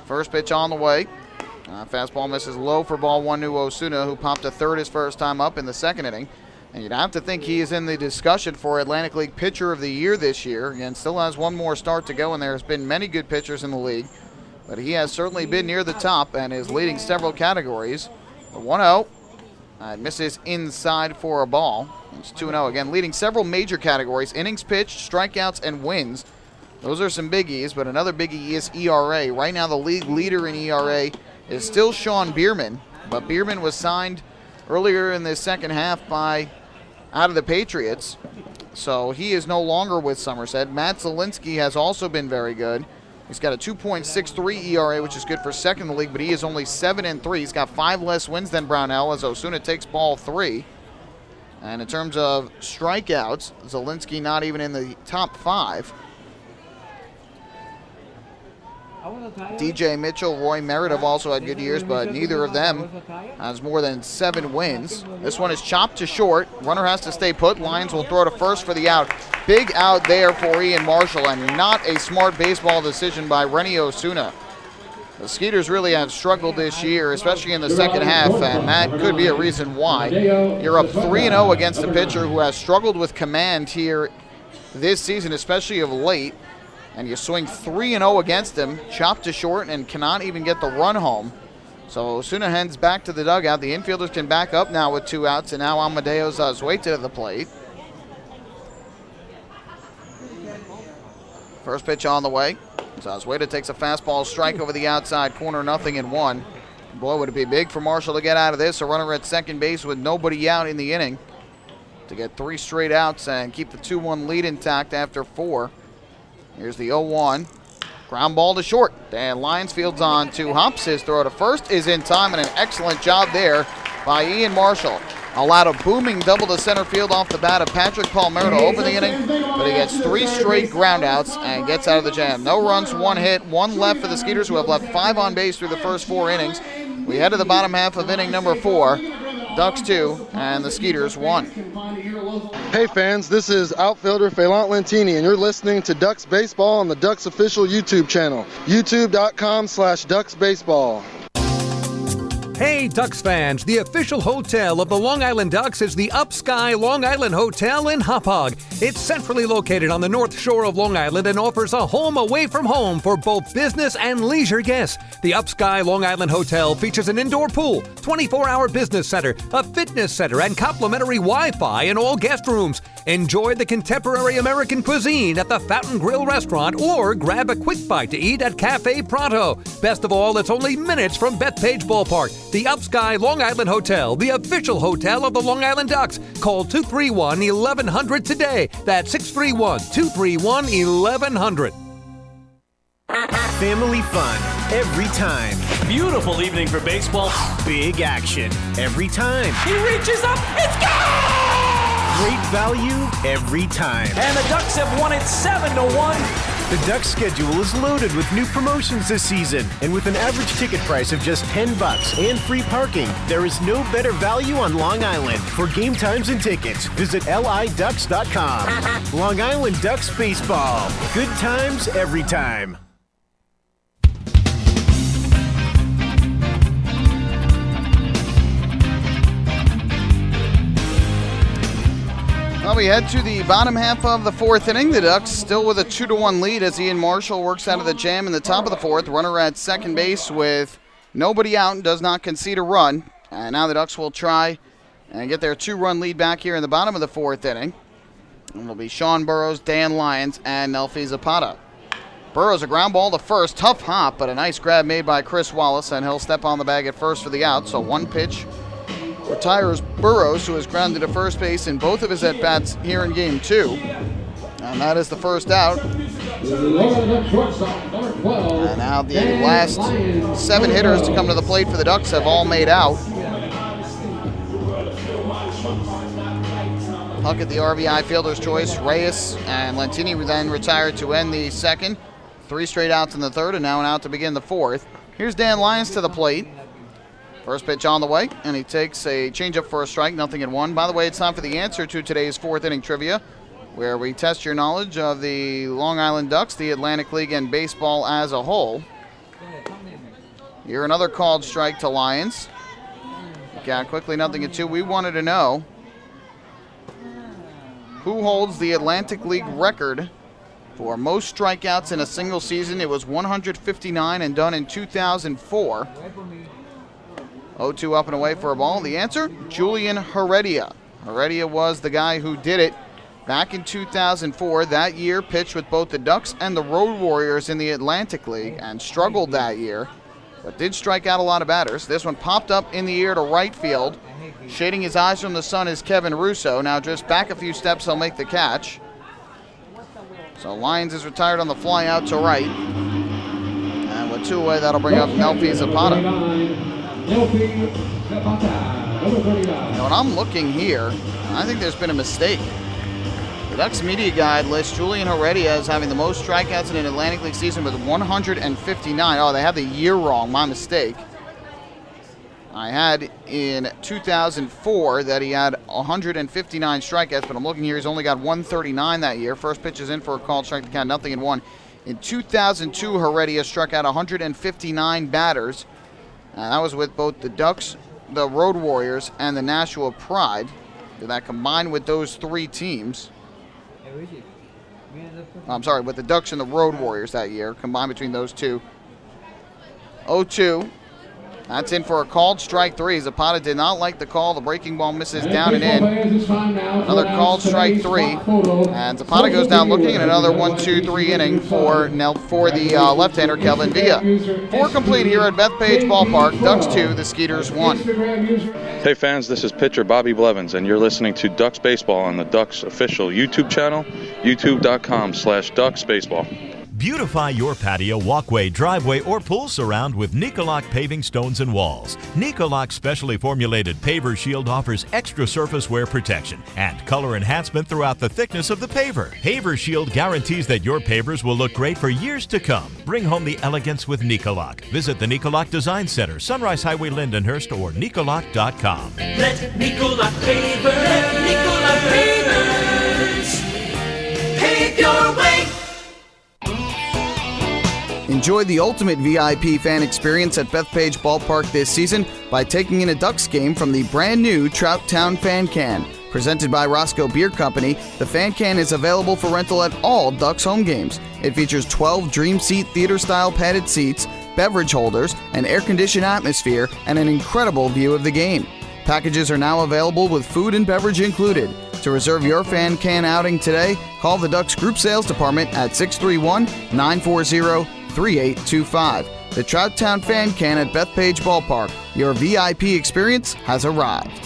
Speaker 17: First pitch on the way. Fastball misses low for ball 1 to Osuna, who popped to third his first time up in the second inning. And you'd have to think he is in the discussion for Atlantic League Pitcher of the Year this year. Again, still has one more start to go, and there's been many good pitchers in the league. But he has certainly been near the top and is leading several categories. The 1-0. Misses inside for a ball. It's 2-0 again, leading several major categories: innings pitched, strikeouts, and wins. Those are some biggies, but another biggie is ERA. Right now, the league leader in ERA is still Sean Bierman, but Bierman was signed earlier in the second half out of the Patriots, so he is no longer with Somerset. Matt Zielinski has also been very good. He's got a 2.63 ERA, which is good for second in the league, but he is only 7-3. He's got 5 less wins than Brownell as Osuna takes ball 3. And in terms of strikeouts, Zielinski not even in the top 5. DJ Mitchell, Roy Merritt have also had good years, but neither of them has more than 7 wins. This one is chopped to short. Runner has to stay put. Lions will throw to first for the out. Big out there for Ian Marshall, and not a smart baseball decision by Rennie Osuna. The Skeeters really have struggled this year, especially in the second half, and that could be a reason why. You're up 3-0 against a pitcher who has struggled with command here this season, especially of late, and you swing 3-0 against him, chopped to short, and cannot even get the run home. So Osuna heads back to the dugout. The infielders can back up now with 2 outs, and now Amadeus Azueta to the plate. First pitch on the way. Azueta takes a fastball strike over the outside corner, 0-1. Boy, would it be big for Marshall to get out of this. A runner at second base with nobody out in the inning to get 3 straight outs and keep the 2-1 lead intact after 4. Here's the 0-1. Ground ball to short. Dan Lyons fields on 2 hops. His throw to first is in time, and an excellent job there by Ian Marshall. Allowed a booming double to center field off the bat of Patrick Palmer to open the inning, but he gets 3 straight groundouts and gets out of the jam. No runs, 1 hit, 1 left for the Skeeters, who have left 5 on base through the first 4 innings. We head to the bottom half of inning number 4. Ducks 2 and the Skeeters 1.
Speaker 3: Hey fans, this is outfielder Phelant Lentini, and you're listening to Ducks Baseball on the Ducks official YouTube channel, youtube.com/DucksBaseball.
Speaker 6: Hey Ducks fans, the official hotel of the Long Island Ducks is the Upsky Long Island Hotel in Hauppauge. It's centrally located on the north shore of Long Island and offers a home away from home for both business and leisure guests. The Upsky Long Island Hotel features an indoor pool, 24-hour business center, a fitness center, and complimentary Wi-Fi in all guest rooms. Enjoy the contemporary American cuisine at the Fountain Grill restaurant or grab a quick bite to eat at Cafe Pronto. Best of all, it's only minutes from Bethpage Ballpark. The Upsky Long Island Hotel, the official hotel of the Long Island Ducks. Call 231-1100 today. That's 631-231-1100.
Speaker 19: Family fun every time.
Speaker 9: Beautiful evening for baseball.
Speaker 19: Big action every time.
Speaker 9: He reaches up, it's gone!
Speaker 19: Great value every time.
Speaker 9: And the Ducks have won it 7-1.
Speaker 19: The Ducks schedule is loaded with new promotions this season, and with an average ticket price of just $10 and free parking, there is no better value on Long Island. For game times and tickets, visit liducks.com. Long Island Ducks Baseball. Good times every time.
Speaker 17: Well, we head to the bottom half of the 4th inning. The Ducks still with a 2-1 lead as Ian Marshall works out of the jam in the top of the 4th. Runner at second base with nobody out and does not concede a run. And now the Ducks will try and get their 2-run lead back here in the bottom of the 4th inning. And it'll be Sean Burrows, Dan Lyons, and Nelfi Zapata. Burrows a ground ball to first. Tough hop, but a nice grab made by Chris Wallace, and he'll step on the bag at first for the out. So 1 pitch retires Burrows, who has grounded to first base in both of his at-bats here in Game 2. And that is the first out. And now the last 7 hitters to come to the plate for the Ducks have all made out. Puckett, the RBI fielder's choice. Reyes and Lentini then retired to end the second. 3 straight outs in the third, and now an out to begin the 4th. Here's Dan Lyons to the plate. First pitch on the way, and he takes a changeup for a strike, 0-1. By the way, it's time for the answer to today's 4th inning trivia, where we test your knowledge of the Long Island Ducks, the Atlantic League, and baseball as a whole. Here another called strike to Lyons. Got quickly, 0-2. We wanted to know who holds the Atlantic League record for most strikeouts in a single season. It was 159 and done in 2004. 0-2 up and away for a ball. The answer, Julian Heredia. Heredia was the guy who did it back in 2004. That year pitched with both the Ducks and the Road Warriors in the Atlantic League and struggled that year, but did strike out a lot of batters. This one popped up in the air to right field. Shading his eyes from the sun is Kevin Russo. Now just back a few steps, he'll make the catch. So Lyons is retired on the fly out to right. And with 2 away, that'll bring up Nelfi Zapata. Now, when I'm looking here, I think there's been a mistake. The Ducks media guide lists Julian Heredia as having the most strikeouts in an Atlantic League season with 159. Oh, they have the year wrong. My mistake. I had in 2004 that he had 159 strikeouts, but I'm looking here. He's only got 139 that year. First pitch is in for a called strike to count, 0-1. In 2002, Heredia struck out 159 batters. And that was with both the Ducks, the Road Warriors, and the Nashua Pride. That combined with those three teams. I'm sorry, with the Ducks and the Road Warriors that year, combined between those two. 0-2. That's in for a called strike three. Zapata did not like the call. The breaking ball misses down and in. Another called strike three. And Zapata goes down looking, and another 1-2-3 inning for the left-hander Kelvin Villa. 4 complete here at Bethpage Ballpark. Ducks 2, the Skeeters 1.
Speaker 4: Hey fans, this is pitcher Bobby Blevins, and you're listening to Ducks Baseball on the Ducks official YouTube channel, youtube.com/Ducks Baseball.
Speaker 10: Beautify your patio, walkway, driveway, or pool surround with Nicoloc paving stones and walls. Nicoloc's specially formulated paver shield offers extra surface wear protection and color enhancement throughout the thickness of the paver. Paver shield guarantees that your pavers will look great for years to come. Bring home the elegance with Nicoloc. Visit the Nicoloc Design Center, Sunrise Highway, Lindenhurst, or Nicoloc.com.
Speaker 14: Let Nicoloc paver, let Nicoloc pavers pave your way.
Speaker 17: Enjoy the ultimate VIP fan experience at Bethpage Ballpark this season by taking in a Ducks game from the brand new Trout Town Fan Can. Presented by Roscoe Beer Company, the Fan Can is available for rental at all Ducks home games. It features 12 Dream Seat theater-style padded seats, beverage holders, an air-conditioned atmosphere, and an incredible view of the game. Packages are now available with food and beverage included. To reserve your Fan Can outing today, call the Ducks Group Sales Department at 631-940-3825. The Trout Town Fan Can at Bethpage Ballpark. Your VIP experience has arrived.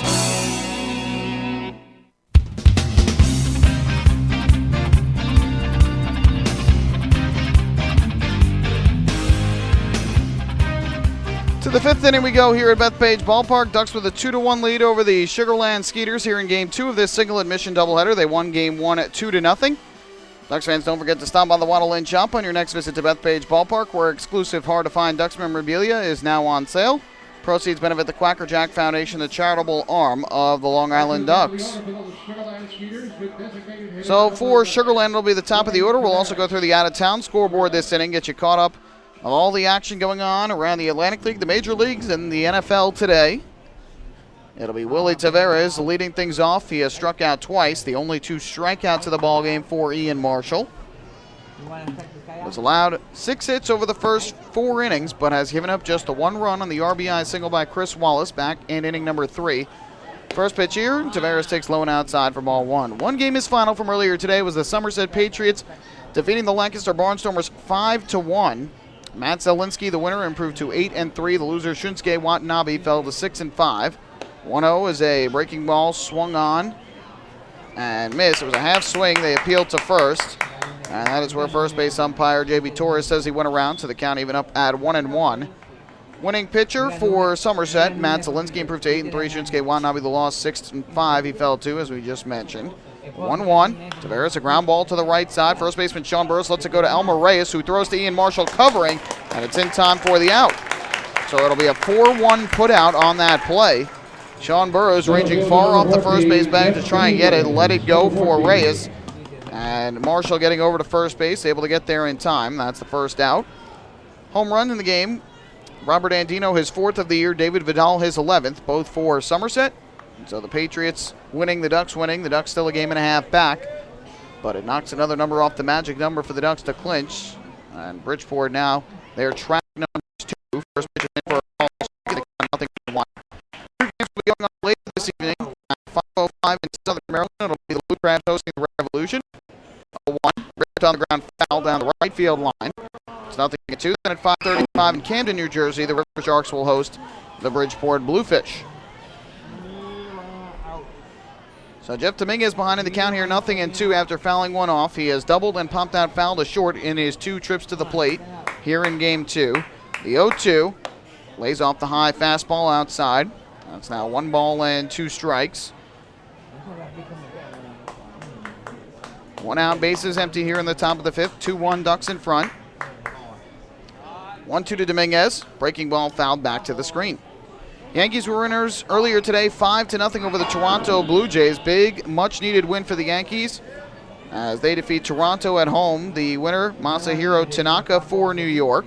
Speaker 17: To the 5th inning we go here at Bethpage Ballpark. Ducks with a 2-1 lead over the Sugarland Skeeters here in Game 2 of this single admission doubleheader. They won Game 1 at 2-0. Ducks fans, don't forget to stop by the Waddle Inn Shop on your next visit to Bethpage Ballpark, where exclusive hard-to-find Ducks memorabilia is now on sale. Proceeds benefit the Quacker Jack Foundation, the charitable arm of the Long Island Ducks. So for Sugarland, it'll be the top of the order. We'll also go through the out-of-town scoreboard this inning, get you caught up on all the action going on around the Atlantic League, the Major Leagues, and the NFL today. It'll be Willie Taveras leading things off. He has struck out twice, the only 2 strikeouts of the ballgame for Ian Marshall. Was allowed 6 hits over the first 4 innings, but has given up just the 1 run on the RBI single by Chris Wallace back in inning number 3. First pitch here, Taveras takes low and outside for ball 1. One game is final from earlier today was the Somerset Patriots defeating the Lancaster Barnstormers 5-1. Matt Zielinski, the winner, improved to 8-3. The loser, Shunsuke Watanabe, fell to 6-5. 1-0 is a breaking ball swung on and missed. It was a half swing. They appealed to first, and that is where first base umpire J.B. Torres says he went around, so the count even up at 1-1. Winning pitcher for Somerset, Matt Zielinski, improved to 8-3. Shunsuke Watanabe, the loss, 6-5. He fell to, as we just mentioned. 1-1. Taveras, a ground ball to the right side. First baseman Sean Burris lets it go to Elmer Reyes, who throws to Ian Marshall covering, and it's in time for the out. So it'll be a 4-1 put out on that play. Sean Burrows ranging far off the first base bag to try and get it, let it go for Reyes. And Marshall getting over to first base, able to get there in time. That's the first out. Home run in the game. Robert Andino, his 4th of the year. David Vidal, his 11th, both for Somerset. So the Patriots winning, the Ducks winning. The Ducks still a game and a half back. But it knocks another number off the magic number for the Ducks to clinch. And Bridgeport now, they're track numbers 2. First pitch is in for a call. Nothing to 1. Two games will be going on later this evening at 5:05 in Southern Maryland. It'll be the Blue Crabs hosting the Revolution. 1. Ripped on the ground, foul down the right field line. It's nothing to 2. Then at 5:35 in Camden, New Jersey, the River Sharks will host the Bridgeport Bluefish. So Jeff Dominguez behind in the count here, 0-2 after fouling one off. He has doubled and popped out foul to short in his 2 trips to the plate here in Game 2. The 0-2 lays off the high fastball outside. That's now 1 ball and 2 strikes. 1 out, bases empty here in the top of the 5th. 2-1 Ducks in front. 1-2 to Dominguez. Breaking ball fouled back to the screen. Yankees were winners earlier today, 5-0 over the Toronto Blue Jays. Big, much-needed win for the Yankees. as they defeat Toronto at home. The winner, Masahiro Tanaka for New York.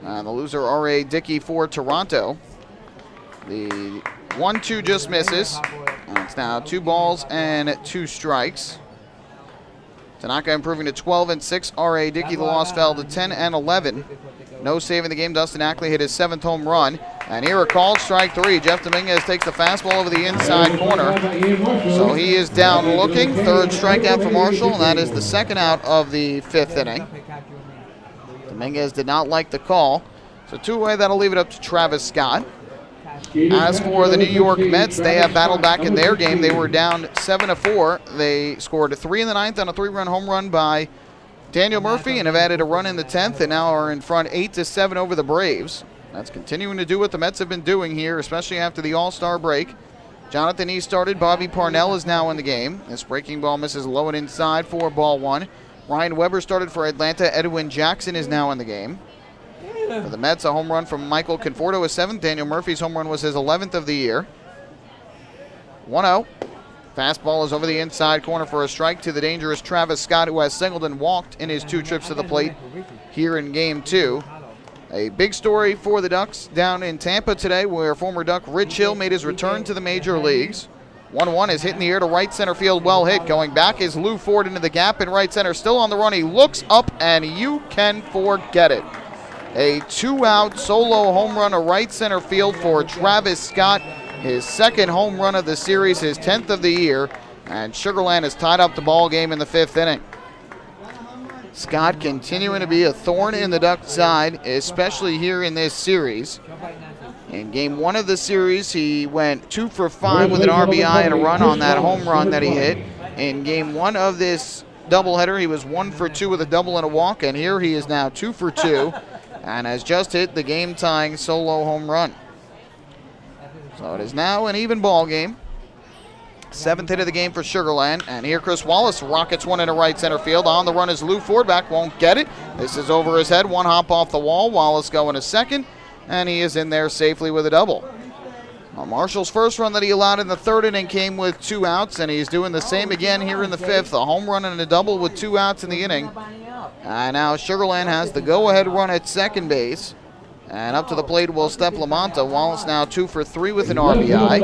Speaker 17: And the loser, R.A. Dickey for Toronto. The 1-2 just misses. And it's now 2 balls and 2 strikes. Tanaka improving to 12-6. R.A. Dickey, the loss, fell to 10-11. No saving the game. Dustin Ackley hit his 7th home run. And here a called strike 3. Jeff Dominguez takes the fastball over the inside corner. So he is down looking. 3rd strikeout for Marshall, and that is the 2nd out of the 5th inning. Dominguez did not like the call. So 2 away, that'll leave it up to Travis Scott. As for the New York Mets, they have battled back in their game. They were down 7-4. They scored 3 in the 9th on a 3-run home run by Daniel Murphy and have added a run in the 10th and now are in front 8-7 over the Braves. That's continuing to do what the Mets have been doing here, especially after the All-Star break. Jonathan East started. Bobby Parnell is now in the game. This breaking ball misses low and inside for ball 1. Ryan Weber started for Atlanta. Edwin Jackson is now in the game. For the Mets, a home run from Michael Conforto, his 7th. Daniel Murphy's home run was his 11th of the year. 1-0. Fastball is over the inside corner for a strike to the dangerous Travis Scott, who has singled and walked in his 2 trips to the plate here in Game 2. A big story for the Ducks down in Tampa today, where former Duck Rich Hill made his return to the major leagues. 1-1 is hit in the air to right center field, well hit. Going back is Lou Ford into the gap in right center, still on the run. He looks up and you can forget it. A 2-out solo home run to right center field for Travis Scott. His 2nd home run of the series, his 10th of the year, and Sugar Land has tied up the ball game in the 5th inning. Scott continuing to be a thorn in the Ducks' side, especially here in this series. In Game 1 of the series, he went 2 for 5 with an RBI and a run on that home run that he hit. In Game 1 of this doubleheader, he was 1 for 2 with a double and a walk, and here he is now 2 for 2 and has just hit the game-tying solo home run. So it is now an even ball game. 7th hit of the game for Sugar Land. And here Chris Wallace rockets one into right center field. On the run is Lou Ford. Back won't get it. This is over his head. 1 hop off the wall. Wallace going to second. And he is in there safely with a double. Well, Marshall's first run that he allowed in the 3rd inning came with 2 outs. And he's doing the same again here in the 5th. A home run and a double with 2 outs in the inning. And now Sugar Land has the go-ahead run at second base. And up to the plate will step Lamanta. Wallace now 2 for 3 with an RBI.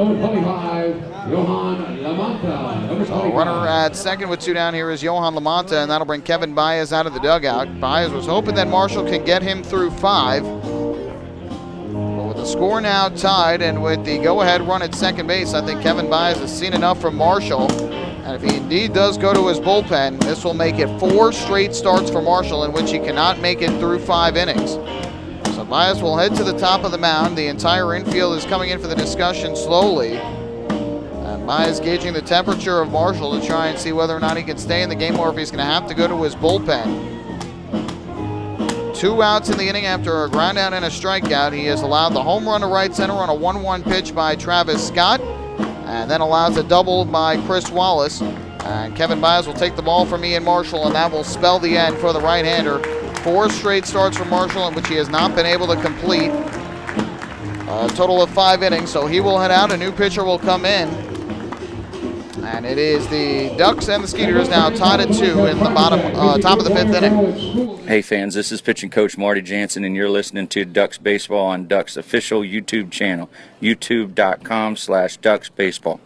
Speaker 17: So runner at second with 2 down here is Johan Lamanta, and that'll bring Kevin Baez out of the dugout. Baez was hoping that Marshall can get him through 5. But with the score now tied and with the go-ahead run at second base, I think Kevin Baez has seen enough from Marshall. And if he indeed does go to his bullpen, this will make it 4 straight starts for Marshall in which he cannot make it through 5 innings. So Baez will head to the top of the mound. The entire infield is coming in for the discussion slowly. And Baez gauging the temperature of Marshall to try and see whether or not he can stay in the game or if he's going to have to go to his bullpen. 2 outs in the inning after a ground out and a strikeout. He has allowed the home run to right center on a 1-1 pitch by Travis Scott. And then allows a double by Chris Wallace. And Kevin Baez will take the ball from Ian Marshall, and that will spell the end for the right-hander. 4 straight starts for Marshall in which he has not been able to complete. A total of 5 innings, so he will head out. A new pitcher will come in. And it is the Ducks and the Skeeters now tied at 2 in the top of the 5th inning.
Speaker 21: Hey fans, this is pitching coach Marty Jansen, and you're listening to Ducks Baseball on Ducks official YouTube channel, youtube.com/Ducks Baseball.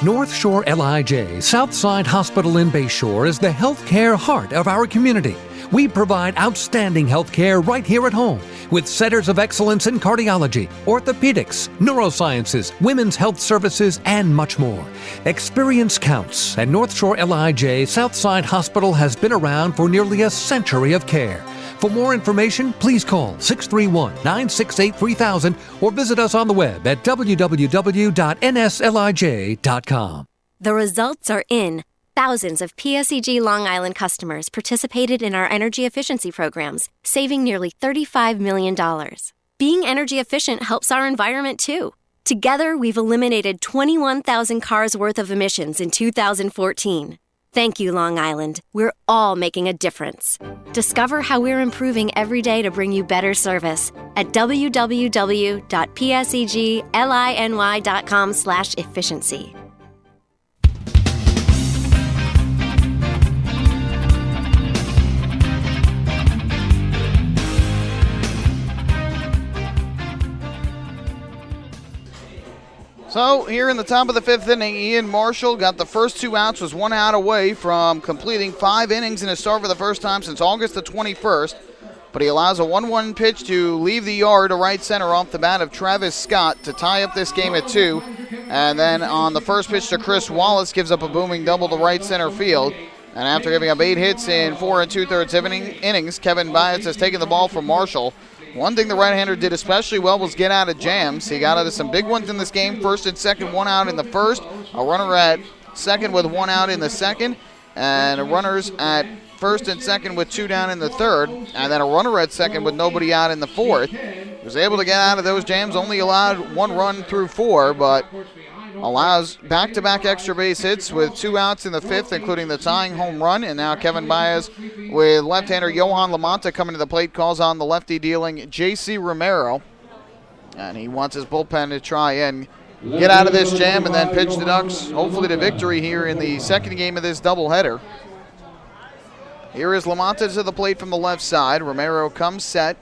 Speaker 6: North Shore LIJ Southside Hospital in Bayshore is the healthcare heart of our community. We provide outstanding healthcare right here at home with centers of excellence in cardiology, orthopedics, neurosciences, women's health services, and much more. Experience counts, and North Shore LIJ Southside Hospital has been around for nearly a century of care. For more information, please call 631-968-3000 or visit us on the web at www.nslij.com.
Speaker 20: The results are in. Thousands of PSEG Long Island customers participated in our energy efficiency programs, saving nearly $35 million. Being energy efficient helps our environment too. Together, we've eliminated 21,000 cars worth of emissions in 2014. Thank you, Long Island. We're all making a difference. Discover how we're improving every day to bring you better service at www.pseglyny.com/efficiency.
Speaker 17: So here in the top of the fifth inning, Ian Marshall got the first 2 outs, was 1 out away from completing 5 innings in a start for the first time since August the 21st. But he allows a 1-1 pitch to leave the yard to right center off the bat of Travis Scott to tie up this game at 2. And then on the first pitch to Chris Wallace, gives up a booming double to right center field. And after giving up 8 hits in 4 2/3 innings, Kevin Baez has taken the ball from Marshall. One thing the right-hander did especially well was get out of jams. He got out of some big ones in this game. First and second, 1 out in the first. A runner at second with 1 out in the second. And runners at first and second with 2 down in the third. And then a runner at second with nobody out in the fourth. He was able to get out of those jams. Only allowed 1 run through 4, but allows back-to-back extra base hits with 2 outs in the fifth, including the tying home run. And now Kevin Baez with left-hander Yohan Lamanta coming to the plate, calls on the lefty-dealing J.C. Romero. And he wants his bullpen to try and get out of this jam and then pitch the Ducks, hopefully to victory here in the second game of this doubleheader. Here is Lamanta to the plate from the left side. Romero comes set,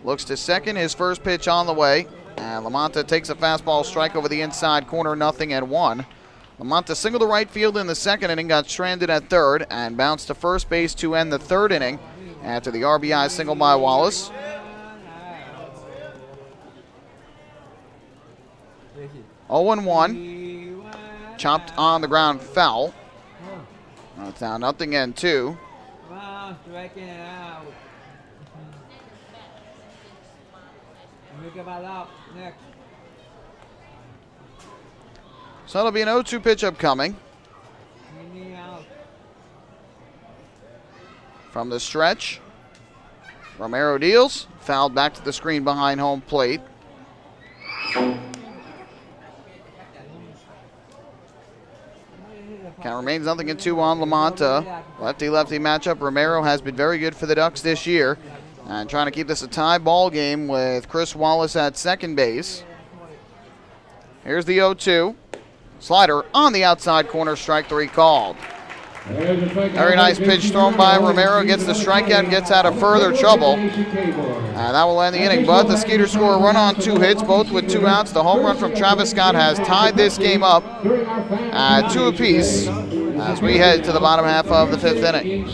Speaker 17: looks to second, his first pitch on the way. And Lamanta takes a fastball strike over the inside corner, 0-1. Lamanta singled to right field in the second inning, got stranded at third, and bounced to first base to end the third inning after the RBI single by Wallace. Oh and 1. Chopped on the ground, foul. It's now 0-2. So it'll be an 0-2 pitch upcoming. From the stretch, Romero deals, fouled back to the screen behind home plate. Count remains 0-2 on Lamanta. Lefty-lefty matchup. Romero has been very good for the Ducks this year. And trying to keep this a tie ball game with Chris Wallace at second base. Here's the 0-2. Slider on the outside corner, strike 3 called. Very nice pitch thrown by Romero. Gets the strikeout and gets out of further trouble. And that will end the inning. But the Skeeters score a run on 2 hits, both with 2 outs. The home run from Travis Scott has tied this game up at 2 apiece as we head to the bottom half of the 5th inning.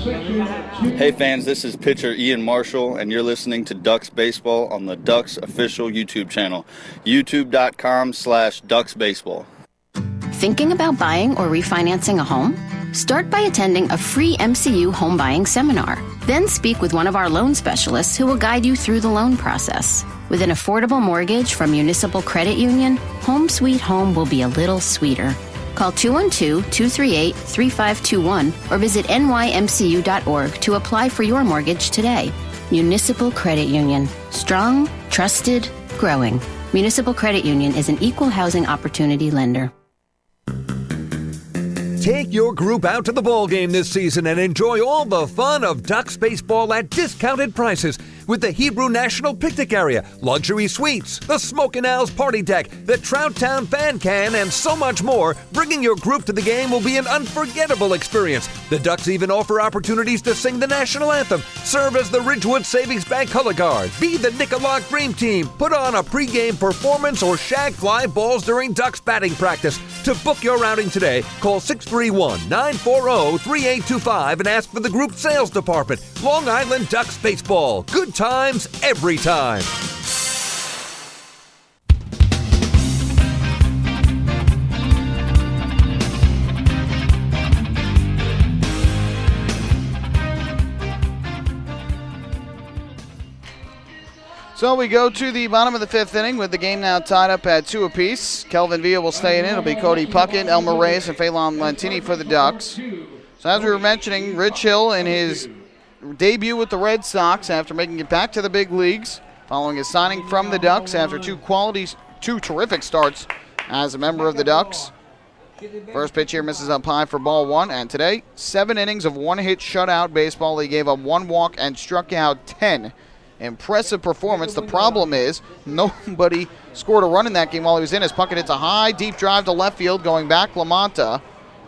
Speaker 21: Hey fans, this is pitcher Ian Marshall, and you're listening to Ducks Baseball on the Ducks official YouTube channel, youtube.com/DucksBaseball.
Speaker 16: Thinking about buying or refinancing a home? Start by attending a free MCU home buying seminar. Then speak with one of our loan specialists who will guide you through the loan process. With an affordable mortgage from Municipal Credit Union, Home Sweet Home will be a little sweeter. Call 212-238-3521 or visit nymcu.org to apply for your mortgage today. Municipal Credit Union. Strong, trusted, growing. Municipal Credit Union is an equal housing opportunity lender.
Speaker 6: Take your group out to the ball game this season and enjoy all the fun of Ducks baseball at discounted prices with the Hebrew National Picnic Area, luxury suites, the Smokin' Owls Party Deck, the Trout Town Fan Can, and so much more. Bringing your group to the game will be an unforgettable experience. The Ducks even offer opportunities to sing the national anthem, serve as the Ridgewood Savings Bank color guard, be the Nicolak Dream Team, put on a pregame performance, or shag fly balls during Ducks batting practice. To book your outing today, call 631-940-3825 and ask for the group sales department. Long Island Ducks Baseball. Good times every time.
Speaker 17: So we go to the bottom of the 5th inning with the game now tied up at 2 apiece. Kelvin Villa will stay in. It'll be Cody Puckett, Elmer Reyes, and Phelan Lentini for the Ducks. So as we were mentioning, Rich Hill in his debut with the Red Sox after making it back to the big leagues, following his signing from the Ducks after two terrific starts as a member of the Ducks. First pitch here misses up high for ball 1, and today, 7 innings of 1-hit shutout baseball. He gave up 1 walk and struck out 10. Impressive performance. The problem is nobody scored a run in that game while he was in. As Puckett hits a high, deep drive to left field, going back Lamanta.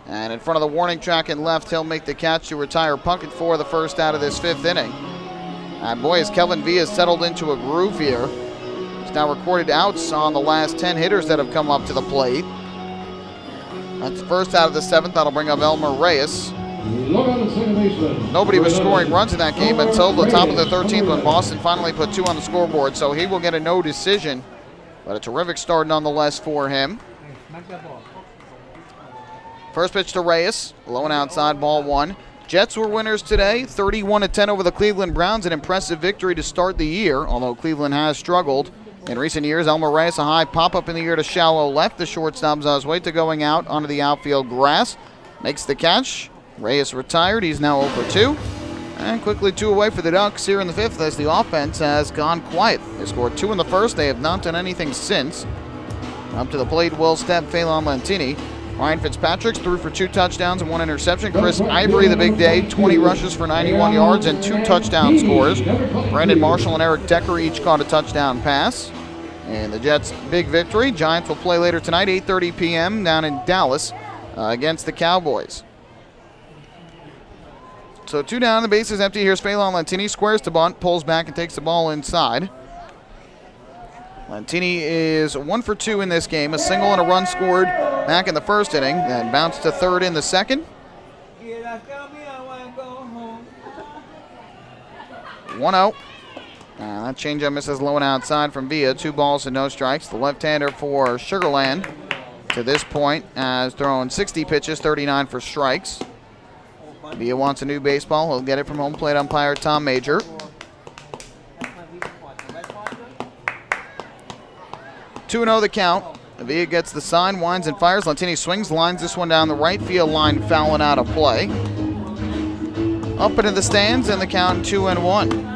Speaker 17: And in front of the warning track and left, he'll make the catch to retire Puckett for the first out of this 5th inning. And boy, has Kelvin Villa settled into a groove here. He's now recorded outs on the last 10 hitters that have come up to the plate. That's the first out of the 7th. That'll bring up Elmer Reyes. Nobody was scoring runs in that game until the top of the 13th when Boston finally put 2 on the scoreboard, so he will get a no decision. But a terrific start nonetheless for him. First pitch to Reyes, low and outside, ball 1. Jets were winners today, 31-10 over the Cleveland Browns, an impressive victory to start the year, although Cleveland has struggled. In recent years, Elmer Reyes, a high pop-up in the air to shallow left. The shortstop Zazueta going out onto the outfield grass. Makes the catch. Reyes retired. He's now 0-2. And quickly 2 away for the Ducks here in the 5th as the offense has gone quiet. They scored 2 in the first. They have not done anything since. Up to the plate will step Phelan Lentini. Ryan Fitzpatrick threw for 2 touchdowns and 1 interception. Chris Ivory, the big day, 20 rushes for 91 yards and 2 touchdown scores. Brandon Marshall and Eric Decker each caught a touchdown pass. And the Jets' big victory. Giants will play later tonight, 8:30 p.m. down in Dallas against the Cowboys. So 2 down, the base is empty. Here's Phelan Lentini, squares to bunt, pulls back and takes the ball inside. Lentini is 1 for 2 in this game, a single and a run scored back in the first inning, then bounced to third in the second. 1-0. That changeup misses low and outside from Villa. 2 balls and no strikes. The left-hander for Sugarland to this point has thrown 60 pitches, 39 for strikes. Villa wants a new baseball. He'll get it from home plate umpire Tom Major. 2-0 the count. Villa gets the sign, winds and fires. Lentini swings, lines this one down the right field line, fouling out of play. Up into the stands, and the count 2-1.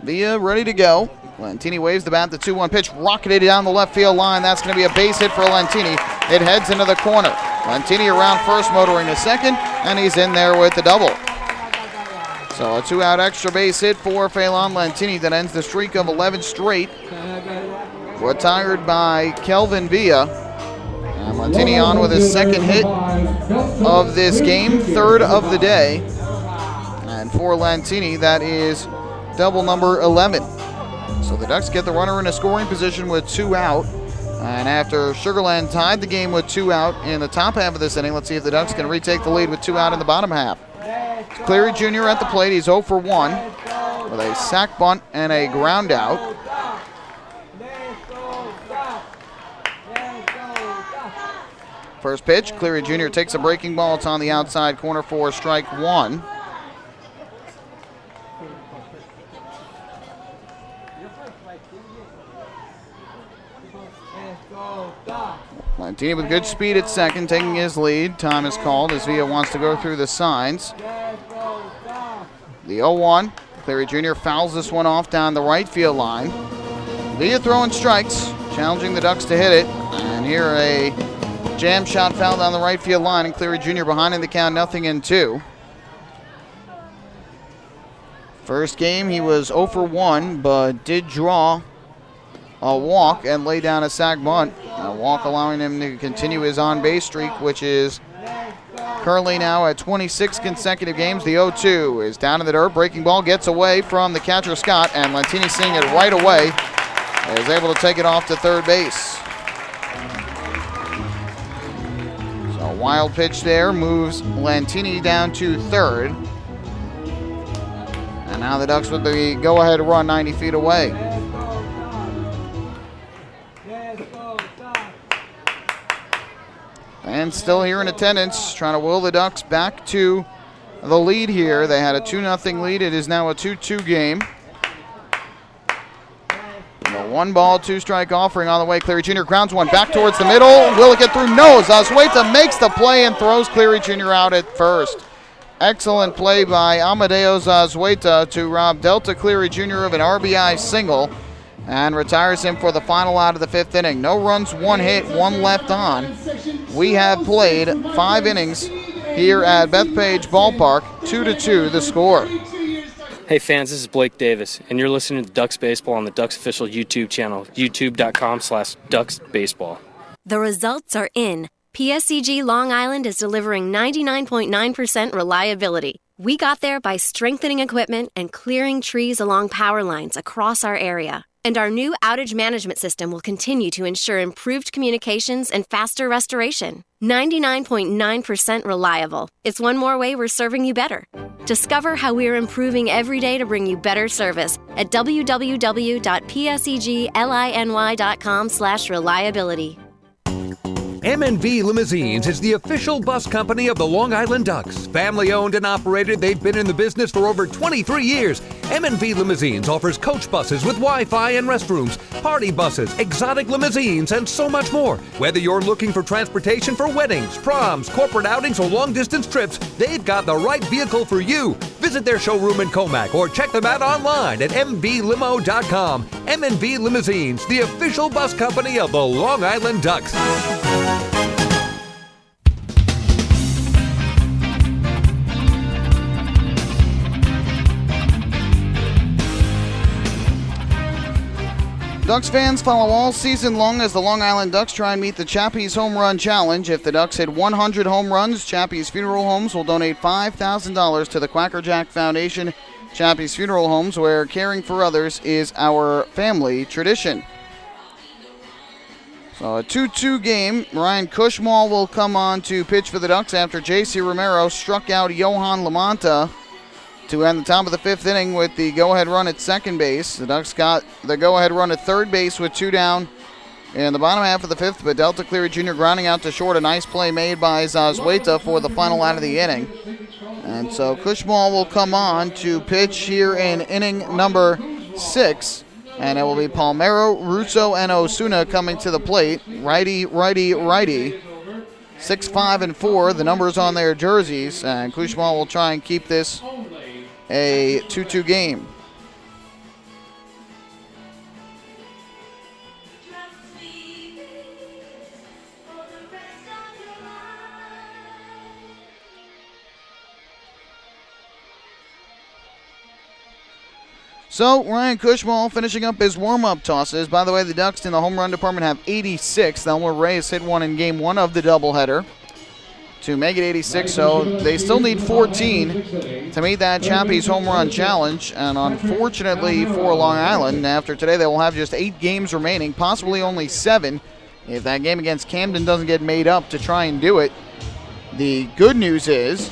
Speaker 17: Villa ready to go. Lentini waves the bat. The 2-1 pitch rocketed down the left field line. That's going to be a base hit for Lentini. It heads into the corner. Lentini around first, motoring to second, and he's in there with the double. So a 2-out extra base hit for Phelan Lentini that ends the streak of 11 straight. Retired by Kelvin Villa. And Lentini on with his second hit of this game, third of the day. And for Lentini, that is double number 11. So the Ducks get the runner in a scoring position with 2 out. And after Sugarland tied the game with 2 out in the top half of this inning, let's see if the Ducks can retake the lead with 2 out in the bottom half. Cleary Jr. at the plate. He's 0 for 1 with a sac bunt and a ground out. First pitch, Cleary Jr. takes a breaking ball. It's on the outside corner for strike 1. Lentini with good speed at second, taking his lead. Time is called as Villa wants to go through the signs. The 0-1. Cleary Jr. fouls this one off down the right field line. Villa throwing strikes, challenging the Ducks to hit it. And here a jam shot foul down the right field line, and Cleary Jr. behind in the count, 0-2. First game he was 0 for 1, but did draw a walk and lay down a sac bunt. A walk allowing him to continue his on-base streak, which is currently now at 26 consecutive games. The 0-2 is down in the dirt. Breaking ball gets away from the catcher Scott, and Lentini, seeing it right away, is able to take it off to third base. So a wild pitch there moves Lentini down to third. And now the Ducks with the go-ahead run 90 feet away. And still here in attendance, trying to will the Ducks back to the lead here. They had a 2-0 lead. It is now a 2-2 game. The 1-ball, 2-strike offering on the way. Cleary Jr. grounds one back towards the middle. Will it get through? No. Zazueta makes the play and throws Cleary Jr. out at first. Excellent play by Amadeo Zazueta to rob Delta Cleary Jr. of an RBI single and retires him for the final out of the 5th inning. No runs, 1 hit, 1 left on. We have played 5 innings here at Bethpage Ballpark. 2-2 the score.
Speaker 7: Hey fans, this is Blake Davis, and you're listening to Ducks Baseball on the Ducks official YouTube channel, youtube.com/DucksBaseball.
Speaker 20: The results are in. PSCG Long Island is delivering 99.9% reliability. We got there by strengthening equipment and clearing trees along power lines across our area. And our new outage management system will continue to ensure improved communications and faster restoration. 99.9% reliable. It's one more way we're serving you better. Discover how we're improving every day to bring you better service at www.pscgliny.com/reliability.
Speaker 6: M&V Limousines is the official bus company of the Long Island Ducks. Family owned and operated, they've been in the business for over 23 years. M&V Limousines offers coach buses with Wi-Fi and restrooms, party buses, exotic limousines, and so much more. Whether you're looking for transportation for weddings, proms, corporate outings, or long-distance trips, they've got the right vehicle for you. Visit their showroom in Comac or check them out online at mvlimo.com. M&V Limousines, the official bus company of the Long Island Ducks.
Speaker 17: Ducks fans, follow all season long as the Long Island Ducks try and meet the Chappie's Home Run Challenge. If the Ducks hit 100 home runs, Chappie's Funeral Homes will donate $5,000 to the Quacker Jack Foundation. Chappie's Funeral Homes, where caring for others is our family tradition. So a 2-2 game. Ryan Cushmall will come on to pitch for the Ducks after J.C. Romero struck out Johan Lamanta to end the top of the fifth inning with the go-ahead run at second base. The Ducks got the go-ahead run at third base with 2 down in the bottom half of the fifth, but Delta Cleary Jr. grounding out to short. A nice play made by Zazueta for the final out of the inning. And so Cushmall will come on to pitch here in inning number 6. And it will be Palmero, Russo, and Osuna coming to the plate. Righty, righty, righty. 6, 5, and 4, the numbers on their jerseys. And Cushmall will try and keep this a 2-2 game. So Ryan Cushmall finishing up his warm-up tosses. By the way, the Ducks in the home run department have 86. Thelma Reyes hit one in game 1 of the doubleheader to make it 86, so they still need 14 to meet that Chappie's home run challenge. And unfortunately for Long Island, after today they will have just 8 games remaining, possibly only 7 if that game against Camden doesn't get made up to try and do it. The good news is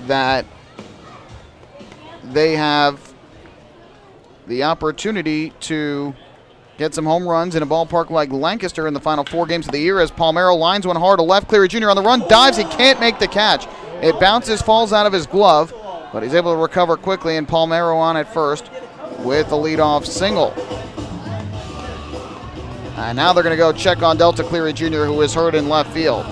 Speaker 17: that they have the opportunity to get some home runs in a ballpark like Lancaster in the final 4 games of the year as Palmero lines one hard to left. Cleary Jr. on the run, dives, he can't make the catch. It bounces, falls out of his glove, but he's able to recover quickly, and Palmero on at first with the leadoff single. And now they're going to go check on Delta Cleary Jr., who is hurt in left field.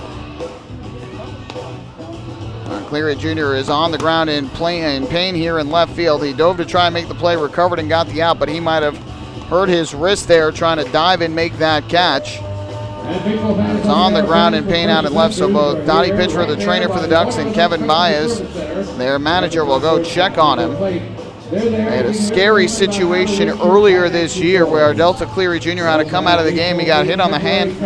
Speaker 17: Cleary Jr. is on the ground in pain here in left field. He dove to try and make the play, recovered and got the out, but he might have hurt his wrist there trying to dive and make that catch. He's on the ground in pain out and left, so both Dottie Pitchford, the trainer for the Ducks, and Kevin Baez, their manager, will go check on him. They had a scary situation earlier this year where Delta Cleary Jr. had to come out of the game. He got hit on the hand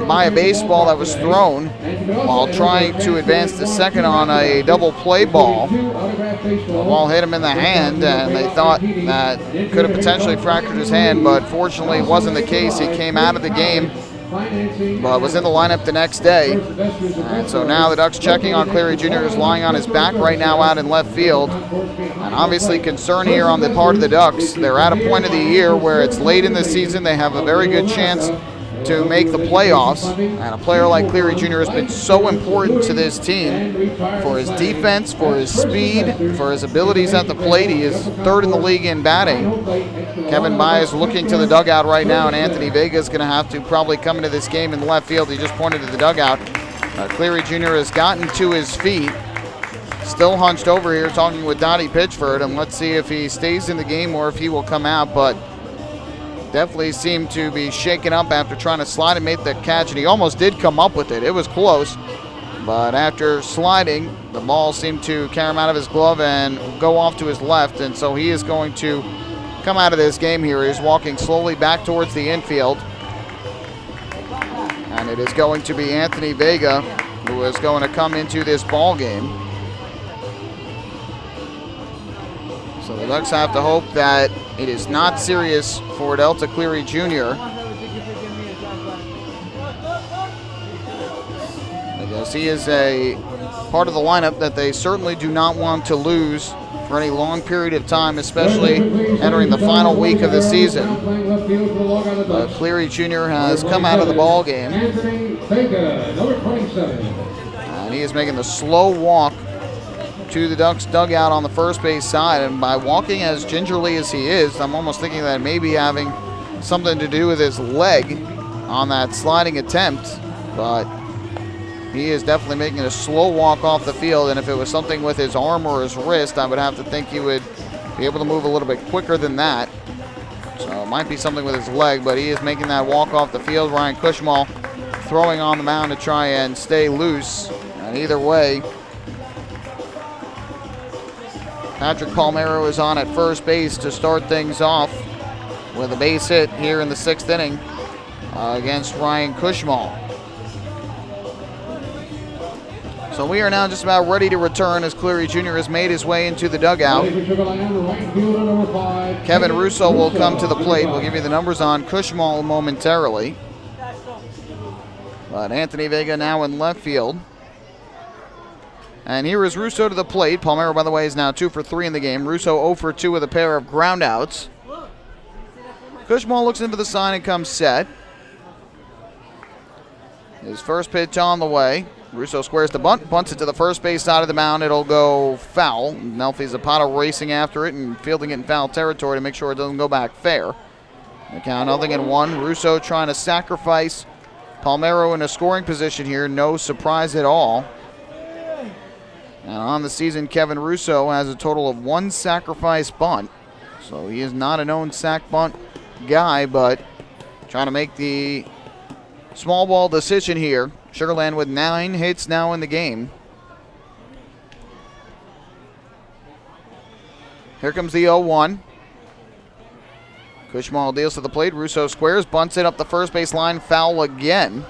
Speaker 17: by a baseball that was thrown while trying to advance to second on a double play ball. The ball hit him in the hand, and they thought that could have potentially fractured his hand, but fortunately it wasn't the case. He came out of the game, but was in the lineup the next day. And so now the Ducks checking on Cleary Jr., who's lying on his back right now out in left field. And obviously concern here on the part of the Ducks. They're at a point of the year where it's late in the season. They have a very good chance to make the playoffs. And a player like Cleary Jr. has been so important to this team for his defense, for his speed, for his abilities at the plate. He is 3rd in the league in batting. Kevin Baez looking to the dugout right now, and Anthony Vega is going to have to probably come into this game in left field. He just pointed to the dugout. Cleary Jr. has gotten to his feet. Still hunched over here talking with Dottie Pitchford, and let's see if he stays in the game or if he will come out, but definitely seemed to be shaken up after trying to slide and make the catch, and he almost did come up with it. It was close, but after sliding, the ball seemed to carry him out of his glove and go off to his left, and so he is going to come out of this game here. He's walking slowly back towards the infield. And it is going to be Anthony Vega who is going to come into this ball game. So the Ducks have to hope that it is not serious for Delta Cleary Jr. because he is a part of the lineup that they certainly do not want to lose for any long period of time, especially entering the final week of the season. But Cleary Jr. has come out of the ball game, and he is making the slow walk to the Ducks dugout on the first base side. And by walking as gingerly as he is, I'm almost thinking that it may be having something to do with his leg on that sliding attempt, but he is definitely making a slow walk off the field, and if it was something with his arm or his wrist, I would have to think he would be able to move a little bit quicker than that. So it might be something with his leg, but he is making that walk off the field. Ryan Cushmall throwing on the mound to try and stay loose. And either way, Patrick Palmero is on at first base to start things off with a base hit here in the 6th inning against Ryan Cushmall. So we are now just about ready to return as Cleary Jr. has made his way into the dugout. Kevin Russo will come to the plate. We'll give you the numbers on Cushmall momentarily. But Anthony Vega now in left field. And here is Russo to the plate. Palmero, by the way, is now 2 for 3 in the game. Russo 0 for 2 with a pair of groundouts. Cushmall looks into the sign and comes set. His first pitch on the way. Russo squares the bunt, bunts it to the first base side of the mound. It'll go foul. Nelfi Zapata racing after it and fielding it in foul territory to make sure it doesn't go back fair. The count 0-1. Russo trying to sacrifice Palmero in a scoring position here. No surprise at all. And on the season, Kevin Russo has a total of 1 sacrifice bunt. So he is not a known sac bunt guy, but trying to make the small ball decision here. Sugar Land with 9 hits now in the game. Here comes the 0-1. Cushmall deals to the plate. Russo squares, bunts it up the first base line, foul again.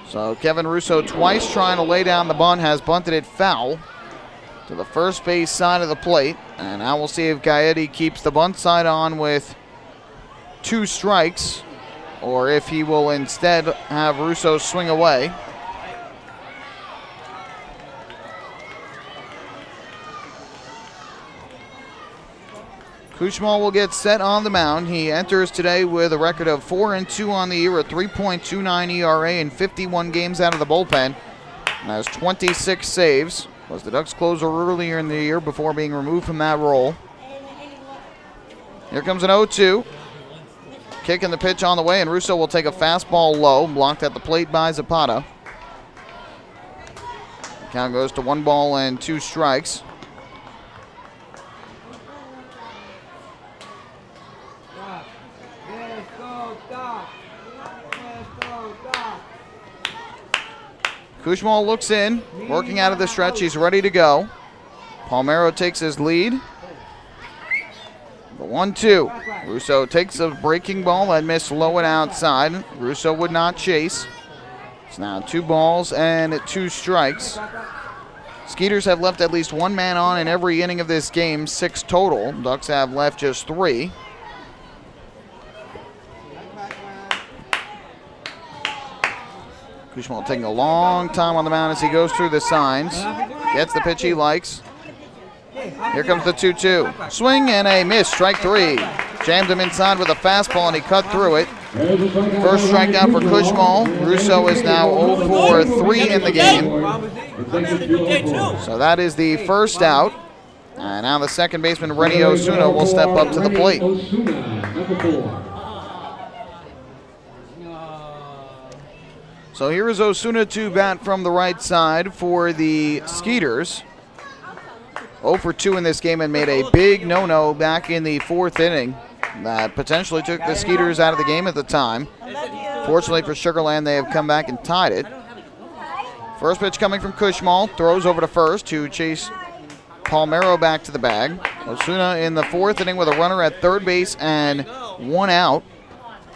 Speaker 17: So Kevin Russo twice trying to lay down the bunt, has bunted it foul to the first base side of the plate. And now we'll see if Gaetti keeps the bunt side on with 2 strikes, or if he will instead have Russo swing away. Cushmall will get set on the mound. He enters today with a record of 4-2 on the year, a 3.29 ERA in 51 games out of the bullpen, and has 26 saves. Was the Ducks closer earlier in the year before being removed from that role. Here comes an 0-2. Kicking the pitch on the way, and Russo will take a fastball low, blocked at the plate by Zapata. The count goes to 1 ball and 2 strikes. Cushmall looks in, working out of the stretch. He's ready to go. Palmero takes his lead. The 1-2. Russo takes a breaking ball that missed low and outside. Russo would not chase. It's now 2 balls and 2 strikes. Skeeters have left at least 1 man on in every inning of this game, 6 total. Ducks have left just 3. Cushmall taking a long time on the mound as he goes through the signs. Gets the pitch he likes. Here comes the 2-2. Swing and a miss, strike 3. Jammed him inside with a fastball and he cut through it. First strikeout for Cushmall. Russo is now 0 for 3 in the game. So that is the first out. And now the second baseman, Rennie Osuna, will step up to the plate. So here is Osuna to bat from the right side for the Skeeters. 0 for 2 in this game and made a big no-no back in the 4th inning that potentially took the Skeeters out of the game at the time. Fortunately for Sugar Land, they have come back and tied it. First pitch coming from Cushmall, throws over to first to chase Palmero back to the bag. Osuna in the 4th inning with a runner at third base and 1 out.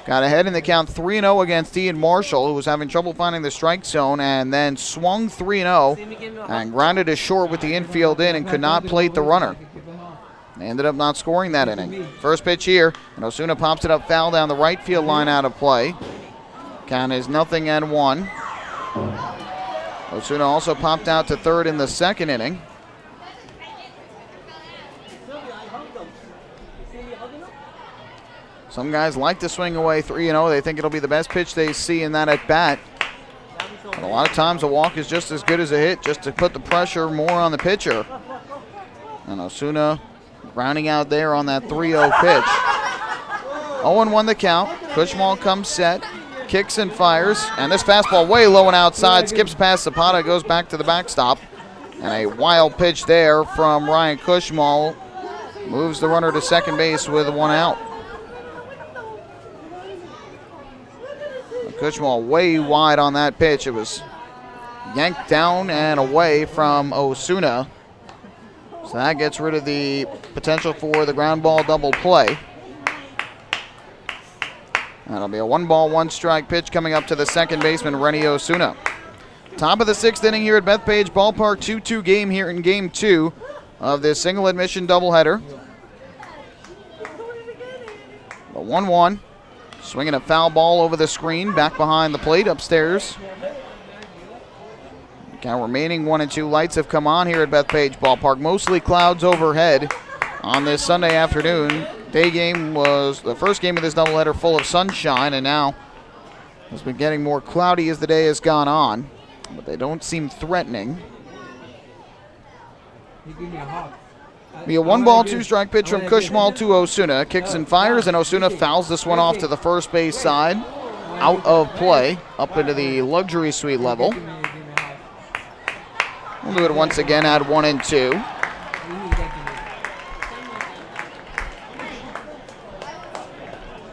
Speaker 17: got ahead in the count 3-0 against Ian Marshall, who was having trouble finding the strike zone, and then swung 3-0 and grounded a short with the infield in and could not plate the runner. They ended up not scoring that inning. First pitch here, and Osuna pops it up foul down the right field line out of play. Count is 0-1. Osuna also popped out to third in the second inning. Some guys like to swing away 3-0. They think it'll be the best pitch they see in that at bat. But a lot of times a walk is just as good as a hit, just to put the pressure more on the pitcher. And Osuna rounding out there on that 3-0 pitch. 0-1 the count. Cushmal comes set, kicks and fires, and this fastball way low and outside, skips past Zapata, goes back to the backstop. And a wild pitch there from Ryan Cushmal moves the runner to second base with one out. Cushmal way wide on that pitch. It was yanked down and away from Osuna. So that gets rid of the potential for the ground ball double play. That'll be a 1-ball, 1-strike pitch coming up to the second baseman, Renny Osuna. Top of the sixth inning here at Bethpage Ballpark, 2-2 game here in game 2 of this single admission doubleheader. The 1-1. Swinging a foul ball over the screen, back behind the plate, upstairs. Now remaining 1 and 2 lights have come on here at Bethpage Ballpark. Mostly clouds overhead on this Sunday afternoon. Day game was the first game of this doubleheader full of sunshine, and now it's been getting more cloudy as the day has gone on. But they don't seem threatening. Be a 1-ball, 2-strike pitch from Cushmal to Osuna. Kicks and fires, and Osuna fouls this one off to the first base side. Out of play, up into the luxury suite level. We'll do it once again at 1 and 2.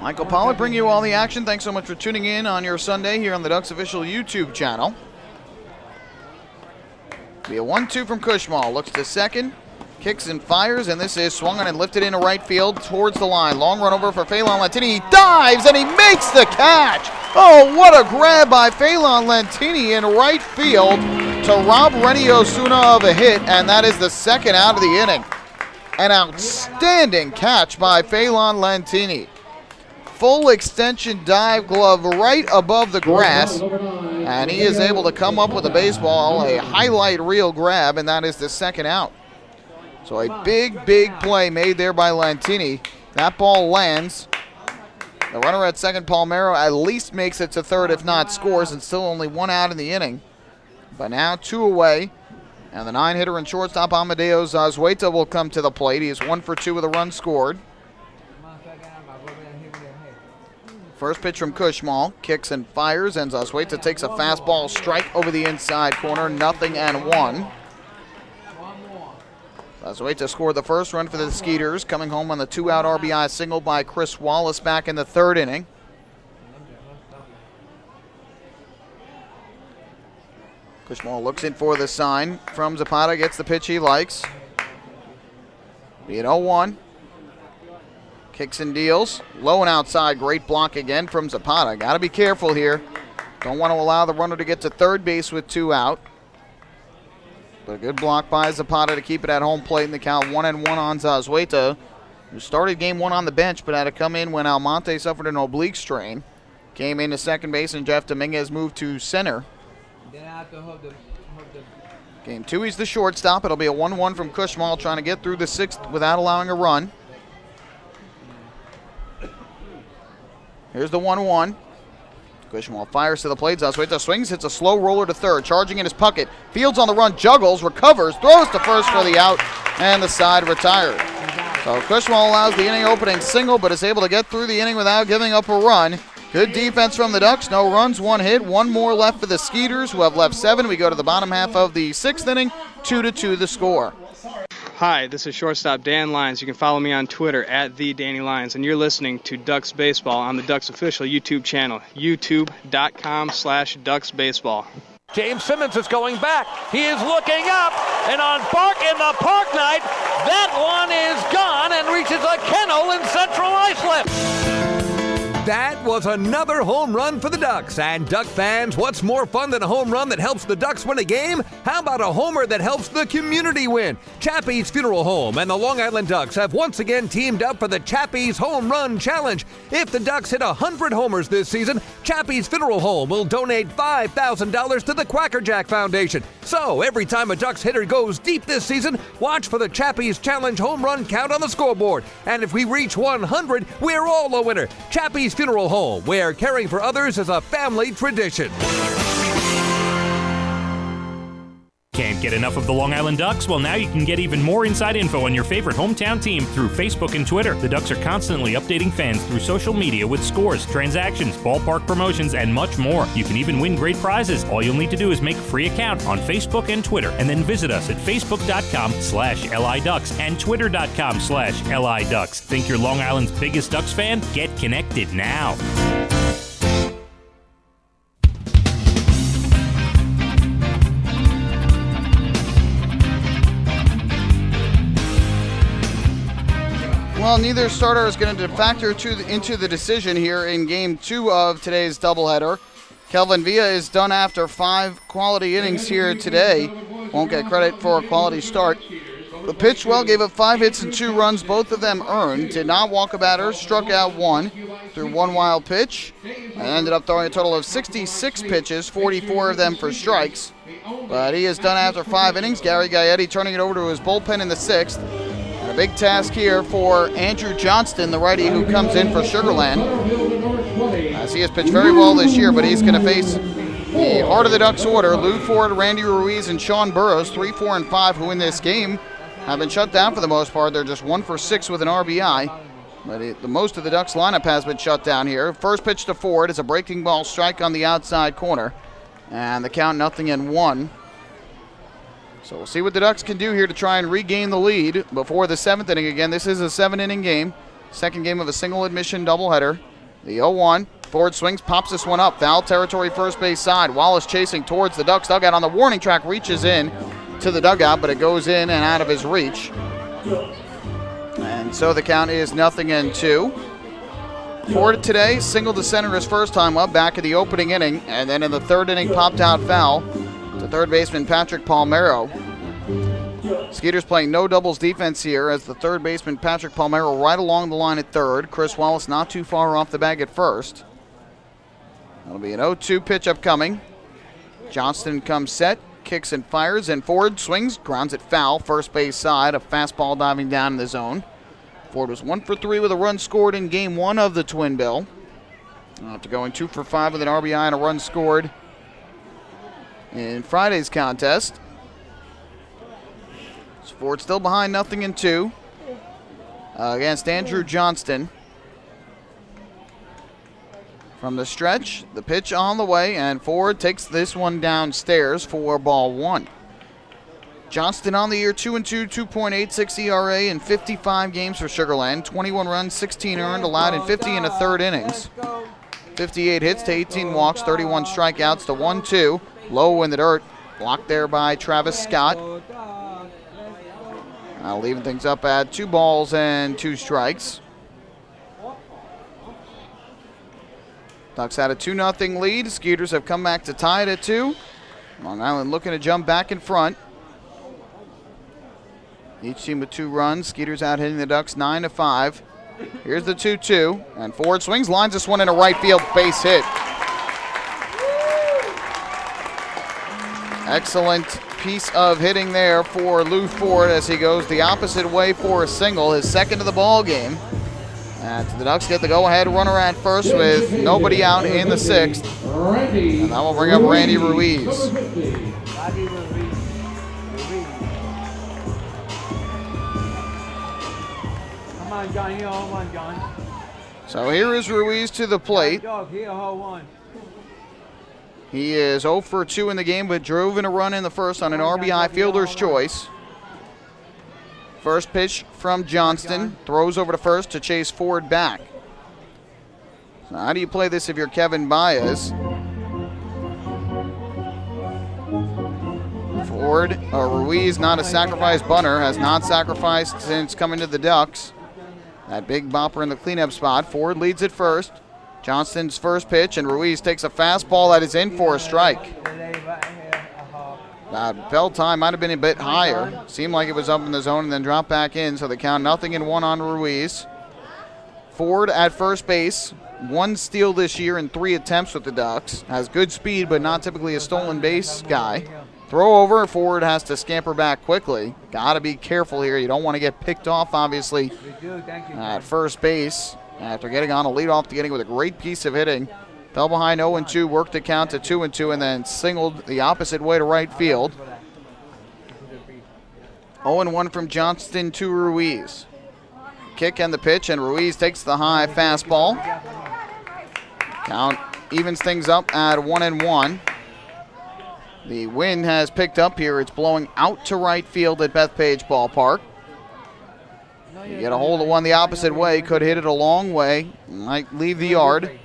Speaker 17: Michael Pollard bringing you all the action. Thanks so much for tuning in on your Sunday here on the Ducks official YouTube channel. Be a 1-2 from Cushmal. Looks to second. Kicks and fires, and this is swung on and lifted into right field towards the line. Long run over for Phelan Lentini. He dives, and he makes the catch. Oh, what a grab by Phelan Lentini in right field to rob Renny Osuna of a hit, and that is the second out of the inning. An outstanding catch by Phelan Lentini. Full extension dive glove right above the grass, and he is able to come up with a baseball, a highlight reel grab, and that is the second out. So a big, big play made there by Lentini. That ball lands. The runner at second, Palmero, at least makes it to third, if not scores, and still only 1 out in the inning. But now 2 away, and the 9-hitter and shortstop Amadeo Zazueta will come to the plate. He is 1 for 2 with a run scored. First pitch from Cushmal, kicks and fires, and Zazueta takes a fastball strike over the inside corner, 0-1. Zazueta scored the first run for the Skeeters, coming home on the 2-out RBI single by Chris Wallace back in the third inning. Cushmal looks in for the sign from Zapata, gets the pitch he likes. Be it 0-1. Kicks and deals. Low and outside, great block again from Zapata. Got to be careful here. Don't want to allow the runner to get to third base with 2 out. But a good block by Zapata to keep it at home plate in the count. 1-1 on Zazueta, who started game 1 on the bench but had to come in when Almonte suffered an oblique strain. Came into second base and Jeff Dominguez moved to center. Game 2, he's the shortstop. It'll be a 1-1 from Cushmal, trying to get through the 6th without allowing a run. Here's the 1-1. Cushmal fires to the plate. Zazueta swings, hits a slow roller to third. Charging in his pocket. Fields on the run, juggles, recovers, throws to first for the out, and the side retired. So Cushmal allows the inning opening single, but is able to get through the inning without giving up a run. Good defense from the Ducks. No runs, 1 hit. 1 more left for the Skeeters, who have left 7. We go to the bottom half of the 6th inning. 2-2 the score.
Speaker 2: Hi, this is shortstop Dan Lyons. You can follow me on Twitter at @DannyLyons, and you're listening to Ducks Baseball on the Ducks official YouTube channel, youtube.com/DucksBaseball.
Speaker 9: James Simmons is going back. He is looking up, and on the Park Night, that one is gone and reaches a kennel in Central Islip.
Speaker 6: That was another home run for the Ducks. And Duck fans, what's more fun than a home run that helps the Ducks win a game? How about a homer that helps the community win? Chappie's Funeral Home and the Long Island Ducks have once again teamed up for the Chappie's Home Run Challenge. If the Ducks hit 100 homers this season, Chappie's Funeral Home will donate $5,000 to the Quacker Jack Foundation. So every time a Ducks hitter goes deep this season, watch for the Chappie's Challenge home run count on the scoreboard. And if we reach 100, we're all a winner. Chappie's Funeral Home, where caring for others is a family tradition.
Speaker 12: Can't get enough of the Long Island Ducks? Well, now you can get even more inside info on your favorite hometown team through Facebook and Twitter. The Ducks are constantly updating fans through social media with scores, transactions, ballpark promotions, and much more. You can even win great prizes. All you'll need to do is make a free account on Facebook and Twitter, and then visit us at facebook.com/LIDucks and twitter.com/LIDucks. Think you're Long Island's biggest Ducks fan? Get connected now.
Speaker 17: Well, neither starter is going to factor into the decision here in Game 2 of today's doubleheader. Kelvin Villa is done after 5 quality innings here today. Won't get credit for a quality start. The pitched well, gave up 5 hits and 2 runs, both of them earned. Did not walk a batter, struck out 1 through 1 wild pitch, and ended up throwing a total of 66 pitches, 44 of them for strikes. But he is done after 5 innings. Gary Gaetti turning it over to his bullpen in the 6th. A big task here for Andrew Johnston, the righty who comes in for Sugarland. As he has pitched very well this year, but he's going to face the heart of the Ducks order. Lou Ford, Randy Ruiz, and Sean Burrows, 3, 4, and 5, who in this game have been shut down for the most part. They're just 1 for 6 with an RBI. But the most of the Ducks lineup has been shut down here. First pitch to Ford is a breaking ball strike on the outside corner. And the count 0-1. So we'll see what the Ducks can do here to try and regain the lead before the 7th inning. Again, this is a 7-inning game. Second game of a single admission doubleheader. The 0-1. Ford swings, pops this one up. Foul territory, first base side. Wallace chasing towards the Ducks dugout on the warning track. Reaches in to the dugout, but it goes in and out of his reach. And so the count is 0-2. Ford today singled to center his first time up back in the opening inning. And then in the 3rd inning, popped out foul to third baseman Patrick Palmero. Skeeters playing no doubles defense here as the third baseman Patrick Palmero right along the line at third. Chris Wallace not too far off the bag at first. That'll be an 0-2 pitch upcoming. Johnston comes set, kicks and fires, and Ford swings, grounds it foul, first base side, a fastball diving down in the zone. Ford was 1 for 3 with a run scored in Game 1 of the Twin Bill. After going 2 for 5 with an RBI and a run scored in Friday's contest. So Ford still behind 0-2 against Andrew Johnston. From the stretch, the pitch on the way, and Ford takes this one downstairs for ball 1. Johnston on the year, 2-2, 2.86 ERA in 55 games for Sugarland. 21 runs, 16 earned, allowed in 50 in the 3rd innings. 58 hits to 18 walks, 31 strikeouts to 1-2. Low in the dirt, blocked there by Travis Scott. Now leaving things up at 2 balls and 2 strikes. Ducks had a 2-0 lead. Skeeters have come back to tie it at 2. Long Island looking to jump back in front. Each team with 2 runs. Skeeters out hitting the Ducks 9-5. Here's the 2-2, and Ford swings, lines this one in a right field base hit. Excellent piece of hitting there for Lou Ford as he goes the opposite way for a single, his 2nd of the ball game. And the Ducks get the go-ahead runner at first with nobody out in the 6th. And that will bring up Randy Ruiz.
Speaker 8: Come on, John. You hold one, John.
Speaker 17: So here is Ruiz to the plate. He is 0 for 2 in the game, but drove in a run in the first on an RBI fielder's choice. First pitch from Johnston. Throws over to first to chase Ford back. So how do you play this if you're Kevin Baez? Ruiz, not a sacrifice bunter, has not sacrificed since coming to the Ducks. That big bopper in the cleanup spot. Ford leads at first. Johnston's first pitch, and Ruiz takes a fastball that is in for a strike. Bell time might have been a bit higher. Seemed like it was up in the zone and then dropped back in, so the count 0-1 on Ruiz. Ford at first base, 1 steal this year in 3 attempts with the Ducks. Has good speed, but not typically a stolen base guy. Throw over, Ford has to scamper back quickly. Got to be careful here. You don't want to get picked off, obviously, at first base. After getting on a leadoff to getting with a great piece of hitting. Fell behind 0-2, worked the count to 2-2, and then singled the opposite way to right field. 0-1 from Johnston to Ruiz. Kick and the pitch, and Ruiz takes the high fastball. Count evens things up at 1-1. The wind has picked up here. It's blowing out to right field at Bethpage Ballpark. You get a hold of one the opposite way, could hit it a long way, might leave the yard.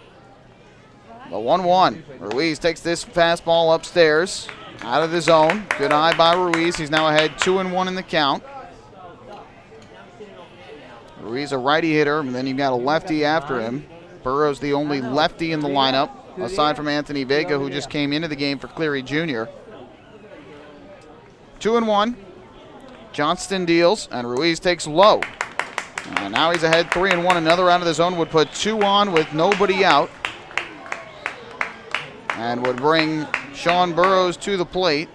Speaker 17: The 1-1. Ruiz takes this fastball upstairs, out of the zone. Good eye by Ruiz. He's now ahead 2-1 in the count. Ruiz a righty hitter, and then you've got a lefty after him. Burrows the only lefty in the lineup, aside from Anthony Vega, who just came into the game for Cleary Jr. 2-1. Johnston deals, and Ruiz takes low. And now he's ahead 3-1. Another out of the zone would put 2 on with nobody out. And would bring Sean Burrows to the plate.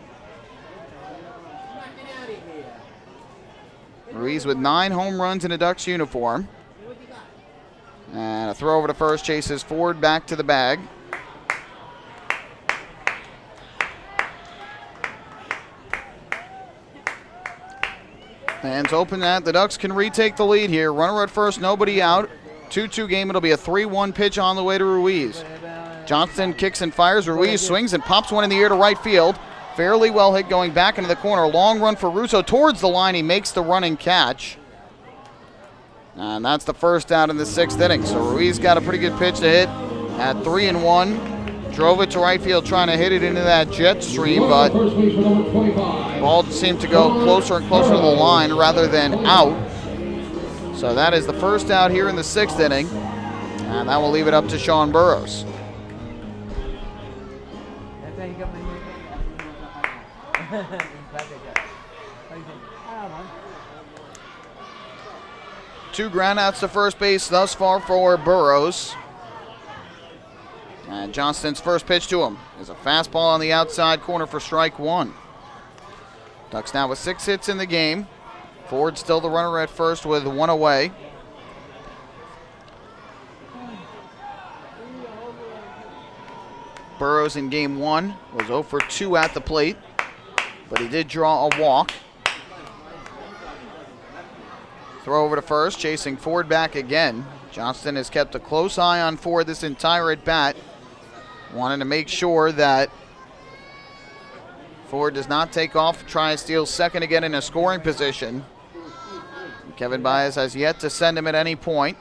Speaker 17: Ruiz with 9 home runs in a Ducks uniform. And a throw over to first, chases Ford back to the bag. Fans open that. The Ducks can retake the lead here. Runner at first, nobody out. 2-2 game. It'll be a 3-1 pitch on the way to Ruiz. Johnston kicks and fires. Ruiz swings and pops one in the air to right field. Fairly well hit going back into the corner. Long run for Russo towards the line. He makes the running catch. And that's the first out in the 6th inning. So Ruiz got a pretty good pitch to hit at 3-1. Drove it to right field trying to hit it into that jet stream, but the ball seemed to go closer and closer to the line rather than out. So that is the first out here in the 6th inning. And that will leave it up to Sean Burrows. Two groundouts to first base thus far for Burrows. And Johnston's first pitch to him is a fastball on the outside corner for strike 1. Ducks now with 6 hits in the game. Ford still the runner at first with 1 away. Burrows in game 1 was 0 for 2 at the plate, but he did draw a walk. Throw over to first, chasing Ford back again. Johnston has kept a close eye on Ford this entire at-bat, wanting to make sure that Ford does not take off, try and steal second again in a scoring position. Kevin Baez has yet to send him at any point.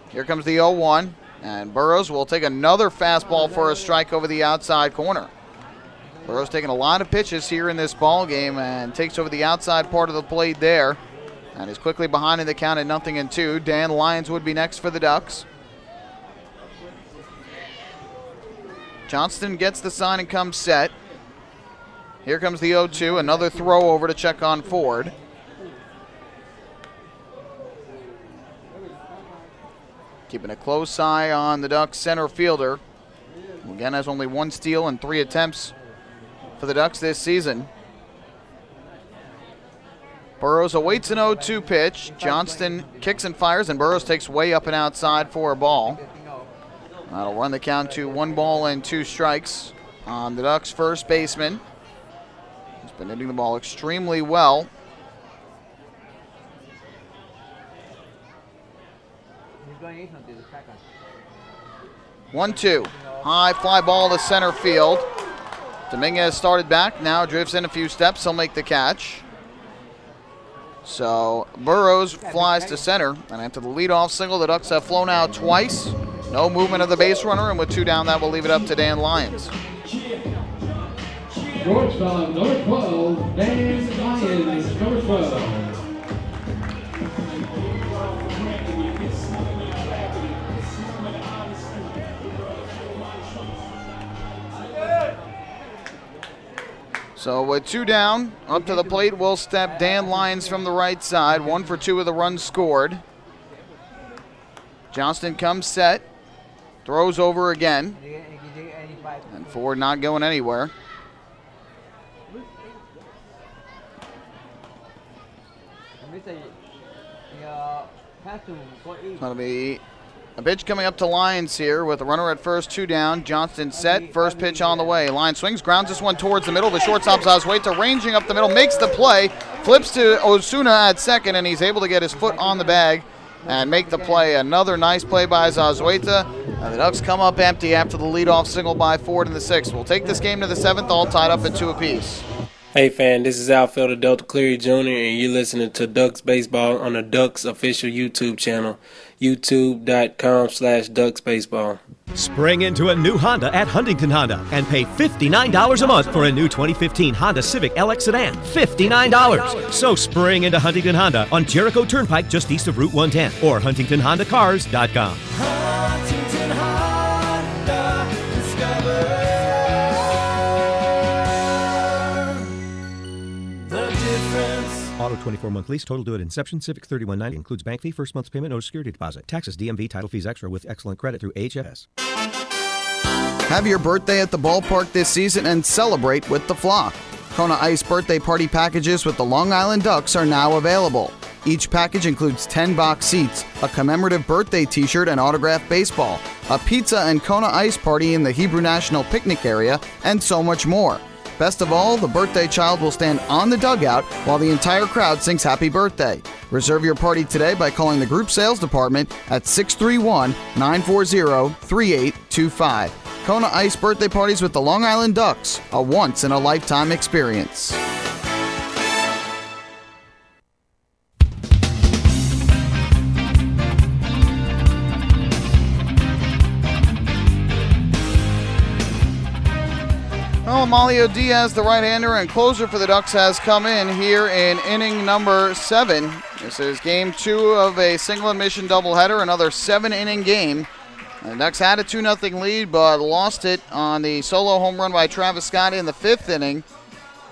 Speaker 17: Here comes the 0-1, and Burrows will take another fastball for a strike over the outside corner. Burrows taking a lot of pitches here in this ball game and takes over the outside part of the plate there. And is quickly behind in the count at 0-2. Dan Lyons would be next for the Ducks. Johnston gets the sign and comes set. Here comes the 0-2. Another throw over to check on Ford. Keeping a close eye on the Ducks center fielder. Who again has only 1 steal and 3 attempts for the Ducks this season. Burrows awaits an 0-2 pitch. Johnston kicks and fires, and Burrows takes way up and outside for a ball. That'll run the count to 1 ball and 2 strikes on the Ducks' first baseman. He's been hitting the ball extremely well. One, 2. High fly ball to center field. Dominguez started back, now drifts in a few steps. He'll make the catch. So Burrows flies to center, and after the leadoff single, the Ducks have flown out twice. No movement of the base runner, and with 2 down, that will leave it up to Dan Lyons.
Speaker 1: Shortstop, number 12, Dan Lyons, number 12.
Speaker 17: So with 2 down, up to the plate will step Dan Lyons from the right side. 1 for 2 with the runs scored. Johnston comes set, throws over again, and Ford not going anywhere. It's going to be a pitch coming up to Lyons here with a runner at first, 2 down. Johnston set, first pitch on the way. Lyons swings, grounds this one towards the middle. The shortstop's Azueta ranging up the middle, makes the play, flips to Osuna at second, and he's able to get his foot on the bag and make the play. Another nice play by Azueta. And the Ducks come up empty after the leadoff single by Ford in the 6th. We'll take this game to the 7th, all tied up at 2 apiece.
Speaker 11: Hey fan, this is outfielder Delta Cleary Jr. and you're listening to Ducks Baseball on the Ducks official YouTube channel, youtube.com/DucksBaseball.
Speaker 13: Spring into a new Honda at Huntington Honda and pay $59 a month for a new 2015 Honda Civic LX sedan. $59. So spring into Huntington Honda on Jericho Turnpike just east of Route 110 or HuntingtonHondaCars.com.
Speaker 14: Huntington Honda, discover the difference.
Speaker 13: Auto 24-month lease, total due at inception. Civic $31.90 includes bank fee, first month's payment, no security deposit. Taxes, DMV, title fees extra with excellent credit through HFS.
Speaker 17: Have your birthday at the ballpark this season and celebrate with the Flock. Kona Ice birthday party packages with the Long Island Ducks are now available. Each package includes 10 box seats, a commemorative birthday t-shirt and autographed baseball, a pizza and Kona Ice party in the Hebrew National Picnic area, and so much more. Best of all, the birthday child will stand on the dugout while the entire crowd sings happy birthday. Reserve your party today by calling the group sales department at 631-940-3825. Kona Ice birthday parties with the Long Island Ducks, a once-in-a-lifetime experience. Well, Amalio Diaz, the right-hander and closer for the Ducks, has come in here in inning number 7. This is game 2 of a single admission doubleheader, another 7-inning game. The Ducks had a 2-0 lead, but lost it on the solo home run by Travis Scott in the 5th inning.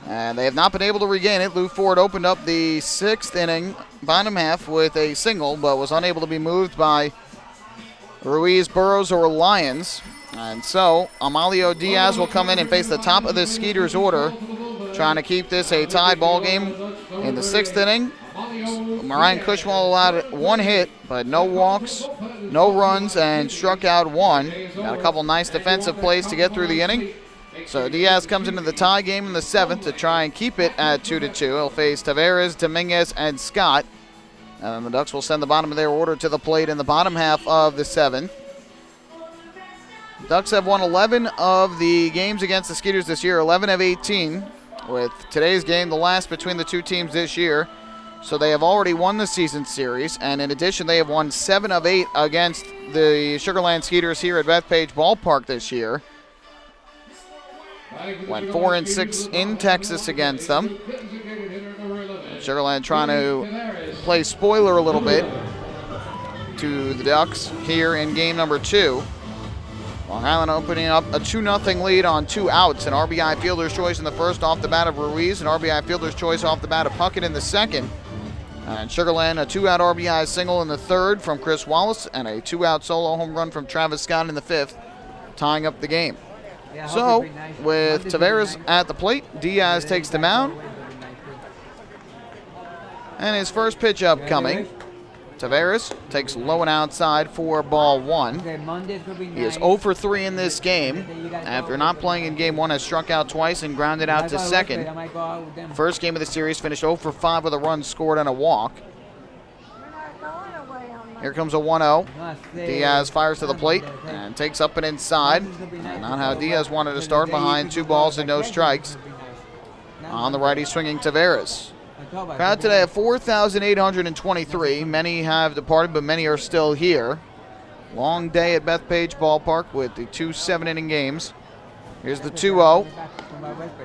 Speaker 17: And they have not been able to regain it. Lou Ford opened up the 6th inning, bottom half, with a single, but was unable to be moved by Ruiz, Burrows, or Lyons. And so, Amalio Diaz will come in and face the top of the Skeeters order, trying to keep this a tied ball game. In the 6th inning, Ryan Cushmal allowed 1 hit, but no walks, no runs, and struck out 1. Got a couple nice defensive plays to get through the inning. So Diaz comes into the tie game in the 7th to try and keep it at 2-2. He'll face Taveras, Dominguez, and Scott. And the Ducks will send the bottom of their order to the plate in the bottom half of the 7th. Ducks have won 11 of the games against the Skeeters this year, 11 of 18, with today's game the last between the two teams this year. So they have already won the season series, and in addition, they have won 7 of 8 against the Sugarland Skeeters here at Bethpage Ballpark this year. Went 4-6 in Texas against them. Sugarland trying to play spoiler a little bit to the Ducks here in game number 2. Long Island opening up a 2-0 lead on 2 outs. An RBI fielder's choice in the first off the bat of Ruiz. An RBI fielder's choice off the bat of Puckett in the second. And Sugarland, a 2-out RBI single in the third from Chris Wallace. And a 2-out solo home run from Travis Scott in the 5th, tying up the game. So, with Taveras at the plate, Diaz takes the mound. And his first pitch upcoming. Taveras takes low and outside for ball 1. He is 0 for 3 in this game. After not playing in game 1, has struck out twice and grounded out to second. First game of the series finished 0 for 5 with a run scored and a walk. Here comes a 1-0. Diaz fires to the plate and takes up and inside. Not how Diaz wanted to start, behind 2 balls and no strikes. On the righty swinging Taveras. Crowd today at 4,823. Many have departed, but many are still here. Long day at Bethpage Ballpark with the 2 7-inning games. Here's the 2-0.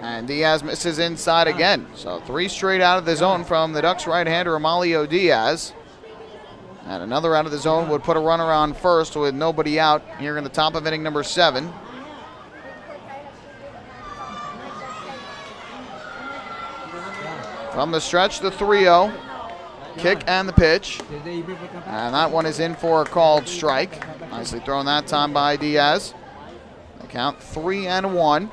Speaker 17: And Diaz misses inside again. So 3 straight out of the zone from the Ducks right-hander Amalio Diaz. And another out of the zone would put a runner on first with nobody out here in the top of inning number 7. From the stretch, the 3-0. Kick and the pitch. And that one is in for a called strike. Nicely thrown that time by Diaz. They count 3-1.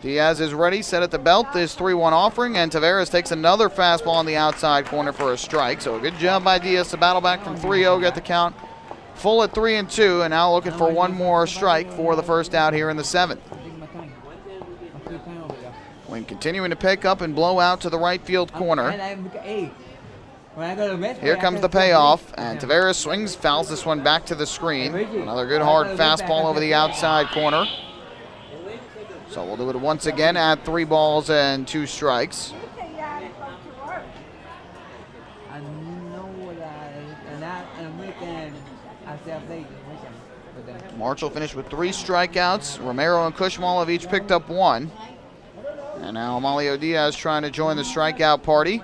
Speaker 17: Diaz is ready, set at the belt. This 3-1 offering, and Taveras takes another fastball on the outside corner for a strike. So a good job by Diaz to battle back from 3-0, get the count full at 3-2, and now looking for one more strike for the first out here in the 7th. Wing continuing to pick up and blow out to the right field corner. Here comes the payoff, and Taveras swings, fouls this one back to the screen. Another good hard fastball over the outside corner. So we'll do it once again at 3 balls and 2 strikes. Marshall finished with 3 strikeouts. Romero and Cushmal have each picked up 1. And now Amalio Diaz trying to join the strikeout party.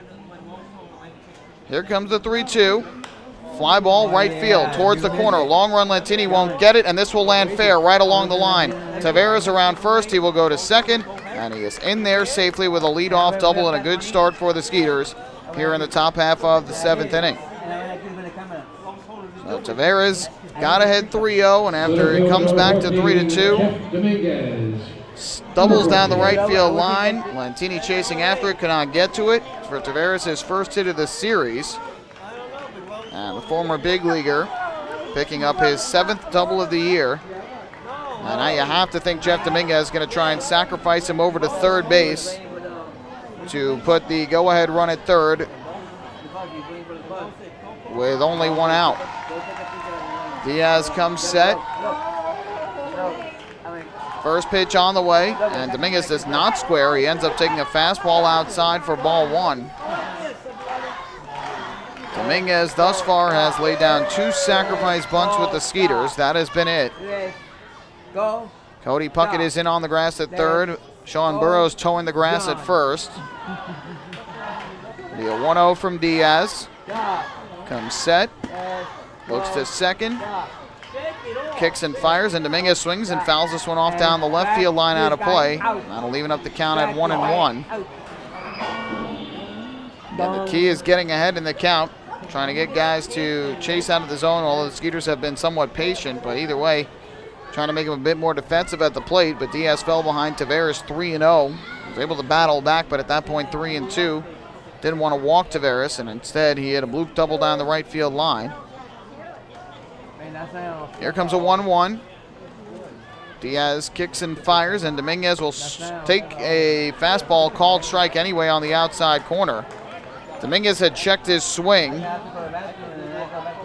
Speaker 17: Here comes the 3-2. Fly ball right field towards the corner. Long run, Lentini won't get it, and this will land fair right along the line. Taveras around first. He will go to second, and he is in there safely with a leadoff double and a good start for the Skeeters here in the top half of the 7th inning. So Taveras got ahead 3-0, and after it comes back to 3-2, doubles down the right field line. Lentini chasing after it, could not get to it. For Taveras, his first hit of the series. And the former big leaguer picking up his 7th double of the year. And now you have to think Jeff Dominguez is going to try and sacrifice him over to third base to put the go-ahead run at third with only 1 out. Diaz comes set. First pitch on the way, and Dominguez does not square. He ends up taking a fastball outside for ball 1. Dominguez thus far has laid down 2 sacrifice bunts with the Skeeters. That has been it. Cody Puckett is in on the grass at third. Sean Burrows towing the grass at first. Be a 1-0 from Diaz. Comes set. Looks to second. Kicks and fires, and Dominguez swings and fouls this one off down the left field line out of play. That'll leaving up the count at 1-1. And the key is getting ahead in the count. Trying to get guys to chase out of the zone, although the Skeeters have been somewhat patient. But either way, trying to make him a bit more defensive at the plate. But Diaz fell behind Taveras 3-0. Was able to battle back, but at that point 3-2. Didn't want to walk Taveras, and instead he hit a bloop double down the right field line. Here comes a 1-1. Diaz kicks and fires, and Dominguez will take a fastball called strike anyway on the outside corner. Dominguez had checked his swing,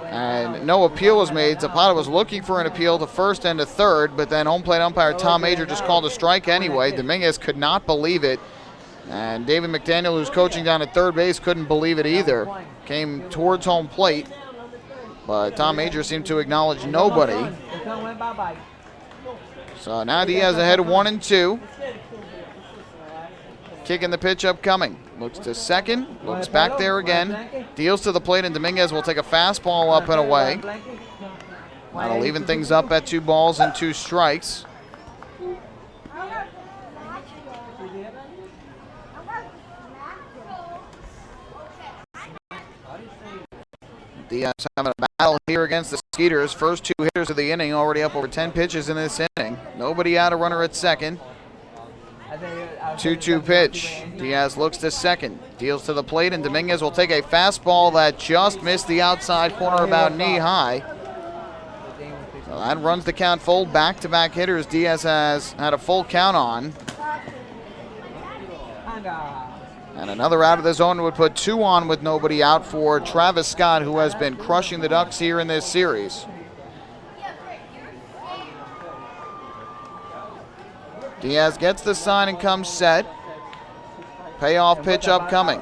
Speaker 17: and no appeal was made. Zapata was looking for an appeal to first and to third, but then home plate umpire Tom Major just called a strike anyway. Dominguez could not believe it, and David McDaniel, who's coaching down at third base, couldn't believe it either. Came towards home plate, but Tom Major seemed to acknowledge nobody. So now Diaz ahead 1-2. Kicking the pitch upcoming. Looks to second. Looks back there again. Deals to the plate, and Dominguez will take a fastball up and away. That'll even things up at 2 balls and 2 strikes. Diaz having a battle here against the Skeeters. First 2 hitters of the inning, already up over 10 pitches in this inning. Nobody out, a runner at second. 2-2 pitch. Diaz looks to second. Deals to the plate, and Dominguez will take a fastball that just missed the outside corner about knee high. So that runs the count full. Back-to-back hitters Diaz has had a full count on. And another out of the zone would put 2 on with nobody out for Travis Scott, who has been crushing the Ducks here in this series. Diaz gets the sign and comes set. Payoff pitch upcoming.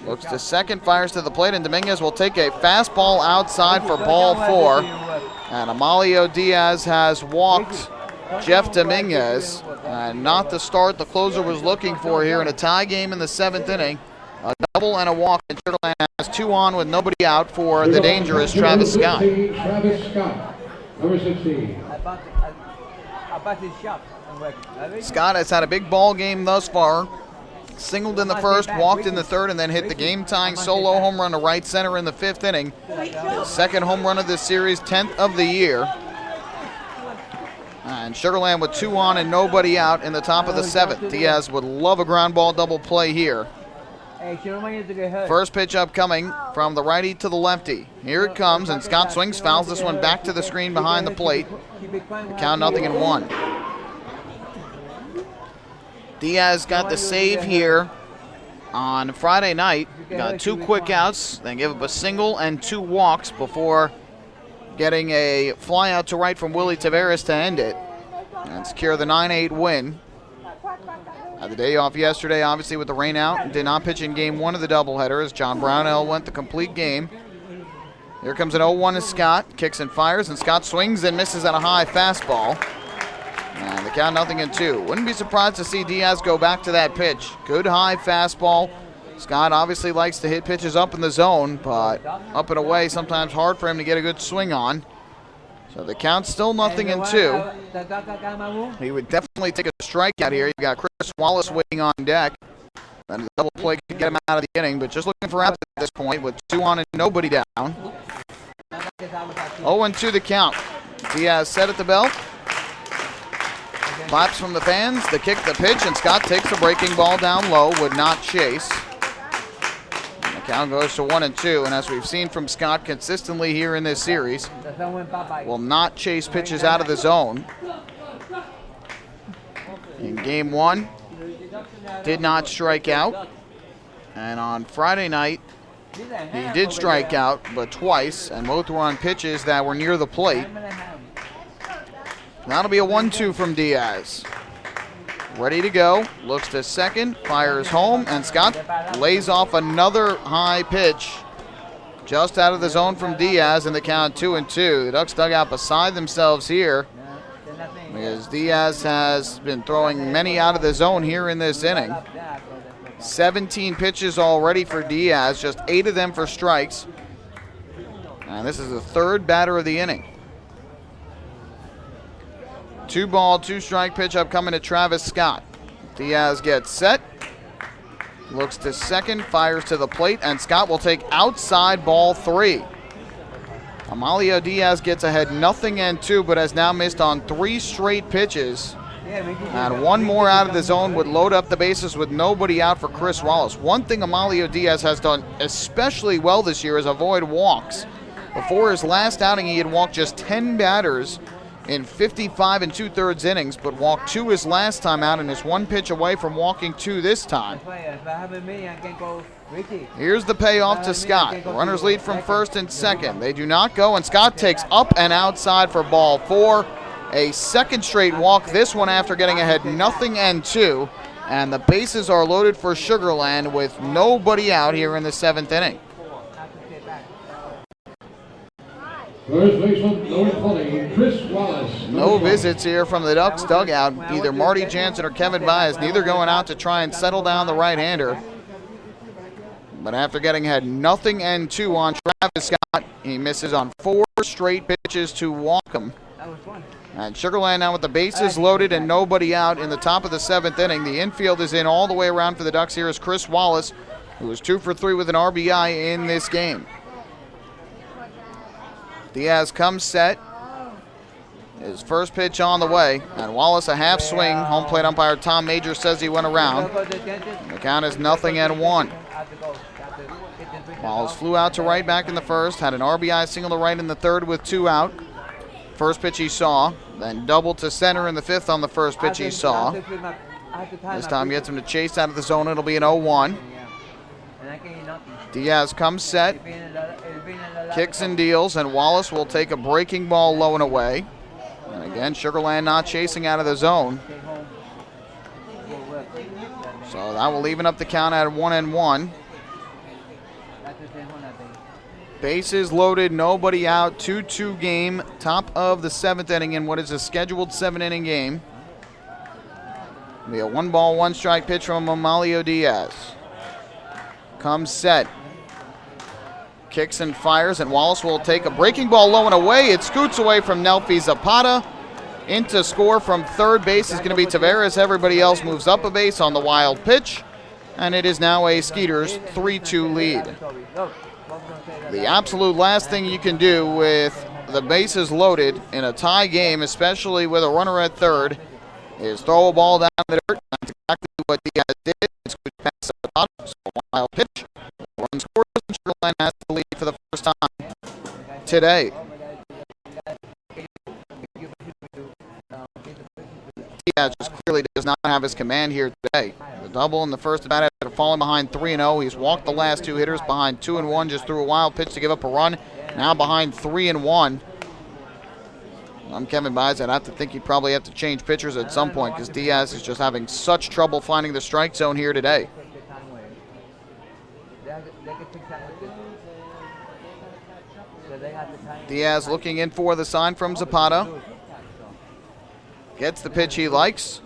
Speaker 17: Looks to second, fires to the plate, and Dominguez will take a fastball outside for ball 4. And Amalio Diaz has walked Jeff Dominguez. Not the start the closer was looking for here in a tie game in the 7th inning. A double and a walk, and Sugarland has 2 on with nobody out for the dangerous Travis Scott.
Speaker 1: Travis Scott, number 16.
Speaker 17: Scott has had a big ball game thus far. Singled in the first, walked in the third, and then hit the game-tying solo home run to right center in the fifth inning. His second home run of this series, 10th of the year. And Sugarland with 2 on and nobody out in the top of the 7th. Diaz would love a ground ball double play here. First pitch upcoming from the righty to the lefty. Here it comes, and Scott swings, fouls this one back to the screen behind the plate. The count 0-1. Diaz got the save here on Friday night. Got 2 quick outs, then gave up a single and 2 walks before getting a fly out to right from Willie Taveras to end it and secure the 9-8 win. Had the day off yesterday, obviously, with the rain out. Did not pitch in game 1 of the doubleheader as John Brownell went the complete game. Here comes an 0-1 to Scott. Kicks and fires, and Scott swings and misses at a high fastball. And the count 0-2. Wouldn't be surprised to see Diaz go back to that pitch. Good high fastball. Scott obviously likes to hit pitches up in the zone, but up and away, sometimes hard for him to get a good swing on. So the count's still 0-2. He would definitely take a strikeout here. You got Chris Wallace waiting on deck. And a double play could get him out of the inning, but just looking for outs at this point with 2 on and nobody down. 0-2 the count. Diaz set at the belt. Claps from the fans, the kick, the pitch, and Scott takes a breaking ball down low, would not chase. And the count goes to 1-2, and as we've seen from Scott consistently here in this series, will not chase pitches out of the zone. In game 1, did not strike out, and on Friday night, he did strike out, but twice, and both were on pitches that were near the plate. That'll be a 1-2 from Diaz. Ready to go, looks to second, fires home, and Scott lays off another high pitch just out of the zone from Diaz, in the count 2-2. The Ducks dugout beside themselves here because Diaz has been throwing many out of the zone here in this inning. 17 pitches already for Diaz, just 8 of them for strikes. And this is the 3rd batter of the inning. 2-ball, 2-strike pitch upcoming to Travis Scott. Diaz gets set, looks to second, fires to the plate, and Scott will take outside ball 3. Amalio Diaz gets ahead 0-2, but has now missed on 3 straight pitches. And 1 more out of the zone would load up the bases with nobody out for Chris Wallace. One thing Amalio Diaz has done especially well this year is avoid walks. Before his last outing, he had walked just 10 batters in 55 2/3 innings, but walked 2 his last time out and is 1 pitch away from walking 2 this time. Here's the payoff to Scott. Runners lead from first and second. They do not go, and Scott takes up and outside for ball 4. A second straight walk, this one after getting ahead 0-2, and the bases are loaded for Sugarland with nobody out here in the 7th inning.
Speaker 1: First baseman, number 20, Chris Wallace.
Speaker 17: No visits here from the Ducks dugout. Either Marty Jansen or Kevin Baez, neither going out to try and settle down the right-hander. But after getting ahead 0-2 on Travis Scott, he misses on 4 straight pitches to walk him. And Sugarland now with the bases loaded and nobody out in the top of the 7th inning. The infield is in all the way around for the Ducks. Here is Chris Wallace, who is 2 for 3 with an RBI in this game. Diaz comes set. His first pitch on the way, and Wallace a half swing. Home plate umpire Tom Major says he went around. The count is 0-1. Wallace flew out to right back in the first, had an RBI single to right in the third with 2 out. First pitch he saw, then doubled to center in the 5th on the first pitch he saw. This time gets him to chase out of the zone. It'll be an 0-1. Diaz comes set, kicks and deals, and Wallace will take a breaking ball low and away. And again, Sugarland not chasing out of the zone. So that will even up the count at 1-1. Bases loaded, nobody out, 2-2 game, top of the 7th inning in what is a scheduled 7-inning game. It'll be a 1-ball, 1-strike pitch from Amalio Diaz. Comes set, kicks and fires, and Wallace will take a breaking ball low and away. It scoots away from Nelfi Zapata, In to score from third base is going to be Taveras. Everybody else moves up a base on the wild pitch. And it is now a Skeeters 3-2 lead. The absolute last thing you can do with the bases loaded in a tie game, especially with a runner at third, is throw a ball down the dirt. That's exactly what Diaz did. It's good pass at the top, so a wild pitch. Run scores, and Sugarland has the lead for the first time today. Diaz just clearly does not have his command here today. The double in the first at bat after falling behind 3-0. He's walked the last two hitters behind 2-1, just threw a wild pitch to give up a run. Now behind 3-1. I'm Kevin Baez. I'd have to think he'd probably have to change pitchers at some point because Diaz is just having such trouble finding the strike zone here today. Diaz looking in for the sign from Zapata. Gets the pitch he likes.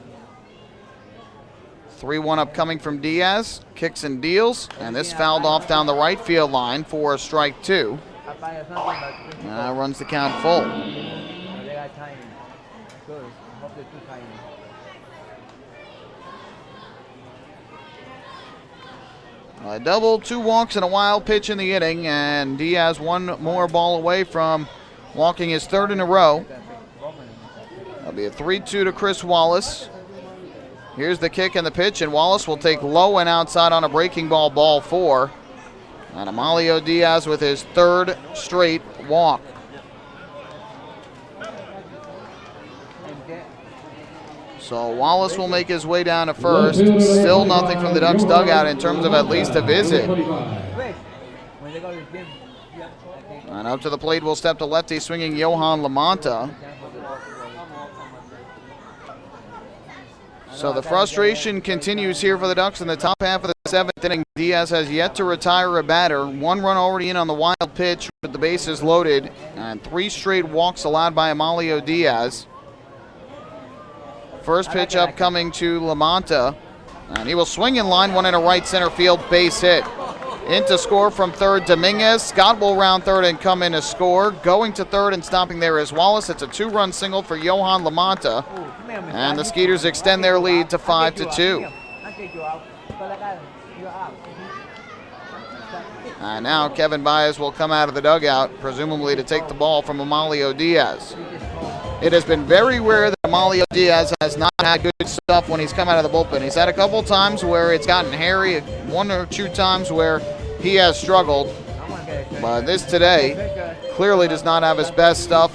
Speaker 17: 3-1 upcoming from Diaz. Kicks and deals. And this fouled off down the right field line for a strike two. Runs the count full. A double, 2 walks, and a wild pitch in the inning. And Diaz one more ball away from walking his third in a row. That'll be a 3-2 to Chris Wallace. Here's the kick and the pitch, and Wallace will take low and outside on a breaking ball, ball 4. And Amalio Diaz with his third straight walk. So Wallace will make his way down to first. Still nothing from the Ducks dugout in terms of at least a visit. And up to the plate will step to lefty swinging Johan Lamanta. So the frustration continues here for the Ducks in the top half of the 7th inning. Diaz has yet to retire a batter. 1 run already in on the wild pitch with the bases loaded. And 3 straight walks allowed by Amalio Diaz. First pitch upcoming to Lamanta. And he will swing in line, one in a right center field base hit. In to score from third, Dominguez. Scott will round third and come in to score. Going to third and stopping there is Wallace. It's a 2-run single for Johan Lamanta. And the Skeeters extend their lead to 5-2. And now Kevin Baez will come out of the dugout, presumably to take the ball from Amalio Diaz. It has been very rare that Amalio Diaz has not had good stuff when he's come out of the bullpen. He's had a couple times where it's gotten hairy, 1 or 2 times where he has struggled. But this today clearly does not have his best stuff.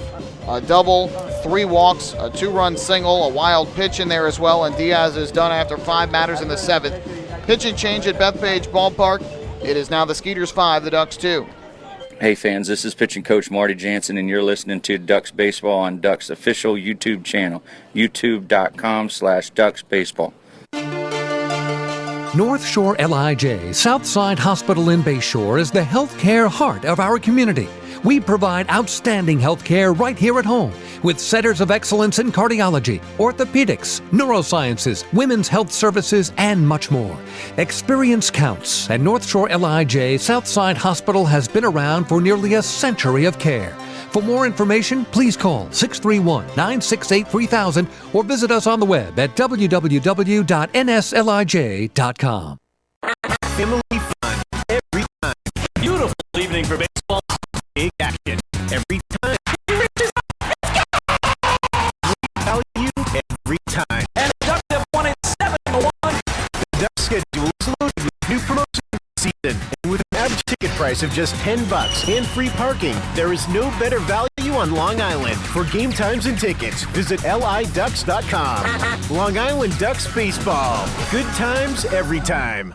Speaker 17: A double, 3 walks, a 2-run single, a wild pitch in there as well, and Diaz is done after 5 batters in the 7th. Pitch and change at Bethpage Ballpark. It is now the Skeeters 5, the Ducks 2.
Speaker 21: Hey fans, this is pitching coach Marty Jansen, and you're listening to Ducks Baseball on Ducks official YouTube channel, youtube.com/Ducks Baseball.
Speaker 6: North Shore LIJ Southside Hospital in Bayshore is the healthcare heart of our community. We provide outstanding health care right here at home with centers of excellence in cardiology, orthopedics, neurosciences, women's health services, and much more. Experience counts, and North Shore LIJ Southside Hospital has been around for nearly a century of care. For more information, please call 631-968-3000 or visit us on the web at www.nslij.com.
Speaker 19: Family fun every time. Beautiful evening for baseball. Big action every time. Value every time.
Speaker 9: And the Ducks have won it 7-1.
Speaker 19: The Ducks schedule is loaded with new promotions this season. And with an average ticket price of just $10 and free parking, there is no better value on Long Island. For game times and tickets, visit liducks.com. Long Island Ducks Baseball. Good times every time.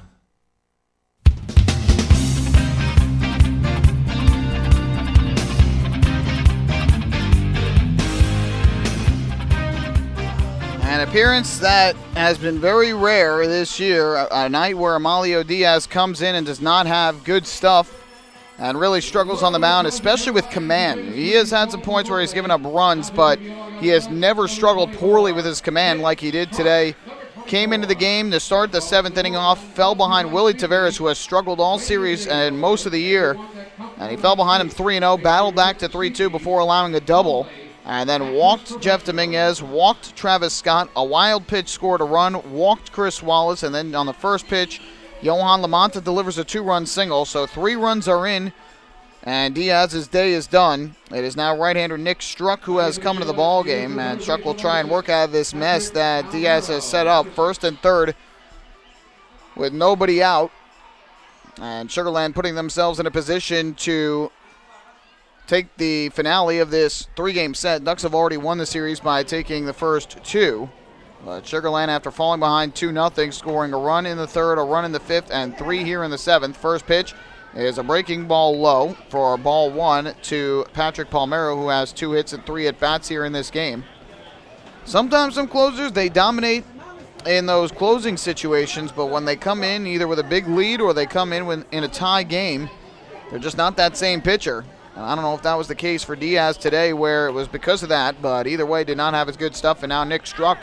Speaker 17: An appearance that has been very rare this year, a night where Amalio Diaz comes in and does not have good stuff and really struggles on the mound, especially with command. He has had some points where he's given up runs, but he has never struggled poorly with his command like he did today. Came into the game to start the 7th inning off, fell behind Willie Taveras, who has struggled all series and most of the year, and he fell behind him 3-0, battled back to 3-2 before allowing a double. and then walked Jeff Dominguez, walked Travis Scott, a wild pitch scored a run, walked Chris Wallace, and then on the first pitch, Yohan LaMonta delivers a 2-run single, so 3 runs are in, and Diaz's day is done. It is now right-hander Nick Struck who has come to the ball game, and Struck will try and work out of this mess that Diaz has set up, first and third with nobody out, and Sugar Land putting themselves in a position to take the finale of this 3-game set. Ducks have already won the series by taking the first 2. But Sugar Land, after falling behind 2-0, scoring a run in the third, a run in the fifth, and 3 here in the seventh. First pitch is a breaking ball low for ball 1 to Patrick Palmero, who has 2 hits and 3 at-bats here in this game. Sometimes some closers, they dominate in those closing situations, but when they come in either with a big lead or they come in in a tie game, they're just not that same pitcher. And I don't know if that was the case for Diaz today, where it was because of that, but either way, did not have his good stuff, and now Nick Struck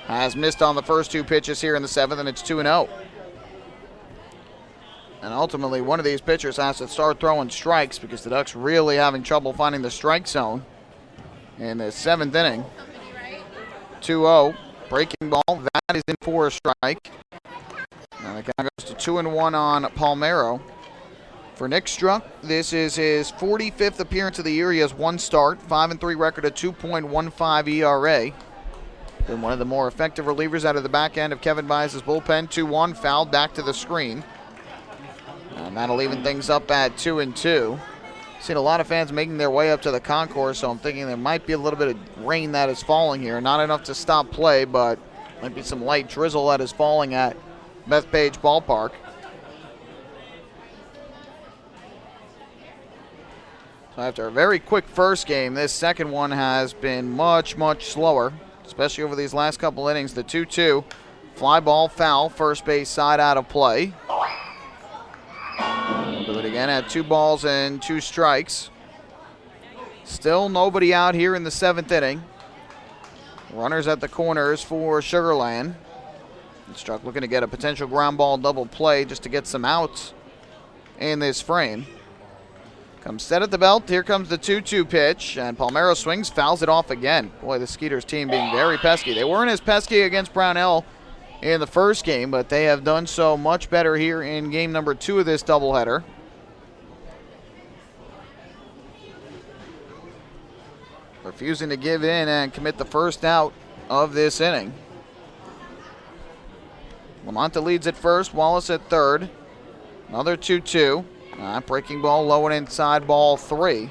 Speaker 17: has missed on the first 2 pitches here in the seventh, and it's 2-0. And ultimately, one of these pitchers has to start throwing strikes because the Ducks really having trouble finding the strike zone in the 7th inning. 2-0, breaking ball, that is in for a strike. And the count goes to 2-1 on Palmero. For Nick Struck, this is his 45th appearance of the year. He has 1 start, 5-3 record, a 2.15 ERA. Been one of the more effective relievers out of the back end of Kevin Bias's bullpen. 2-1, fouled back to the screen. And that'll even things up at 2-2. Seen a lot of fans making their way up to the concourse, so I'm thinking there might be a little bit of rain that is falling here. Not enough to stop play, but might be some light drizzle that is falling at Bethpage Ballpark. So after a very quick first game, this second one has been much, much slower, especially over these last couple innings. The 2-2, fly ball foul, first base side out of play. We'll do it again at 2 balls and 2 strikes. Still nobody out here in the 7th inning. Runners at the corners for Sugar Land. Struck looking to get a potential ground ball double play just to get some outs in this frame. Comes set at the belt. Here comes the 2-2 pitch, and Palmero swings, fouls it off again. Boy, the Skeeters team being very pesky. They weren't as pesky against Brownell in the first game, but they have done so much better here in game number 2 of this doubleheader. Refusing to give in and commit the first out of this inning. LaMonta leads at first, Wallace at third. Another 2-2. Breaking ball low and inside, ball 3.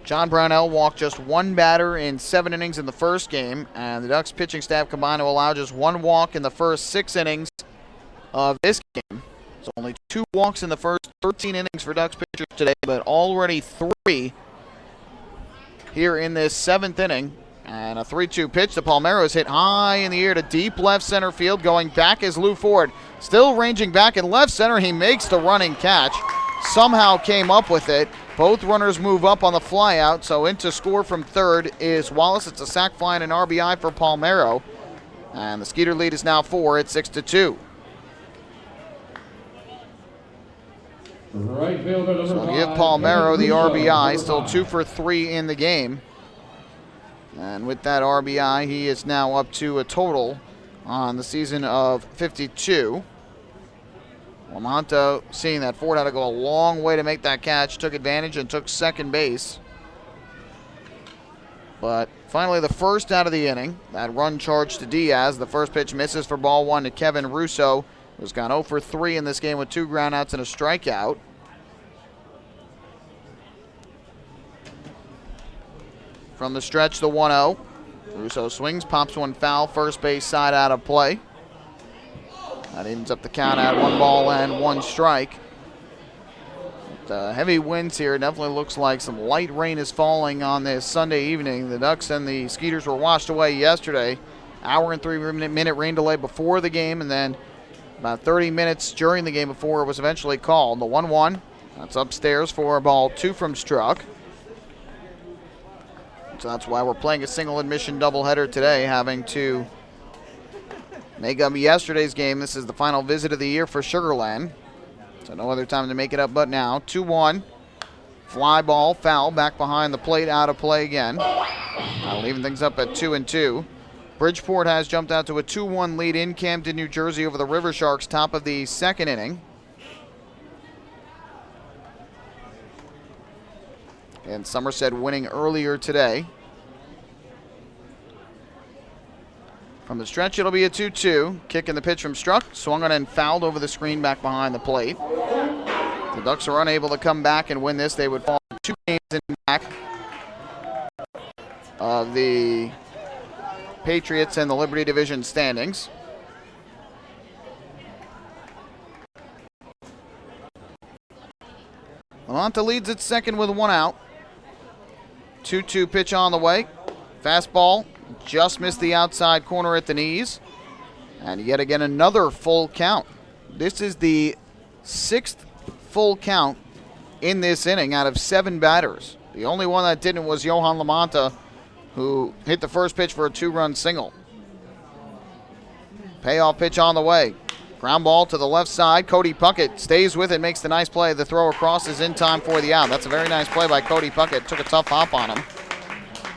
Speaker 17: John Brownell walked just 1 batter in 7 innings in the first game, and the Ducks pitching staff combined to allow just 1 walk in the first 6 innings of this game. So only 2 walks in the first 13 innings for Ducks pitchers today, but already 3 here in this 7th inning. And a 3-2 pitch to Palmero is hit high in the air to deep left center field. Going back is Lou Ford. Still ranging back in left center. He makes the running catch. Somehow came up with it. Both runners move up on the fly out. So in to score from third is Wallace. It's a sac fly and an RBI for Palmero. And the Skeeter lead is now 4 at 6-2.
Speaker 1: Right fielder number 5.
Speaker 17: So give Palmero the RBI. Still 2 for 3 in the game. And with that RBI, he is now up to a total on the season of 52. LaMonta, seeing that Ford had to go a long way to make that catch, took advantage and took second base. But finally the first out of the inning, that run charge to Diaz. The first pitch misses for ball 1 to Kevin Russo, who's gone 0 for 3 in this game with 2 groundouts and a strikeout. From the stretch, the 1-0. Russo swings, pops one foul, first base side out of play. That ends up the count at 1 ball and 1 strike. But, heavy winds here. Definitely looks like some light rain is falling on this Sunday evening. The Ducks and the Skeeters were washed away yesterday. Hour and 3-minute rain delay before the game, and then about 30 minutes during the game before it was eventually called. The 1-1, that's upstairs for ball 2 from Struck. So that's why we're playing a single admission doubleheader today, having to make up yesterday's game. This is the final visit of the year for Sugar Land. So no other time to make it up but now. 2-1. Fly ball, foul, back behind the plate, out of play again. That'll even things up at 2-2. Bridgeport has jumped out to a 2-1 lead in Camden, New Jersey over the River Sharks, top of the second inning. And Somerset winning earlier today. From the stretch, it'll be a 2-2. Kick in the pitch from Struck. Swung on and fouled over the screen back behind the plate. The Ducks are unable to come back and win this. They would fall 2 games in back of the Patriots and the Liberty Division standings. Lamont leads at second with 1 out. 2-2 pitch on the way. Fastball just missed the outside corner at the knees. And yet again another full count. This is the 6th full count in this inning out of 7 batters. The only one that didn't was Johan Lamonta, who hit the first pitch for a 2-run single. Payoff pitch on the way. Ground ball to the left side. Cody Puckett stays with it, makes the nice play. The throw across is in time for the out. That's a very nice play by Cody Puckett. Took a tough hop on him.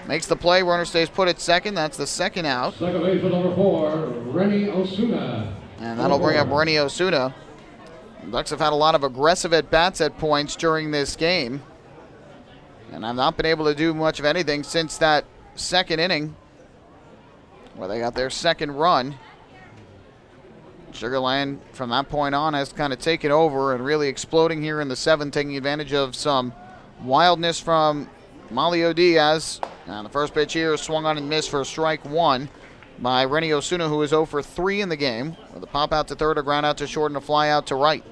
Speaker 17: Makes the play. Runner stays put at second. That's the second out.
Speaker 1: Second base for number 4, Rennie Osuna.
Speaker 17: And that'll bring up Rennie Osuna. The Ducks have had a lot of aggressive at-bats at points during this game. And have not been able to do much of anything since that second inning where they got their second run. Sugarland, from that point on, has kind of taken over and really exploding here in the 7th, taking advantage of some wildness from Malio Diaz. And the first pitch here is swung on and missed for strike 1 by Rennie Osuna, who is 0 for 3 in the game, with a pop out to third, a ground out to short, and a fly out to right.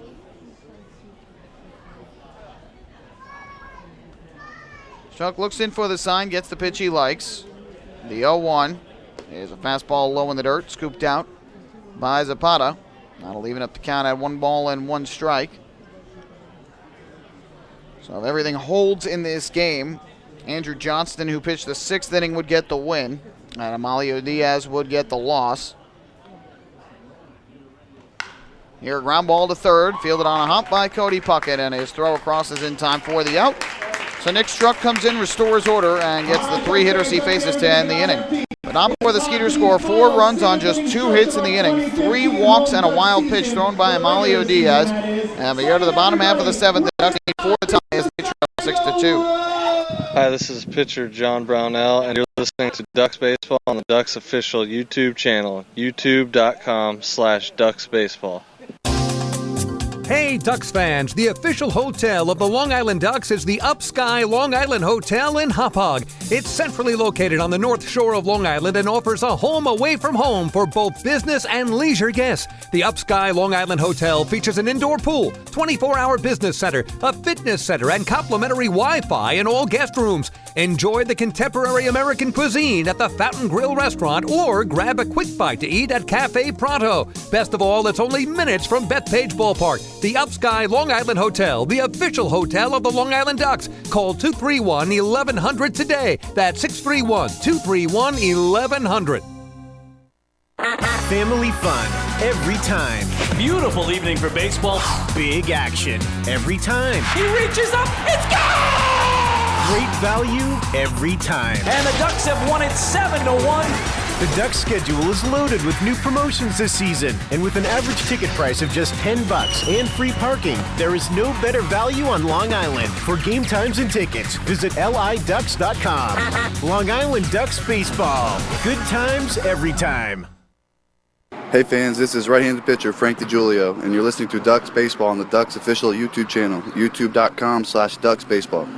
Speaker 17: Chuck looks in for the sign, gets the pitch he likes. The 0-1 is a fastball low in the dirt, scooped out by Zapata. That'll even up the count at 1 ball and 1 strike. So if everything holds in this game, Andrew Johnston, who pitched the 6th inning, would get the win, and Amalio Diaz would get the loss. Here, a ground ball to third, fielded on a hop by Cody Puckett, and his throw across is in time for the out. So Nick Struck comes in, restores order, and gets the 3 hitters he faces to end the inning. But not before the Skeeters score 4 runs on just 2 hits in the inning, 3 walks and a wild pitch thrown by Amalio Diaz. And we go to the bottom half of the 7th, the Ducks need 4 to tie as they trail 6-2.
Speaker 2: Hi, this is pitcher John Brownell, and you're listening to Ducks Baseball on the Ducks official YouTube channel, youtube.com/Ducks Baseball.
Speaker 6: Hey, Ducks fans, the official hotel of the Long Island Ducks is the Upsky Long Island Hotel in Hauppauge. It's centrally located on the north shore of Long Island and offers a home away from home for both business and leisure guests. The Upsky Long Island Hotel features an indoor pool, 24-hour business center, a fitness center, and complimentary Wi-Fi in all guest rooms. Enjoy the contemporary American cuisine at the Fountain Grill restaurant or grab a quick bite to eat at Cafe Pronto. Best of all, it's only minutes from Bethpage Ballpark. The Upsky Long Island Hotel, the official hotel of the Long Island Ducks. Call 231-1100 today. That's 631-231-1100.
Speaker 19: Family fun every time.
Speaker 9: Beautiful evening for baseball.
Speaker 19: Big action every time.
Speaker 9: He reaches up, it's gone!
Speaker 19: Great value every time.
Speaker 9: And the Ducks have won it 7-1.
Speaker 19: The Ducks schedule is loaded with new promotions this season, and with an average ticket price of just $10 and free parking, there is no better value on Long Island. For game times and tickets, visit liducks.com. Long Island Ducks Baseball. Good times every time.
Speaker 21: Hey fans, this is right-handed pitcher Frank DiGiulio, and you're listening to Ducks Baseball on the Ducks official YouTube channel, youtube.com/Ducks Baseball.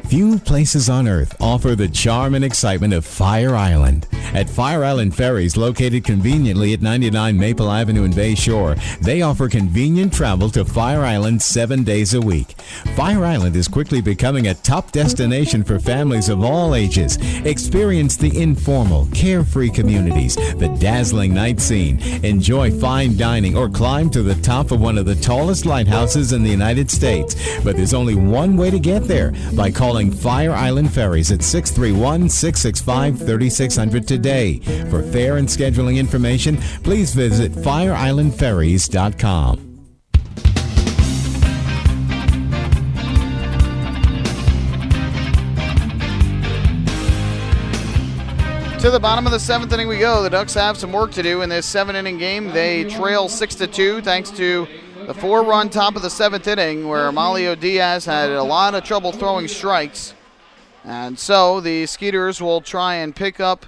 Speaker 15: Few places on earth offer the charm and excitement of Fire Island. At Fire Island Ferries, located conveniently at 99 Maple Avenue in Bay Shore, they offer convenient travel to Fire Island 7 days a week. Fire Island is quickly becoming a top destination for families of all ages. Experience the informal, carefree communities, the dazzling night scene, enjoy fine dining, or climb to the top of one of the tallest lighthouses in the United States. But there's only one way to get there, by calling Fire Island Ferries at 631-665-3600 today. For fare and scheduling information, please visit fireislandferries.com.
Speaker 17: To the bottom of the 7th inning we go. The Ducks have some work to do in this 7-inning game. They trail 6-2 thanks to the 4-run top of the 7th inning where Amalio Diaz had a lot of trouble throwing strikes. And so the Skeeters will try and pick up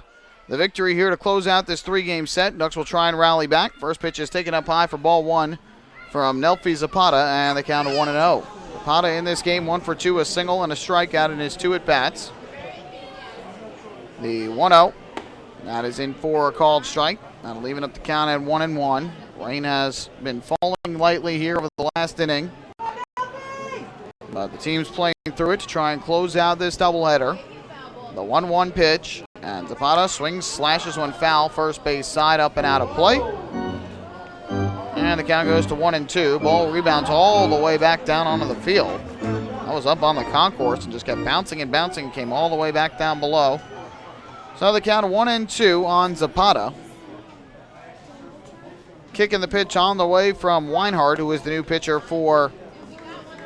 Speaker 17: the victory here to close out this 3-game set. Ducks will try and rally back. First pitch is taken up high for ball 1 from Nelfi Zapata, and the count of 1-0. Zapata in this game 1 for 2, a single and a strikeout in his 2 at-bats. The 1-0. That is in for a called strike. That'll even up the count at 1-1. Rain has been falling lightly here over the last inning. But the team's playing through it to try and close out this doubleheader. The 1-1 pitch. And Zapata swings, slashes one foul. First base side, up and out of play. And the count goes to 1-2. Ball rebounds all the way back down onto the field. That was up on the concourse and just kept bouncing and bouncing and came all the way back down below. So the count of 1-2 on Zapata. Kicking the pitch on the way from Weinhardt, who is the new pitcher for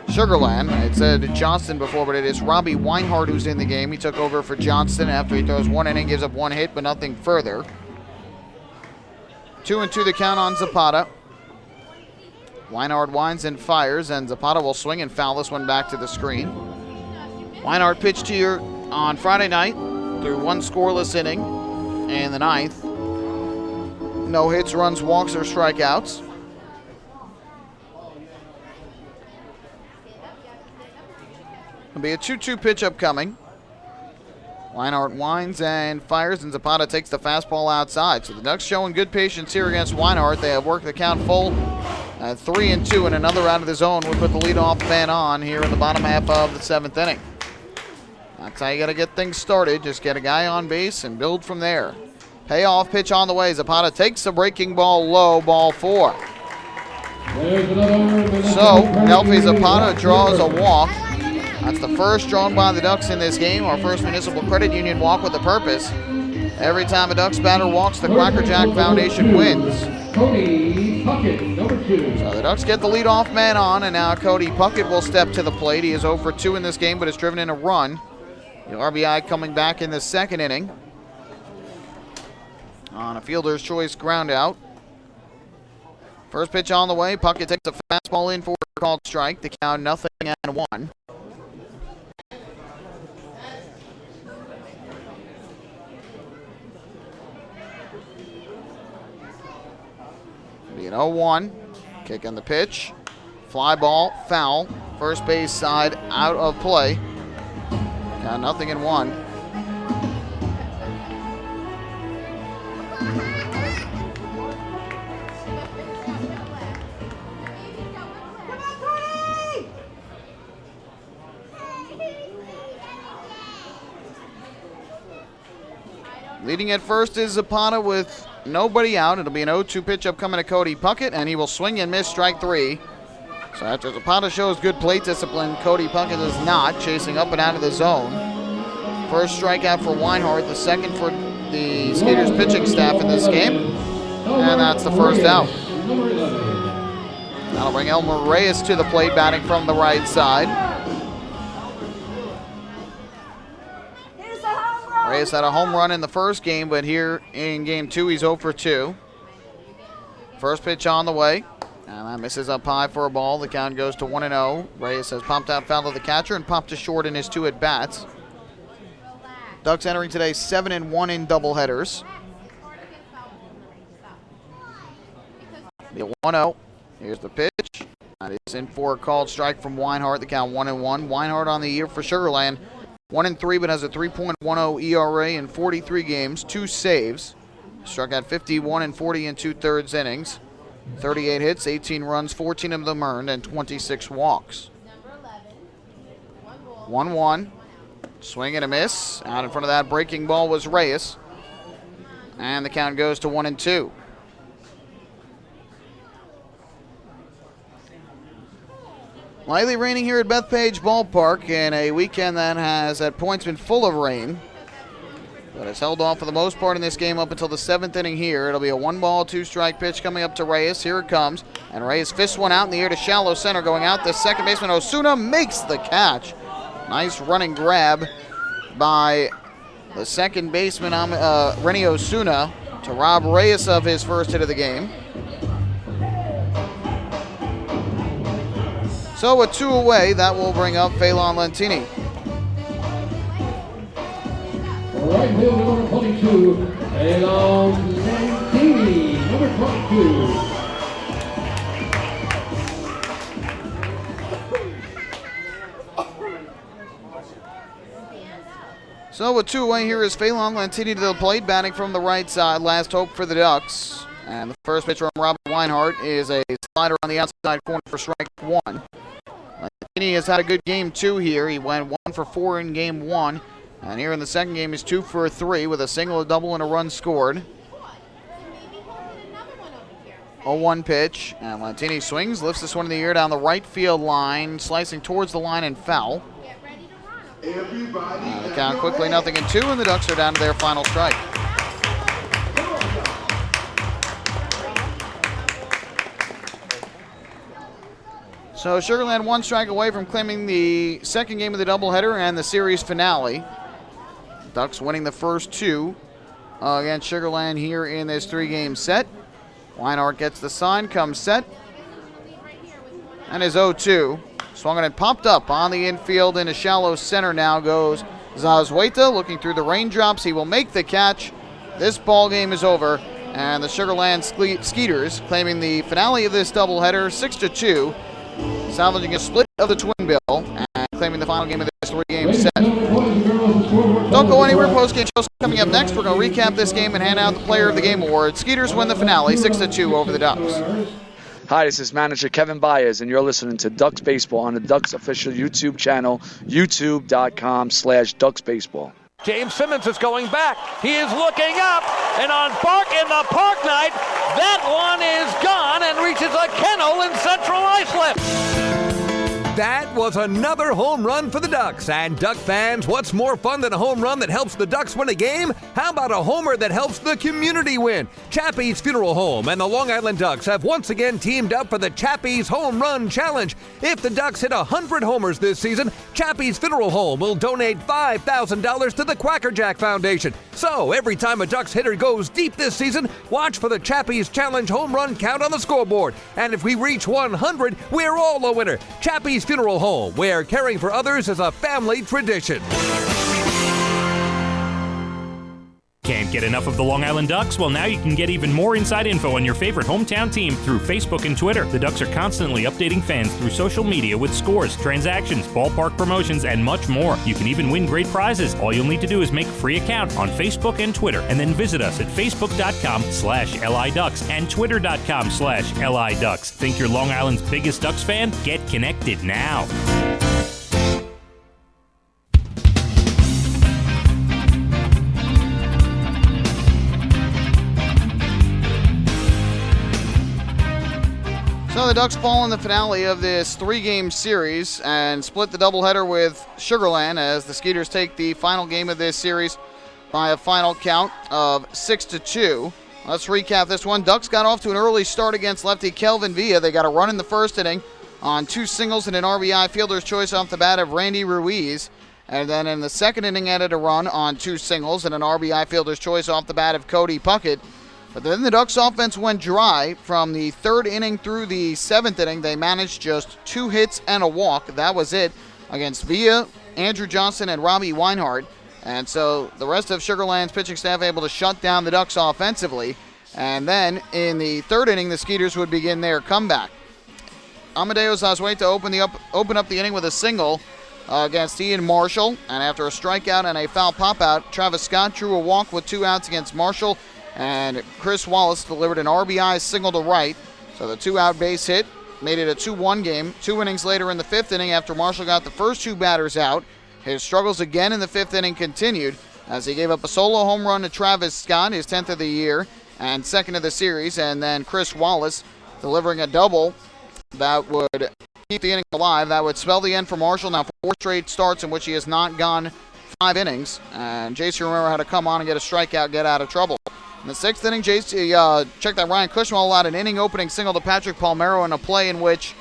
Speaker 17: Sugarland. It said Johnston before, but it is Robbie Weinhardt who's in the game. He took over for Johnston after he throws 1 inning, gives up 1 hit, but nothing further. 2-2 the count on Zapata. Weinhardt winds and fires, and Zapata will swing and foul this one back to the screen. Weinhardt pitched here on Friday night through 1 scoreless inning in the 9th. No hits, runs, walks, or strikeouts. It'll be a 2-2 pitch upcoming. Weinhardt winds and fires, and Zapata takes the fastball outside. So the Ducks showing good patience here against Weinhardt. They have worked the count full at 3-2, and another out of the zone would put the leadoff man on here in the bottom half of the 7th inning. That's how you got to get things started. Just get a guy on base and build from there. Payoff pitch on the way. Zapata takes the breaking ball low, ball 4. So Nelfi Zapata draws a walk. That's the first drawn by the Ducks in this game. Our first Municipal Credit Union walk with a purpose. Every time a Ducks batter walks, the Crackerjack Foundation wins.
Speaker 1: Cody Puckett, number 2.
Speaker 17: So the Ducks get the leadoff man on, and now Cody Puckett will step to the plate. He is 0 for 2 in this game, but has driven in a run. The RBI coming back in the 2nd inning on a fielder's choice ground out. First pitch on the way. Puckett takes a fastball in for a called strike. The count 0-1. Be an 0-1. Kick on the pitch. Fly ball, foul. First base side out of play. Now 0-1. Leading at first is Zapata with nobody out. It'll be an 0-2 pitch upcoming to Cody Puckett, and he will swing and miss strike 3. So after Zapata shows good plate discipline, Cody Puckett does not, chasing up and out of the zone. First strikeout for Weinhardt, the second for the Skeeters pitching staff in this game. And that's the first out. That'll bring Elmer Reyes to the plate, batting from the right side. Reyes had a home run in the first game, but here in game 2, he's 0 for 2. First pitch on the way. And that misses up high for a ball. The count goes to 1-0. Reyes has pumped out foul to the catcher and popped to short in his 2 at-bats. Ducks entering today 7-1 in doubleheaders. The 1-0. Here's the pitch. That is in for a called strike from Weinhardt. The count 1-1. Weinhardt on the year for Sugarland. 1-3, but has a 3.10 ERA in 43 games, 2 saves. Struck out 51 and 40 in 2/3 innings. 38 hits, 18 runs, 14 of them earned, and 26 walks. 1-1. Swing and a miss. Out in front of that breaking ball was Reyes. And the count goes to 1-2. Lightly raining here at Bethpage Ballpark in a weekend that has at points been full of rain, but has held off for the most part in this game up until the 7th inning here. It'll be a 1-ball, 2-strike pitch coming up to Reyes. Here it comes, and Reyes fists one out in the air to shallow center. Going out, the second baseman Osuna makes the catch. Nice running grab by the second baseman, Rennie Osuna, to rob Reyes of his first hit of the game. So with 2 away, that will bring up Phelan Lentini.
Speaker 1: Right fielder number 22, Phelan Lentini, number 22.
Speaker 17: So with 2 away, here is Phelan Lentini to the plate, batting from the right side. Last hope for the Ducks. And the first pitch from Robbie Weinhardt is a slider on the outside corner for strike 1. Lentini has had a good game 2 here. He went 1 for 4 in game 1. And here in the second game, he's 2 for 3 with a single, a double, and a run scored. 0-1 pitch. And Lentini swings, lifts this one in the air down the right field line, slicing towards the line and foul. The count quickly 0-2, and the Ducks are down to their final strike. So Sugar Land 1 strike away from claiming the second game of the doubleheader and the series finale. Ducks winning the first 2 against Sugar Land here in this 3-game set. Weinhardt gets the sign, comes set, and is 0-2. Swung on and popped up on the infield in a shallow center. Now goes Zazueta looking through the raindrops. He will make the catch. This ball game is over, and the Sugar Land Skeeters claiming the finale of this doubleheader 6-2, salvaging a split of the twin bill and claiming the final game of this 3-game set. Don't go anywhere. Post-game shows coming up next. We're going to recap this game and hand out the Player of the Game award. Skeeters win the finale 6-2 over the Ducks.
Speaker 18: Hi, this is manager Kevin Byers, and you're listening to Ducks Baseball on the Ducks official YouTube channel, youtube.com/Ducks Baseball.
Speaker 9: James Simmons is going back. He is looking up, and on in the park night, that one is gone and reaches a kennel in Central Islip.
Speaker 6: That was another home run for the Ducks. And Duck fans, what's more fun than a home run that helps the Ducks win a game? How about a homer that helps the community win? Chappie's Funeral Home and the Long Island Ducks have once again teamed up for the Chappie's Home Run Challenge. If the Ducks hit 100 homers this season, Chappie's Funeral Home will donate $5,000 to the Quackerjack Foundation. So every time a Ducks hitter goes deep this season, watch for the Chappie's Challenge home run count on the scoreboard. And if we reach 100, we're all a winner. Chappie's Funeral Home, where caring for others is a family tradition.
Speaker 12: Can't get enough of the Long Island Ducks? Well, now you can get even more inside info on your favorite hometown team through Facebook and Twitter. The Ducks are constantly updating fans through social media with scores, transactions, ballpark promotions, and much more. You can even win great prizes. All you'll need to do is make a free account on Facebook and Twitter, and then visit us at facebook.com/LIDucks and twitter.com/LIDucks. Think you're Long Island's biggest Ducks fan? Get connected now.
Speaker 17: So the Ducks fall in the finale of this 3-game series and split the doubleheader with Sugar Land as the Skeeters take the final game of this series by a final count of 6-2. Let's recap this one. Ducks got off to an early start against lefty Kelvin Villa. They got a run in the first inning on 2 singles and an RBI fielder's choice off the bat of Randy Ruiz. And then in the second inning added a run on 2 singles and an RBI fielder's choice off the bat of Cody Puckett. But then the Ducks offense went dry. From the 3rd inning through the 7th inning, they managed just 2 hits and a walk. That was it against Villa, Andrew Johnson, and Robbie Weinhardt. And so the rest of Sugar Land's pitching staff able to shut down the Ducks offensively. And then in the 3rd inning, the Skeeters would begin their comeback. Amadeo Zazueta open up the inning with a single against Ian Marshall. And after a strikeout and a foul pop-out, Travis Scott drew a walk with 2 outs against Marshall. And Chris Wallace delivered an RBI single to right. So the 2-out base hit made it a 2-1 game. 2 innings later in the 5th inning, after Marshall got the first 2 batters out, his struggles again in the 5th inning continued as he gave up a solo home run to Travis Scott, his 10th of the year and 2nd of the series. And then Chris Wallace delivering a double that would keep the inning alive. That would spell the end for Marshall. Now 4 straight starts in which he has not gone 5 innings. And J.C. Romero had to come on and get a strikeout, get out of trouble. In the 6th inning, check that Ryan Cushman allowed an inning-opening single to Patrick Palmero in a play in which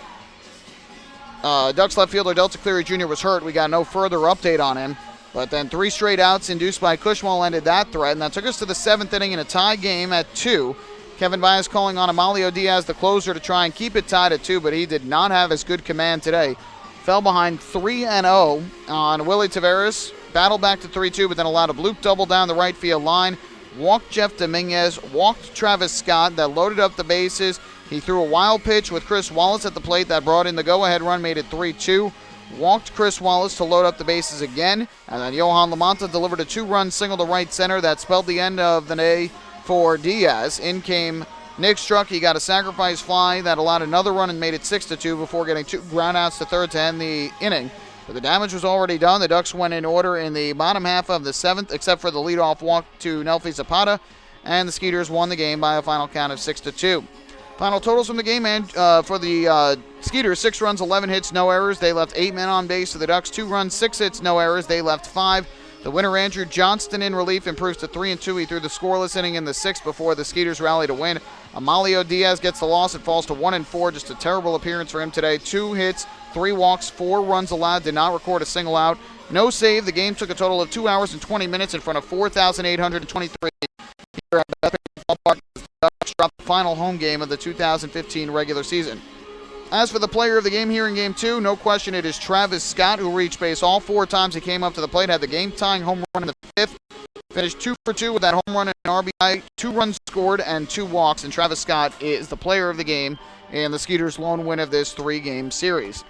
Speaker 17: Ducks left fielder Delta Cleary Jr. was hurt. We got no further update on him. But then 3 straight outs induced by Cushwall ended that threat, and that took us to the 7th inning in a tie game at 2. Kevin Baez calling on Amalio Diaz, the closer, to try and keep it tied at 2, but he did not have as good command today. Fell behind 3-0 on Willie Taveras, battled back to 3-2, but then allowed a bloop double down the right field line. Walked Jeff Dominguez, walked Travis Scott, that loaded up the bases. He threw a wild pitch with Chris Wallace at the plate that brought in the go-ahead run, made it 3-2. Walked Chris Wallace to load up the bases again, and then Johan Lamonta delivered a 2-run single to right center that spelled the end of the day for Diaz. In came Nick Struck. He got a sacrifice fly that allowed another run and made it 6-2 before getting 2 groundouts to third to end the inning. But the damage was already done. The Ducks went in order in the bottom half of the 7th, except for the leadoff walk to Nelfi Zapata, and the Skeeters won the game by a final count of 6-2. Final totals from the game, and for the Skeeters: 6 runs, 11 hits, no errors. They left 8 men on base. For the Ducks, 2 runs, 6 hits, no errors. They left 5. The winner, Andrew Johnston, in relief, improves to 3-2. He threw the scoreless inning in the 6th before the Skeeters rally to win. Amalio Diaz gets the loss. It falls to 1-4. Just a terrible appearance for him today. 2 hits, 3 walks, 4 runs allowed. Did not record a single out. No save. The game took a total of 2 hours and 20 minutes in front of 4,823 here at Bethpage Ballpark. The Ducks dropped the final home game of the 2015 regular season. As for the player of the game here in Game 2, no question it is Travis Scott, who reached base all 4 times he came up to the plate, had the game-tying home run in the 5th, finished 2 for 2 with that home run and an RBI, 2 runs scored and 2 walks, and Travis Scott is the player of the game and the Skeeters' lone win of this 3-game series.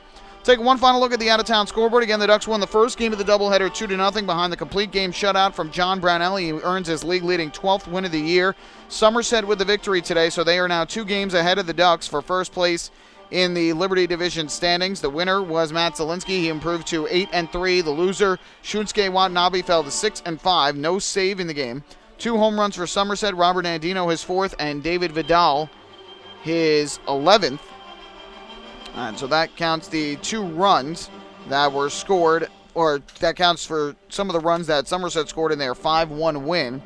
Speaker 17: Take one final look at the out-of-town scoreboard. Again, the Ducks won the first game of the doubleheader 2-0 behind the complete game shutout from John Brownelli. He earns his league-leading 12th win of the year. Somerset with the victory today, so they are now 2 games ahead of the Ducks for first place in the Liberty Division standings. The winner was Matt Zielinski. He improved to 8-3. The loser, Shunsuke Watanabe, fell to 6-5. No save in the game. 2 home runs for Somerset. Robert Andino, his 4th, and David Vidal, his 11th. And so that counts the 2 runs that were scored, or that counts for some of the runs that Somerset scored in their 5-1 win.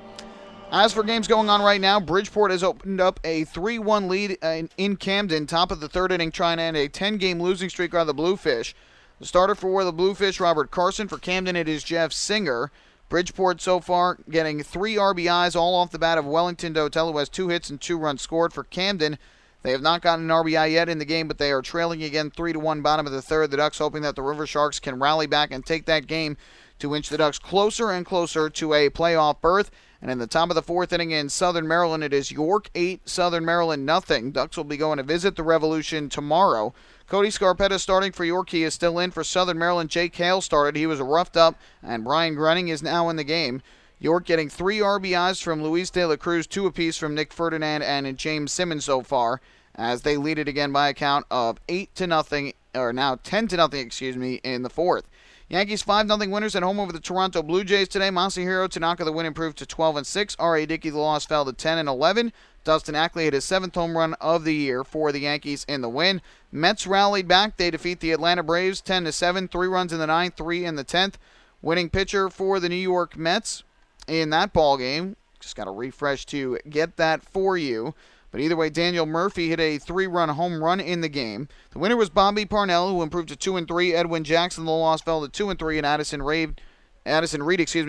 Speaker 17: As for games going on right now, Bridgeport has opened up a 3-1 lead in Camden, top of the 3rd inning, trying to end a 10-game losing streak on the Bluefish. The starter for the Bluefish, Robert Carson. For Camden, it is Jeff Singer. Bridgeport so far getting 3 RBIs, all off the bat of Wellington Dotel, who has 2 hits and 2 runs scored. For Camden, they have not gotten an RBI yet in the game, but they are trailing again 3-1 bottom of the 3rd. The Ducks hoping that the River Sharks can rally back and take that game to inch the Ducks closer and closer to a playoff berth. And in the top of the 4th inning in Southern Maryland, it is York 8, Southern Maryland nothing. Ducks will be going to visit the Revolution tomorrow. Cody Scarpetta starting for York. He is still in for Southern Maryland. Jake Hale started. He was roughed up, and Brian Grunning is now in the game. York getting 3 RBIs from Luis De La Cruz, 2 apiece from Nick Ferdinand and James Simmons so far, as they lead it again by a count of 8-0, or now 10-0, in the 4th. Yankees 5-0 winners at home over the Toronto Blue Jays today. Masahiro Tanaka, the win, improved to 12-6. R.A. Dickey, the loss, fell to 10-11. Dustin Ackley hit his 7th home run of the year for the Yankees in the win. Mets rallied back. They defeat the Atlanta Braves 10-7. 3 runs in the 9th, 3 in the 10th. Winning pitcher for the New York Mets in that ball game. Just got to refresh to get that for you. But either way, Daniel Murphy hit a 3-run home run in the game. The winner was Bobby Parnell, who improved to 2-3. Edwin Jackson, the loss, fell to 2-3, and Addison Reed,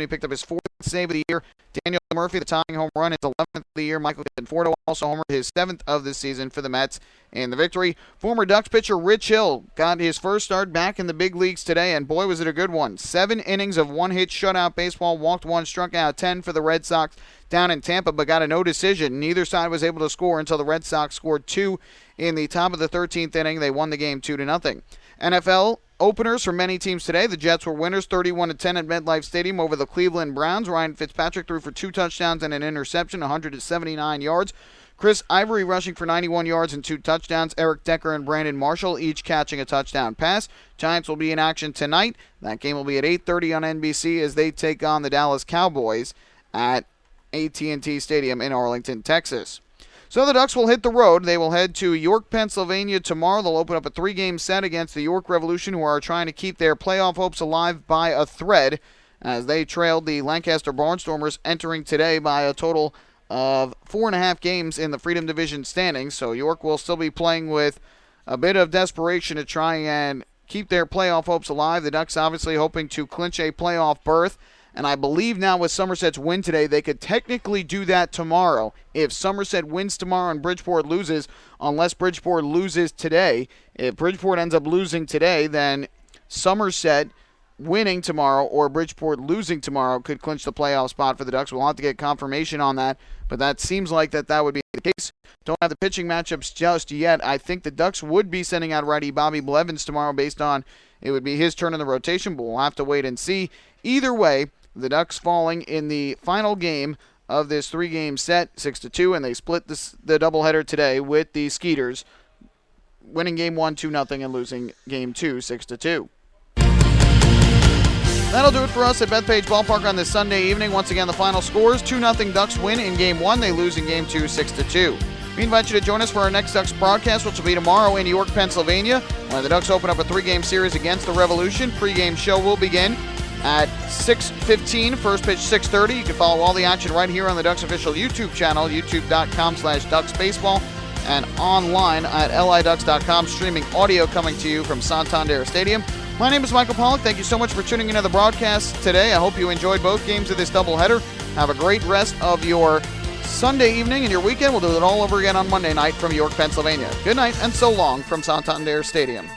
Speaker 17: picked up his 4th save of the year. Daniel Murphy, the tying home run, his 11th of the year. Michael Conforto also homered, his 7th of the season for the Mets in the victory. Former Ducks pitcher Rich Hill got his first start back in the big leagues today, and boy, was it a good one. 7 innings of 1-hit shutout baseball, walked 1, struck out 10 for the Red Sox down in Tampa, but got a no decision. Neither side was able to score until the Red Sox scored 2 in the top of the 13th inning. They won the game 2-0. NFL openers for many teams today. The Jets were winners 31-10 at MetLife Stadium over the Cleveland Browns. Ryan Fitzpatrick threw for 2 touchdowns and an interception, 179 yards. Chris Ivory rushing for 91 yards and 2 touchdowns. Eric Decker and Brandon Marshall each catching a touchdown pass. Giants will be in action tonight. That game will be at 8:30 on NBC as they take on the Dallas Cowboys at AT&T Stadium in Arlington, Texas. So the Ducks will hit the road. They will head to York, Pennsylvania tomorrow. They'll open up a 3-game set against the York Revolution, who are trying to keep their playoff hopes alive by a thread, as they trailed the Lancaster Barnstormers, entering today by a total of 4.5 games in the Freedom Division standings. So York will still be playing with a bit of desperation to try and keep their playoff hopes alive. The Ducks obviously hoping to clinch a playoff berth. And I believe now with Somerset's win today, they could technically do that tomorrow. If Somerset wins tomorrow and Bridgeport loses, unless Bridgeport loses today, if Bridgeport ends up losing today, then Somerset winning tomorrow or Bridgeport losing tomorrow could clinch the playoff spot for the Ducks. We'll have to get confirmation on that, but that seems like that would be the case. Don't have the pitching matchups just yet. I think the Ducks would be sending out righty Bobby Blevins tomorrow based on it would be his turn in the rotation, but we'll have to wait and see. Either way, the Ducks falling in the final game of this 3-game set, 6-2, and they split the doubleheader today with the Skeeters, winning game 1 2-0 and losing game 2 6-2. That'll do it for us at Bethpage Ballpark on this Sunday evening. Once again, the final scores: 2-0 Ducks win in game 1. They lose in game 2 6-2. We invite you to join us for our next Ducks broadcast, which will be tomorrow in York, Pennsylvania, where the Ducks open up a 3-game series against the Revolution. Pre-game show will begin at 6:15, first pitch 6:30. You can follow all the action right here on the Ducks official YouTube channel, youtube.com/DucksBaseball, and online at liducks.com, streaming audio coming to you from Santander Stadium. My name is Michael Pollock. Thank you so much for tuning into the broadcast today. I hope you enjoyed both games of this doubleheader. Have a great rest of your Sunday evening and your weekend. We'll do it all over again on Monday night from York, Pennsylvania. Good night and so long from Santander Stadium.